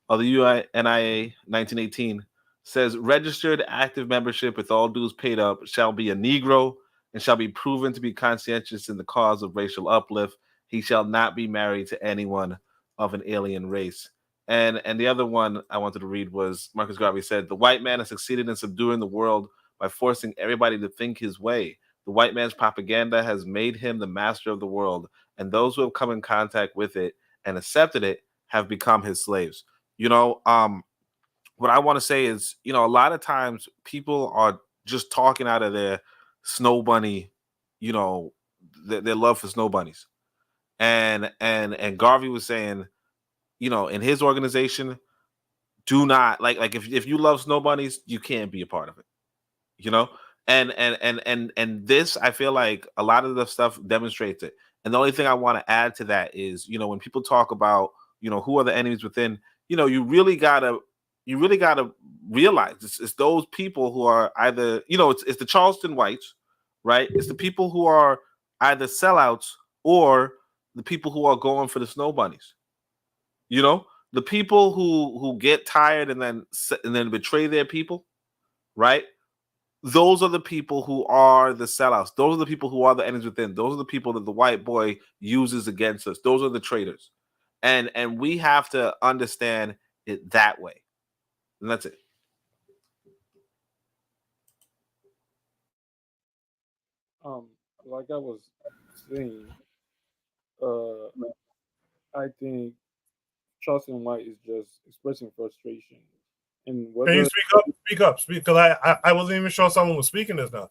of the UNIA 1918 says registered active membership with all dues paid up shall be a Negro and shall be proven to be conscientious in the cause of racial uplift. He shall not be married to anyone of an alien race. And the other one I wanted to read was Marcus Garvey said, the white man has succeeded in subduing the world by forcing everybody to think his way. The white man's propaganda has made him the master of the world, and those who have come in contact with it and accepted it have become his slaves. You know, what I want to say is, you know, a lot of times people are just talking out of their snow bunny, you know, their love for snow bunnies. And Garvey was saying, you know, in his organization, do not like if you love snow bunnies, you can't be a part of it, you know. And this, I feel like a lot of the stuff demonstrates it. And the only thing I want to add to that is, you know, when people talk about, you know, who are the enemies within, you know, you really gotta realize it's those people who are either, you know, it's the Charleston whites, right? It's the people who are either sellouts or the people who are going for the snow bunnies. You know, the people who get tired and then betray their people, right? Those are the people who are the sellouts. Those are the people who are the enemies within. Those are the people that the white boy uses against us. Those are the traitors. And we have to understand it that way. And that's it. Like I was saying, I think Charleston White is just expressing frustration, and Can you whether speak up? Speak up. Speak, because I wasn't even sure someone was speaking this now.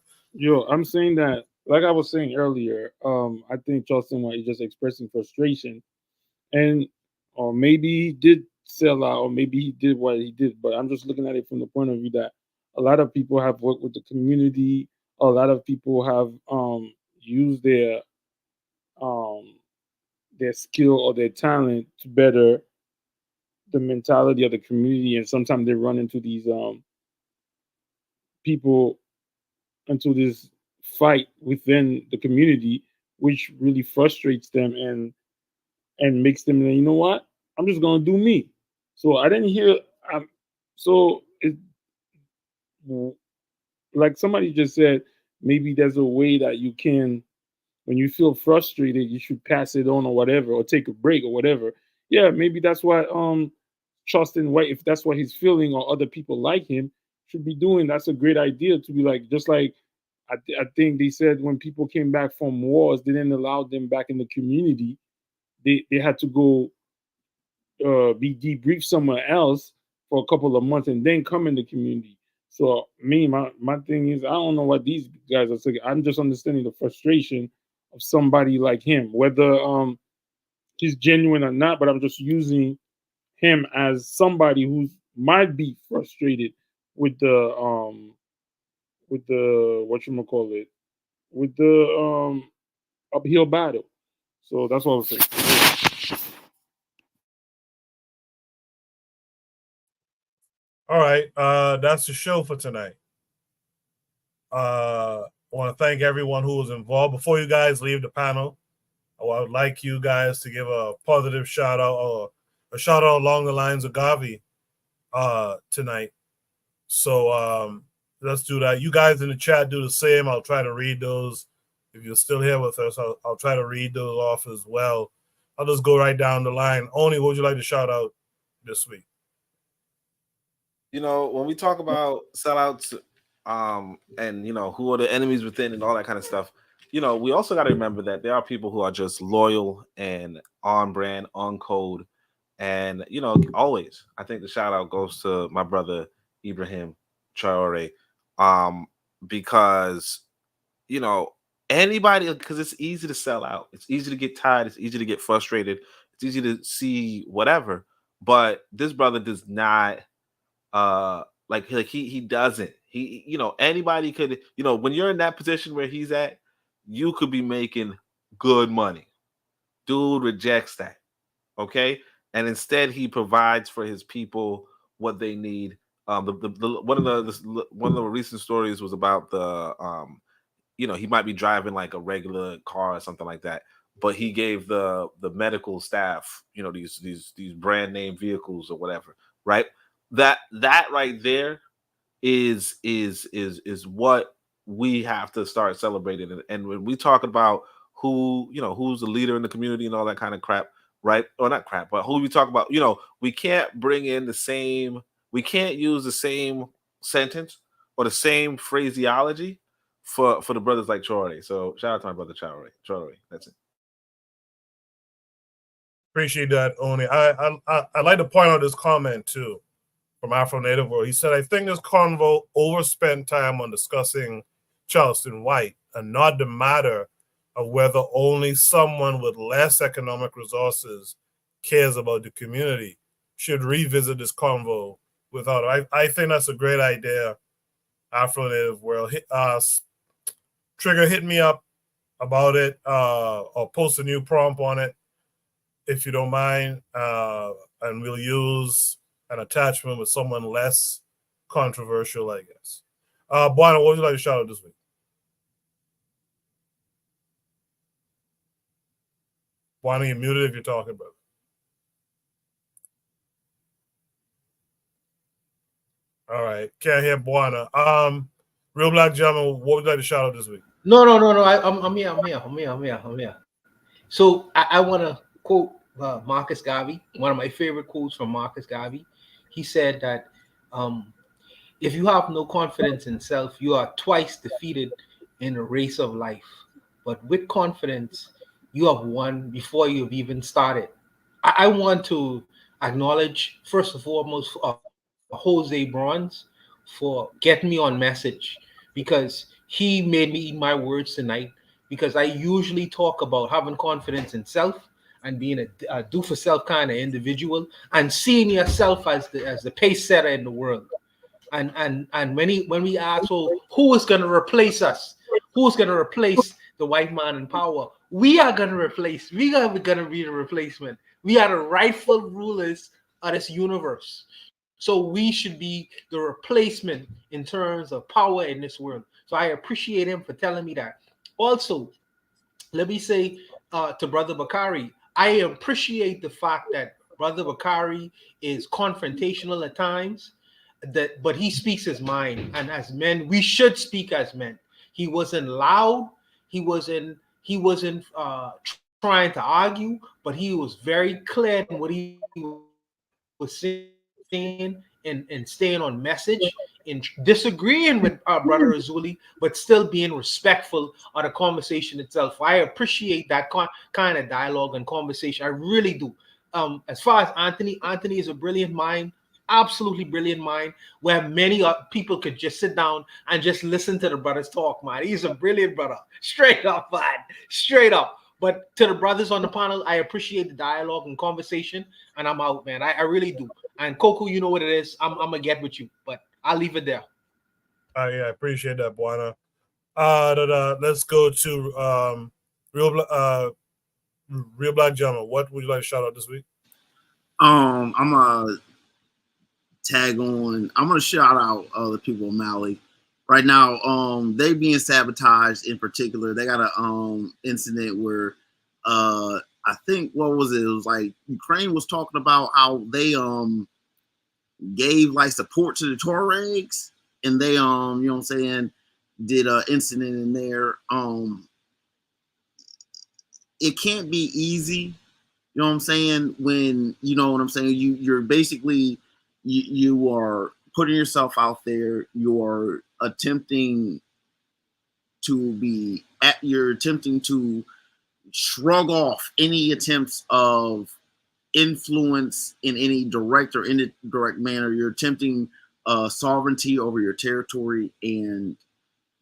I'm saying that, like I was saying earlier, I think Charleston White is just expressing frustration, and or maybe he did sell out, or maybe he did what he did, but I'm just looking at it from the point of view that a lot of people have worked with the community, a lot of people have used um their skill or their talent to better the mentality of the community, and sometimes they run into these people, into this fight within the community, which really frustrates them and makes them, you know what, I'm just gonna do me. So I didn't hear. So it, like somebody just said, maybe there's a way that you can, when you feel frustrated, you should pass it on or whatever, or take a break or whatever. Yeah, maybe that's what Charleston White, if that's what he's feeling, or other people like him should be doing. That's a great idea to be like, just like I think they said when people came back from wars, they didn't allow them back in the community. They had to go be debriefed somewhere else for a couple of months and then come in the community. So me, my thing is, I don't know what these guys are saying. I'm just understanding the frustration of somebody like him, whether he's genuine or not. But I'm just using him as somebody who might be frustrated with the what you call it, with the uphill battle. So that's what I was saying. All right, that's the show for tonight. I want to thank everyone who was involved. Before you guys leave the panel, I would like you guys to give a positive shout out, or a shout out along the lines of Gavi tonight. So let's do that. You guys in the chat do the same. I'll try to read those. If you're still here with us, I'll try to read those off as well. I'll just go right down the line. Oni, what would you like to shout out this week? When we talk about sellouts, and who are the enemies within and all that kind of stuff, we also got to remember that there are people who are just loyal and on brand, on code, and always. I think the shout out goes to my brother Ibrahim Traore, because anybody, because it's easy to sell out, it's easy to get tired, it's easy to get frustrated, it's easy to see whatever, but this brother does not. Like he doesn't. Anybody could. When you're in that position where he's at, you could be making good money. Dude rejects that. Okay, and instead he provides for his people what they need. One of the recent stories was about he might be driving like a regular car or something like that, but he gave the medical staff these brand name vehicles or whatever, right? That right there is what we have to start celebrating. And when we talk about who's the leader in the community and all that kind of crap, right? Or not crap, but who we talk about, we can't bring in we can't use the same sentence or the same phraseology for the brothers like Traore. So shout out to my brother Traore. That's it. Appreciate that, Oni. I'd like to point out this comment too from Afro Native World. He said, I think this convo overspent time on discussing Charleston White and not the matter of whether only someone with less economic resources cares about the community. Should revisit this convo without it. I think that's a great idea, Afro Native World. Trigger, hit me up about it, or post a new prompt on it if you don't mind, and we'll use an attachment with someone less controversial, I guess. Buana, what would you like to shout out this week? Buana, you're muted if you're talking, brother. All right. Can't hear Buana. Real Black Gentleman, what would you like to shout out this week? No. I'm here. So I want to quote Marcus Garvey, one of my favorite quotes from Marcus Garvey. He said that if you have no confidence in self, you are twice defeated in the race of life. But with confidence, you have won before you've even started. I want to acknowledge, first and foremost, Jose Bronze for getting me on message because he made me eat my words tonight. Because I usually talk about having confidence in self and being a do for self kind of individual and seeing yourself as the pace setter in the world. And when we ask, well, who is going to replace us? Who's going to replace the white man in power? We are going to replace. We are going to be the replacement. We are the rightful rulers of this universe. So we should be the replacement in terms of power in this world. So I appreciate him for telling me that. Also, let me say to Brother Bakari, I appreciate the fact that Brother Bakari is confrontational at times, but he speaks his mind, and as men, we should speak as men. He wasn't loud. He wasn't trying to argue, but he was very clear in what he was saying and staying on message and disagreeing with our brother Azuli, but still being respectful of the conversation itself. I appreciate that kind of dialogue and conversation. I really do. As far as Anthony is a brilliant mind, absolutely brilliant mind, where many people could just sit down and just listen to the brothers talk, man. He's a brilliant brother. Straight up, man. Straight up. But to the brothers on the panel, I appreciate the dialogue and conversation, and I'm out, man. I really do. And Coco, you know what it is. I'm gonna get with you, but I'll leave it there. Yeah, I appreciate that, Buana. Let's go to Real Black Gentleman. What would you like to shout out this week? I'm gonna tag on. I'm gonna shout out the people of Mali. Right now, they being sabotaged in particular. They got a incident where I think what was it? It was like Ukraine was talking about how they gave like support to the Tuaregs, and they you know what I'm saying, did an incident in there. It can't be easy, you know what I'm saying, when you know what I'm saying, you're basically you are putting yourself out there, you are attempting to shrug off any attempts of influence in any direct or indirect manner. You're attempting sovereignty over your territory, and you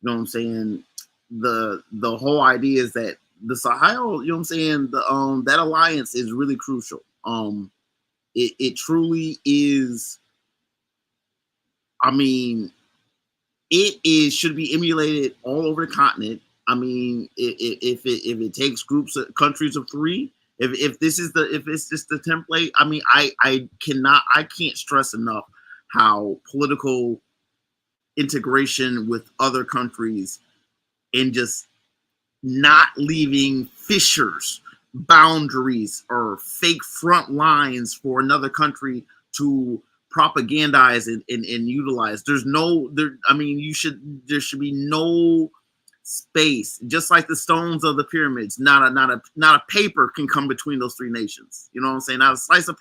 know what I'm saying, the whole idea is that the Sahel, you know what I'm saying, the that alliance is really crucial. It truly is. I mean, should be emulated all over the continent. I mean, if it takes groups of countries of three, if it's just the template, I mean, I can't stress enough how political integration with other countries and just not leaving fissures, boundaries, or fake front lines for another country to propagandize and utilize. There should be no space, just like the stones of the pyramids. Not a paper can come between those three nations. You know what I'm saying? Not a slice of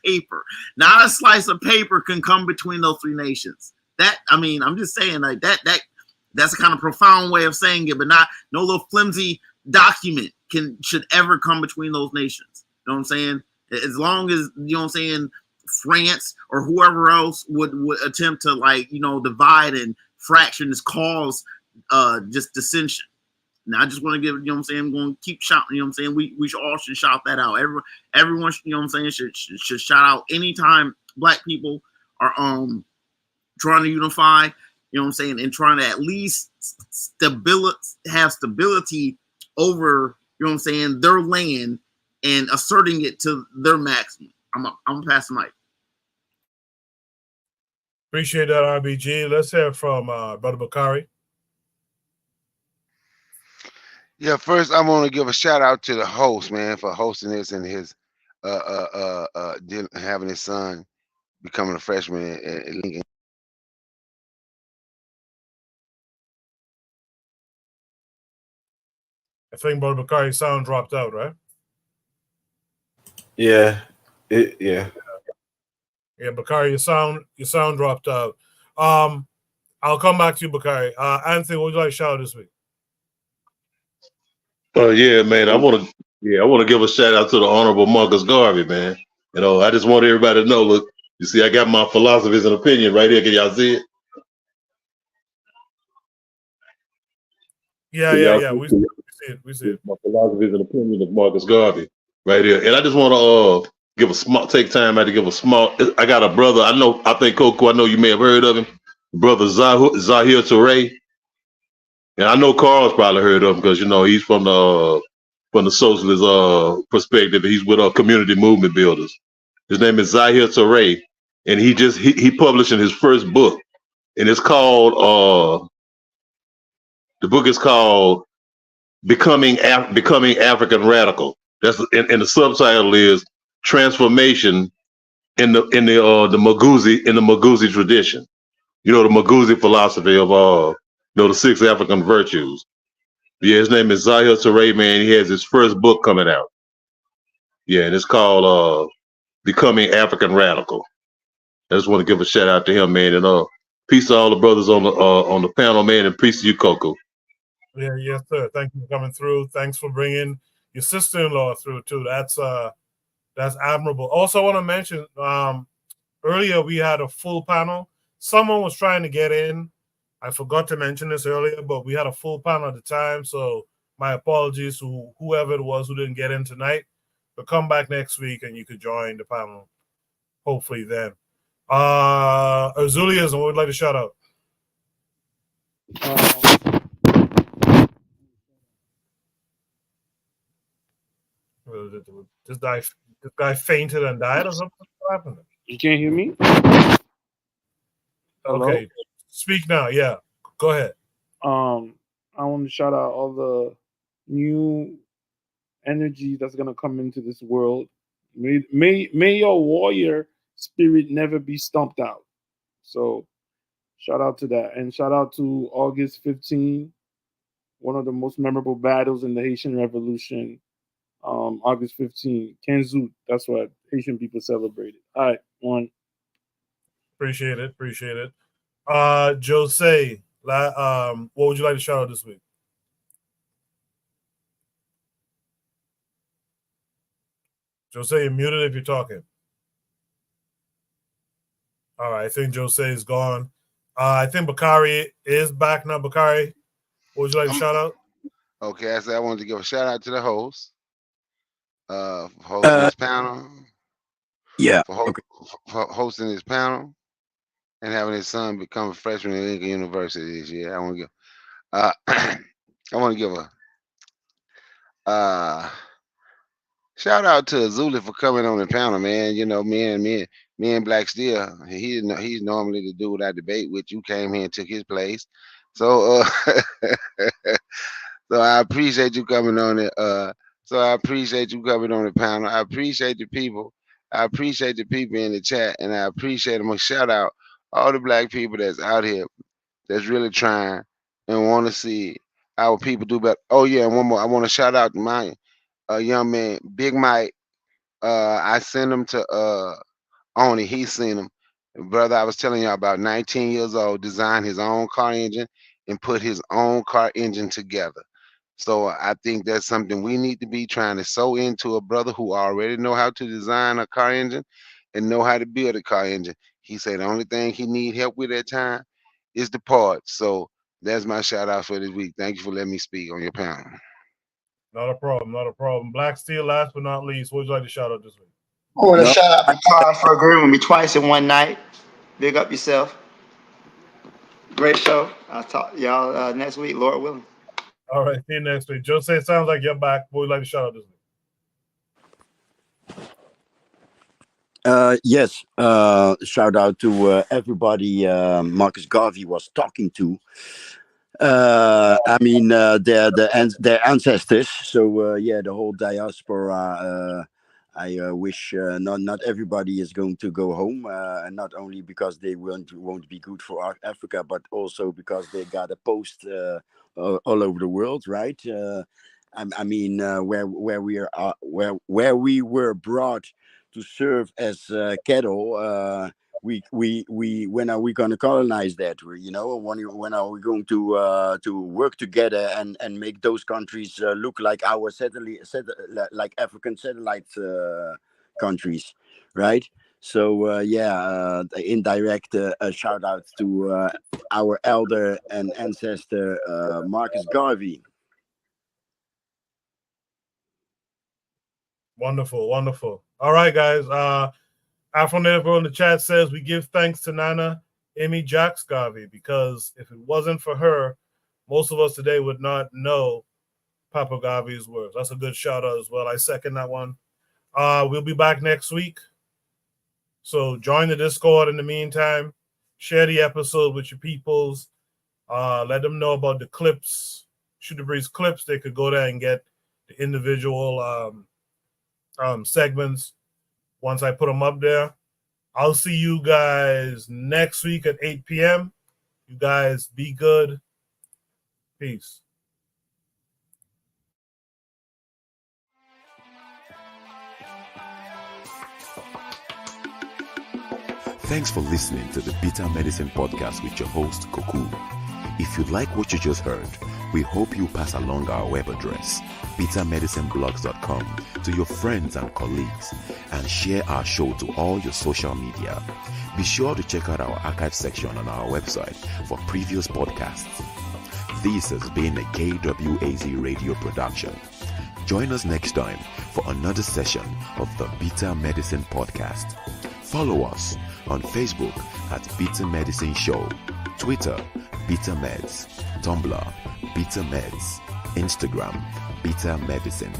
paper can come between those three nations. I'm just saying, like, that's a kind of profound way of saying it, but no little flimsy document should ever come between those nations. You know what I'm saying? As long as, you know what I'm saying, France or whoever else would attempt to, like, you know, divide and fraction this cause just dissension. Now I just want to give, you know what I'm saying, I'm going to keep shouting, you know what I'm saying, we should shout that out. Everyone, you know what I'm saying, should shout out anytime Black people are trying to unify, you know what I'm saying, and trying to at least have stability over, you know what I'm saying, their land and asserting it to their maximum. I'm gonna pass the mic. Appreciate that, RBG. Let's hear from Brother Bakari. Yeah, first I want to give a shout out to the host, man, for hosting this and his having his son becoming a freshman at Lincoln. think Brother Bakari's sound dropped out, right? Yeah. Yeah, Bakari, your sound dropped out. I'll come back to you, Bakari. Anthony, what would you like to shout out this week? Yeah, man. I want to give a shout out to the Honorable Marcus Garvey, man. You know, I just want everybody to know. Look, you see, I got my philosophies and opinion right here. Can y'all see it? Yeah. We see it. My philosophies and opinion of Marcus Garvey right here. And I just want to take time out to give a small. I got a brother. I think Coco. I know you may have heard of him, brother Zahir Touré. And I know Carl's probably heard of him because he's from the socialist perspective. He's with community movement builders. His name is Zahir Touré, and he publishing his first book, and it's called the book is called Becoming African Radical. That's and the subtitle is Transformation in the Maguzi tradition. The Maguzi philosophy of the 6 African virtues. Yeah, his name is Zahir Touré, man. He has his first book coming out. Yeah, and it's called Becoming African Radical. I just want to give a shout out to him, man, and peace to all the brothers on the panel, man, and peace to you, Coco. Yeah, yes, sir. Thank you for coming through. Thanks for bringing your sister-in-law through too. That's admirable. Also, I want to mention earlier we had a full panel. Someone was trying to get in. I forgot to mention this earlier, but we had a full panel at the time. So my apologies to whoever it was who didn't get in tonight. But come back next week and you could join the panel. Hopefully then. Azulias, and what would like to shout out? This guy fainted and died or something? What happened? You can't hear me? Hello? Okay. Speak now. Yeah. Go ahead. I want to shout out all the new energy that's gonna come into this world. May your warrior spirit never be stomped out. So shout out to that. And shout out to August 15, one of the most memorable battles in the Haitian Revolution. August 15, Kenzout. That's what Haitian people celebrated. All right, one. Appreciate it. Jose, what would you like to shout out this week? Jose, you're muted if you're talking. All right, I think Jose is gone. I think Bakari is back now. Bakari, what would you like to shout out? Okay, I said I wanted to give a shout out to the host for hosting this panel. Yeah. For hosting this panel and having his son become a freshman at Lincoln University this year. I want to give a shout out to Azuli for coming on the panel, man. Me and Black Steel. He's normally the dude I debate with. You came here and took his place, so so I appreciate you coming on it. So I appreciate you coming on the panel. I appreciate the people. I appreciate the people in the chat, and I appreciate them. A shout out all the black people that's out here that's really trying and want to see our people do better. Oh yeah, and one more. I want to shout out to my young man, Big Mike. I sent him to Oni. He's seen him. Brother, I was telling you about 19 years old, designed his own car engine and put his own car engine together. So I think that's something we need to be trying to sow into a brother who already know how to design a car engine and know how to build a car engine. He said the only thing he need help with at time is the parts. So that's my shout out for this week. Thank you for letting me speak on your panel. Not a problem. Black Steel, last but not least, what would you like to shout out this week? I want to shout out Bakari for agreeing with me twice in one night. Big up yourself. Great show. I'll talk to y'all next week, Lord willing. All right, see you next week. Jose, it sounds like you're back. What would you like to shout out this week? Yes. Shout out to everybody Marcus Garvey was talking to. I mean, their ancestors. So the whole diaspora. I wish not everybody is going to go home, and not only because they won't be good for Africa, but also because they got a post all over the world, right? I mean, where we were brought to serve as cattle. We when are we going to colonize that? You know, when are we going to work together and make those countries look like our like African satellite countries, right? So indirect shout out to our elder and ancestor Marcus Garvey. Wonderful, wonderful. All right, guys. Afro Native Girl in the chat says we give thanks to Nana Amy Jacques Garvey, because if it wasn't for her, most of us today would not know Papa Garvey's words. That's a good shout out as well. I second that one. We'll be back next week. So join the Discord in the meantime. Share the episode with your peoples. Let them know about the clips. Shoot the Breeze clips. They could go there and get the individual segments once I put them up there. I'll see you guys next week at 8 p.m. You guys be good. Peace. Thanks for listening to the Bitter Medicine Podcast with your host, Koku. If you like what you just heard, we hope you pass along our web address, bittermedicineblogs.com, to your friends and colleagues, and share our show to all your social media. Be sure to check out our archive section on our website for previous podcasts. This has been a KWAZ radio production. Join us next time for another session of the Bitter Medicine Podcast. Follow us on Facebook at Bitter Medicine Show, Twitter, Bitter Meds, Tumblr, Bitter Meds, Instagram, Bitter Medicine.